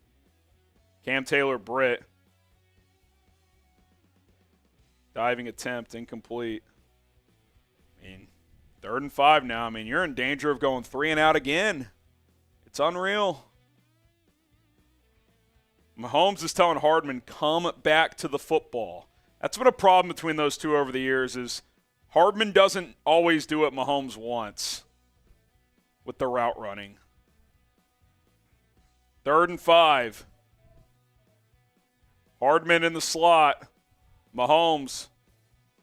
Cam Taylor-Britt. Diving attempt, incomplete. I mean, 3rd and 5 now. I mean, you're in danger of going 3 and out again. It's unreal. Mahomes is telling Hardman, come back to the football. That's been a problem between those two over the years is Hardman doesn't always do what Mahomes wants with the route running. 3rd and 5. Hardman in the slot. Mahomes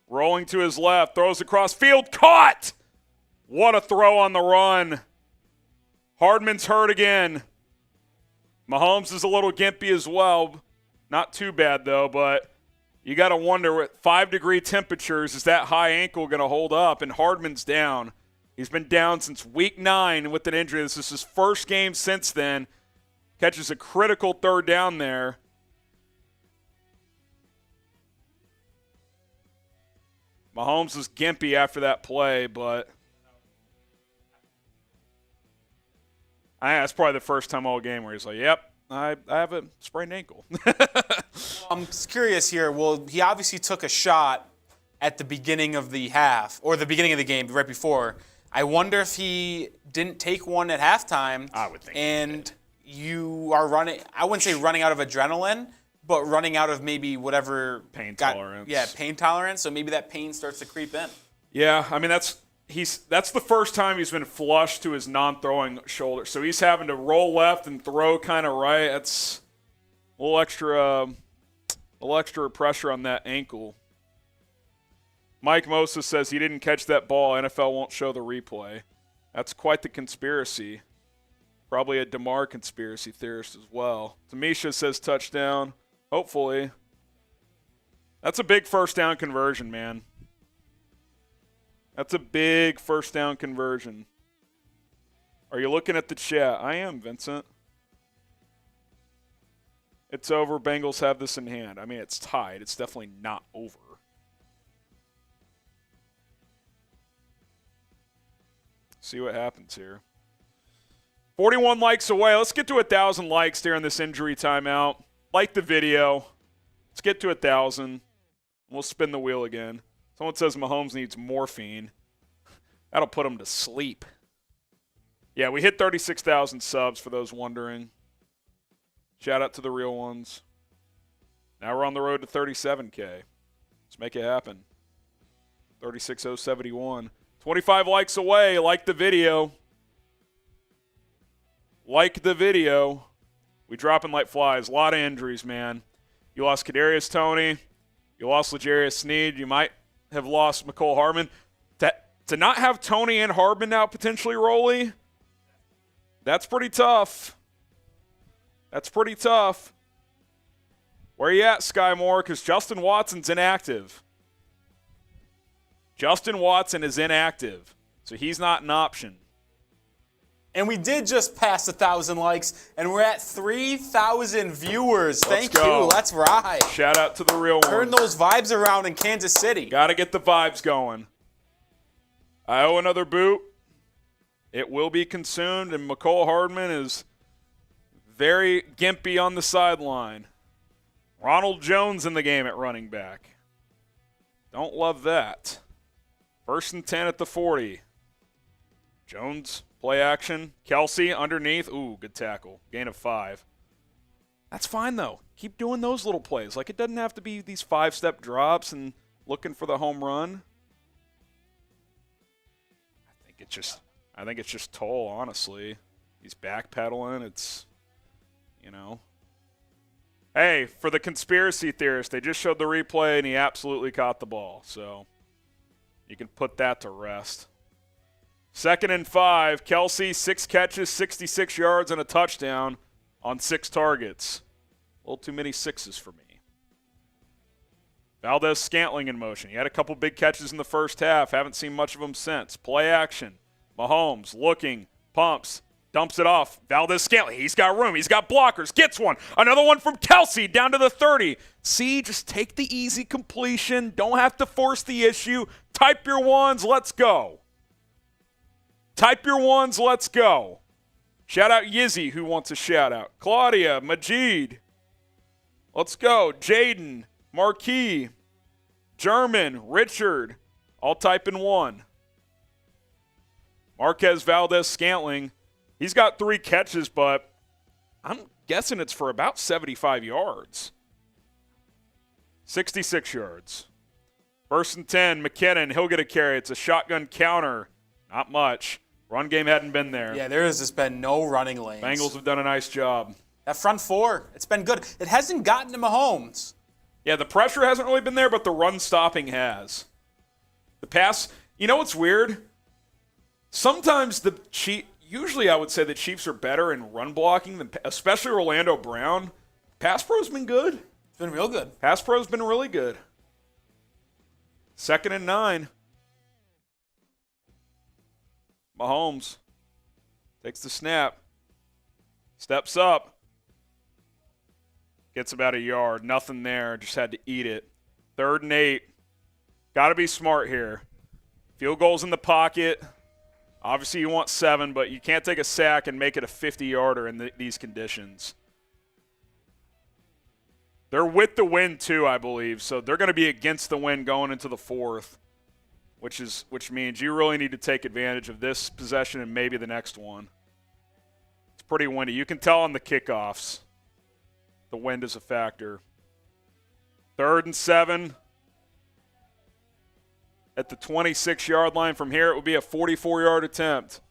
rolling to his left, throws across field, caught! What a throw on the run. Hardman's hurt again. Mahomes is a little gimpy as well. Not too bad, though, but you got to wonder, at 5-degree temperatures, is that high ankle going to hold up? And Hardman's down. He's been down since week 9 with an injury. This is his first game since then. Catches a critical 3rd down there. Mahomes was gimpy after that play, but that's probably the first time all game where he's like, yep, I have a sprained ankle. I'm curious here. Well, he obviously took a shot at the beginning of the half, or the beginning of the game right before. I wonder if he didn't take one at halftime. I would think. And you are running, I wouldn't say running out of adrenaline, but running out of maybe whatever pain tolerance. Yeah, pain tolerance. So maybe that pain starts to creep in. Yeah, I mean that's the first time he's been flushed to his non-throwing shoulder. So he's having to roll left and throw kind of right. That's a little extra pressure on that ankle. Mike Moses says he didn't catch that ball. NFL won't show the replay. That's quite the conspiracy. Probably a DeMar conspiracy theorist as well. Tamisha says touchdown. Hopefully. That's a big first down conversion, man. That's a big first down conversion. Are you looking at the chat? I am, Vincent. It's over. Bengals have this in hand. I mean, it's tied. It's definitely not over. See what happens here. 41 likes away. Let's get to 1,000 likes during this injury timeout. Like the video. Let's get to 1,000. We'll spin the wheel again. Someone says Mahomes needs morphine. That'll put him to sleep. Yeah, we hit 36,000 subs for those wondering. Shout out to the real ones. Now we're on the road to 37K. Let's make it happen. 36,071. 25 likes away. Like the video. Like the video. We dropping like flies. A lot of injuries, man. You lost Kadarius Toney. You lost L'Jarius Sneed. You might have lost Mecole Hardman. To not have Toney and Hardman now potentially Rolly, that's pretty tough. That's pretty tough. Where you at, Sky Moore? Because Justin Watson's inactive. Justin Watson is inactive, so he's not an option. And we did just pass 1,000 likes, and we're at 3,000 viewers. Thank you. Let's ride. Shout out to the real ones. Turn those vibes around in Kansas City. Got to get the vibes going. I owe another boot. It will be consumed, and Mecole Hardman is very gimpy on the sideline. Ronald Jones in the game at running back. Don't love that. 1st and 10 at the 40. Jones, play action. Kelce underneath. Ooh, good tackle. Gain of 5. That's fine, though. Keep doing those little plays. Like, it doesn't have to be these 5-step drops and looking for the home run. I think it's just toll, honestly. He's backpedaling. It's, you know. Hey, for the conspiracy theorists, they just showed the replay, and he absolutely caught the ball. So you can put that to rest. 2nd and 5. Kelce, 6 catches, 66 yards, and a touchdown on 6 targets. A little too many 6s for me. Valdez-Scantling in motion. He had a couple big catches in the first half. Haven't seen much of him since. Play action. Mahomes looking, pumps, dumps it off. Valdez-Scantling, he's got room. He's got blockers. Gets one. Another one from Kelce down to the 30. See, just take the easy completion. Don't have to force the issue. Type your ones. Let's go. Type your ones. Let's go. Shout out Yizzy, who wants a shout out. Claudia, Majid. Let's go. Jaden, Marquis, German, Richard. All typing one. Marquez Valdez-Scantling. He's got 3 catches, but I'm guessing it's for about 75 yards. 66 yards. 1st and 10, McKinnon, he'll get a carry. It's a shotgun counter. Not much. Run game hadn't been there. Yeah, there has just been no running lanes. Bengals have done a nice job. That front 4, it's been good. It hasn't gotten to Mahomes. Yeah, the pressure hasn't really been there, but the run stopping has. The pass, you know what's weird? Sometimes the Chiefs, usually I would say the Chiefs are better in run blocking, than, especially Orlando Brown. Pass pro's been good. It's been real good. Pass pro's been really good. 2nd and 9. Mahomes takes the snap. Steps up. Gets about a yard. Nothing there. Just had to eat it. 3rd and 8. Got to be smart here. Field goal's in the pocket. Obviously, you want 7, but you can't take a sack and make it a 50-yarder in these conditions. They're with the wind, too, I believe. So they're going to be against the wind going into the 4th, which means you really need to take advantage of this possession and maybe the next one. It's pretty windy. You can tell on the kickoffs the wind is a factor. 3rd and 7. At the 26-yard line from here, it would be a 44-yard attempt.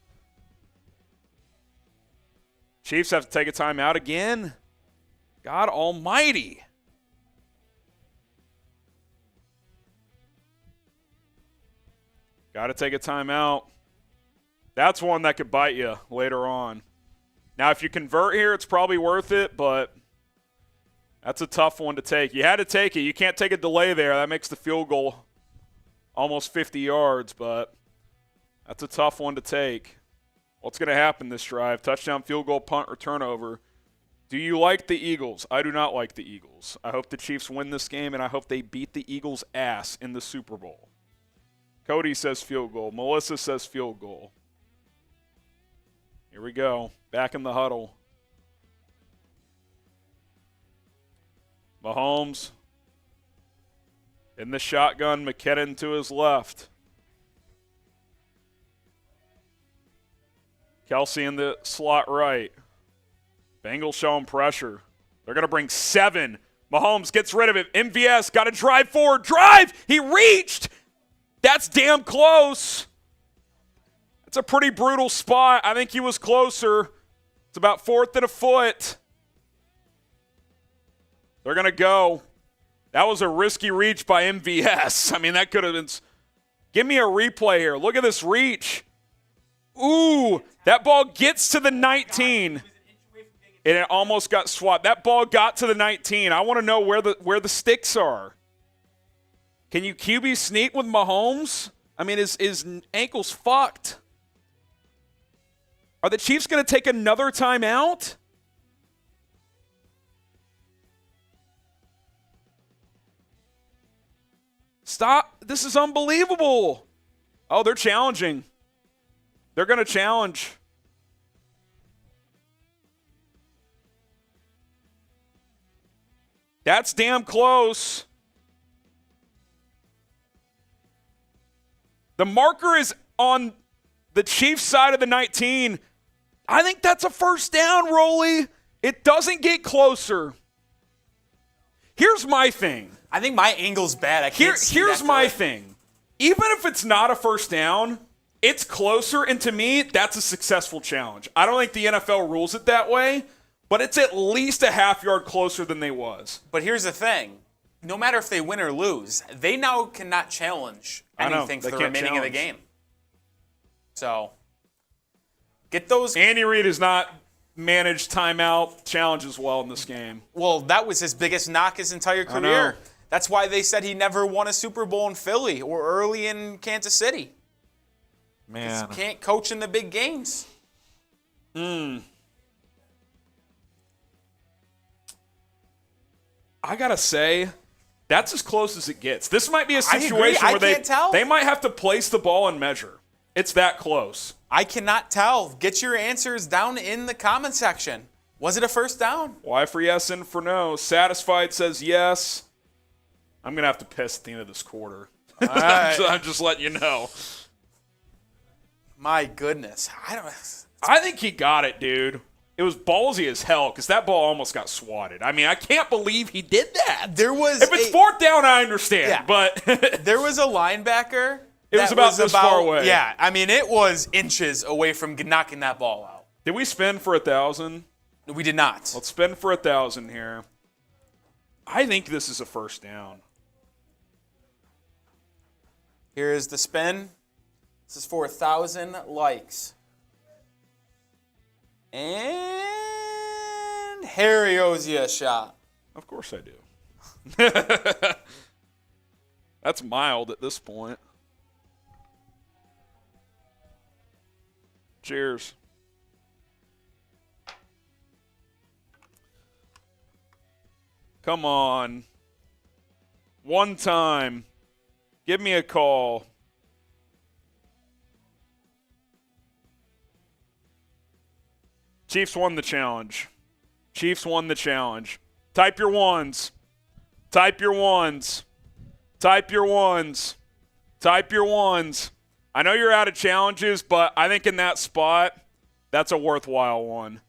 Chiefs have to take a timeout again. God almighty. Got to take a timeout. That's one that could bite you later on. Now, if you convert here, it's probably worth it, but that's a tough one to take. You had to take it. You can't take a delay there. That makes the field goal almost 50 yards, but that's a tough one to take. What's going to happen this drive? Touchdown, field goal, punt, or turnover. Do you like the Eagles? I do not like the Eagles. I hope the Chiefs win this game, and I hope they beat the Eagles' ass in the Super Bowl. Cody says field goal. Melissa says field goal. Here we go. Back in the huddle. Mahomes in the shotgun, McKinnon to his left. Kelce in the slot right. Bengals showing pressure. They're going to bring 7. Mahomes gets rid of it. MVS got to drive forward. Drive! He reached! That's damn close. That's a pretty brutal spot. I think he was closer. It's about 4th and a foot. They're going to go. That was a risky reach by MVS. I mean, that could have been. Give me a replay here. Look at this reach. Ooh, that ball gets to the 19. And it almost got swapped. That ball got to the 19. I want to know where the sticks are. Can you QB sneak with Mahomes? I mean, his ankle's fucked. Are the Chiefs going to take another timeout? Stop. This is unbelievable. Oh, they're challenging. They're going to challenge. That's damn close. The marker is on the Chiefs side of the 19. I think that's a first down, Rolly. It doesn't get closer. Here's my thing. I think my angle's bad. I can't see Here's that my thing. Even if it's not a first down, it's closer, and to me, that's a successful challenge. I don't think the NFL rules it that way, but it's at least a half yard closer than they was. But here's the thing. No matter if they win or lose, they now cannot challenge anything for the remaining of the game. So, get those. Andy Reid has not managed timeout challenges well in this game. Well, that was his biggest knock his entire career. That's why they said he never won a Super Bowl in Philly or early in Kansas City. Man. Can't coach in the big games. I got to say, that's as close as it gets. This might be a situation where they might have to place the ball and measure. It's that close. I cannot tell. Get your answers down in the comment section. Was it a first down? Y for yes, N for no. Satisfied says yes. I'm going to have to piss at the end of this quarter. All right. I'm just letting you know. My goodness. I think he got it, dude. It was ballsy as hell because that ball almost got swatted. I mean, I can't believe he did that. If it's fourth down, I understand. But there was a linebacker. It was about this far away. Yeah, I mean, it was inches away from knocking that ball out. Did we spin for 1,000? We did not. Let's spin for 1,000 here. I think this is a first down. Here is the spin. This is for 1,000 likes. And Harry owes you a shot. Of course I do. That's mild at this point. Cheers. Come on. One time. Give me a call. Chiefs won the challenge. Chiefs won the challenge. Type your ones. Type your ones. Type your ones. Type your ones. I know you're out of challenges, but I think in that spot, that's a worthwhile one.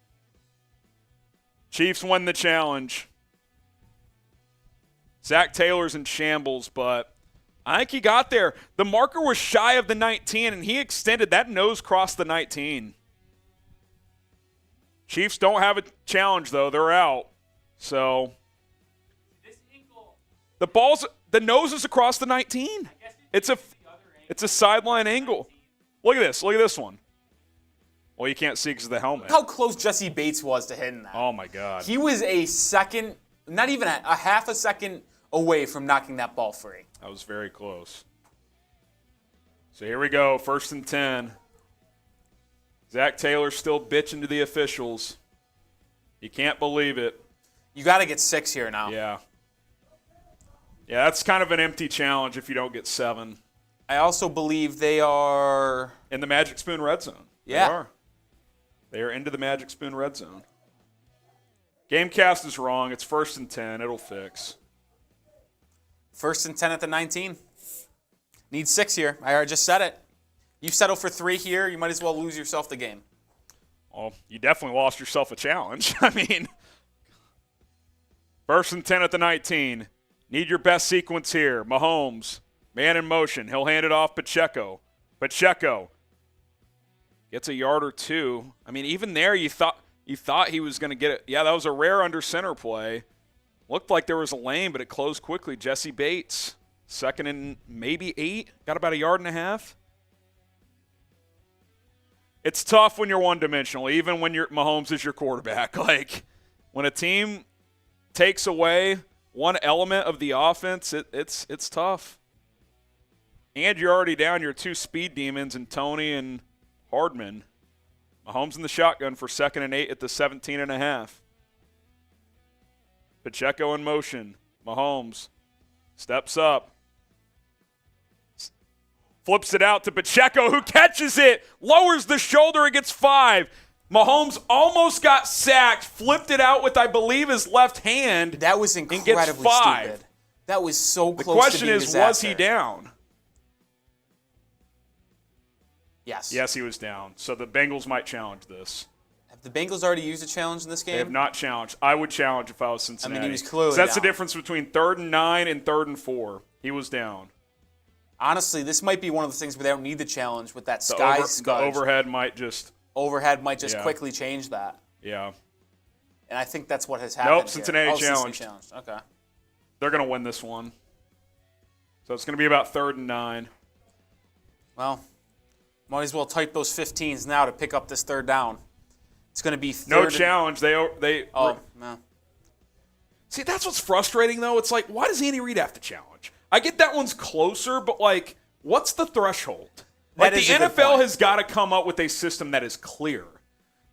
Chiefs win the challenge. Zach Taylor's in shambles, but I think he got there. The marker was shy of the 19, and he extended. That nose crossed the 19. Chiefs don't have a challenge, though. They're out. So the nose is across the 19. It's a sideline angle. Look at this. Look at this one. Well, you can't see because of the helmet. Look how close Jesse Bates was to hitting that. Oh, my God. He was a second, not even a half a second away from knocking that ball free. That was very close. So here we go. 1st and 10. Zach Taylor still bitching to the officials. You can't believe it. You got to get 6 here now. Yeah. Yeah, that's kind of an empty challenge if you don't get 7. I also believe they are in the Magic Spoon red zone. Yeah. They are. They are into the Magic Spoon red zone. Gamecast is wrong. It's 1st and 10. It'll fix. 1st and 10 at the 19. Need 6 here. I just said it. You settle for 3 here, you might as well lose yourself the game. Well, you definitely lost yourself a challenge. I mean, 1st and 10 at the 19. Need your best sequence here. Mahomes, man in motion. He'll hand it off Pacheco. Pacheco gets a yard or 2. I mean, even there you thought he was going to get it. Yeah, that was a rare under center play. Looked like there was a lane, but it closed quickly. Jesse Bates, 2nd and maybe 8. Got about a yard and a half. It's tough when you're one-dimensional, even when Mahomes is your quarterback. Like, when a team takes away one element of the offense, it's tough. And you're already down your 2 speed demons in Toney and Hardman. Mahomes in the shotgun for 2nd and 8 at the 17.5. Pacheco in motion. Mahomes steps up. Flips it out to Pacheco, who catches it, lowers the shoulder, and gets 5. Mahomes almost got sacked, flipped it out with, I believe, his left hand. That was incredibly stupid. That was so close to being The question is, disaster. was he down? Yes. Yes, he was down. So the Bengals might challenge this. Have the Bengals already used a challenge in this game? They have not challenged. I would challenge if I was Cincinnati. I mean, he was clearly that's down. the difference between 3rd and 9 and 3rd and 4. He was down. Honestly, this might be one of the things where they don't need the challenge with that sky The overhead might just quickly change that. Yeah. And I think that's what has happened. Nope, Cincinnati challenged. Okay. They're going to win this one. So it's going to be about 3rd and 9. Well, might as well type those 15s now to pick up this 3rd down. It's going to be 3rd. No challenge. No. See, that's what's frustrating, though. It's like, why does Andy Reid have to challenge? I get that one's closer, but, like, what's the threshold? Like, the is a good NFL point. has got to come up with a system that is clear.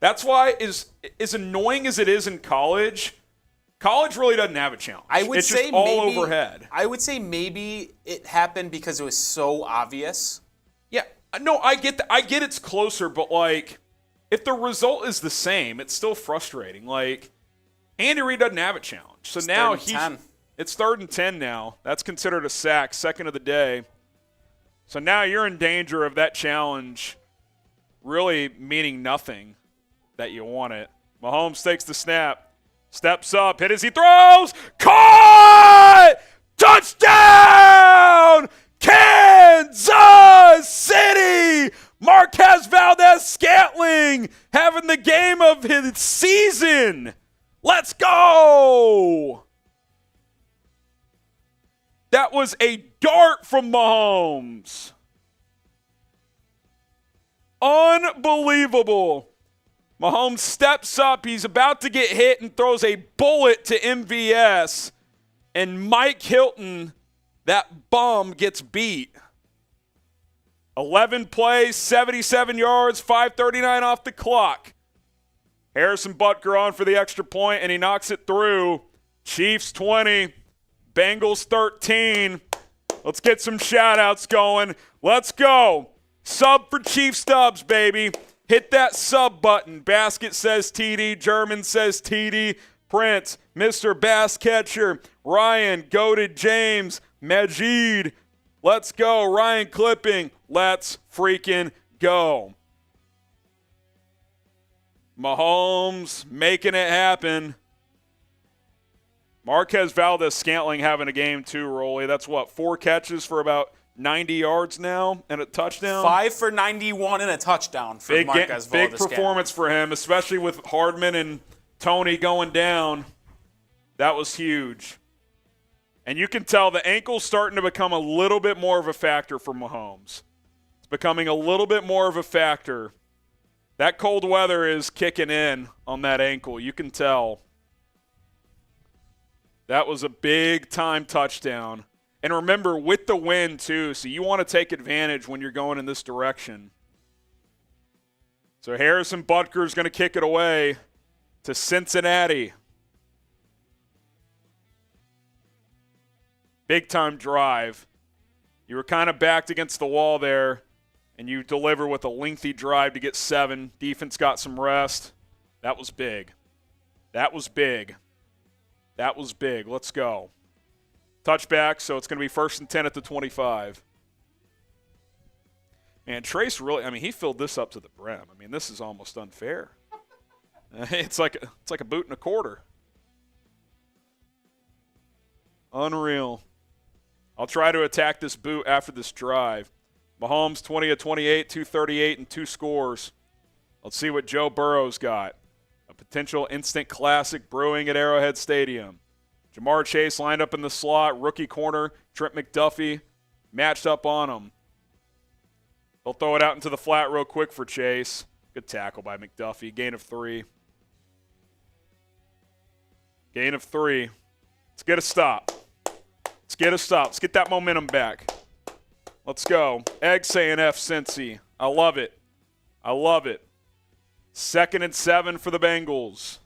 That's why, as annoying as it is in college really doesn't have a challenge. I would it's say just all maybe, overhead. I would say maybe it happened because it was so obvious. Yeah, no, I get that. I get it's closer, but like, if the result is the same, it's still frustrating. Like, Andy Reid doesn't have a challenge, so It's now 3rd and 10. it's 3rd and 10 now. That's considered a sack, second of the day. So now you're in danger of that challenge really meaning nothing that you want it. Mahomes takes the snap, steps up, hit as he throws, caught! Touchdown! Kansas City! Marquez Valdez-Scantling having the game of his season. Let's go! That was a dart from Mahomes. Unbelievable. Mahomes steps up. He's about to get hit and throws a bullet to MVS. And Mike Hilton, that bum, gets beat. 11 plays, 77 yards, 5:39 off the clock. Harrison Butker on for the extra point, and he knocks it through. Chiefs 20, Bengals 13. Let's get some shout-outs going. Let's go. Sub for Chief Stubbs, baby. Hit that sub button. Basket says TD. German says TD. Prince, Mr. Bass Catcher, Ryan, Goated James, Majid. Let's go. Ryan Clipping. Let's freaking go. Mahomes making it happen. Marquez Valdez-Scantling having a game too, Rolly. That's what, 4 catches for about 90 yards now and a touchdown? 5 for 91 and a touchdown for Marquez Big Valdez-Scantling. performance for him, especially with Hardman and Toney going down. That was huge. And you can tell the ankle's starting to become a little bit more of a factor for Mahomes. It's becoming a little bit more of a factor. That cold weather is kicking in on that ankle. You can tell. That was a big-time touchdown. And remember, with the wind, too, so you want to take advantage when you're going in this direction. So Harrison Butker is going to kick it away to Cincinnati. Big-time drive. You were kind of backed against the wall there, and you deliver with a lengthy drive to get 7. Defense got some rest. That was big. That was big. That was big. Let's go. Touchback, so it's going to be 1st and 10 at the 25. And Trace really, I mean, he filled this up to the brim. I mean, this is almost unfair. It's like a boot and a quarter. Unreal. I'll try to attack this boot after this drive. Mahomes 20 of 28, 238, and 2 scores. Let's see what Joe Burrow's got. A potential instant classic brewing at Arrowhead Stadium. Jamar Chase lined up in the slot. Rookie corner, Trent McDuffie, matched up on him. They'll throw it out into the flat real quick for Chase. Good tackle by McDuffie. Gain of 3. Gain of 3. Let's get a stop. Let's get a stop. Let's get that momentum back. Let's go. Egg saying F Cincy. I love it. I love it. 2nd and 7 for the Bengals.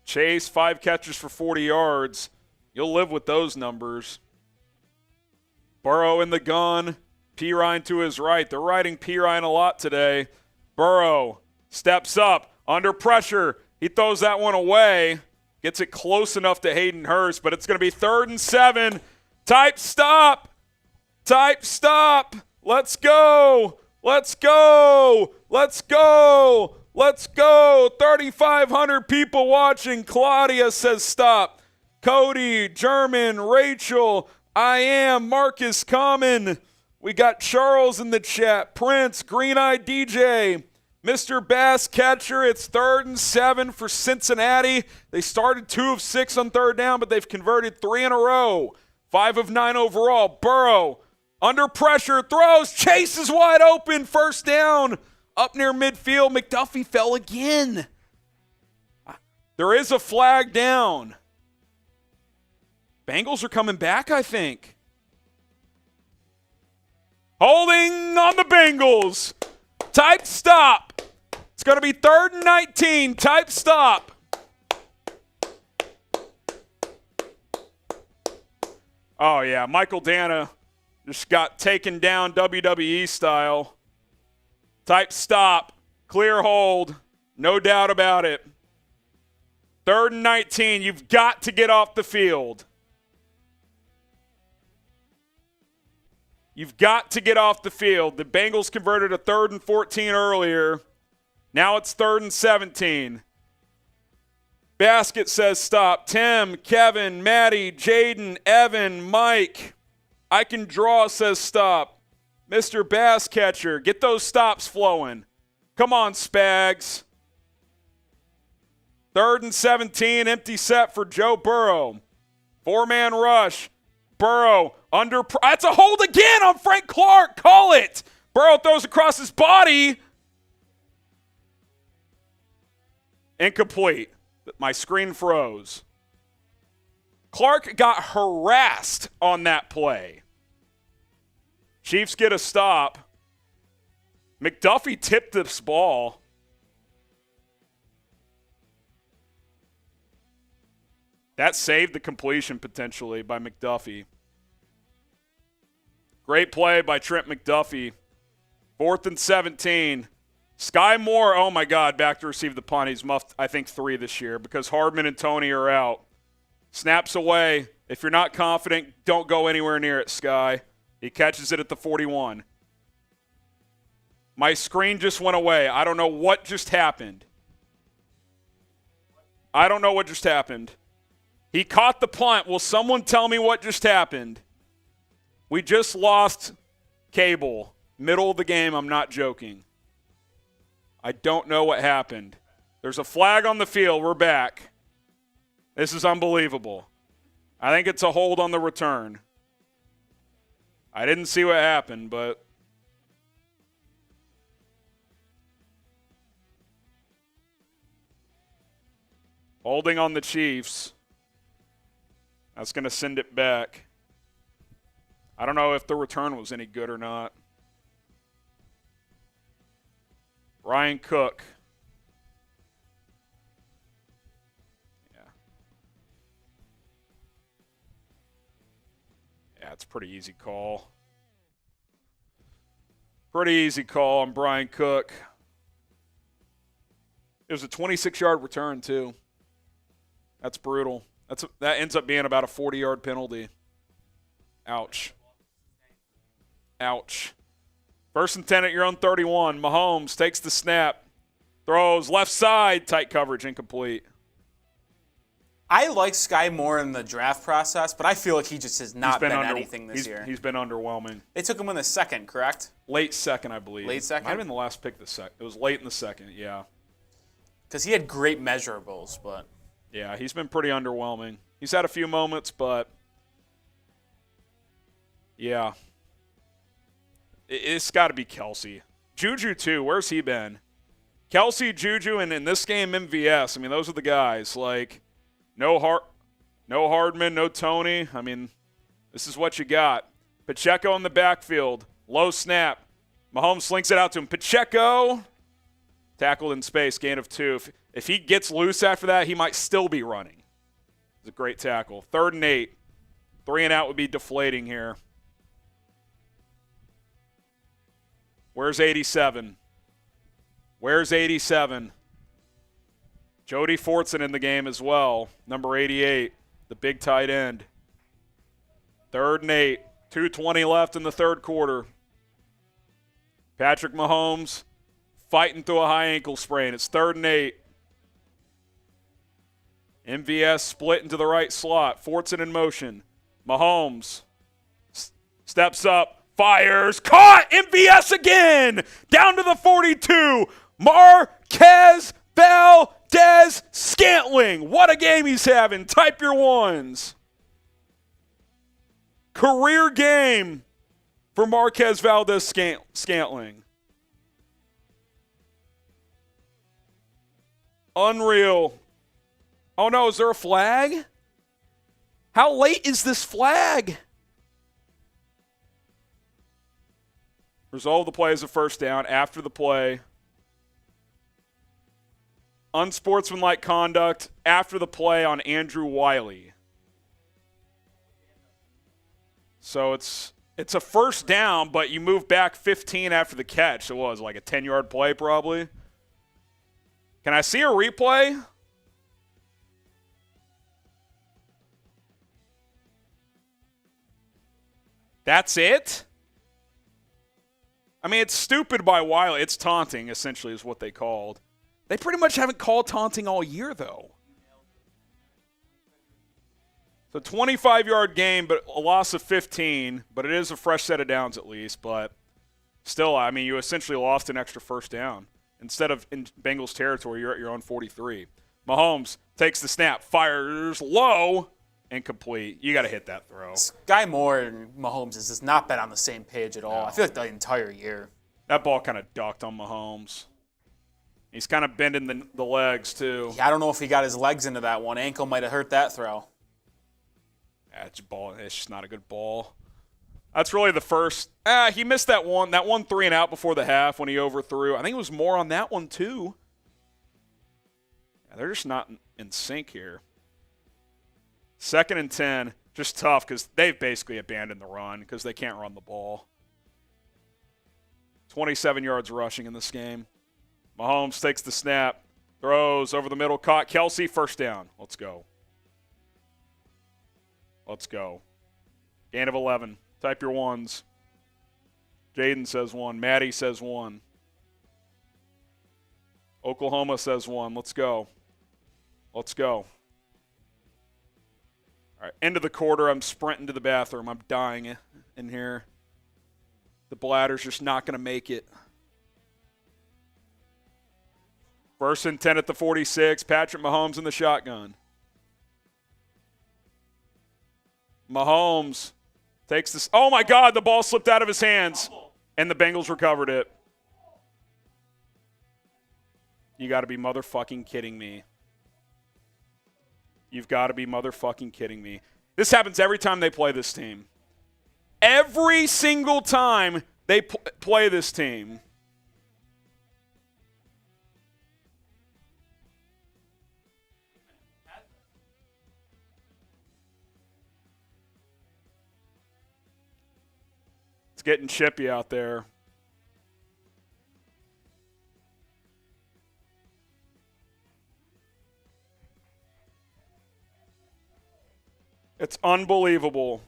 Chase, 5 catches for 40 yards. You'll live with those numbers. Burrow in the gun. Pirine to his right. They're riding Pirine a lot today. Burrow steps up. Under pressure. He throws that one away. Gets it close enough to Hayden Hurst, but it's going to be 3rd and 7. Type stop. Type stop. Let's go. Let's go. Let's go. Let's go. 3,500 people watching. Claudia says stop. Cody, German, Rachel, I am, Marcus Common. We got Charles in the chat. Prince, Green-Eyed DJ. Mr. Bass Catcher, it's 3rd and 7 for Cincinnati. They started 2 of 6 on 3rd down, but they've converted 3 in a row. 5 of 9 overall. Burrow, under pressure, throws. Chase is wide open. 1st down. Up near midfield. McDuffie fell again. There is a flag down. Bengals are coming back, I think. Holding on the Bengals. Type stop. It's going to be 3rd and 19. Type stop. Oh, yeah. Michael Dana just got taken down WWE style. Type stop. Clear hold. No doubt about it. 3rd and 19. You've got to get off the field. You've got to get off the field. The Bengals converted a 3rd and 14 earlier. Now it's 3rd and 17. Basket says stop. Tim, Kevin, Maddie, Jaden, Evan, Mike. I can draw says stop. Mr. Bass Catcher, get those stops flowing. Come on, Spags. 3rd and 17, empty set for Joe Burrow. 4-man rush. Burrow under. That's a hold again on Frank Clark. Call it. Burrow throws across his body. Incomplete. My screen froze. Clark got harassed on that play. Chiefs get a stop. McDuffie tipped this ball. That saved the completion potentially by McDuffie. Great play by Trent McDuffie. 4th and 17. Sky Moore, oh my God, back to receive the punt. He's muffed, I think, 3 this year because Hardman and Toney are out. Snaps away. If you're not confident, don't go anywhere near it, Sky. He catches it at the 41. My screen just went away. I don't know what just happened. I don't know what just happened. He caught the punt. Will someone tell me what just happened? We just lost cable. Middle of the game, I'm not joking. I don't know what happened. There's a flag on the field. We're back. This is unbelievable. I think it's a hold on the return. I didn't see what happened, but holding on the Chiefs. That's going to send it back. I don't know if the return was any good or not. Ryan Cook. Yeah. Yeah, it's a pretty easy call. Pretty easy call on Brian Cook. It was a 26-yard return, too. That's brutal. That ends up being about a 40-yard penalty. Ouch. Ouch. 1st and 10 at your own 31. Mahomes takes the snap. Throws left side. Tight coverage. Incomplete. I like Sky Moore in the draft process, but I feel like he just has not been anything this year. He's been underwhelming. They took him in the 2nd, correct? Late 2nd, I believe. Late 2nd? Might have been the last pick the second. It was late in the 2nd, yeah. Because he had great measurables, but yeah, he's been pretty underwhelming. He's had a few moments, but yeah. It's got to be Kelce. JuJu, too. Where's he been? Kelce, JuJu, and in this game, MVS. I mean, those are the guys. Like, no Hardman, no Toney. I mean, this is what you got. Pacheco in the backfield. Low snap. Mahomes slinks it out to him. Pacheco. Tackled in space, gain of 2. If he gets loose after that, he might still be running. It's a great tackle. 3rd and 8. 3 and out would be deflating here. Where's 87? Where's 87? Jody Fortson in the game as well. Number 88, the big tight end. 3rd and 8. 2:20 left in the 3rd quarter. Patrick Mahomes fighting through a high ankle sprain. It's 3rd and 8. MVS split into the right slot. Fortson in motion. Mahomes steps up. Fires, caught, MVS again, down to the 42. Marquez Valdes-Scantling. What a game he's having. Type your ones. Career game for Marquez Valdes-Scantling. Unreal. Oh no, is there a flag? How late is this flag? Result of the play is a first down. After the play, unsportsmanlike conduct after the play on Andrew Wiley. So it's a first down, but you move back 15 after the catch. So it was like a 10-yard play probably. Can I see a replay? That's it? I mean, it's stupid by Wiley. It's taunting, essentially, is what they called. They pretty much haven't called taunting all year, though. So 25-yard game, but a loss of 15. But it is a fresh set of downs at least. But still, I mean, you essentially lost an extra first down. Instead of in Bengals territory, you're at your own 43. Mahomes takes the snap, fires low, incomplete. You got to hit that throw. Sky Moore and Mahomes has just not been on the same page at all. I feel like the entire year. That ball kind of ducked on Mahomes. He's kind of bending the legs, too. Yeah, I don't know if he got his legs into that one. Ankle might have hurt that throw. That's ball. It's just not a good ball. That's really the first. He missed that one 3-and-out before the half when he overthrew. I think it was more on that one, too. Yeah, they're just not in sync here. 2nd and 10, just tough because they've basically abandoned the run because they can't run the ball. 27 yards rushing in this game. Mahomes takes the snap, throws over the middle, caught Kelce, first down. Let's go. Let's go. Gain of 11. Type your ones. Jaden says 1. Maddie says 1. Oklahoma says 1. Let's go. Let's go. All right, end of the quarter, I'm sprinting to the bathroom. I'm dying in here. The bladder's just not going to make it. 1st and 10 at the 46. Patrick Mahomes in the shotgun. Mahomes takes this. Oh, my God, the ball slipped out of his hands, and the Bengals recovered it. You got to be motherfucking kidding me. You've got to be motherfucking kidding me. This happens every time they play this team. Every single time they play this team. It's getting chippy out there. It's unbelievable.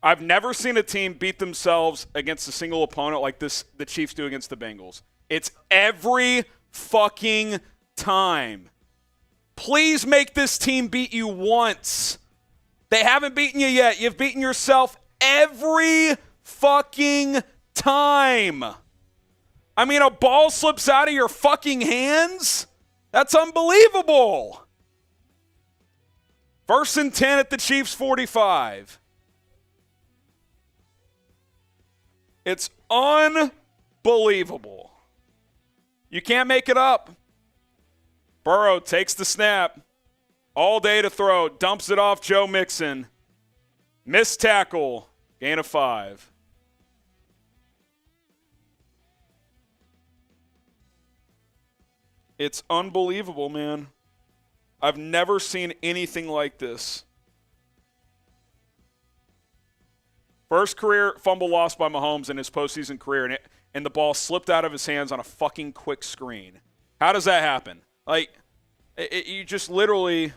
I've never seen a team beat themselves against a single opponent like this the Chiefs do against the Bengals. It's every fucking time. Please make this team beat you once. They haven't beaten you yet. You've beaten yourself every fucking time. I mean, a ball slips out of your fucking hands? That's unbelievable. 1st and 10 at the Chiefs 45. It's unbelievable. You can't make it up. Burrow takes the snap. All day to throw. Dumps it off Joe Mixon. Missed tackle. Gain of 5. It's unbelievable, man. I've never seen anything like this. First career fumble lost by Mahomes in his postseason career, and the ball slipped out of his hands on a fucking quick screen. How does that happen? Like, you just literally,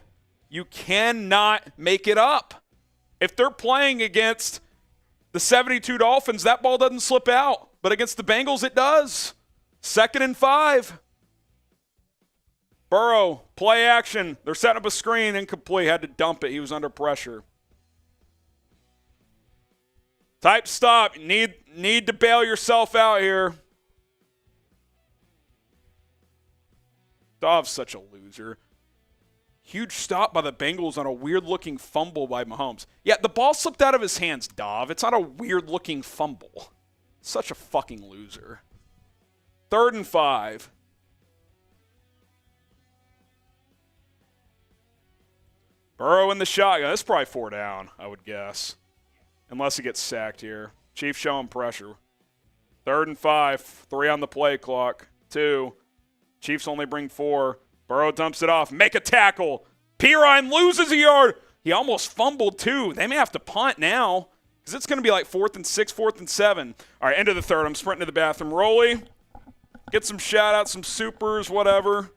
you cannot make it up. If they're playing against the 72 Dolphins, that ball doesn't slip out. But against the Bengals, it does. 2nd and 5. Burrow, play action. They're setting up a screen, incomplete. Had to dump it. He was under pressure. Type stop. Need to bail yourself out here. Dov's such a loser. Huge stop by the Bengals on a weird-looking fumble by Mahomes. Yeah, the ball slipped out of his hands, Dov. It's not a weird-looking fumble. Such a fucking loser. 3rd and 5. Burrow in the shotgun. That's probably 4 down, I would guess. Unless he gets sacked here. Chiefs showing pressure. 3rd and 5. 3 on the play clock. 2. Chiefs only bring 4. Burrow dumps it off. Make a tackle. Pirine loses a yard. He almost fumbled, too. They may have to punt now because it's going to be like 4th and 6, 4th and 7. All right, end of the 3rd. I'm sprinting to the bathroom. Rolly, get some shout-outs, some supers, whatever.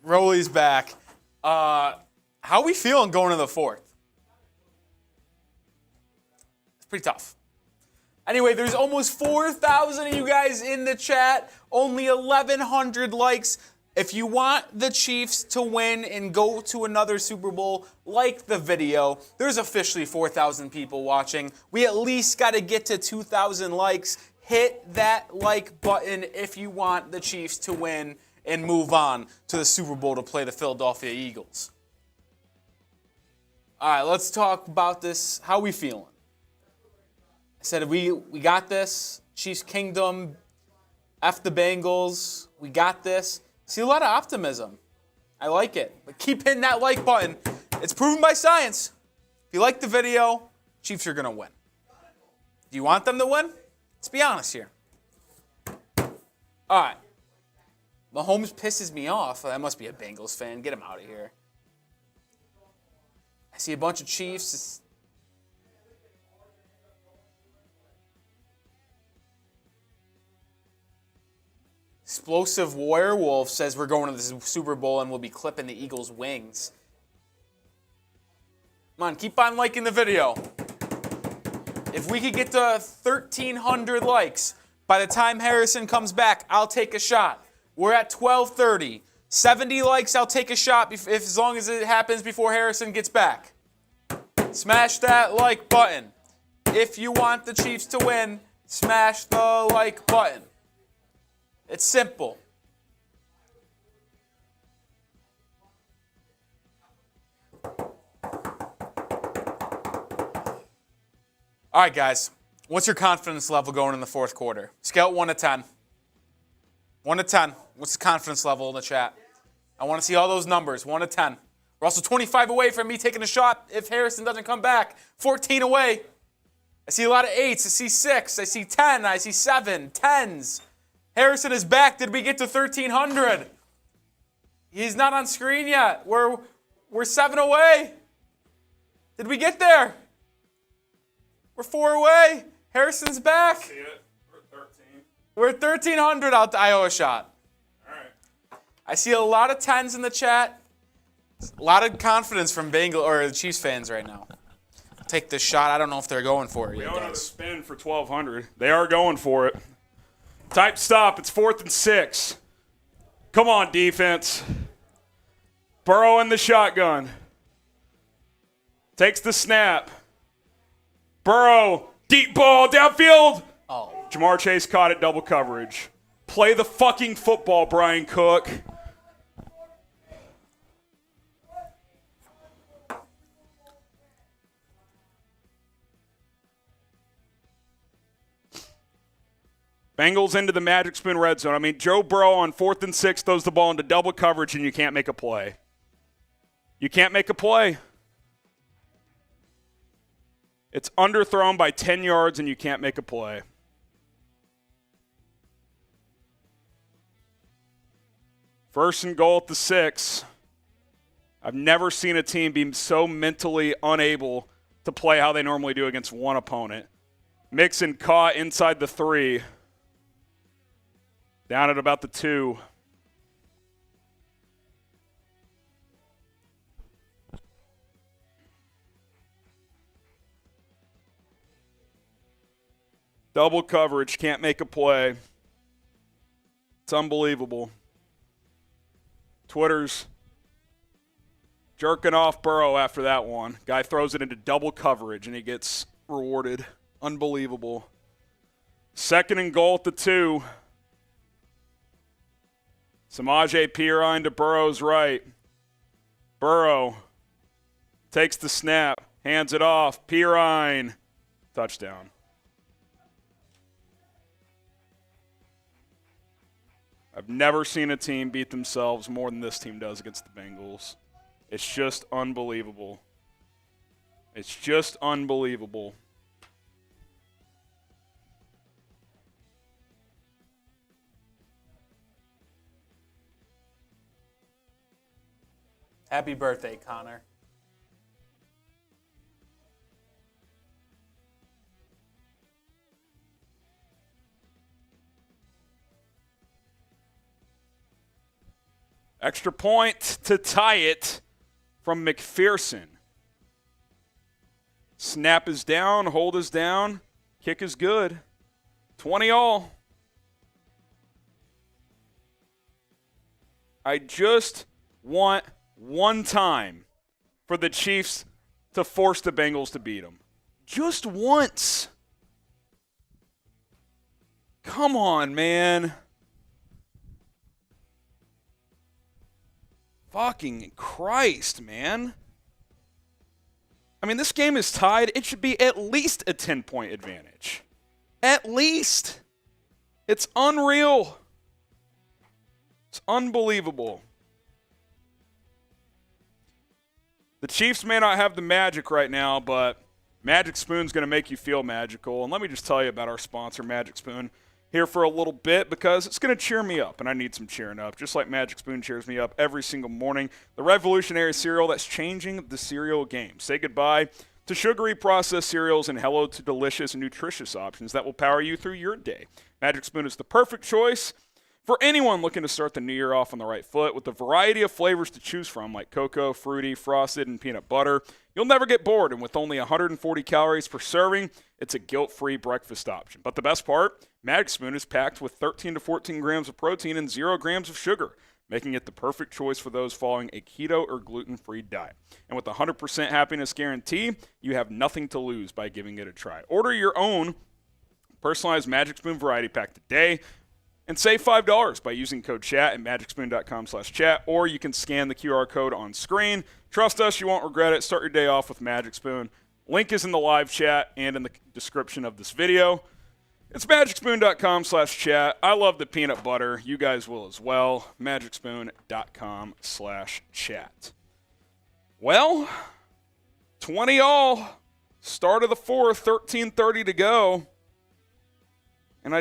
Rolly's back. How we feeling going to the 4th? It's pretty tough. Anyway, there's almost 4,000 of you guys in the chat. Only 1,100 likes. If you want the Chiefs to win and go to another Super Bowl, like the video. There's officially 4,000 people watching. We at least got to get to 2,000 likes. Hit that like button if you want the Chiefs to win and move on to the Super Bowl to play the Philadelphia Eagles. All right, let's talk about this. How we feeling? I said we got this. Chiefs Kingdom, F the Bengals. We got this. See a lot of optimism. I like it. But keep hitting that like button. It's proven by science. If you like the video, Chiefs are going to win. Do you want them to win? Let's be honest here. All right. Mahomes pisses me off. That must be a Bengals fan. Get him out of here. I see a bunch of Chiefs. Explosive Werewolf says we're going to the Super Bowl and we'll be clipping the Eagles' wings. Come on, keep on liking the video. If we could get to 1,300 likes by the time Harrison comes back, I'll take a shot. We're at 12:30. 70 likes, I'll take a shot if as long as it happens before Harrison gets back. Smash that like button. If you want the Chiefs to win, smash the like button. It's simple. All right, guys. What's your confidence level going in the 4th quarter? Scale 1 to 10. 1 to 10. What's the confidence level in the chat? I want to see all those numbers. 1 to 10. We're also 25 away from me taking a shot if Harrison doesn't come back. 14 away. I see a lot of 8s. I see 6. I see 10. I see 7. 10s. Harrison is back. Did we get to 1,300? He's not on screen yet. We're 7 away. Did we get there? We're 4 away. Harrison's back. See it? We're at 13. We're at 1,300. I owe a shot. All right. I see a lot of 10s in the chat. A lot of confidence from the Chiefs fans right now. Take this shot. I don't know if they're going for it We yet, owe another guys. spin for 1,200. They are going for it. Type stop. It's 4th and 6. Come on, defense. Burrow in the shotgun. Takes the snap. Burrow, deep ball, downfield. Oh. Jamar Chase caught it, double coverage. Play the fucking football, Brian Cook. Bengals into the Magic Spoon red zone. I mean, Joe Burrow on 4th and 6 throws the ball into double coverage and you can't make a play. You can't make a play. It's underthrown by 10 yards and you can't make a play. First and goal at the 6. I've never seen a team be so mentally unable to play how they normally do against one opponent. Mixon caught inside the 3. Down at about the 2. Double coverage, can't make a play. It's unbelievable. Twitter's jerking off Burrow after that one. Guy throws it into double coverage and he gets rewarded. Unbelievable. Second and goal at the 2. Samaje Perine to Burrow's right. Burrow takes the snap, hands it off. Perine, touchdown. I've never seen a team beat themselves more than this team does against the Bengals. It's just unbelievable. It's just unbelievable. Happy birthday, Connor. Extra point to tie it from McPherson. Snap is down, hold is down, kick is good. 20 all. I just want one time for the Chiefs to force the Bengals to beat them. Just once. Come on, man. Fucking Christ, man. I mean, this game is tied. It should be at least a 10-point advantage. At least. It's unreal. It's unbelievable. The Chiefs may not have the magic right now, but Magic Spoon's going to make you feel magical. And let me just tell you about our sponsor, Magic Spoon, here for a little bit because it's going to cheer me up, and I need some cheering up, just like Magic Spoon cheers me up every single morning. The revolutionary cereal that's changing the cereal game. Say goodbye to sugary processed cereals and hello to delicious and nutritious options that will power you through your day. Magic Spoon is the perfect choice for anyone looking to start the new year off on the right foot. With a variety of flavors to choose from, like cocoa, fruity, frosted, and peanut butter, you'll never get bored, and with only 140 calories per serving, it's a guilt-free breakfast option. But the best part, Magic Spoon is packed with 13 to 14 grams of protein and 0 grams of sugar, making it the perfect choice for those following a keto or gluten-free diet. And with a 100% happiness guarantee, you have nothing to lose by giving it a try. Order your own personalized Magic Spoon variety pack today and save $5 by using code CHAT at magicspoon.com/chat, or you can scan the QR code on screen. Trust us, you won't regret it. Start your day off with Magic Spoon. Link is in the live chat and in the description of this video. It's magicspoon.com/chat. I love the peanut butter. You guys will as well. magicspoon.com/chat. Well, 20 all. Start of the fourth, 13:30 to go. And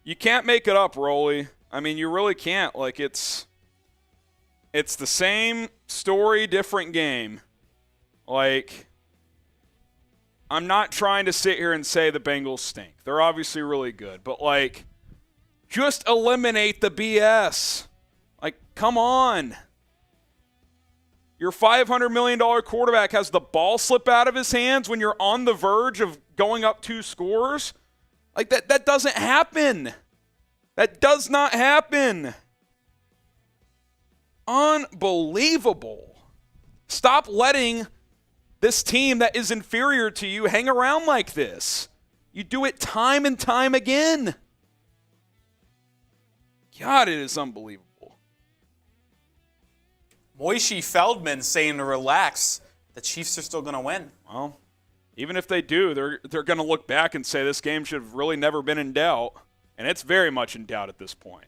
you can't make it up, Rolly. I mean, you really can't. Like, it's the same story, different game. Like, I'm not trying to sit here and say the Bengals stink. They're obviously really good. But, like, just eliminate the BS. Like, come on. Your $500 million quarterback has the ball slip out of his hands when you're on the verge of going up 2 scores? Like, that doesn't happen. That does not happen. Unbelievable. Stop letting this team that is inferior to you hang around like this. You do it time and time again. God, it is unbelievable. Moishe Feldman saying to relax. The Chiefs are still going to win. Well, even if they do, they're going to look back and say this game should have really never been in doubt. And it's very much in doubt at this point.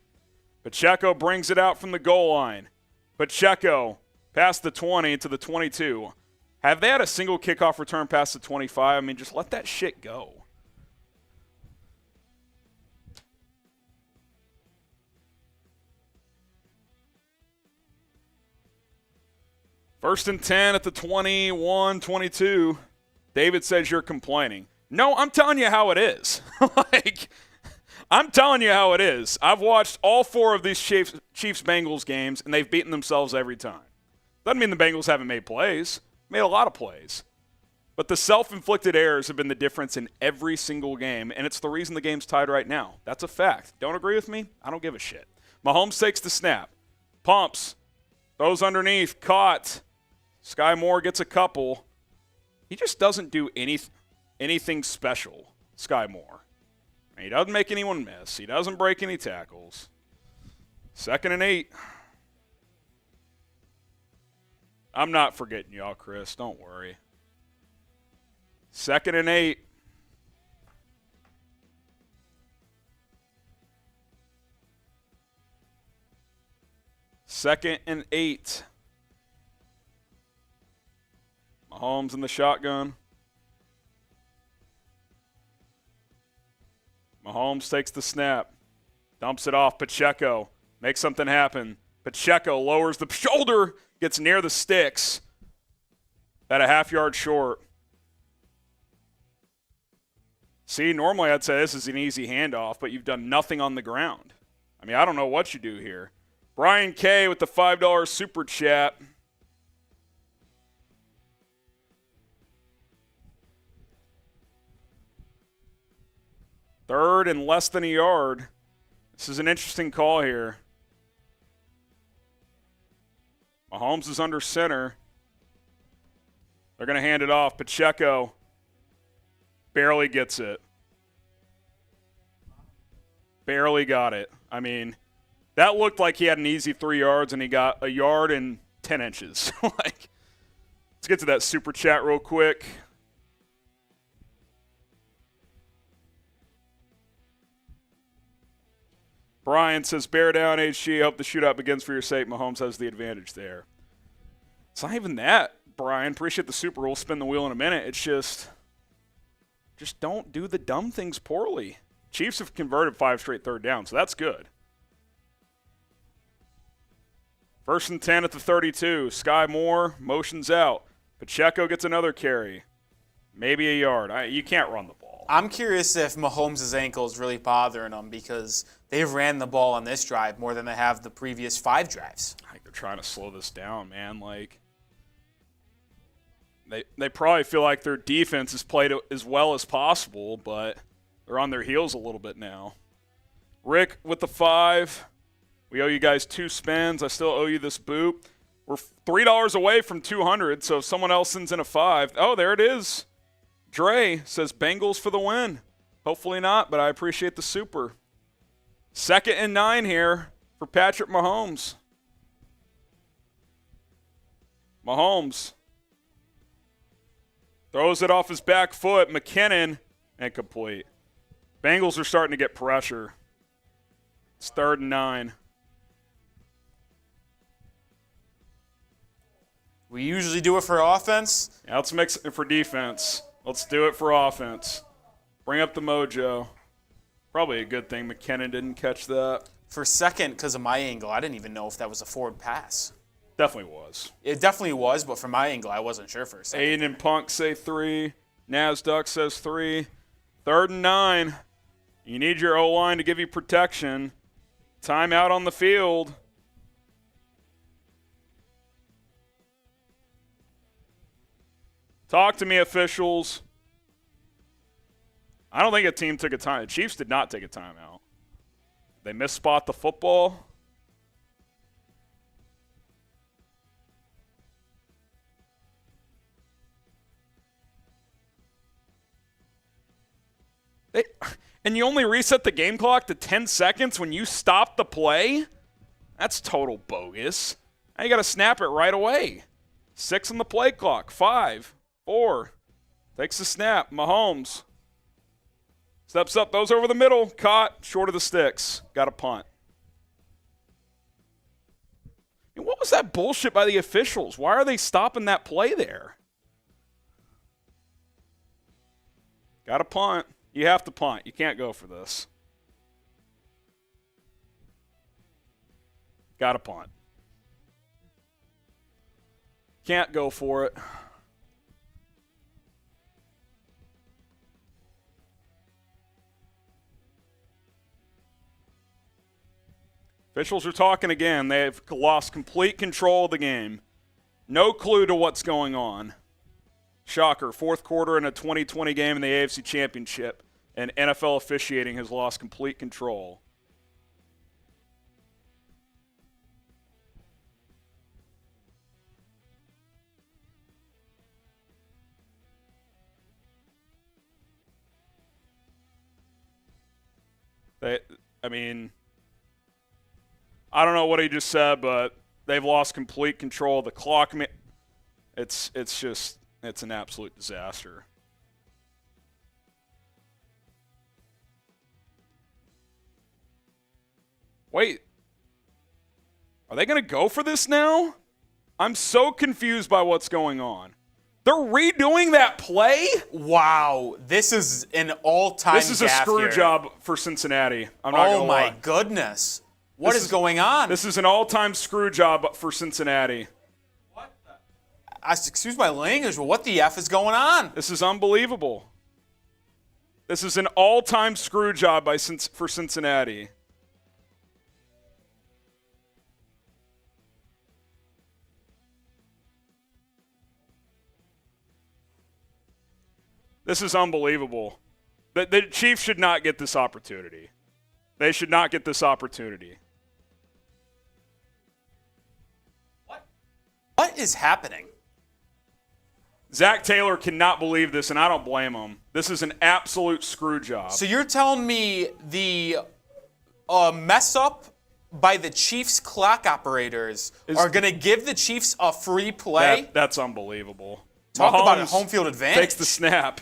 Pacheco brings it out from the goal line. Pacheco past the 20 to the 22. Have they had a single kickoff return past the 25? I mean, just let that shit go. First and 10 at the 21-22. David says you're complaining. No, I'm telling you how it is. I'm telling you how it is. I've watched all 4 of these Chiefs-Bengals games, and they've beaten themselves every time. Doesn't mean the Bengals haven't made plays. Made a lot of plays. But the self-inflicted errors have been the difference in every single game, and it's the reason the game's tied right now. That's a fact. Don't agree with me? I don't give a shit. Mahomes takes the snap. Pumps. Throws underneath. Caught. Sky Moore gets a couple. He just doesn't do anything special, Sky Moore. He doesn't make anyone miss. He doesn't break any tackles. 2nd and 8. I'm not forgetting y'all, Chris. Don't worry. 2nd and 8. 2nd and 8. Mahomes in the shotgun. Mahomes takes the snap. Dumps it off. Pacheco. Makes something happen. Pacheco lowers the shoulder. Gets near the sticks. At a half-yard short. See, normally I'd say this is an easy handoff, but you've done nothing on the ground. I mean, I don't know what you do here. Brian K. with the $5 super chat. Third and less than a yard. This is an interesting call here. Mahomes is under center. They're going to hand it off. Pacheco barely gets it. Barely got it. I mean, that looked like he had an easy 3 yards, and he got a yard and 10 inches. Like, let's get to that super chat real quick. Brian says, bear down, HG. Hope the shootout begins for your sake. Mahomes has the advantage there. It's not even that, Brian. Appreciate the super. We'll spin the wheel in a minute. It's just don't do the dumb things poorly. Chiefs have converted 5 straight third downs, so that's good. 1st and 10 at the 32. Sky Moore motions out. Pacheco gets another carry. Maybe a yard. You can't run the ball. I'm curious if Mahomes' ankle is really bothering him because they've ran the ball on this drive more than they have the previous 5 drives. I think they're trying to slow this down, man. Like, they probably feel like their defense has played as well as possible, but they're on their heels a little bit now. Rick with the 5. We owe you guys 2 spins. I still owe you this boot. We're $3 away from 200, so if someone else sends in a 5. Oh, there it is. Dre says Bengals for the win. Hopefully not, but I appreciate the super. 2nd and 9 here for Patrick Mahomes. Mahomes throws it off his back foot. McKinnon, incomplete. Bengals are starting to get pressure. It's 3rd and 9. We usually do it for offense. Yeah, let's mix it for defense. Let's do it for offense. Bring up the mojo. Probably a good thing McKinnon didn't catch that. For second, because of my angle, I didn't even know if that was a forward pass. Definitely was. It definitely was, but from my angle, I wasn't sure for a second. Aiden and Punk say 3. NASDAQ says 3. 3rd and 9. You need your O-line to give you protection. Timeout on the field. Talk to me, officials. I don't think a team took a time. The Chiefs did not take a timeout. They misspot the football. And you only reset the game clock to 10 seconds when you stop the play? That's total bogus. Now you got to snap it right away. 6 on the play clock. 5, 4. Takes the snap. Mahomes steps up, those over the middle. Caught, short of the sticks. Got a punt. And what was that bullshit by the officials? Why are they stopping that play there? Got a punt. You have to punt. You can't go for this. Got to punt. Can't go for it. Officials are talking again. They've lost complete control of the game. No clue to what's going on. Shocker. 4th quarter in a 2020 game in the AFC Championship, and NFL officiating has lost complete control. I don't know what he just said, but they've lost complete control of the clock. It's an absolute disaster. Wait. Are they going to go for this now? I'm so confused by what's going on. They're redoing that play? Wow, this is an all-time This is a gaff screw here. job for Cincinnati. I'm not Oh gonna my lie. goodness. What is going on? This is an all-time screw job for Cincinnati. Excuse my language, but what the F is going on? This is unbelievable. This is an all-time screw job for Cincinnati. This is unbelievable. The Chiefs should not get this opportunity. They should not get this opportunity. What is happening? Zach Taylor cannot believe this, and I don't blame him. This is an absolute screw job. So you're telling me the mess up by the Chiefs clock operators are going to give the Chiefs a free play? That's unbelievable. Talk about a Mahomes home field advantage. Takes the snap,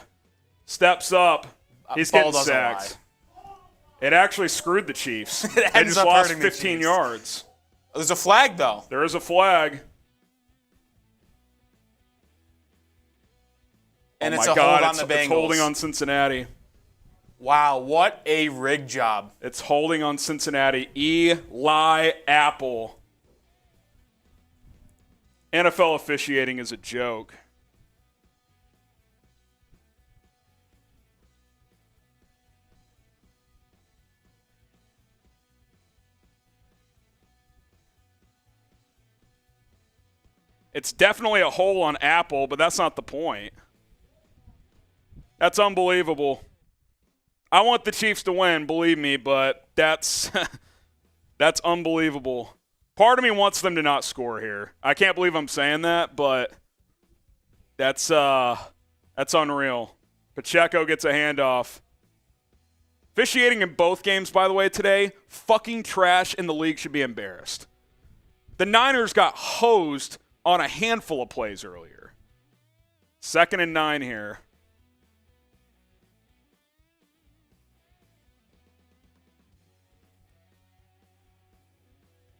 steps up. He's Ball getting doesn't sacked. It actually screwed the Chiefs. They ends just up lost hurting the 15 Chiefs. yards. There's a flag, though. There is a flag. And Oh it's my a God, hold on the Bengals. It's holding on Cincinnati. Wow, what a rig job. It's holding on Cincinnati. Eli Apple. NFL officiating is a joke. It's definitely a hole on Apple, but that's not the point. That's unbelievable. I want the Chiefs to win, believe me, but that's that's unbelievable. Part of me wants them to not score here. I can't believe I'm saying that, but that's unreal. Pacheco gets a handoff. Officiating in both games, by the way, today, fucking trash, and the league should be embarrassed. The Niners got hosed on a handful of plays earlier. 2nd and 9 here.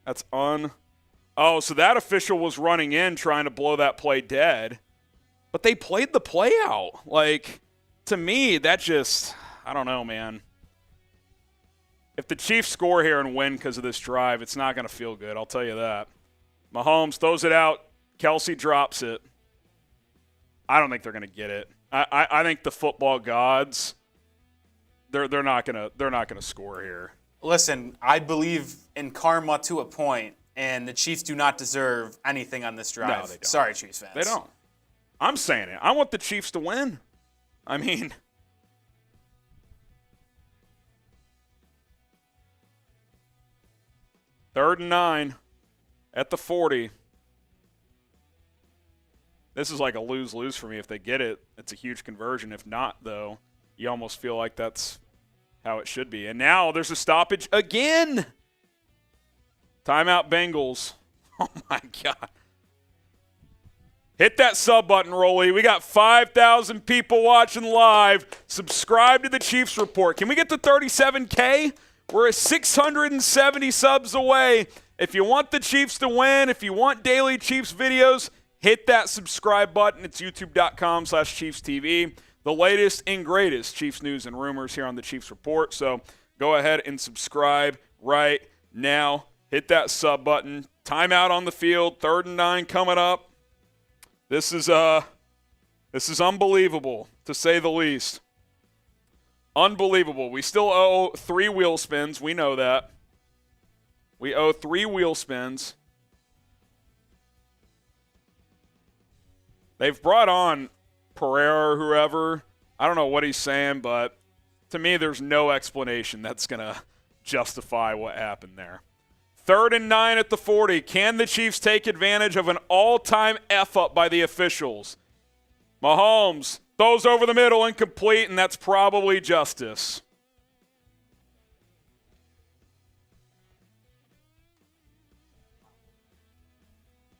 That's Oh, so that official was running in trying to blow that play dead. But they played the play out. Like, to me, that just, I don't know, man. If the Chiefs score here and win because of this drive, it's not going to feel good, I'll tell you that. Mahomes throws it out. Kelce drops it. I don't think they're going to get it. I think the football gods, they're not going to score here. Listen, I believe in karma to a point, and the Chiefs do not deserve anything on this drive. No, they don't. Sorry, Chiefs fans. They don't. I'm saying it. I want the Chiefs to win. I mean, third and 9 at the 40. This is like a lose-lose for me. If they get it, it's a huge conversion. If not, though, you almost feel like that's how it should be. And now there's a stoppage again. Timeout Bengals. Oh, my God. Hit that sub button, Rolly. We got 5,000 people watching live. Subscribe to the Chiefs Report. Can we get to 37K? We're at 670 subs away. If you want the Chiefs to win, if you want daily Chiefs videos, hit that subscribe button. It's youtube.com/ChiefsTV. The latest and greatest Chiefs news and rumors here on the Chiefs Report. So go ahead and subscribe right now. Hit that sub button. Timeout on the field. 3rd and 9 coming up. This is unbelievable, to say the least. Unbelievable. We still owe 3 wheel spins. We know that. We owe 3 wheel spins. They've brought on Pereira or whoever. I don't know what he's saying, but to me, there's no explanation that's going to justify what happened there. 3rd and 9 at the 40. Can the Chiefs take advantage of an all-time F-up by the officials? Mahomes throws over the middle, incomplete, and that's probably justice.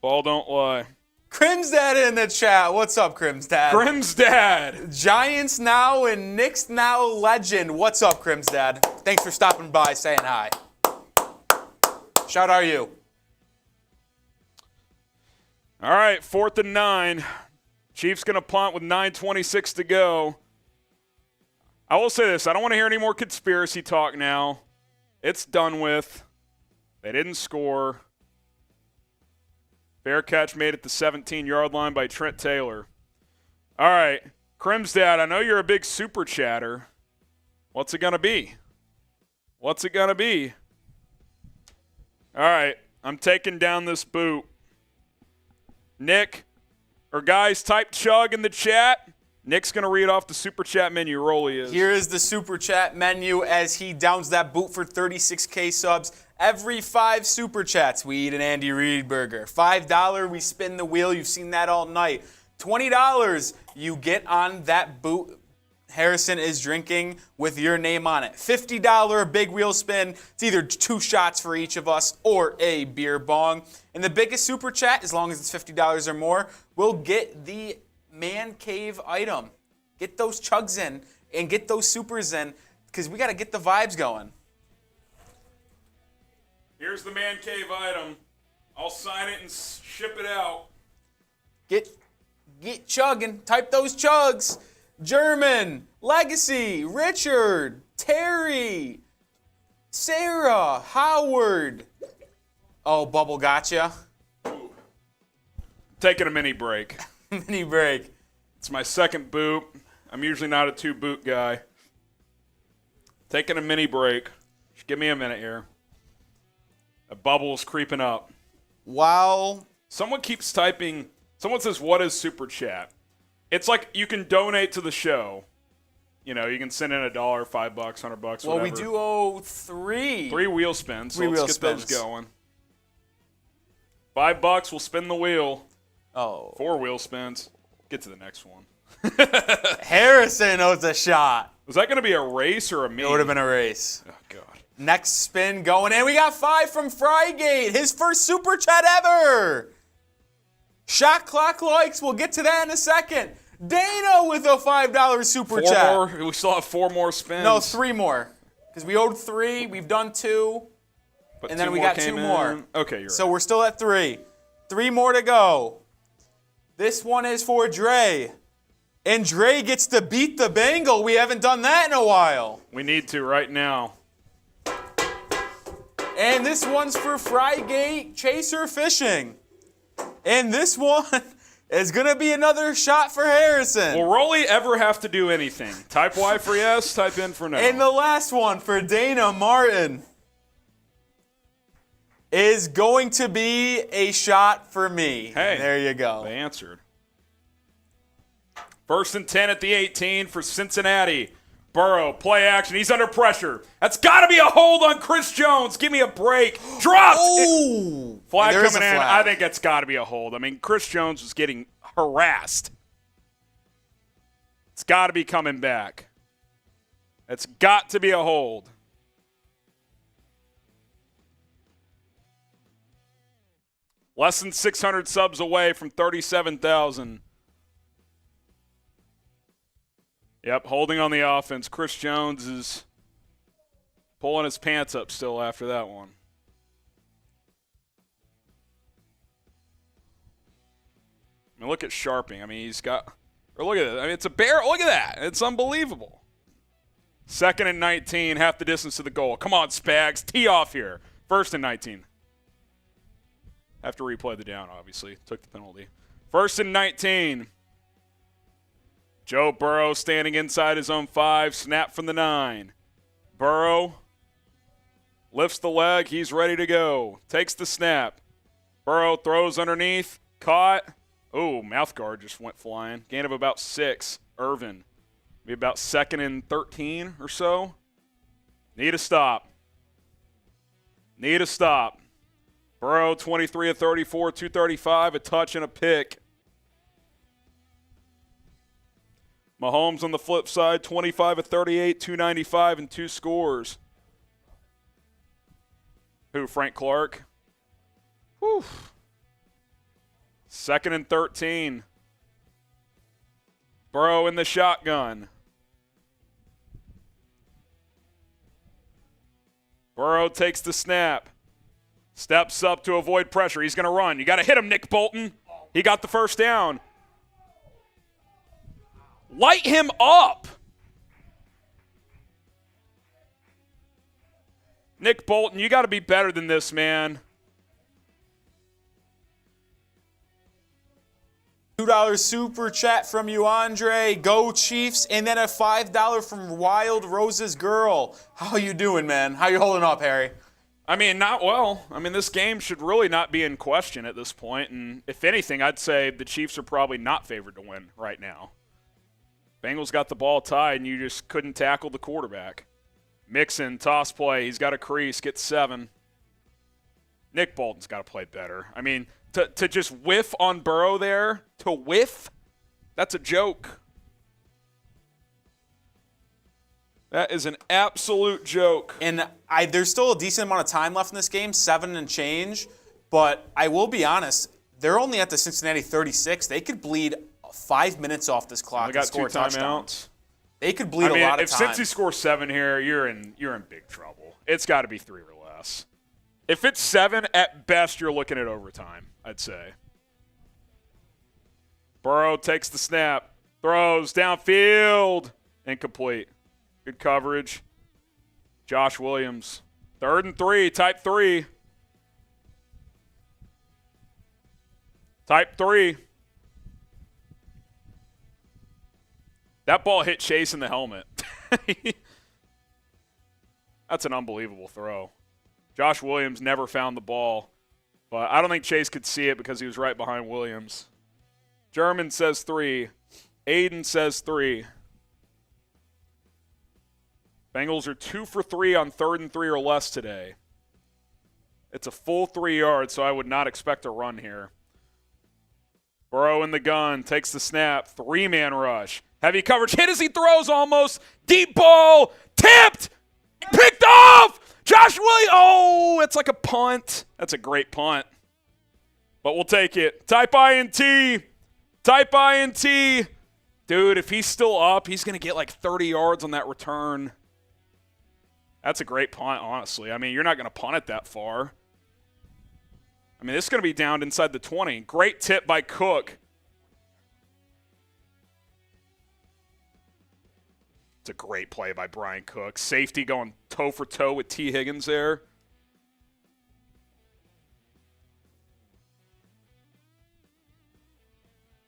Ball don't lie. Crimsdad in the chat. What's up, Crimsdad? Crimsdad. Giants now and Knicks now legend. What's up, Crimsdad? Thanks for stopping by, saying hi. Shout out you. All right, 4th and 9. Chiefs going to punt with 9:26 to go. I will say this. I don't want to hear any more conspiracy talk now. It's done with. They didn't score. Fair catch made at the 17-yard line by Trent Taylor. All right, Crimsdad, I know you're a big super chatter. What's it going to be? What's it going to be? All right, I'm taking down this boot. Nick, or guys, type chug in the chat. Nick's going to read off the super chat menu. Roll he is. Here is the super chat menu as he downs that boot for 36K subs. Every 5 super chats, we eat an Andy Reid burger. $5, we spin the wheel. You've seen that all night. $20, you get on that boot Harrison is drinking with your name on it. $50 big wheel spin. It's either 2 shots for each of us or a beer bong. And the biggest super chat, as long as it's $50 or more, will get the man cave item. Get those chugs in and get those supers in because we got to get the vibes going. Here's the man cave item. I'll sign it and ship it out. Get chugging. Type those chugs. German, Legacy, Richard, Terry, Sarah, Howard. Oh, Bubble gotcha. Taking a mini break. Mini break. It's my second boot. I'm usually not a 2-boot guy. Taking a mini break. Just give me a minute here. A bubble's creeping up. Wow. Someone keeps typing. Someone says, what is super chat? It's like you can donate to the show. You know, you can send in $1, $5, $100, whatever. Well, we do owe 3. 3 wheel spins. So 3 let's wheel get spins. those going. $5, we'll spin the wheel. Oh. 4 wheel spins. Get to the next one. Harrison owes a shot. Was that going to be a race or a me? It would have been a race. Oh, God. Next spin going, and we got 5 from Frygate. His first super chat ever. Shot clock likes. We'll get to that in a second. Dana with a $5 super 4 chat. more. We still have 4 more spins. No, 3 more. Because we owed 3. We've done 2. But And 2 then we more got came 2 more. in. Okay, you're So right. we're still at 3. 3 more to go. This one is for Dre. And Dre gets to beat the Bengal. We haven't done that in a while. We need to right now. And this one's for Frygate Chaser Fishing. And this one is going to be another shot for Harrison. Will Rolly ever have to do anything? Type Y for yes, type in for no. And the last one for Dana Martin is going to be a shot for me. Hey, there you go. They answered. 1st and 10 at the 18 for Cincinnati. Burrow, play action. He's under pressure. That's got to be a hold on Chris Jones. Give me a break. Dropped. Oh! Flag There is coming a in. flag. I think it's got to be a hold. I mean, Chris Jones was getting harassed. It's got to be coming back. It's got to be a hold. Less than 600 subs away from 37,000. Yep, holding on the offense. Chris Jones is pulling his pants up still after that one. I mean, look at Sharping. I mean, he's got – or look at it. I mean, it's a bear. Look at that. It's unbelievable. 2nd and 19, half the distance to the goal. Come on, Spags. Tee off here. 1st and 19. Have to replay the down, obviously. Took the penalty. 1st and 19. Joe Burrow standing inside his own 5. Snap from the 9. Burrow lifts the leg. He's ready to go. Takes the snap. Burrow throws underneath. Caught. Oh, mouth guard just went flying. Gain of about 6. Irvin. Maybe about 2nd and 13 or so. Need a stop. Need a stop. Burrow, 23 of 34, 235, a touch and a pick. Mahomes on the flip side, 25 of 38, 295, and 2 scores. Who, Frank Clark? Whew. 2nd and 13. Burrow in the shotgun. Burrow takes the snap. Steps up to avoid pressure. He's going to run. You got to hit him, Nick Bolton. He got the first down. Light him up. Nick Bolton, you got to be better than this, man. $2 super chat from you, Andre. Go Chiefs. And then a $5 from Wild Roses Girl. How you doing, man? How you holding up, Harry? I mean, not well. I mean, this game should really not be in question at this point. And if anything, I'd say the Chiefs are probably not favored to win right now. Bengals got the ball tied, and you just couldn't tackle the quarterback. Mixon, toss play. He's got a crease, gets 7. Nick Bolton's got to play better. I mean, to just whiff on Burrow there, to whiff, that's a joke. That is an absolute joke. And there's still a decent amount of time left in this game, 7 and change. But I will be honest, they're only at the Cincinnati 36. They could bleed 5 minutes off this clock They and got score 2 a touchdown. timeouts. They could bleed a lot of time. If Cincy scores 7 here, you're in big trouble. It's got to be 3 or less. If it's 7, at best, you're looking at overtime, I'd say. Burrow takes the snap, throws downfield, incomplete. Good coverage. Josh Williams, 3rd and 3, type 3. Type 3. That ball hit Chase in the helmet. That's an unbelievable throw. Josh Williams never found the ball, but I don't think Chase could see it because he was right behind Williams. German says 3. Aiden says 3. Bengals are 2 for 3 on 3rd and 3 or less today. It's a full 3 yards, so I would not expect a run here. Burrow in the gun, takes the snap, 3-man rush. Heavy coverage, hit as he throws almost. Deep ball, tipped, picked off. Josh Williams, oh, it's like a punt. That's a great punt. But we'll take it. Type INT. Type INT. Dude, if he's still up, he's going to get like 30 yards on that return. That's a great punt, honestly. I mean, you're not going to punt it that far. I mean, this is going to be down inside the 20. Great tip by Cook. It's a great play by Brian Cook. Safety going toe for toe with T. Higgins there.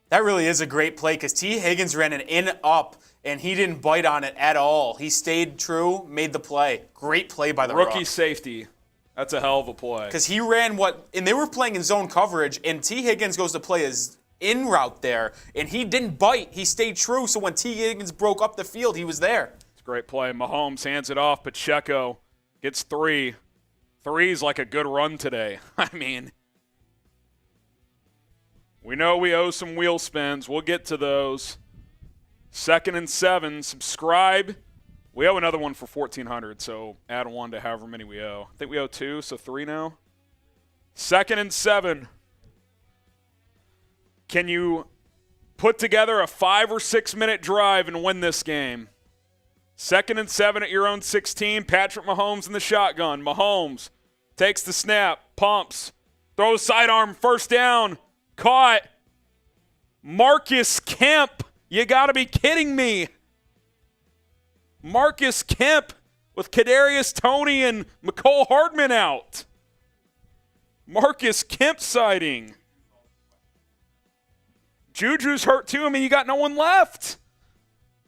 That really is a great play because T. Higgins ran an in-up, and he didn't bite on it at all. He stayed true, made the play. Great play by the Rookie Rook. safety. That's a hell of a play. Because he ran and they were playing in zone coverage, and T. Higgins goes to play his in route there, and he didn't bite. He stayed true, so when T. Higgins broke up the field, he was there. It's a great play. Mahomes hands it off. Pacheco gets 3. 3's like a good run today. I mean, we know we owe some wheel spins. We'll get to those. 2nd and 7. Subscribe. We owe another one for 1,400, so add 1 to however many we owe. I think we owe 2, so 3 now. 2nd and 7. Can you put together a 5 or 6 minute drive and win this game? 2nd and 7 at your own 16. Patrick Mahomes in the shotgun. Mahomes takes the snap, pumps, throws sidearm, first down, caught. Marcus Kemp, you got to be kidding me. Marcus Kemp with Kadarius Toney and Mecole Hardman out. Marcus Kemp sighting. JuJu's hurt too. I mean, you got no one left.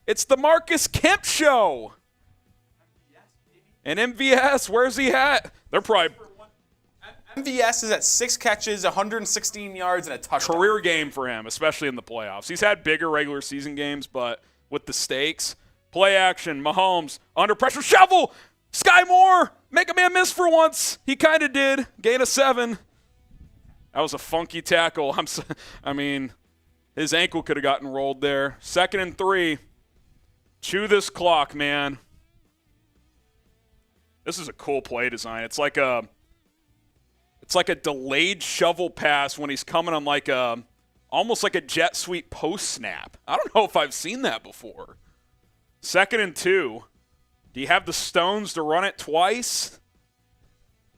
It's the Marcus Kemp show. And MVS, where's he at? They're probably MVS is at 6 catches, 116 yards, and a touchdown. career game for him, especially in the playoffs. He's had bigger regular season games, but with the stakes. Play action, Mahomes, under pressure, shovel! Sky Moore, make a man miss for once. He kind of did. Gain of 7. That was a funky tackle. I mean, his ankle could have gotten rolled there. 2nd and 3. Chew this clock, man. This is a cool play design. It's like a delayed shovel pass when he's coming on like almost like a jet sweep post snap. I don't know if I've seen that before. 2nd and 2. Do you have the stones to run it twice?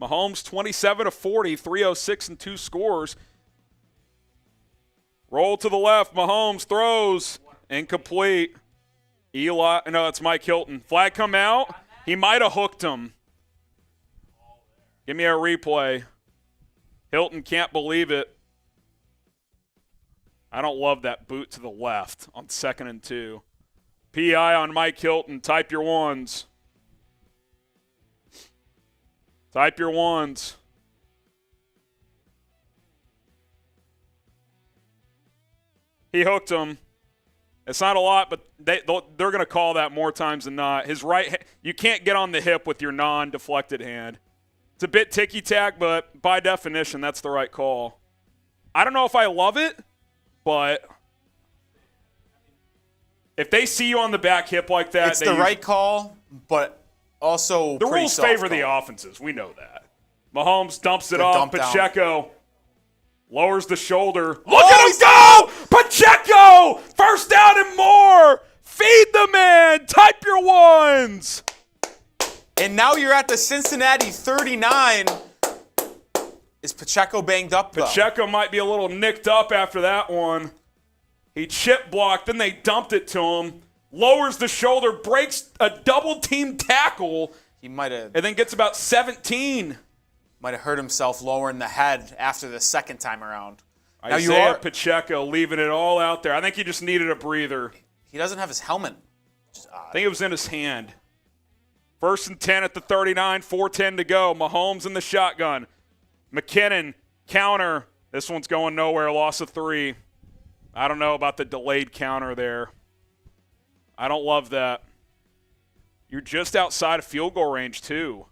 Mahomes 27 of 40, 306 and 2 scores. Roll to the left. Mahomes throws. Incomplete. No, it's Mike Hilton. Flag come out. He might have hooked him. Give me a replay. Hilton can't believe it. I don't love that boot to the left on 2nd and 2. PI on Mike Hilton. Type your ones. Type your ones. He hooked him. It's not a lot, but they're going to call that more times than not. His right, you can't get on the hip with your non-deflected hand. It's a bit ticky-tack, but by definition, that's the right call. I don't know if I love it, but if they see you on the back hip like that, it's the right call, but also the rules favor the offenses. We know that. Mahomes dumps it off. Pacheco lowers the shoulder. Look at him go! Pacheco! First down and more! Feed the man! Type your ones! And now you're at the Cincinnati 39. Is Pacheco banged up, though? Pacheco might be a little nicked up after that one. He chip blocked, then they dumped it to him. Lowers the shoulder, breaks a double-team tackle. He might have. And then gets about 17. Might have hurt himself lowering the head after the second time around. Now Isiah Pacheco leaving it all out there. I think he just needed a breather. He doesn't have his helmet. I think it was in his hand. 1st and 10 at the 39, 4:10 to go. Mahomes in the shotgun. McKinnon, counter. This one's going nowhere, loss of 3. I don't know about the delayed counter there. I don't love that. You're just outside of field goal range, too.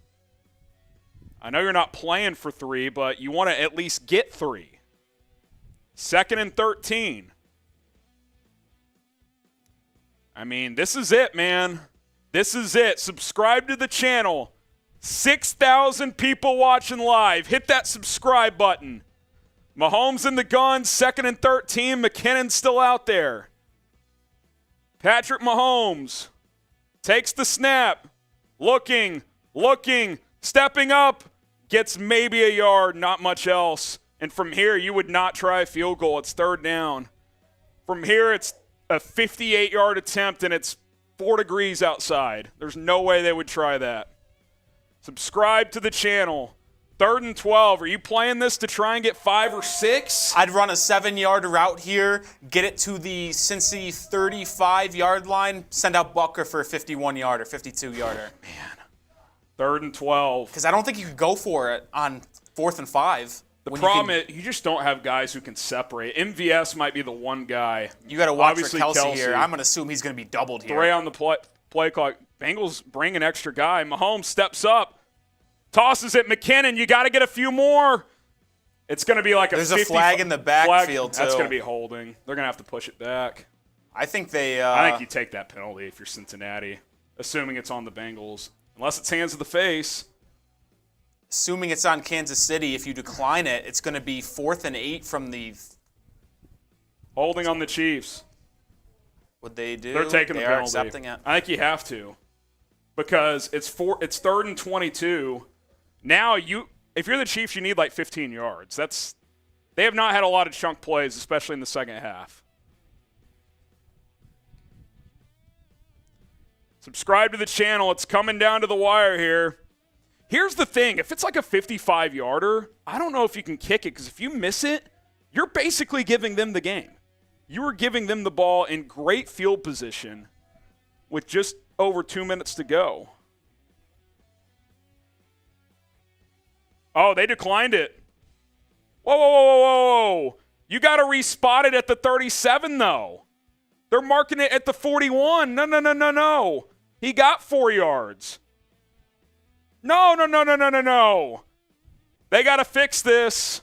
I know you're not playing for 3, but you want to at least get 3. 2nd and 13. I mean, this is it, man. This is it. Subscribe to the channel. 6,000 people watching live. Hit that subscribe button. Mahomes in the gun, 2nd and 13. McKinnon's still out there. Patrick Mahomes takes the snap. Looking, stepping up. Gets maybe a yard, not much else. And from here, you would not try a field goal. It's 3rd down. From here, it's a 58-yard attempt, and it's 4 degrees outside. There's no way they would try that. Subscribe to the channel. 3rd and 12. Are you playing this to try and get 5 or 6? I'd run a 7-yard route here, get it to the Cincy 35-yard line, send out Bucker for a 51-yarder, 52-yarder. Man. 3rd and 12. Because I don't think you could go for it on 4th and 5. The problem is you just don't have guys who can separate. MVS might be the one guy. You got to watch Obviously, for Kelce here. I'm going to assume he's going to be doubled here. 3 on the play clock. Bengals bring an extra guy. Mahomes steps up. Tosses it. McKinnon, you got to get a few more. It's going to be like There's a flag in the backfield, too. That's going to be holding. They're going to have to push it back. I think I think you take that penalty if you're Cincinnati, assuming it's on the Bengals. Unless it's hands to the face. Assuming it's on Kansas City, if you decline it, it's going to be 4th and 8 from the. Holding on the Chiefs. What they do? They're taking the penalty. They are accepting it. I think you have to, because it's 3rd and 22. Now if you're the Chiefs, you need like 15 yards. They have not had a lot of chunk plays, especially in the second half. Subscribe to the channel. It's coming down to the wire here. Here's the thing. If it's like a 55-yarder, I don't know if you can kick it, because if you miss it, you're basically giving them the game. You are giving them the ball in great field position with just over 2 minutes to go. Oh, they declined it. Whoa. You got to respot it at the 37, though. They're marking it at the 41. No. He got 4 yards. No. They got to fix this.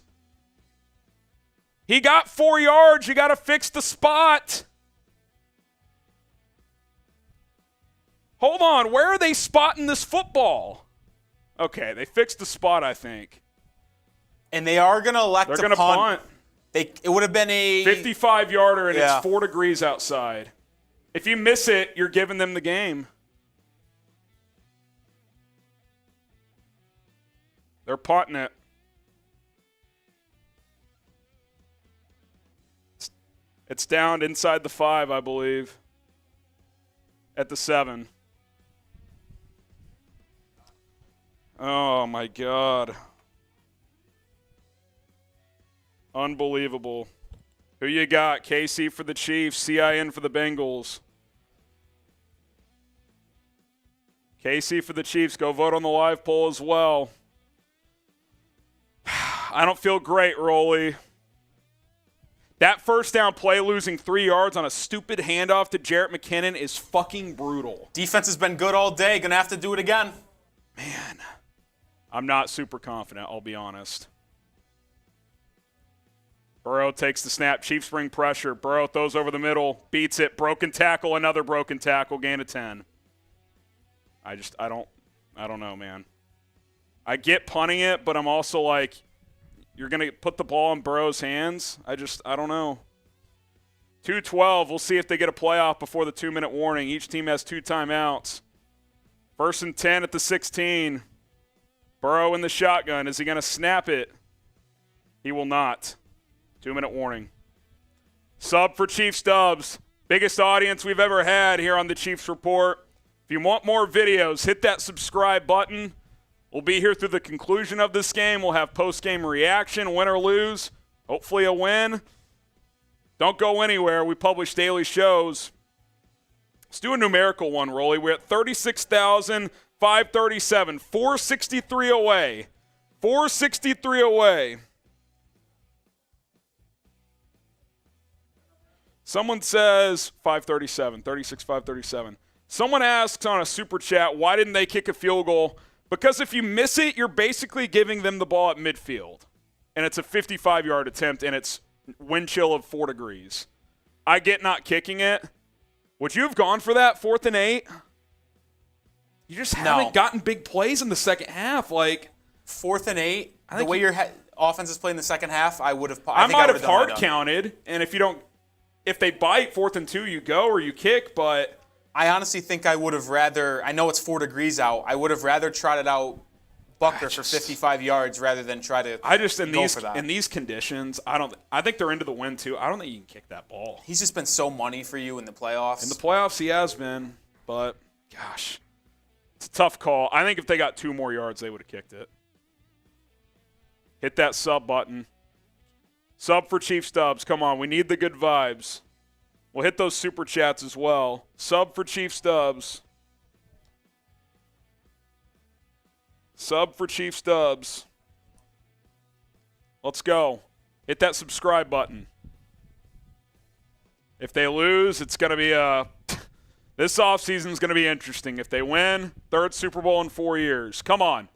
He got 4 yards. You got to fix the spot. Hold on. Where are they spotting this football? Okay, they fixed the spot, I think. And they are going to elect They're going to punt. It would have been a 55-yarder, and it's 4 degrees outside. If you miss it, you're giving them the game. They're punting it. It's down inside the 5, I believe. At the 7. Oh, my God. Unbelievable. Who you got? KC for the Chiefs, CIN for the Bengals. KC for the Chiefs. Go vote on the live poll as well. I don't feel great, Rolly. That first down play, losing 3 yards on a stupid handoff to Jarrett McKinnon, is fucking brutal. Defense has been good all day. Gonna have to do it again. Man, I'm not super confident, I'll be honest. Burrow takes the snap. Chiefs bring pressure. Burrow throws over the middle. Beats it. Broken tackle. Another broken tackle. Gain of 10. I don't know, man. I get punting it, but I'm also like, you're going to put the ball in Burrow's hands? I don't know. 2:12. We'll see if they get a playoff before the 2-minute warning. Each team has 2 timeouts. 1st and 10 at the 16. Burrow in the shotgun. Is he going to snap it? He will not. 2-minute warning. Sub for Chiefs Dubs. Biggest audience we've ever had here on the Chiefs Report. If you want more videos, hit that subscribe button. We'll be here through the conclusion of this game. We'll have post-game reaction, win or lose. Hopefully a win. Don't go anywhere. We publish daily shows. Let's do a numerical one, Rolly. We're at 36,537. 463 away. 463 away. Someone says 537, 36,537. Someone asks on a super chat, why didn't they kick a field goal? Because if you miss it, you're basically giving them the ball at midfield. And it's a 55-yard attempt, and it's wind chill of 4 degrees. I get not kicking it. Would you have gone for that 4th and 8? You just haven't gotten big plays in the second half. Like 4th and 8, the way your offense is playing in the second half, I would have. I might have hard counted, and if they bite 4th and 2, you go or you kick, but I honestly think I would have rather, I know it's 4 degrees out, I would have rather trotted out Buckner for 55 yards rather than try to go for that. In these conditions, I think they're into the wind too. I don't think you can kick that ball. He's just been so money for you in the playoffs. In the playoffs, he has been, but gosh, it's a tough call. I think if they got 2 more yards, they would have kicked it. Hit that sub button. Sub for Chiefs Dubs. Come on, we need the good vibes. We'll hit those super chats as well. Sub for Chiefs Dubs. Sub for Chiefs Dubs. Let's go. Hit that subscribe button. If they lose, it's going to be this offseason is going to be interesting. If they win, 3rd Super Bowl in 4 years. Come on.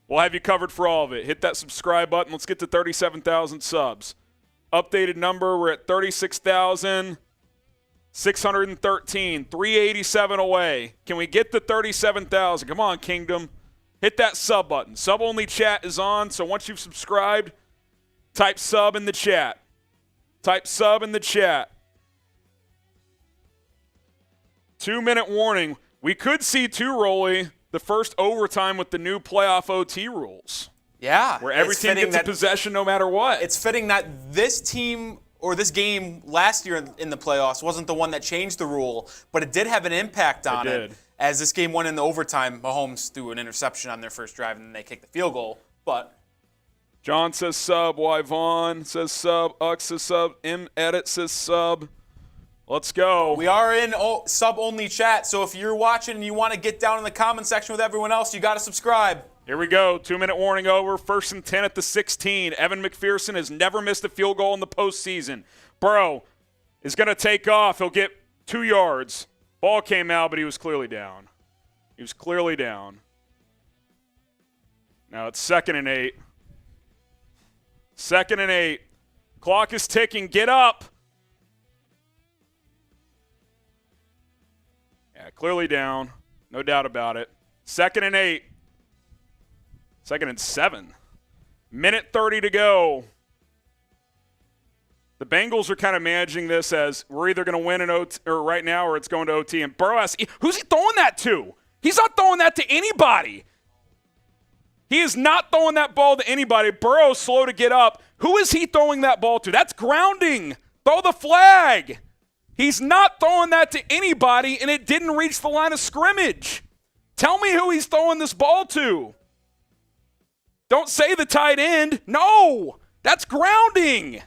We'll have you covered for all of it. Hit that subscribe button. Let's get to 37,000 subs. Updated number, we're at 36,613. 387 away. Can we get to 37,000? Come on, Kingdom. Hit that sub button. Sub-only chat is on, so once you've subscribed, type sub in the chat. Type sub in the chat. 2-minute warning. We could see 2, Rolly, the first overtime with the new playoff OT rules. Yeah. Where every team gets a possession no matter what. It's fitting that this team or this game last year in the playoffs wasn't the one that changed the rule, but it did have an impact on it. As this game went into overtime, Mahomes threw an interception on their first drive, and then they kicked the field goal. But John says sub. Y Vaughn says sub. Ux says sub. M Edit says sub. Let's go. We are in sub-only chat, so if you're watching and you want to get down in the comment section with everyone else, you got to subscribe. Here we go. 2-minute warning over. 1st and 10 at the 16. Evan McPherson has never missed a field goal in the postseason. Burrow is going to take off. He'll get 2 yards. Ball came out, but he was clearly down. He was clearly down. Now it's 2nd and 8. 2nd and 8. Clock is ticking. Get up. Yeah, clearly down. No doubt about it. 2nd and 8. 2nd and 7. Minute 30 to go. The Bengals are kind of managing this as we're either going to win in OT or right now or it's going to OT. And Burrow has, who's he throwing that to? He's not throwing that to anybody. He is not throwing that ball to anybody. Burrow's slow to get up. Who is he throwing that ball to? That's grounding. Throw the flag. He's not throwing that to anybody, and it didn't reach the line of scrimmage. Tell me who he's throwing this ball to. Don't say the tight end. No, that's grounding.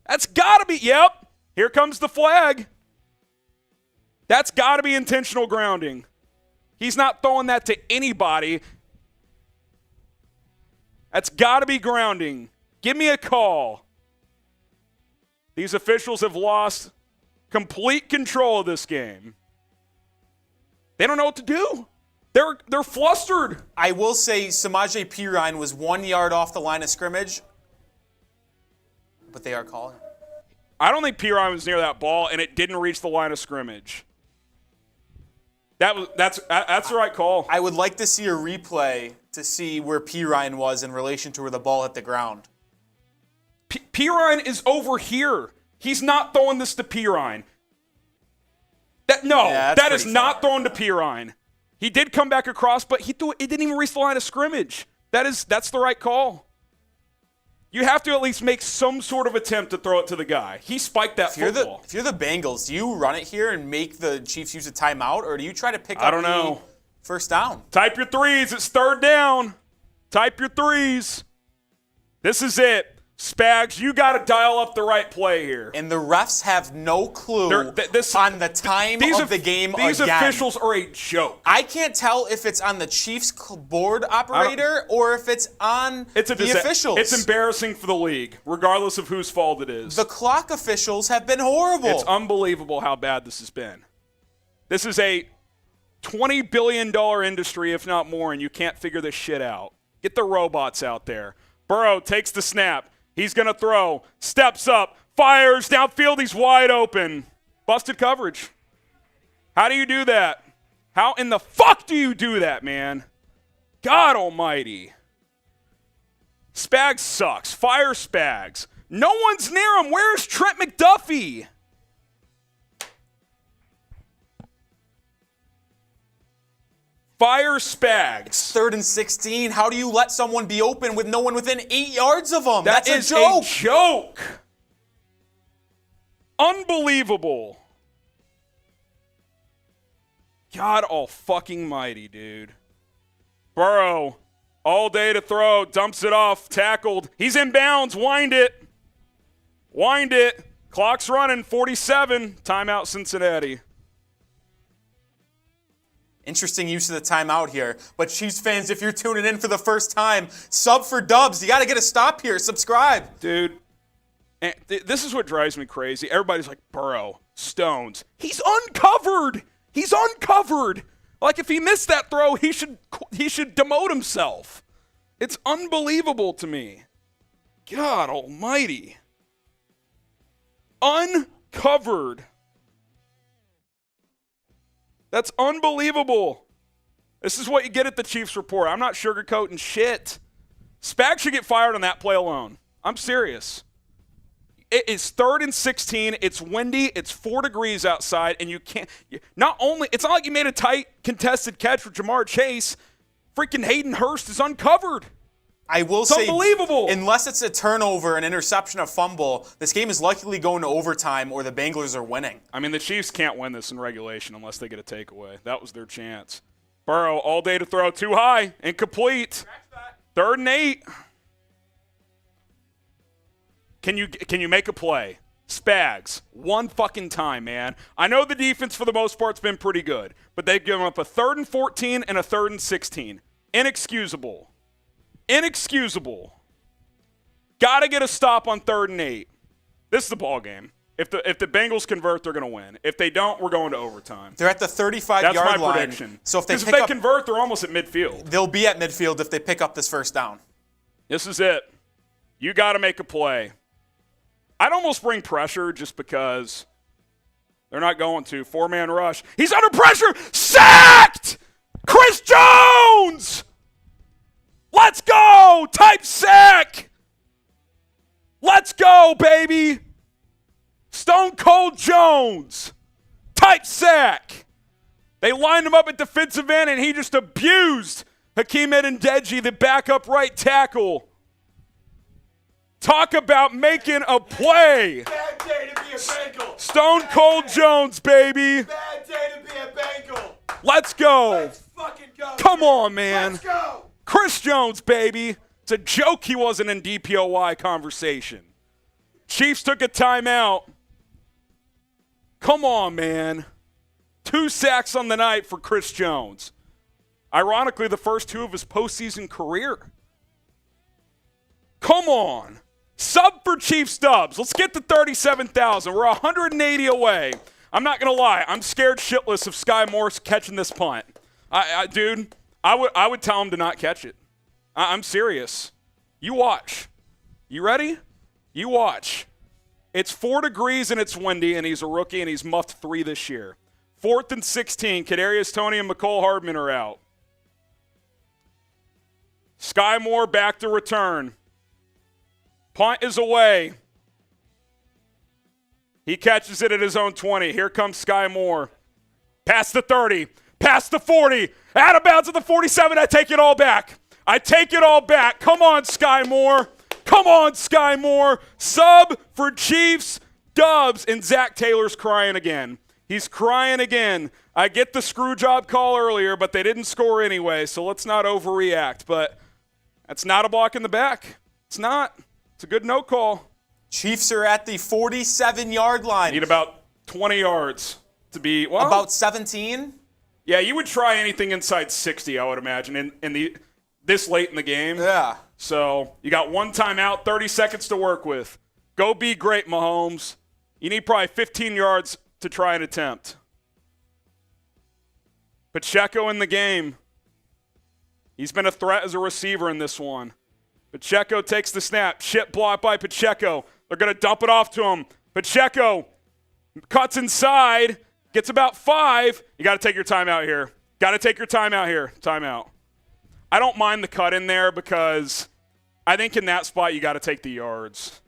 That's got to be, yep, here comes the flag. That's got to be intentional grounding. He's not throwing that to anybody. That's got to be grounding. Give me a call. These officials have lost complete control of this game. They don't know what to do. They're flustered. I will say Samaje Perine was 1 yard off the line of scrimmage, but they are calling it. I don't think Perine was near that ball, and it didn't reach the line of scrimmage. That's the right call. I would like to see a replay to see where Perine was in relation to where the ball hit the ground. Perine is over here. He's not throwing this to Perine. That is not thrown to Perine. He did come back across, but it didn't even reach the line of scrimmage. That's the right call. You have to at least make some sort of attempt to throw it to the guy. He spiked that football. If you're the Bengals, do you run it here and make the Chiefs use a timeout, or do you try to pick up the first down? Type your threes. It's third down. Type your threes. This is it. Spags, you got to dial up the right play here. And the refs have no clue on the time of the game again. These officials are a joke. I can't tell if it's on the Chiefs board operator or if it's on the officials. It's embarrassing for the league, regardless of whose fault it is. The clock officials have been horrible. It's unbelievable how bad this has been. This is a $20 billion industry, if not more, and you can't figure this shit out. Get the robots out there. Burrow takes the snap. He's going to throw, steps up, fires downfield. He's wide open. Busted coverage. How do you do that? How in the fuck do you do that, man? God almighty. Spags sucks. Fire Spags. No one's near him. Where's Trent McDuffie? Fire Spags. 3rd and 16. How do you let someone be open with no one within 8 yards of them? That's a joke. A joke. Unbelievable. God all fucking mighty, dude. Burrow, all day to throw, dumps it off, tackled. He's in bounds. Wind it. Wind it. Clock's running. 47. Timeout, Cincinnati. Interesting use of the timeout here. But Chiefs fans, if you're tuning in for the first time, sub for dubs. You got to get a stop here. Subscribe. Dude, this is what drives me crazy. Everybody's like, Burrow, Stones. He's uncovered. He's uncovered. Like, if he missed that throw, he should demote himself. It's unbelievable to me. God almighty. Uncovered. That's unbelievable. This is what you get at the Chiefs Report. I'm not sugarcoating shit. Spags should get fired on that play alone. I'm serious. It is 3rd and 16. It's windy. It's 4 degrees outside, and you can't. It's not like you made a tight contested catch with Jamar Chase. Freaking Hayden Hurst is uncovered. I will say, unbelievable. Unless it's a turnover, an interception, a fumble, this game is likely going to overtime or the Bengals are winning. I mean, the Chiefs can't win this in regulation unless they get a takeaway. That was their chance. Burrow, all day to throw, too high, incomplete. 3rd and 8. Can you make a play? Spags, one fucking time, man. I know the defense for the most part's been pretty good, but they've given up a 3rd and 14 and a 3rd and 16. Inexcusable. Inexcusable. Got to get a stop on 3rd and 8. This is the ball game. If the Bengals convert, they're going to win. If they don't, we're going to overtime. They're at the 35-yard line. That's my prediction. So if they convert, they're almost at midfield. They'll be at midfield if they pick up this first down. This is it. You got to make a play. I'd almost bring pressure just because they're not going to. 4-man rush. He's under pressure. Sacked! Chris Jones! Let's go! Type sack! Let's go, baby! Stone Cold Jones! Type sack! They lined him up at defensive end, and he just abused Hakeem Edendeji, the backup right tackle. Talk about making a play. Bad day to be Bengal. Stone Cold Jones, baby. Bad day to be a Bengal. Let's go. Let's fucking go. Come on, man. Let's go. Chris Jones, baby. It's a joke he wasn't in DPOY conversation. Chiefs took a timeout. Come on, man. 2 sacks on the night for Chris Jones. Ironically, the first 2 of his postseason career. Come on. Sub for Chiefs dubs. Let's get to 37,000. We're 180 away. I'm not going to lie. I'm scared shitless of Sky Morse catching this punt. Dude, I would tell him to not catch it. I'm serious. You watch. You ready? You watch. It's 4 degrees and it's windy, and he's a rookie, and he's muffed 3 this year. 4th and 16. Kadarius Toney and Mecole Hardman are out. Sky Moore back to return. Punt is away. He catches it at his own 20. Here comes Sky Moore. Past the 30. Past the 40. Out of bounds at the 47. I take it all back. I take it all back. Come on, Sky Moore. Come on, Sky Moore. Sub for Chiefs dubs. And Zach Taylor's crying again. He's crying again. I get the screw job call earlier, but they didn't score anyway, so let's not overreact. But that's not a block in the back. It's not. It's a good no call. Chiefs are at the 47-yard line. Need about 20 yards to be, well. About 17? Yeah, you would try anything inside 60, I would imagine, this late in the game. Yeah. So you got 1 timeout, 30 seconds to work with. Go be great, Mahomes. You need probably 15 yards to try and attempt. Pacheco in the game. He's been a threat as a receiver in this one. Pacheco takes the snap. Chip blocked by Pacheco. They're going to dump it off to him. Pacheco cuts inside. Gets about 5. You got to take your timeout here. Got to take your timeout here. Timeout. I don't mind the cut in there because I think in that spot you got to take the yards.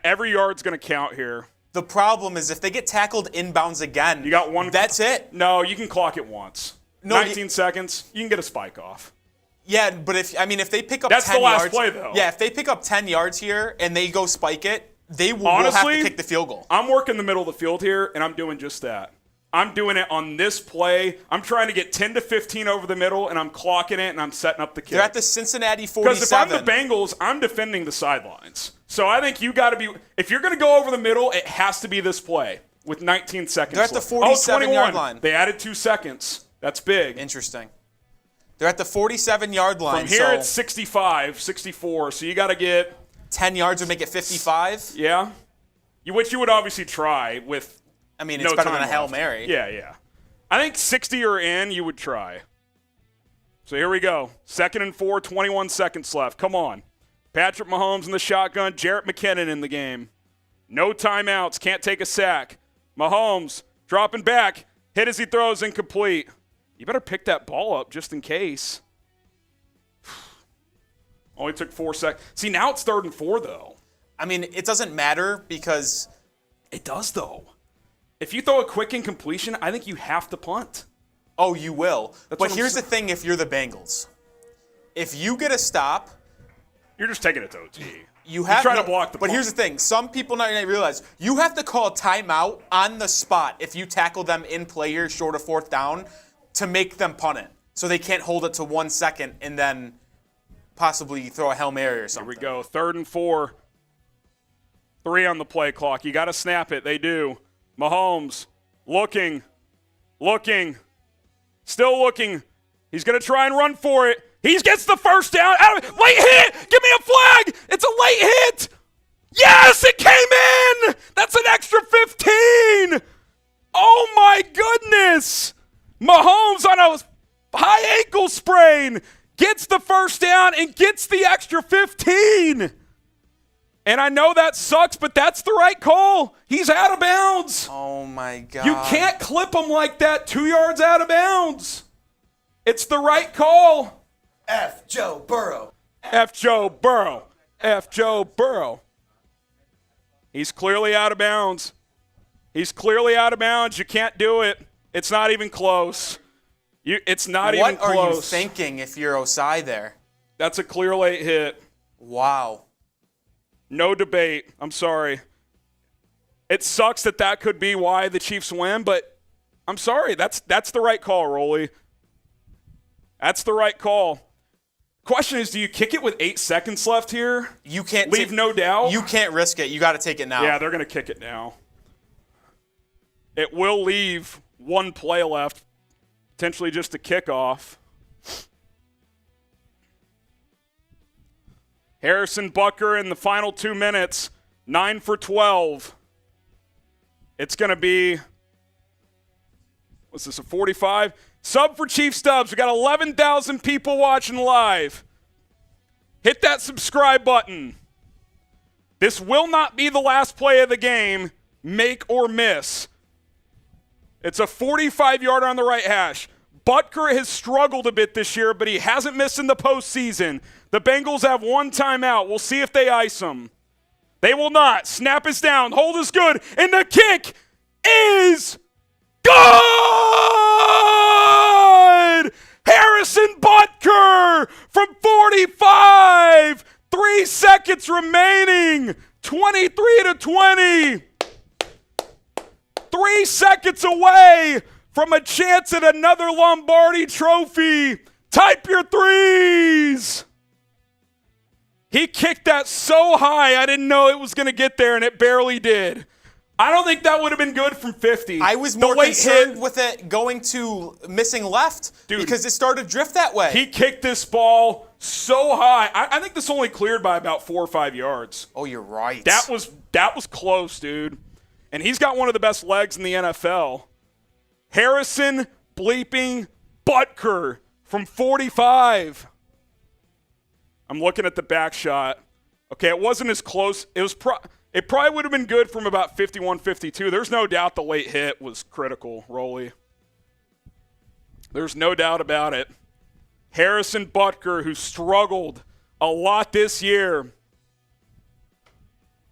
Every yard's going to count here. The problem is if they get tackled inbounds again, You got one. that's it. No, you can clock it once. No, 19 seconds. You can get a spike off. Yeah, but if they pick up That's 10 the last yards, play, though. Yeah, if they pick up 10 yards here and they go spike it, they will Honestly, have to kick the field goal. I'm working the middle of the field here, and I'm doing just that. I'm doing it on this play. I'm trying to get 10 to 15 over the middle, and I'm clocking it, and I'm setting up the kick. They're at the Cincinnati 47. Because if I'm the Bengals, I'm defending the sidelines. So I think you got to be – if you're going to go over the middle, it has to be this play with 19 seconds They're at the left. 47-yard line. They added 2 seconds. That's big. Interesting. They're at the 47-yard line. From here, it's 65, 64. So you got to get – 10 yards would make it 55. Yeah. Which you would obviously try with I mean, no it's better time than a Hail left. Mary. Yeah. I think 60 or in, you would try. So here we go. 2nd and 4, 21 seconds left. Come on. Patrick Mahomes in the shotgun. Jarrett McKinnon in the game. No timeouts. Can't take a sack. Mahomes dropping back. Hit as he throws, incomplete. You better pick that ball up just in case. Only took 4 seconds. See, now it's 3rd and 4, though. I mean, it doesn't matter because It does, though. If you throw a quick incompletion, I think you have to punt. oh, you will. That's But what I'm here's the saying. thing: if you're the Bengals, if you get a stop, You're just taking it to OT. you have try to block the But punt. here's the thing: some people not gonna realize you have to call a timeout on the spot if you tackle them in play here short of 4th down to make them punt it, so they can't hold it to 1 second and then possibly throw a Hail Mary or something. Here we go. 3rd and 4. 3 on the play clock. You got to snap it. They do. Mahomes looking, still looking. He's going to try and run for it. He gets the first down. Late hit. Give me a flag. It's a late hit. Yes, it came in. That's an extra 15. Oh, my goodness. Mahomes on a high ankle sprain gets the first down and gets the extra 15. And I know that sucks, but that's the right call. He's out of bounds. Oh my God! You can't clip him like that 2 yards out of bounds. It's the right call. F. Joe Burrow. F. Joe Burrow. F. Joe Burrow. He's clearly out of bounds. He's clearly out of bounds. You can't do it. It's not even close. It's not even close. What are you thinking if you're Isiah there? That's a clear late hit. Wow. No debate. I'm sorry. It sucks that could be why the Chiefs win, but I'm sorry. That's the right call, Rolly. That's the right call. Question is, do you kick it with 8 seconds left here? You can't leave no doubt. You can't risk it. You got to take it now. Yeah, they're going to kick it now. It will leave 1 play left, potentially just a kickoff. Harrison Butker in the final 2 minutes, 9 for 12. It's going to be, what's this, a 45? Sub for Chief Stubbs. We got 11,000 people watching live. Hit that subscribe button. This will not be the last play of the game, make or miss. It's a 45-yarder on the right hash. Butker has struggled a bit this year, but he hasn't missed in the postseason. The Bengals have 1 timeout. We'll see if they ice him. They will not. Snap is down. Hold is good. And the kick is good! Harrison Butker from 45. 3 seconds remaining. 23-20. 3 seconds away from a chance at another Lombardi trophy. Type your threes. He kicked that so high, I didn't know it was going to get there, and it barely did. I don't think that would have been good from 50. I was more concerned with it going to missing left because it started to drift that way. He kicked this ball so high. I think this only cleared by about 4 or 5 yards. Oh, you're right. That was close, dude. And he's got one of the best legs in the NFL. Harrison bleeping Butker from 45. I'm looking at the back shot. Okay, it wasn't as close. It probably would have been good from about 51, 52. There's no doubt the late hit was critical, Rolly. There's no doubt about it. Harrison Butker, who struggled a lot this year,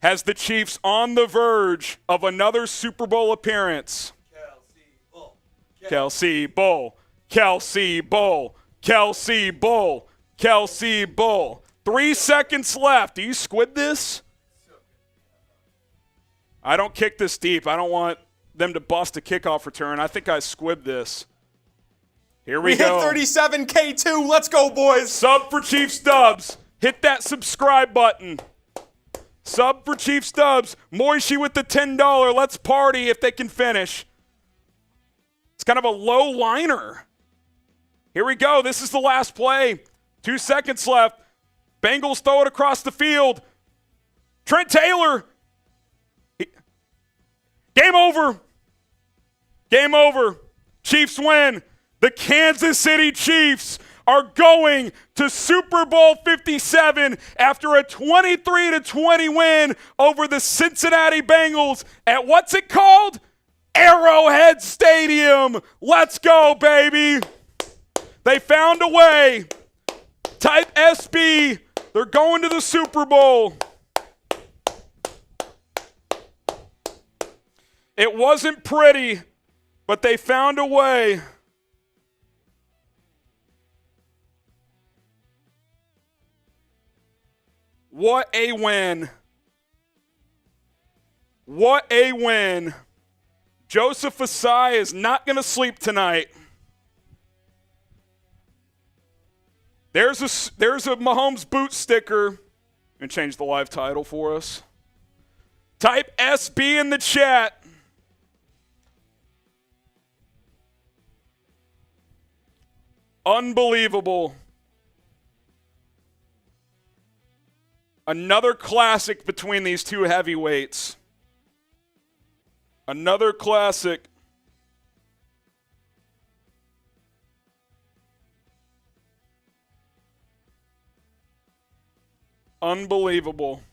has the Chiefs on the verge of another Super Bowl appearance. Kelce Bowl. Kelce Bowl. Kelce Bowl. Kelce Bowl. 3 seconds left. Do you squid this? I don't kick this deep. I don't want them to bust a kickoff return. I think I squibbed this. Here we go. Hit 37K2. Let's go, boys. Sub for Chief Stubbs. Hit that subscribe button. Sub for Chief Stubbs. Moishi with the $10. Let's party if they can finish. It's kind of a low liner. Here we go. This is the last play. 2 seconds left. Bengals throw it across the field. Trent Taylor. Game over. Game over. Chiefs win. The Kansas City Chiefs are going to Super Bowl 57 after a 23-20 win over the Cincinnati Bengals at what's it called? Arrowhead Stadium. Let's go, baby. They found a way. Type SB. They're going to the Super Bowl. It wasn't pretty, but they found a way. What a win. What a win. Joseph Isiah is not going to sleep tonight. There's a Mahomes boot sticker. And change the live title for us. Type SB in the chat. Unbelievable. Another classic between these two heavyweights. Another classic. Unbelievable.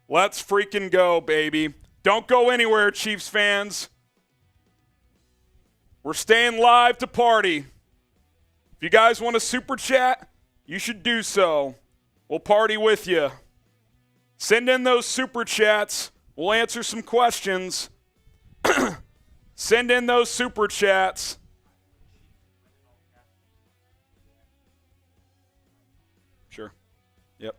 Let's freaking go, baby. Don't go anywhere, Chiefs fans. We're staying live to party. If you guys want to super chat, you should do so. We'll party with you. Send in those super chats. We'll answer some questions. Send in those super chats. Sure. Yep.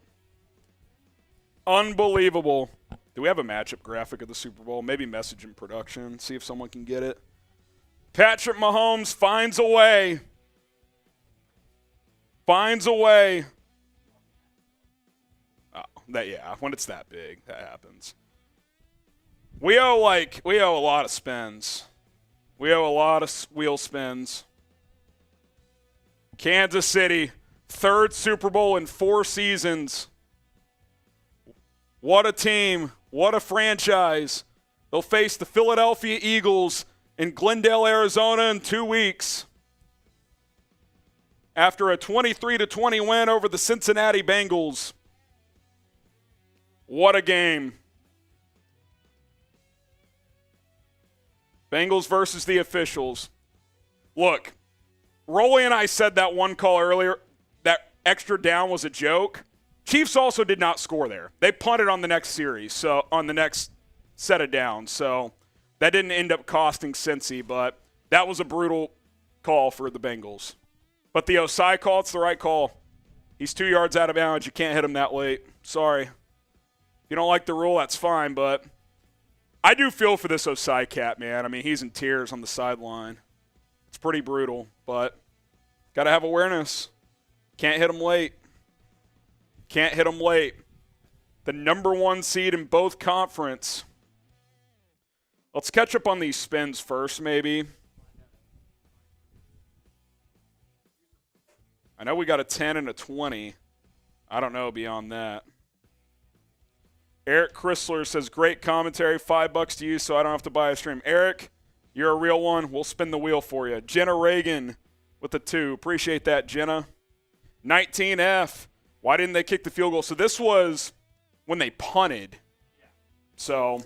Unbelievable. Do we have a matchup graphic of the Super Bowl? Maybe message in production. See if someone can get it. Patrick Mahomes finds a way. Finds a way. Oh, when it's that big, that happens. We owe a lot of spins. We owe a lot of wheel spins. Kansas City, 3rd Super Bowl in 4 seasons. What a team. What a franchise. They'll face the Philadelphia Eagles in Glendale, Arizona in 2 weeks. After a 23-20 win over the Cincinnati Bengals. What a game. Bengals versus the officials. Look, Rolly and I said that one call earlier, that extra down was a joke. Chiefs also did not score there. They punted on the next series, so on the next set of downs. So that didn't end up costing Cincy, but that was a brutal call for the Bengals. But the Isiah call, it's the right call. He's 2 yards out of bounds. You can't hit him that late. Sorry. If you don't like the rule, that's fine, but I do feel for this Isiah cat, man. I mean, he's in tears on the sideline. It's pretty brutal, but got to have awareness. Can't hit him late. Can't hit him late. The number 1 seed in both conference. Let's catch up on these spins first, maybe. I know we got a 10 and a 20. I don't know beyond that. Eric Chrysler says, great commentary, $5 to you so I don't have to buy a stream. Eric, you're a real one. We'll spin the wheel for you. Jenna Reagan with the 2. Appreciate that, Jenna. 19F. Why didn't they kick the field goal? So this was when they punted. So,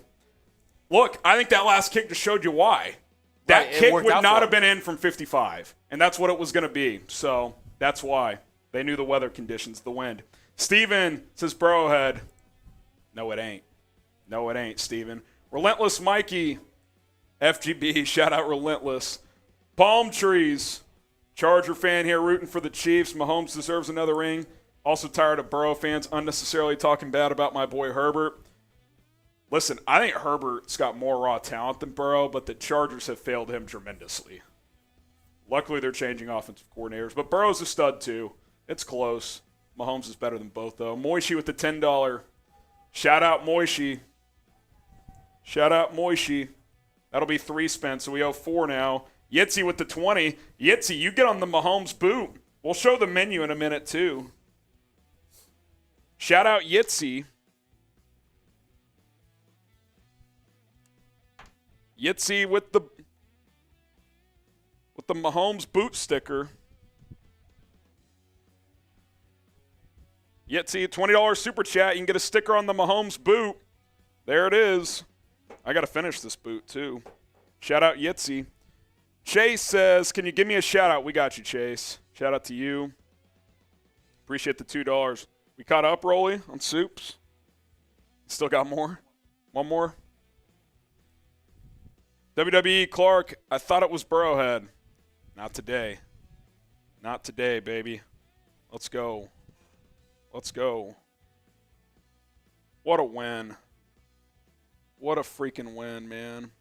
look, I think that last kick just showed you why. That kick would not have been in from 55, and that's what it was going to be. So that's why. They knew the weather conditions, the wind. Steven says Burrowhead. No, it ain't. No, it ain't, Steven. Relentless Mikey, FGB, shout out Relentless. Palm Trees, Charger fan here rooting for the Chiefs. Mahomes deserves another ring. Also tired of Burrow fans unnecessarily talking bad about my boy Herbert. Listen, I think Herbert's got more raw talent than Burrow, but the Chargers have failed him tremendously. Luckily, they're changing offensive coordinators, but Burrow's a stud too. It's close. Mahomes is better than both, though. Moishi with the $10. Shout out Moishi. Shout out Moishi. That'll be 3 spent, so we owe 4 now. Yitzy with the 20. Yitzy, you get on the Mahomes boot. We'll show the menu in a minute, too. Shout out Yitzy. Yitzy with the Mahomes boot sticker. Yitzy, $20 super chat. You can get a sticker on the Mahomes boot. There it is. I got to finish this boot, too. Shout out Yitzy. Chase says, can you give me a shout out? We got you, Chase. Shout out to you. Appreciate the $2. We caught up, Rolly, on soups. Still got more? One more? WWE Clark, I thought it was Burrowhead. Not today. Not today, baby. Let's go. Let's go. What a win. What a freaking win, man.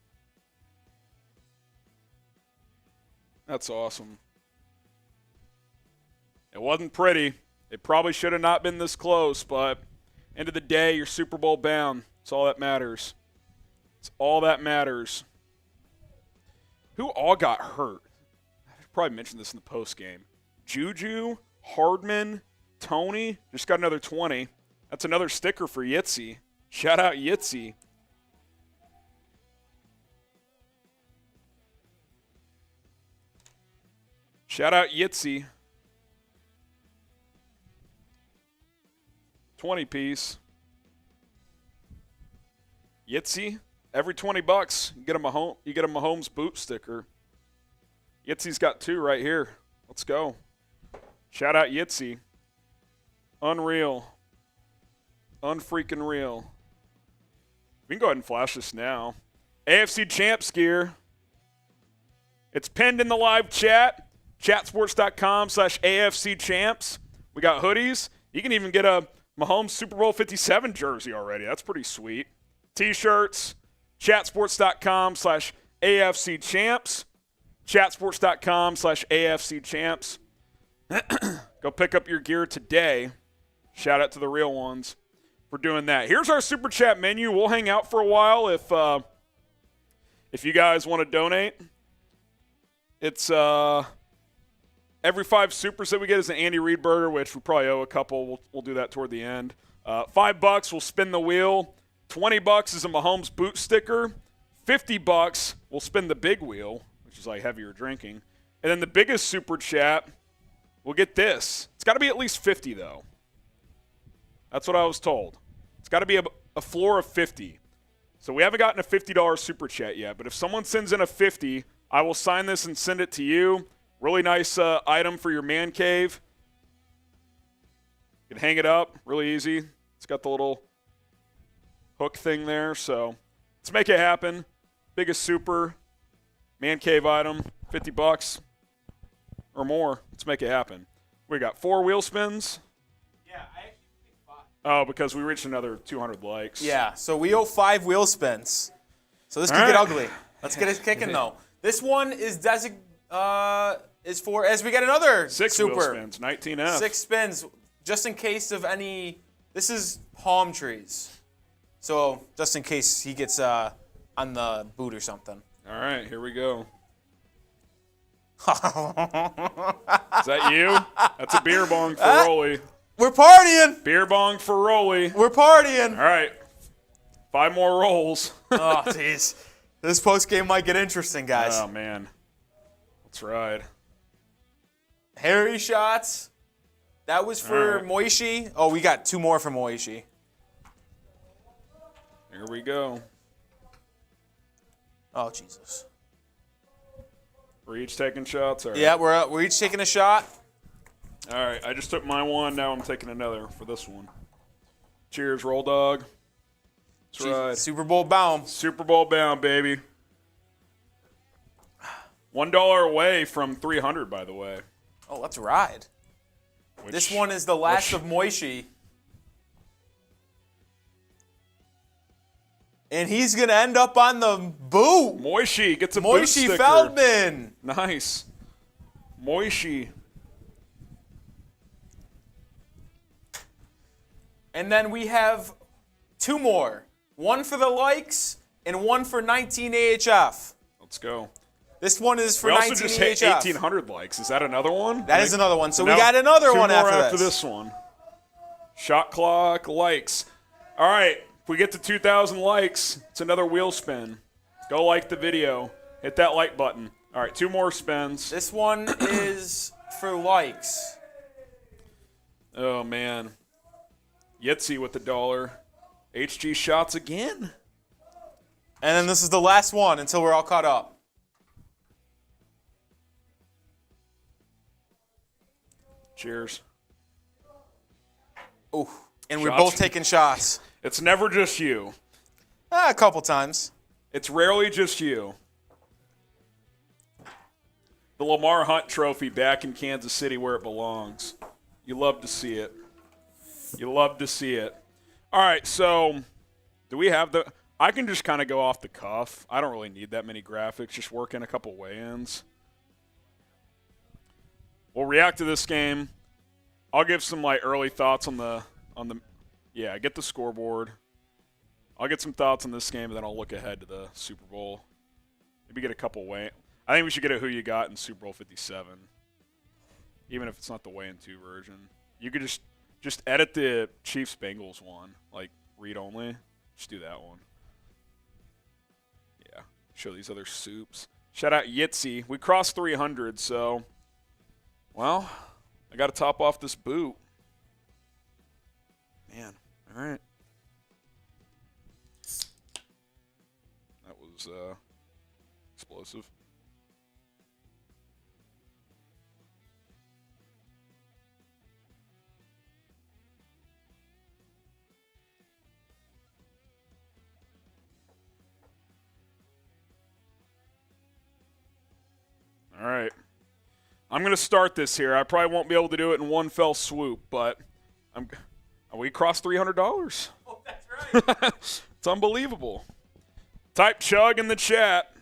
That's awesome. It wasn't pretty. It probably should have not been this close, but end of the day, you're Super Bowl bound. It's all that matters. It's all that matters. Who all got hurt? I should probably mention this in the post game. JuJu, Hardman, Toney just got another 20. That's another sticker for Yitzy. Shout out Yitzy. Shout out Yitzy. 20 piece. Yitzy, every $20 you get a Mahomes boot sticker. Yitzy's got 2 right here. Let's go. Shout out Yitzy. Unreal. Unfreaking real. We can go ahead and flash this now. AFC Champs gear. It's pinned in the live chat. Chatsports.com/AFC Champs. We got hoodies. You can even get a Mahomes Super Bowl 57 jersey already. That's pretty sweet. T-shirts, chatsports.com/AFC Champs, chatsports.com/AFC Champs. Go pick up your gear today. Shout out to the real ones for doing that. Here's our Super Chat menu. We'll hang out for a while if you guys want to donate. It's every 5 supers that we get is an Andy Reid burger, which we probably owe a couple. We'll do that toward the end. $5, we'll spin the wheel. $20 is a Mahomes boot sticker. $50, we'll spin the big wheel, which is like heavier drinking. And then the biggest Super Chat, we'll get this. It's got to be at least 50, though. That's what I was told. It's got to be a floor of 50. So we haven't gotten a $50 Super Chat yet, but if someone sends in a 50, I will sign this and send it to you. Really nice item for your man cave. You can hang it up really easy. It's got the little hook thing there, so let's make it happen. Biggest super man cave item, $50 or more. Let's make it happen. We got 4 wheel spins. Yeah, I actually think 5. Oh, because we reached another 200 likes. Yeah, so we owe 5 wheel spins. So this could get ugly. Let's get it kicking, though. This one is for, as we get another 6 super. wheel spins, 19F. 6 spins, just in case of any. This is palm trees. So just in case he gets on the boot or something. All right, here we go. Is that you? That's a beer bong for Rolly. We're partying. Beer bong for Rolly. We're partying. All right. 5 more rolls. Oh, jeez. This post game might get interesting, guys. Oh, man. Let's ride. Harry shots. That was for All right. Moishi. Oh, we got 2 more for Moishi. Here we go. Oh, Jesus. We're each taking shots? All right. Yeah, we're each taking a shot. All right, I just took my one. Now I'm taking another for this one. Cheers, Roll Dog. That's right. Super Bowl bound. Super Bowl bound, baby. $1 away from 300, by the way. Oh, let's ride. This one is the last of Moishi. And he's going to end up on the boot. Moishi gets a boot Moishi sticker. Feldman. Nice. Moishi. And then we have 2 more. One for the likes and one for 19 AHF. Let's go. This one is for We 19 also just hit AHF. 1,800 likes. Is that another one? That is another one. So we now got another 2 one more after this one. Shot clock, likes. All right. If we get to 2,000 likes, it's another wheel spin. Go like the video. Hit that like button. All right, 2 more spins. This one is for likes. Oh, man. Yitzy with the $1. HG shots again. And then this is the last one until we're all caught up. Cheers. Ooh. And we're Shots. both taking shots. It's never just you. A couple times. It's rarely just you. The Lamar Hunt trophy back in Kansas City where it belongs. You love to see it. You love to see it. All right, so do we have the – I can just kind of go off the cuff. I don't really need that many graphics. Just work in a couple weigh-ins. We'll react to this game. I'll give some like early thoughts on the yeah, get the scoreboard. I'll get some thoughts on this game, and then I'll look ahead to the Super Bowl. Maybe get a couple weigh. I think we should get a who you got in Super Bowl 57, even if it's not the weigh-in 2 version. You could just edit the Chiefs Bengals one, like read only. Just do that one. Yeah, show these other soups. Shout out Yitzy. We crossed 300, so well, I got to top off this boot. Man, all right. That was explosive. All right. I'm going to start this here. I probably won't be able to do it in one fell swoop, but we crossed $300. Oh, that's right. It's unbelievable. Type chug in the chat.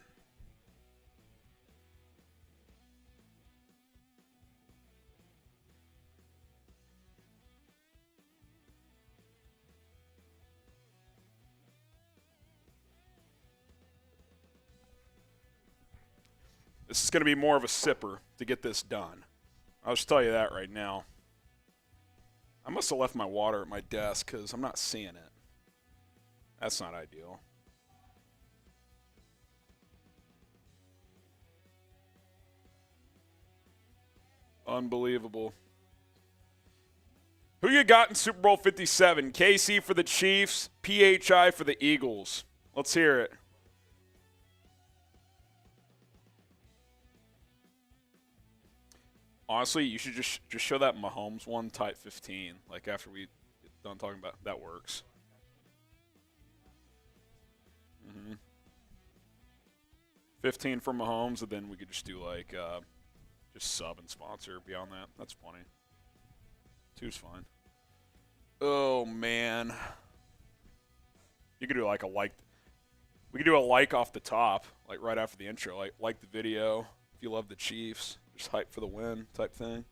This is going to be more of a sipper to get this done. I'll just tell you that right now. I must have left my water at my desk because I'm not seeing it. That's not ideal. Unbelievable. Who you got in Super Bowl 57? KC for the Chiefs, PHI for the Eagles. Let's hear it. Honestly, you should just show that Mahomes one type 15. Like after we get done talking about that works. 15 for Mahomes, and then we could just do like just sub and sponsor beyond that. That's funny. 2's fine. Oh man, you could do like a like. We could do a like off the top, like right after the intro. Like the video if you love the Chiefs. Just hype for the win type thing.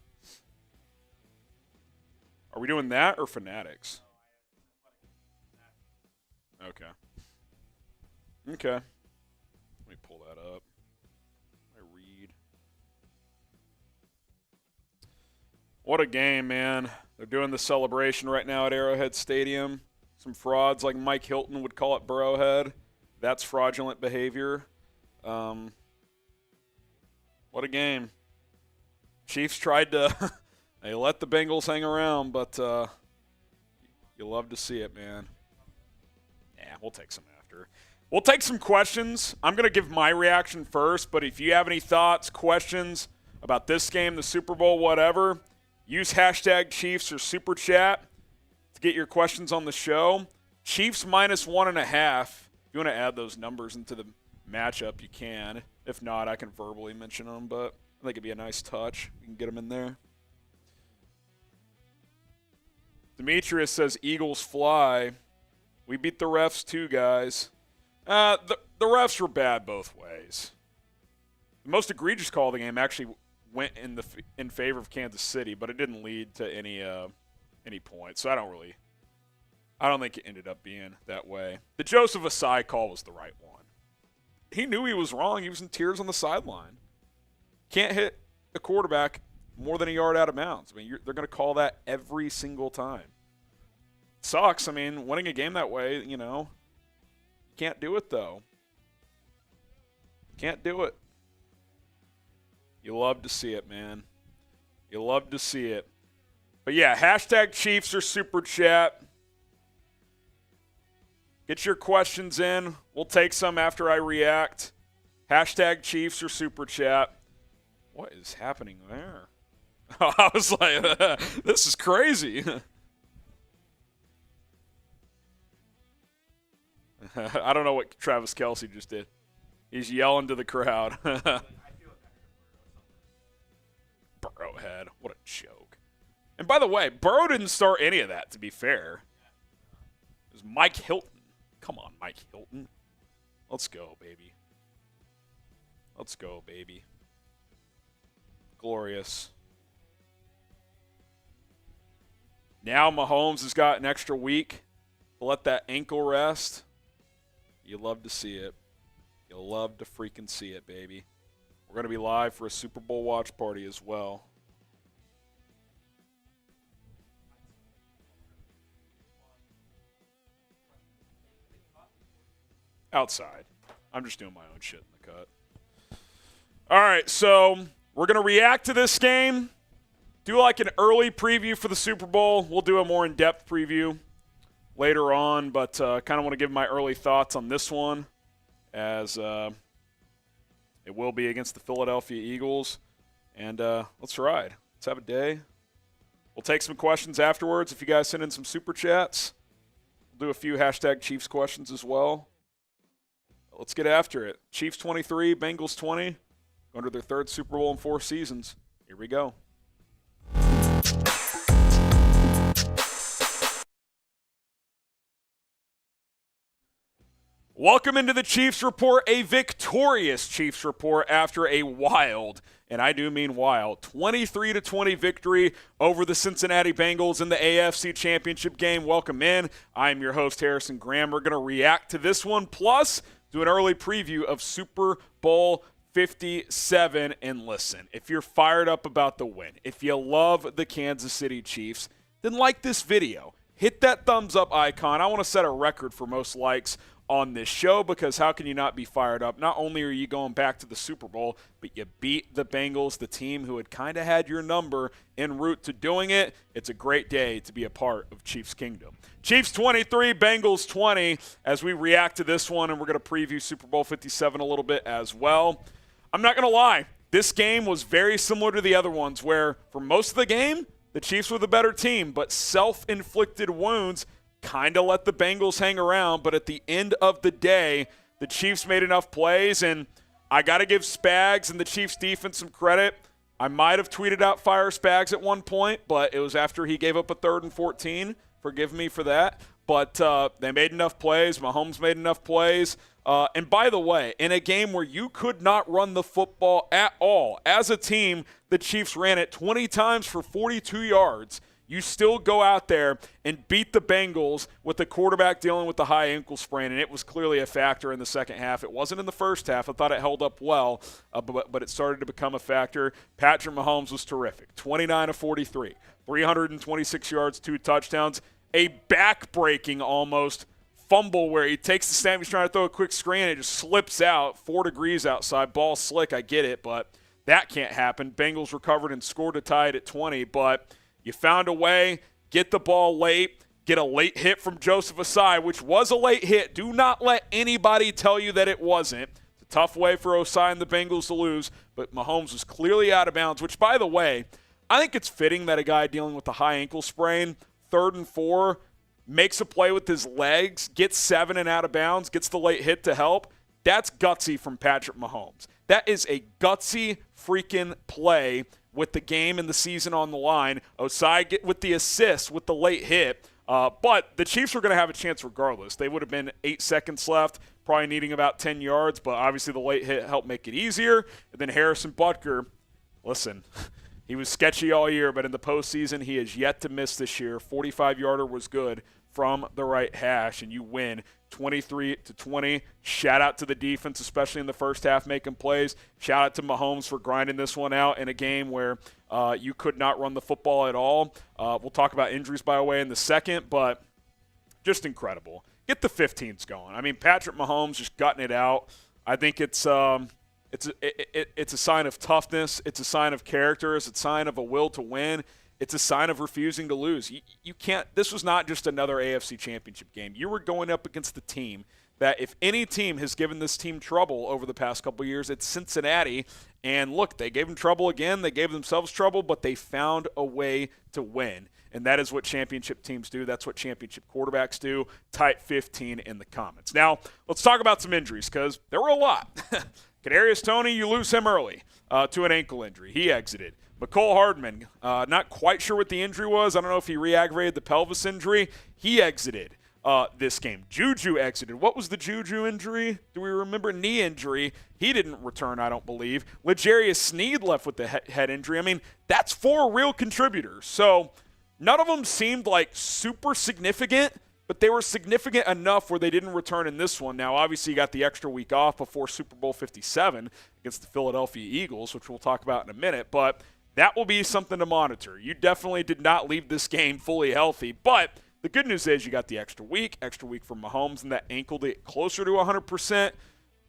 Are we doing that or Fanatics? Okay. Okay. Let me pull that up. I read. What a game, man. They're doing the celebration right now at Arrowhead Stadium. Some frauds like Mike Hilton would call it Burrowhead. That's fraudulent behavior. What a game. Chiefs tried to they let the Bengals hang around, but you love to see it, man. Yeah, we'll take some after. We'll take some questions. I'm going to give my reaction first, but if you have any thoughts, questions about this game, the Super Bowl, whatever, use hashtag Chiefs or Super Chat to get your questions on the show. Chiefs minus 1.5. If you want to add those numbers into the matchup, you can. If not, I can verbally mention them, but I think it'd be a nice touch. We can get them in there. Demetrius says Eagles fly. We beat the refs too, guys. The refs were bad both ways. The most egregious call of the game actually went in favor of Kansas City, but it didn't lead to any points. So I don't think it ended up being that way. The Joseph Isiah call was the right one. He knew he was wrong. He was in tears on the sideline. Can't hit a quarterback more than a yard out of bounds. I mean, they're going to call that every single time. Sucks. I mean, winning a game that way, you know, you can't do it, though. Can't do it. You love to see it, man. You love to see it. But, yeah, hashtag Chiefs or Super Chat. Get your questions in. We'll take some after I react. Hashtag Chiefs or Super Chat. What is happening there? I was like, this is crazy. I don't know what Travis Kelce just did. He's yelling to the crowd. Burrowhead. What a joke. And by the way, Burrow didn't start any of that, to be fair. It was Mike Hilton. Come on, Mike Hilton. Let's go, baby. Let's go, baby. Glorious. Now Mahomes has got an extra week to let that ankle rest. You love to see it. You'll love to freaking see it, baby. We're going to be live for a Super Bowl watch party as well. Outside. I'm just doing my own shit in the cut. All right, so we're going to react to this game, do like an early preview for the Super Bowl. We'll do a more in-depth preview later on, but kind of want to give my early thoughts on this one as it will be against the Philadelphia Eagles. And let's ride. Let's have a day. We'll take some questions afterwards if you guys send in some Super Chats. We'll do a few hashtag Chiefs questions as well. Let's get after it. Chiefs 23, Bengals 20. Going to their third Super Bowl in 4 seasons. Here we go. Welcome into the Chiefs Report, a victorious Chiefs Report after a wild, and I do mean wild, 23-20 victory over the Cincinnati Bengals in the AFC Championship game. Welcome in. I'm your host, Harrison Graham. We're going to react to this one, plus do an early preview of Super Bowl 57. And listen, if you're fired up about the win, if you love the Kansas City Chiefs, then like this video. Hit that thumbs up icon. I want to set a record for most likes on this show, because how can you not be fired up? Not only are you going back to the Super Bowl, but you beat the Bengals, the team who had kind of had your number en route to doing it. It's a great day to be a part of Chiefs Kingdom. Chiefs 23, Bengals 20, as we react to this one, and we're going to preview Super Bowl 57 a little bit as well. I'm not going to lie. This game was very similar to the other ones, where for most of the game, the Chiefs were the better team, but self-inflicted wounds kind of let the Bengals hang around. But at the end of the day, the Chiefs made enough plays, and I got to give Spags and the Chiefs defense some credit. I might have tweeted out fire Spags at one point, but it was after he gave up a 3rd and 14. Forgive me for that. But they made enough plays. Mahomes made enough plays. And by the way, in a game where you could not run the football at all, as a team, the Chiefs ran it 20 times for 42 yards. You still go out there and beat the Bengals with the quarterback dealing with the high ankle sprain, and it was clearly a factor in the second half. It wasn't in the first half. I thought it held up well, but it started to become a factor. Patrick Mahomes was terrific, 29 of 43, 326 yards, 2 touchdowns, a back-breaking almost fumble where he takes the snap, he's trying to throw a quick screen, and it just slips out, 4 degrees outside, ball slick, I get it, but that can't happen. Bengals recovered and scored to tie it at 20, but you found a way, get the ball late, get a late hit from Joseph Isiah, which was a late hit. Do not let anybody tell you that it wasn't. It's a tough way for Isiah and the Bengals to lose, but Mahomes was clearly out of bounds, which, by the way, I think it's fitting that a guy dealing with a high ankle sprain, 3rd and 4, makes a play with his legs, gets 7 and out of bounds, gets the late hit to help. That's gutsy from Patrick Mahomes. That is a gutsy freaking play with the game and the season on the line. Isiah get with the assist with the late hit. But the Chiefs were going to have a chance regardless. They would have been 8 seconds left, probably needing about 10 yards, but obviously the late hit helped make it easier. And then Harrison Butker, listen, he was sketchy all year, but in the postseason, he has yet to miss this year. 45-yarder was good from the right hash, and you win 23-20. Shout out to the defense, especially in the first half, making plays. Shout out to Mahomes for grinding this one out in a game where you could not run the football at all. We'll talk about injuries, by the way, in the second, but just incredible. Get the 15s going. I mean, Patrick Mahomes just gutting it out. I think it's a sign of toughness. It's a sign of character. It's a sign of a will to win. It's a sign of refusing to lose. You can't. This was not just another AFC Championship game. You were going up against the team that, if any team has given this team trouble over the past couple of years, it's Cincinnati. And look, they gave them trouble again. They gave themselves trouble, but they found a way to win. And that is what championship teams do. That's what championship quarterbacks do. Type 15 in the comments. Now, let's talk about some injuries, because there were a lot. Kadarius Toney, you lose him early to an ankle injury. He exited. Mecole Hardman, not quite sure what the injury was. I don't know if he re-aggravated the pelvis injury. He exited this game. JuJu exited. What was the JuJu injury? Do we remember? Knee injury. He didn't return, I don't believe. L'Jarius Sneed left with the head injury. I mean, that's 4 real contributors. So none of them seemed like super significant, but they were significant enough where they didn't return in this one. Now, obviously, you got the extra week off before Super Bowl 57 against the Philadelphia Eagles, which we'll talk about in a minute, but that will be something to monitor. You definitely did not leave this game fully healthy, but the good news is you got the extra week from Mahomes, and that ankle to get closer to 100%.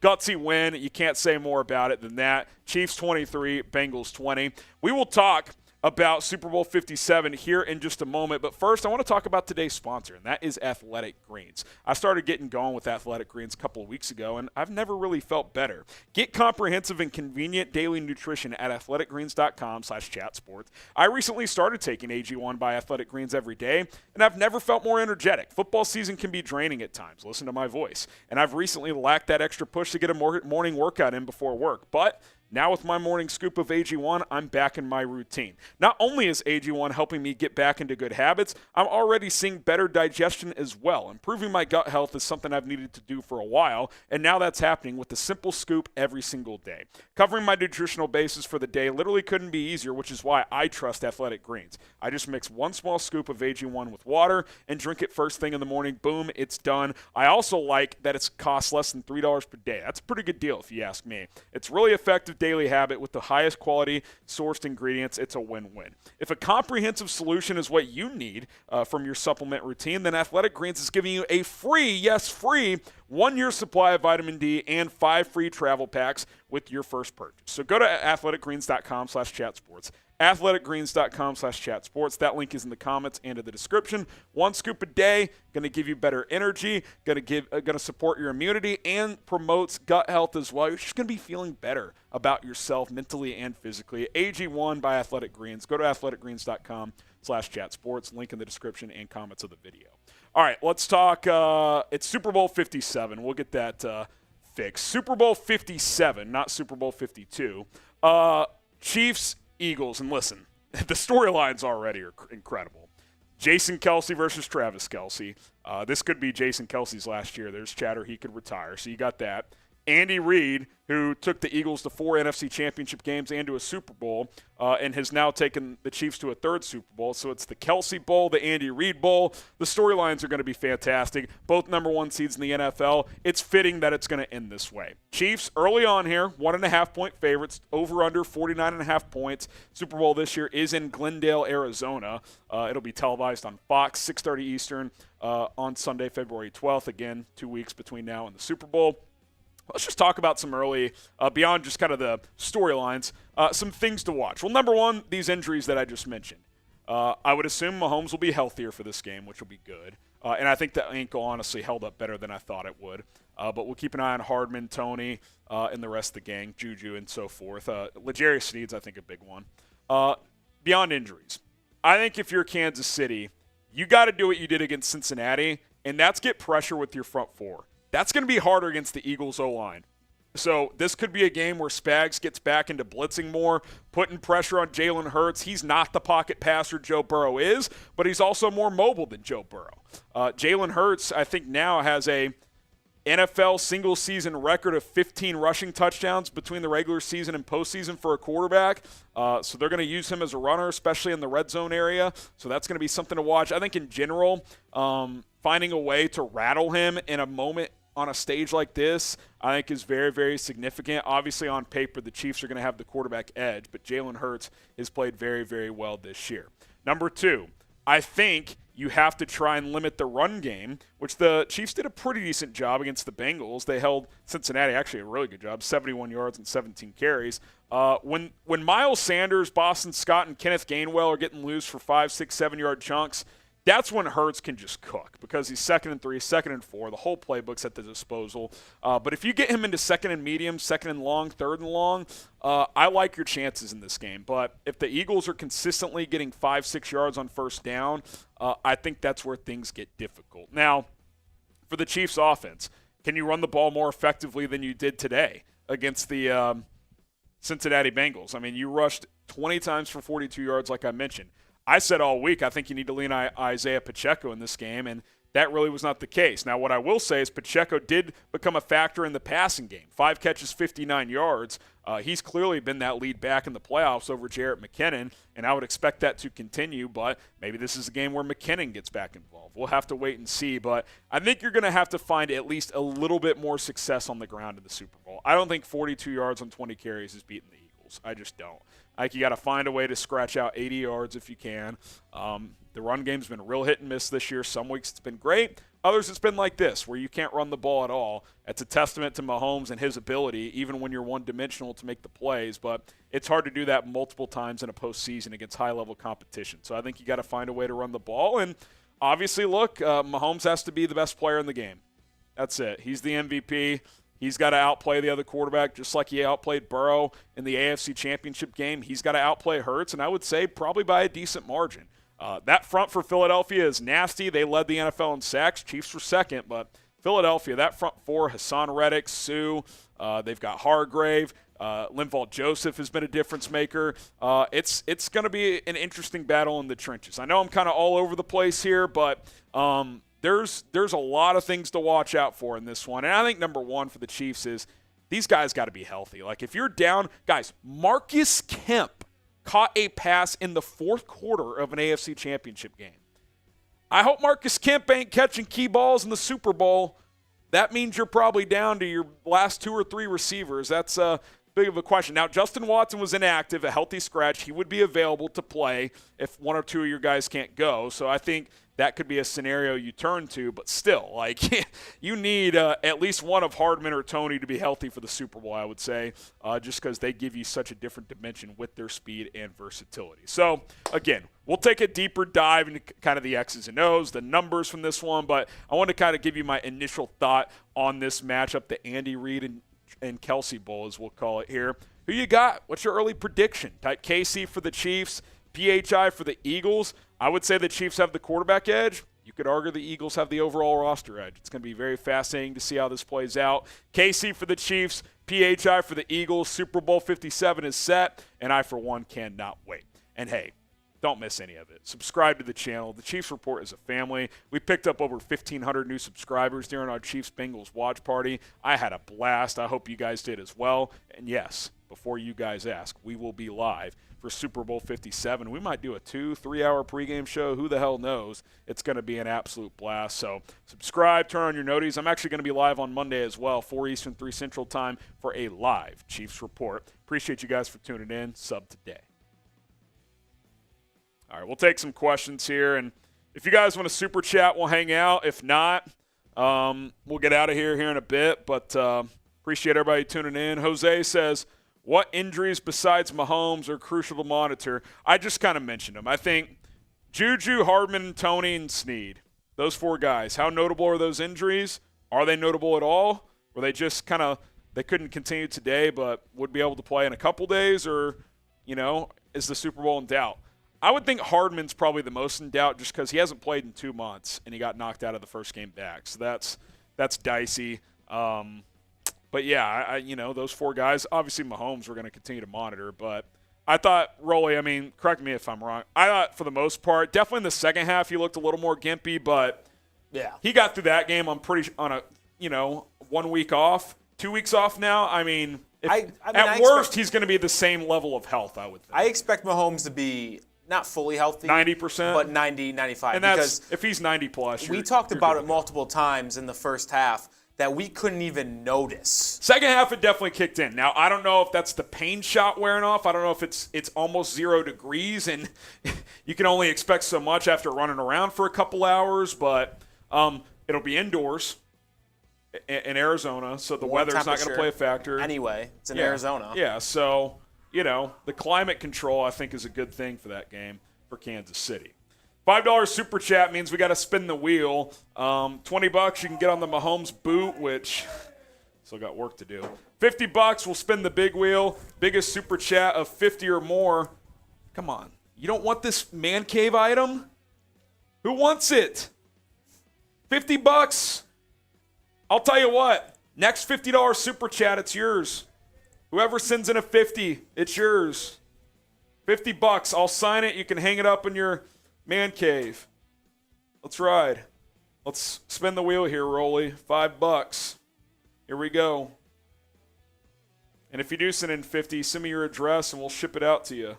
Gutsy win. You can't say more about it than that. Chiefs 23, Bengals 20. We will talk about Super Bowl 57 here in just a moment. But first, I want to talk about today's sponsor, and that is Athletic Greens. I started getting going with Athletic Greens a couple of weeks ago, and I've never really felt better. Get comprehensive and convenient daily nutrition at athleticgreens.com/chatsports. I recently started taking AG1 by Athletic Greens every day, and I've never felt more energetic. Football season can be draining at times. Listen to my voice. And I've recently lacked that extra push to get a morning workout in before work. But Now with my morning scoop of AG1, I'm back in my routine. Not only is AG1 helping me get back into good habits, I'm already seeing better digestion as well. Improving my gut health is something I've needed to do for a while, and now that's happening with a simple scoop every single day. Covering my nutritional basis for the day literally couldn't be easier, which is why I trust Athletic Greens. I just mix one small scoop of AG1 with water and drink it first thing in the morning. Boom, it's done. I also like that it costs less than $3 per day. That's a pretty good deal if you ask me. It's really effective daily habit with the highest quality sourced ingredients. It's a win-win. If a comprehensive solution is what you need from your supplement routine, then Athletic Greens is giving you a free, yes, free 1-year supply of vitamin D and 5 free travel packs with your first purchase. So go to athleticgreens.com/chatsports. athleticgreens.com/chatsports. That link is in the comments and in the description. 1 scoop a day, going to give you better energy, going to support your immunity, and promotes gut health as well. You're just going to be feeling better about yourself mentally and physically. AG1 by Athletic Greens. Go to athleticgreens.com/chatsports. Link in the description and comments of the video. All right, let's talk. It's Super Bowl 57. We'll get that fixed. Super Bowl 57, not Super Bowl 52. Chiefs, Eagles, and listen, the storylines already are incredible. Jason Kelce versus Travis Kelce. This could be Jason Kelce's last year. There's chatter he could retire, so you got that. Andy Reid, who took the Eagles to 4 NFC Championship games and to a Super Bowl, and has now taken the Chiefs to a 3rd Super Bowl. So it's the Kelce Bowl, the Andy Reid Bowl. The storylines are going to be fantastic. Both number 1 seeds in the NFL. It's fitting that it's going to end this way. Chiefs, early on here, 1.5-point favorites, over under 49.5 points. Super Bowl this year is in Glendale, Arizona. It'll be televised on Fox, 6:30 Eastern on Sunday, February 12th. Again, 2 weeks between now and the Super Bowl. Let's just talk about some early, beyond just kind of the storylines, some things to watch. Well, number 1, these injuries that I just mentioned. I would assume Mahomes will be healthier for this game, which will be good. And I think the ankle honestly held up better than I thought it would. But we'll keep an eye on Hardman, Toney, and the rest of the gang, JuJu, and so forth. L'Jarius Sneed's, I think, a big one. Beyond injuries, I think if you're Kansas City, you got to do what you did against Cincinnati, and that's get pressure with your front 4. That's going to be harder against the Eagles' O-line. So this could be a game where Spags gets back into blitzing more, putting pressure on Jalen Hurts. He's not the pocket passer Joe Burrow is, but he's also more mobile than Joe Burrow. Jalen Hurts, I think, now has a NFL single-season record of 15 rushing touchdowns between the regular season and postseason for a quarterback. So they're going to use him as a runner, especially in the red zone area. So that's going to be something to watch. I think in general, finding a way to rattle him in a moment on a stage like this, I think is very, very significant. Obviously, on paper, the Chiefs are going to have the quarterback edge, but Jalen Hurts has played very, very well this year. Number 2, I think you have to try and limit the run game, which the Chiefs did a pretty decent job against the Bengals. They held Cincinnati, actually a really good job, 71 yards and 17 carries. When Miles Sanders, Boston Scott, and Kenneth Gainwell are getting loose for 5, 6, 7-yard chunks, that's when Hurts can just cook because he's 2nd and 3, 2nd and 4. The whole playbook's at the disposal. But if you get him into 2nd and medium, 2nd and long, 3rd and long, I like your chances in this game. But if the Eagles are consistently getting 5, 6 yards on first down, I think that's where things get difficult. Now, for the Chiefs offense, can you run the ball more effectively than you did today against the Cincinnati Bengals? I mean, you rushed 20 times for 42 yards like I mentioned. I said all week I think you need to lean on Isiah Pacheco in this game, and that really was not the case. Now, what I will say is Pacheco did become a factor in the passing game. 5 catches, 59 yards. He's clearly been that lead back in the playoffs over Jarrett McKinnon, and I would expect that to continue, but maybe this is a game where McKinnon gets back involved. We'll have to wait and see, but I think you're going to have to find at least a little bit more success on the ground in the Super Bowl. I don't think 42 yards on 20 carries is beating the Eagles. I just don't. I think you got to find a way to scratch out 80 yards if you can. The run game's been real hit and miss this year. Some weeks it's been great. Others it's been like this, where you can't run the ball at all. It's a testament to Mahomes and his ability, even when you're one-dimensional, to make the plays. But it's hard to do that multiple times in a postseason against high-level competition. So I think you got to find a way to run the ball. And obviously, look, Mahomes has to be the best player in the game. That's it. He's the MVP. He's got to outplay the other quarterback just like he outplayed Burrow in the AFC Championship game. He's got to outplay Hurts, and I would say probably by a decent margin. That front for Philadelphia is nasty. They led the NFL in sacks. Chiefs were second, but Philadelphia, that front 4, Hassan Reddick, Sue, they've got Hargrave. Linval Joseph has been a difference maker. It's going to be an interesting battle in the trenches. I know I'm kind of all over the place here, but there's a lot of things to watch out for in this one. And I think number one for the Chiefs is these guys got to be healthy. Like, if you're down, guys, Marcus Kemp caught a pass in the fourth quarter of an AFC Championship game. I hope Marcus Kemp ain't catching key balls in the Super Bowl. That means you're probably down to your last 2 or 3 receivers. That's big of a question. Now, Justin Watson was inactive, a healthy scratch. He would be available to play if 1 or 2 of your guys can't go. So I think that could be a scenario you turn to. But still, like, you need at least one of Hardman or Toney to be healthy for the Super Bowl, I would say, just because they give you such a different dimension with their speed and versatility. So, again, we'll take a deeper dive into kind of the X's and O's, the numbers from this one. But I want to kind of give you my initial thought on this matchup, the Andy Reid and Kelce Bowl, as we'll call it here. Who you got? What's your early prediction? Type KC for the Chiefs, PHI for the Eagles. I would say the Chiefs have the quarterback edge. You could argue the Eagles have the overall roster edge. It's going to be very fascinating to see how this plays out. KC for the Chiefs, PHI for the Eagles. Super Bowl 57 is set, and I, for one, cannot wait. And, hey, don't miss any of it. Subscribe to the channel. The Chiefs Report is a family. We picked up over 1,500 new subscribers during our Chiefs-Bengals watch party. I had a blast. I hope you guys did as well. And, yes, before you guys ask, we will be live for Super Bowl 57. We might do a 2-3 hour pregame show. Who the hell knows? It's going to be an absolute blast. So subscribe, turn on your noties. I'm actually going to be live on Monday as well, 4 Eastern, 3 Central time for a live Chiefs Report. Appreciate you guys for tuning in. Sub today. All right, we'll take some questions here. And if you guys want to super chat, we'll hang out. If not, we'll get out of here in a bit. But appreciate everybody tuning in. Jose says, what injuries besides Mahomes are crucial to monitor? I just kind of mentioned them. I think JuJu, Hardman, Toney, and Snead, those 4 guys. How notable are those injuries? Are they notable at all? Were they just kind of – they couldn't continue today but would be able to play in a couple days? Or, is the Super Bowl in doubt? I would think Hardman's probably the most in doubt just because he hasn't played in 2 months and he got knocked out of the first game back. So that's dicey. But, yeah, those 4 guys, obviously Mahomes we're going to continue to monitor. But I thought, Rolly, correct me if I'm wrong, I thought for the most part, definitely in the second half he looked a little more gimpy. But yeah, he got through that game on a 1 week off, 2 weeks off now. At worst he's going to be the same level of health, I would think. I expect Mahomes to be not fully healthy. 90%? But 90, 95. And that's, if he's 90 plus, we talked about it multiple times in the first half that we couldn't even notice. Second half, it definitely kicked in. Now, I don't know if that's the pain shot wearing off. I don't know if it's almost 0 degrees, and you can only expect so much after running around for a couple hours. But it'll be indoors in Arizona, so the weather's not going to play a factor. Anyway, it's in Arizona. Yeah, so, the climate control, I think, is a good thing for that game for Kansas City. $5 super chat means we got to spin the wheel. $20 you can get on the Mahomes boot, which still got work to do. $50 we'll spin the big wheel. Biggest super chat of 50 or more. Come on, you don't want this man cave item? Who wants it? $50. I'll tell you what. Next $50 super chat, it's yours. Whoever sends in a 50, it's yours. $50. I'll sign it. You can hang it up in your man cave. Let's ride. Let's spin the wheel here, Rolly. $5. Here we go. And if you do send in 50, send me your address and we'll ship it out to you.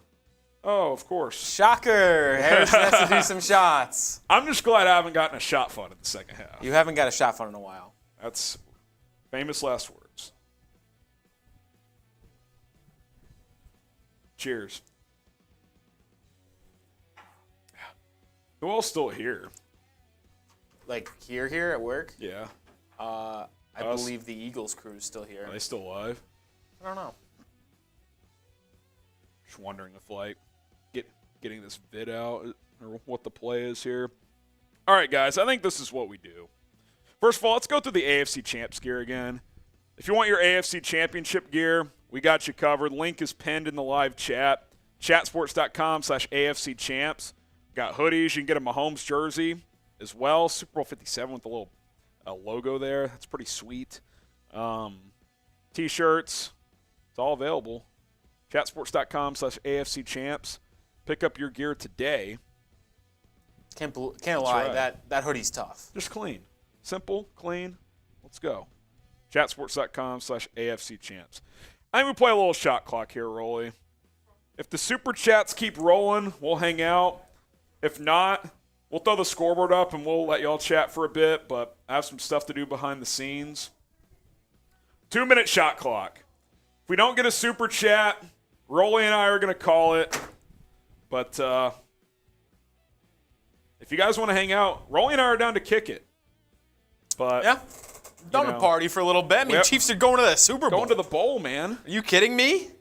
Oh, of course. Shocker. Harrison has to do some shots. I'm just glad I haven't gotten a shot fun in the second half. You haven't got a shot fun in a while. That's famous last words. Cheers. Who else still here? Like here at work? Yeah. I Us? believe the Eagles crew is still here. Are they still alive? I don't know. Just wondering if, getting this vid out or what the play is here. All right, guys, I think this is what we do. First of all, let's go through the AFC Champs gear again. If you want your AFC Championship gear, we got you covered. Link is pinned in the live chat. Chatsports.com/AFC Champs. Got hoodies. You can get a Mahomes jersey as well. Super Bowl 57 with a little logo there. That's pretty sweet. T-shirts, It's all available. Chatsports.com/AFC Champs. Pick up your gear today. Can't lie. right. That hoodie's tough. Just clean. Simple, clean. Let's go. Chatsports.com/AFC Champs. I think we play a little shot clock here, Rolly. If the super chats keep rolling, we'll hang out. If not, we'll throw the scoreboard up and we'll let y'all chat for a bit, but I have some stuff to do behind the scenes. 2-minute shot clock. If we don't get a super chat, Rolly and I are going to call it. But if you guys want to hang out, Rolly and I are down to kick it. But Yeah. Done to party for a little bit. I mean, Yep. Chiefs are going to the Super Bowl. going to the bowl, man. Are you kidding me?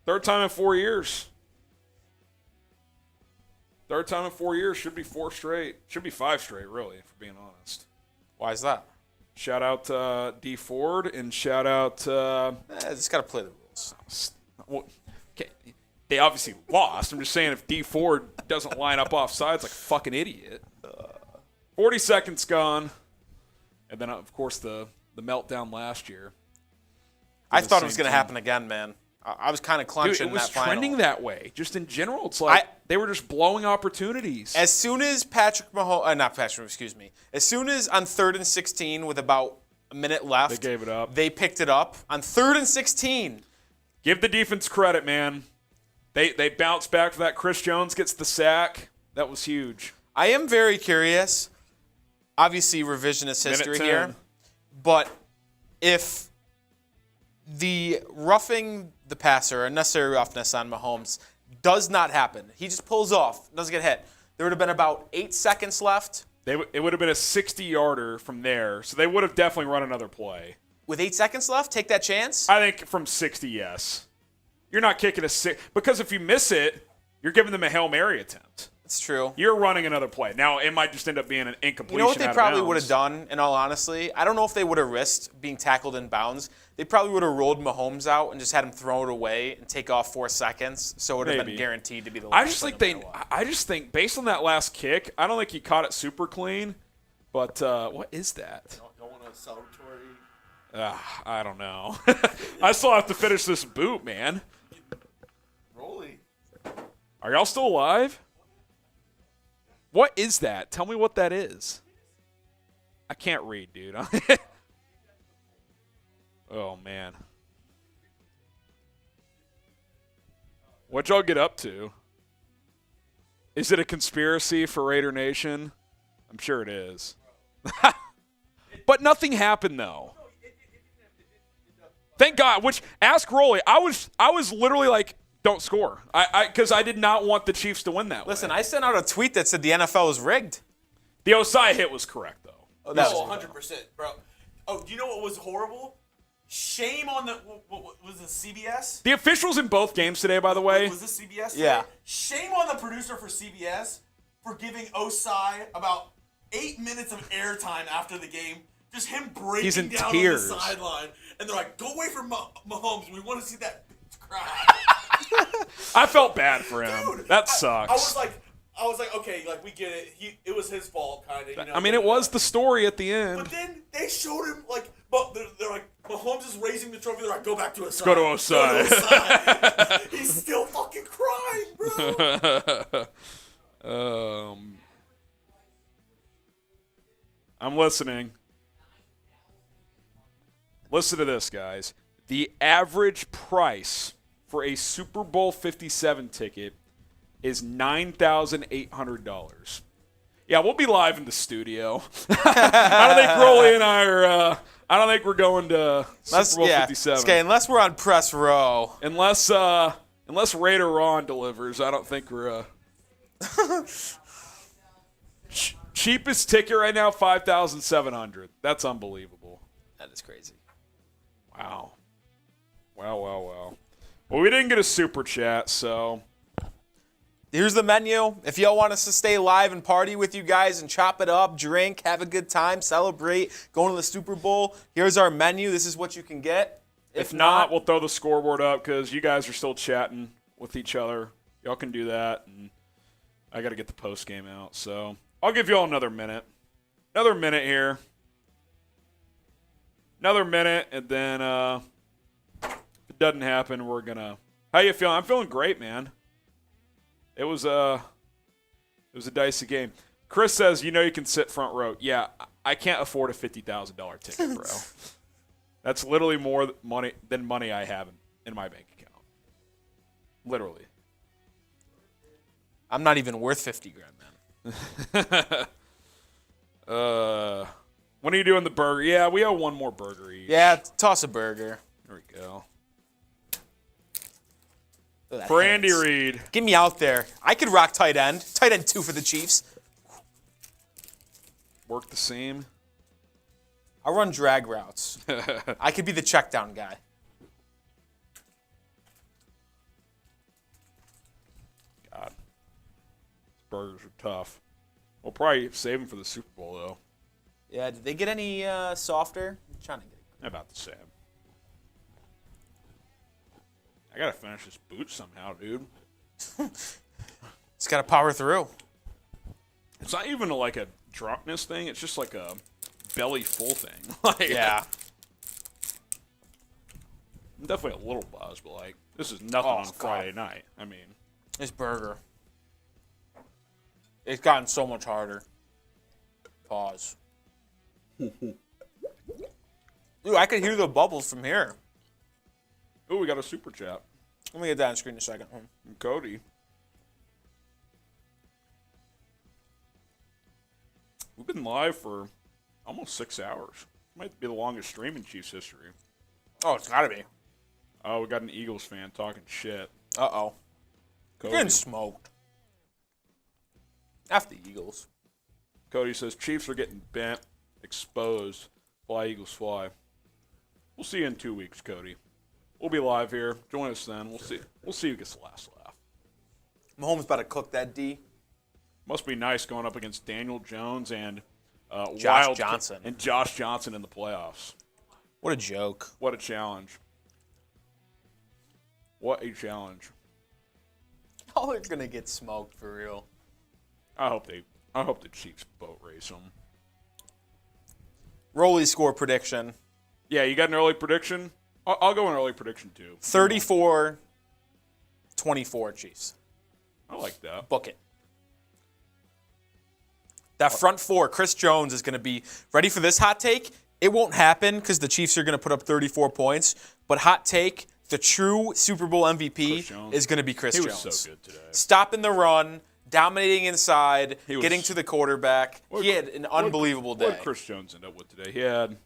Third time in 4 years. Third time in 4 years. Should be 4 straight. Should be 5 straight, really, if we're being honest. Why is that? Shout out D Ford and shout out. Just got to play the rules. Well, okay, they obviously lost. I'm just saying if D Ford doesn't line up off sides like a fucking idiot. 40 seconds gone. And then, of course, the meltdown last year. I thought it same was going to team. happen again, man. I was kind of clenching Dude, it was that final. trending that way. Just in general, it's like they were just blowing opportunities. As soon as Patrick Mahomes, excuse me. As soon as on 3rd and 16 with about a minute left, They gave it up. They picked it up on 3rd and 16. Give the defense credit, man. They bounced back for that. Chris Jones gets the sack. That was huge. I am very curious. Obviously, revisionist Minute history 10. here. But if the roughing the passer, unnecessary roughness on Mahomes, does not happen, he just pulls off, doesn't get hit, there would have been about 8 seconds left. It would have been a 60-yarder from there, so they would have definitely run another play. With 8 seconds left, take that chance? I think from 60, yes. You're not kicking a 6 because if you miss it, you're giving them a Hail Mary attempt. It's true. You're running another play. Now, it might just end up being an incompletion. You know what they out of probably bounds. would have done, in all honesty? I don't know if they would have risked being tackled in bounds. They probably would have rolled Mahomes out and just had him throw it away and take off 4 seconds, so it would have been Maybe. guaranteed to be the I last just play think no matter what. I just think based on that last kick, I don't think he caught it super clean. But what is that? Don't want a celebratory. I don't know. I still have to finish this boot, man. Rolly. Are y'all still alive? What is that? Tell me what that is. I can't read, dude. Oh, man. What'd y'all get up to? Is it a conspiracy for Raider Nation? I'm sure it is. But nothing happened, though. Thank God. Which, ask Rolly. I was literally like, don't score. Because I did not want the Chiefs to win that Listen, way. I sent out a tweet that said the NFL was rigged. The Isiah hit was correct, though. Oh, that Oh, was 100%, bro. Oh, do you know what was horrible? Shame on the what was it, CBS? The officials in both games today, by the way. Was this CBS? Yeah. Today? Shame on the producer for CBS for giving Osai about 8 minutes of airtime after the game. Just him breaking He's in down tears. on the sideline, and they're like, "Go away from Mahomes. We want to see that bitch cry." I felt bad for him. Dude, That sucks. I was like, okay, like we get it. It was his fault, kind of. You know? I mean, it was the story at the end. But then they showed him like, but they're like, Mahomes is raising the trophy. They're like, go back to Osai. Go to Osai. Osai. He's still fucking crying, bro. I'm listening. Listen to this, guys. The average price for a Super Bowl 57 ticket is $9,800. Yeah, we'll be live in the studio. I don't think Rolly and I are. I don't think we're going to Super Bowl 57. Okay, unless we're on press row. Unless Raider Ron delivers, I don't think we're. Cheapest ticket right now, $5,700. That's unbelievable. That is crazy. Wow. Wow. Well, we didn't get a super chat, so. Here's the menu. If y'all want us to stay live and party with you guys and chop it up, drink, have a good time, celebrate, going to the Super Bowl, here's our menu. This is what you can get. If not, we'll throw the scoreboard up because you guys are still chatting with each other. Y'all can do that, and I got to get the post game out. So I'll give y'all another minute. Another minute here. Another minute, and then the it doesn't happen, we're gonna. How you feeling? I'm feeling great, man. It was a dicey game. Chris says, you can sit front row. Yeah, I can't afford a $50,000 ticket, bro. That's literally more money than money I have in my bank account. Literally. I'm not even worth 50 grand, man. When are you doing the burger? Yeah, we owe one more burger each. Yeah, toss a burger. There we go. Look at that For Andy hands. Reid. Get me out there. I could rock tight end. Tight end 2 for the Chiefs. Work the seam. I run drag routes. I could be the check down guy. God. These burgers are tough. We'll probably save them for the Super Bowl, though. Yeah, did they get any softer? I'm trying to get it. About the same. I gotta finish this boot somehow, dude. Just got to power through. It's not even like a drunkenness thing. It's just like a belly full thing. Like, Yeah. I'm definitely a little buzzed, but like this is nothing on God. Friday night. I mean, This burger. It's gotten so much harder. Pause. Dude, I could hear the bubbles from here. oh, we got a super chat Let me get that on screen in a second. from Cody. We've been live for almost 6 hours. Might be the longest stream in Chiefs history. Oh, it's got to be. Oh, we got an Eagles fan talking shit. Uh-oh. Cody, Getting smoked. F the Eagles. Cody says Chiefs are getting bent, exposed. Fly Eagles fly. We'll see you in 2 weeks, Cody. We'll be live here. Join us then. We'll see. We'll see who gets the last laugh. Mahomes about to cook that D. Must be nice going up against Daniel Jones and Josh Johnson. and Josh Johnson in the playoffs. What a joke. What a challenge! What a challenge! Oh, they're going to get smoked for real. I hope the Chiefs boat race them. Rolly score prediction. Yeah, you got an early prediction? I'll go an early prediction too. 34-24 Chiefs. I like that. Book it. That front four, Chris Jones is going to be ready for this hot take. It won't happen because the Chiefs are going to put up 34 points. But hot take, the true Super Bowl MVP is going to be Chris Jones. He was so good today. Stopping the run, dominating inside, He was- getting to the quarterback. He had an unbelievable What day. did Chris Jones end up with today? He had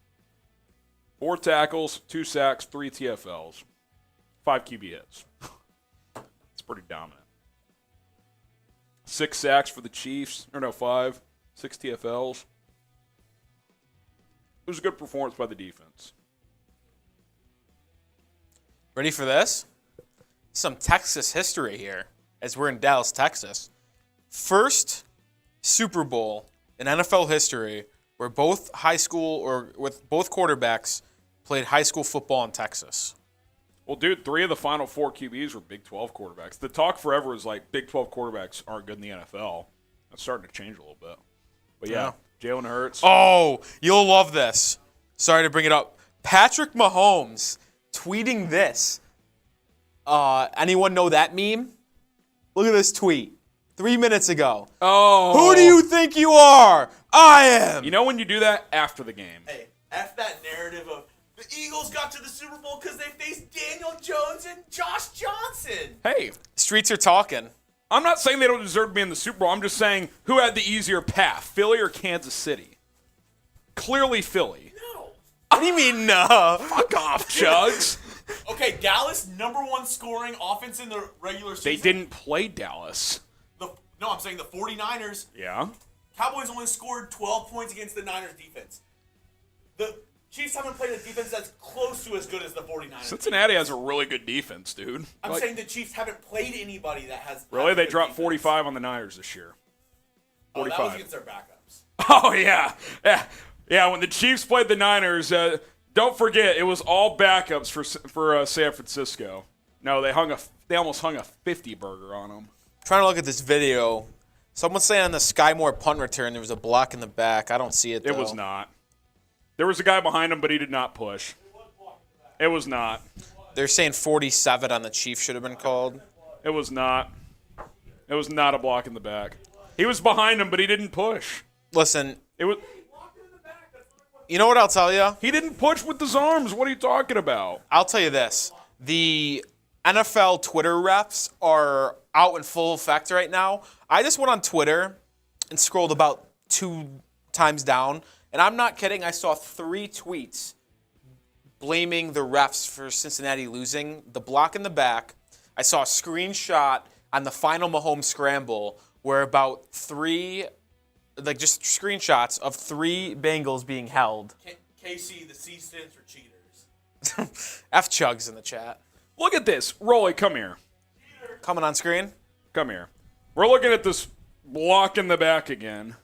4 tackles, 2 sacks, 3 TFLs, 5 QB hits. It's pretty dominant. 6 sacks for the Chiefs. Or no, 5. 6 TFLs. It was a good performance by the defense. Ready for this? Some Texas history here, as we're in Dallas, Texas. First Super Bowl in NFL history where both high school or with both quarterbacks played high school football in Texas. Well, dude, 3 of the final 4 QBs were Big 12 quarterbacks. The talk forever is like Big 12 quarterbacks aren't good in the NFL. That's starting to change a little bit. But yeah, Jalen Hurts. Oh, you'll love this. Sorry to bring it up. Patrick Mahomes tweeting this. Anyone know that meme? Look at this tweet. 3 minutes ago. Oh. Who do you think you are? I am. You know when you do that? After the game. Hey, F that narrative of the Eagles got to the Super Bowl because they faced Daniel Jones and Josh Johnson. Hey, Streets are talking. I'm not saying they don't deserve to be in the Super Bowl. I'm just saying who had the easier path, Philly or Kansas City? Clearly Philly. No. What do you mean, no? Fuck off, Chugs. Okay, Dallas, #1 scoring offense in the regular They season. didn't play Dallas. No, I'm saying the 49ers. Yeah. Cowboys only scored 12 points against the Niners defense. The Chiefs haven't played a defense that's close to as good as the 49ers. Cincinnati has a really good defense, dude. I'm Like, saying the Chiefs haven't played anybody that has. really? has a They good dropped defense. 45 on the Niners this year. Oh, that 45. was against their backups. Oh, yeah. Yeah, when the Chiefs played the Niners, don't forget, it was all backups for San Francisco. No, they almost hung a 50 burger on them. Trying to look at this video. Someone's saying on the Sky Moore punt return there was a block in the back. I don't see it, though. It was not. There was a guy behind him, but he did not push. It was not. They're saying 47 on the Chiefs should have been called. It was not. It was not a block in the back. He was behind him, but he didn't push. Listen, It was. you know what I'll tell you? He didn't push with his arms. What are you talking about? I'll tell you this. The NFL Twitter refs are out in full effect right now. I just went on Twitter and scrolled about 2 times down, and I'm not kidding. I saw 3 tweets blaming the refs for Cincinnati losing. The block in the back. I saw a screenshot on the final Mahomes scramble where about 3, just screenshots of 3 Bengals being held. KC, the C stands for cheaters. F Chugs in the chat. Look at this. Rolly, come here. Coming on screen. Come here. We're looking at this block in the back again.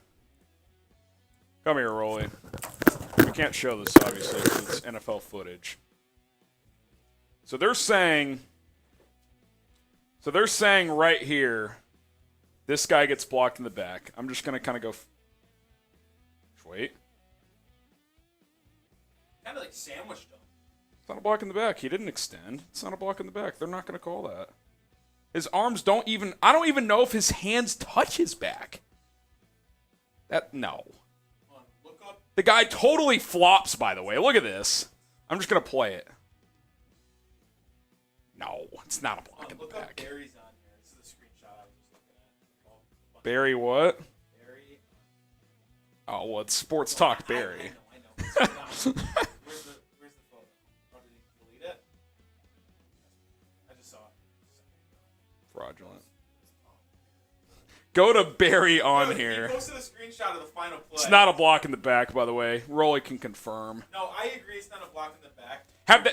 Come here, Rolly. We can't show this, obviously, because it's NFL footage. So they're saying right here, this guy gets blocked in the back. I'm just going to kind of go. Wait. Kind of like sandwiched him. It's not a block in the back. He didn't extend. It's not a block in the back. They're not going to call that. His arms don't even. I don't even know if his hands touch his back. No. Look up. The guy totally flops, by the way. Look at this. I'm just going to play it. No, it's not a block in the Look up back. Barry's on here. This is the screenshot I was just looking at. Barry what? Barry. Oh, well, it's Sports Talk Barry. I know. It's down. Where's the photo? Oh, did he delete it? I just saw it. Fraudulent. Go to Barry on He here. posted a screenshot of the final play. It's not a block in the back, by the way. Rolly can confirm. No, I agree it's not a block in the back. Have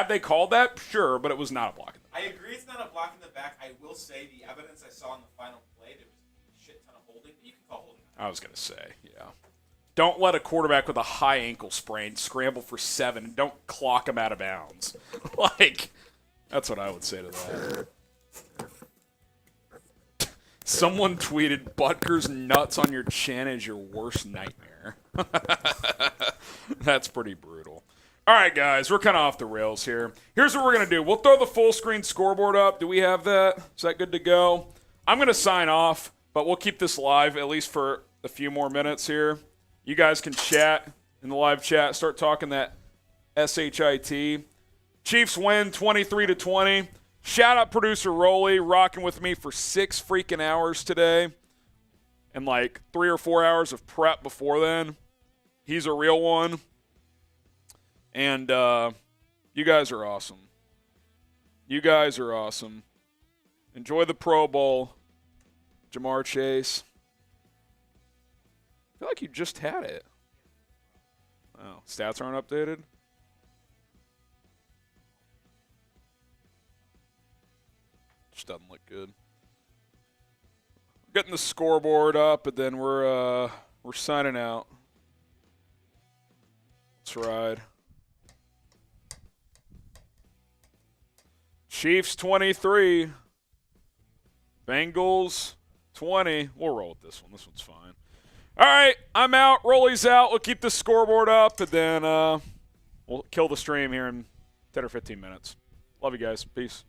they called that? Sure, but it was not a block in the back. I agree it's not a block in the back. I will say the evidence I saw in the final play, there was a shit ton of holding, but you can call holding. I was going to say, yeah. Don't let a quarterback with a high ankle sprain scramble for 7 and don't clock him out of bounds. That's what I would say to that. Someone tweeted, Butker's nuts on your chin is your worst nightmare. That's pretty brutal. All right, guys, we're kind of off the rails here. Here's what we're going to do. We'll throw the full screen scoreboard up. Do we have that? Is that good to go? I'm going to sign off, but we'll keep this live at least for a few more minutes here. You guys can chat in the live chat. Start talking that SHIT. Chiefs win 23-20. Shout out producer Rolly, rocking with me for 6 freaking hours today. And 3 or 4 hours of prep before then. He's a real one. And you guys are awesome. You guys are awesome. Enjoy the Pro Bowl, Jamar Chase. I feel like you just had it. Oh, stats aren't updated? Just doesn't look good. We're getting the scoreboard up, and then we're signing out. Let's ride. Chiefs 23. Bengals 20. We'll roll with this one. This one's fine. All right, I'm out. Rolly's out. We'll keep the scoreboard up, and then we'll kill the stream here in 10 or 15 minutes. Love you guys. Peace.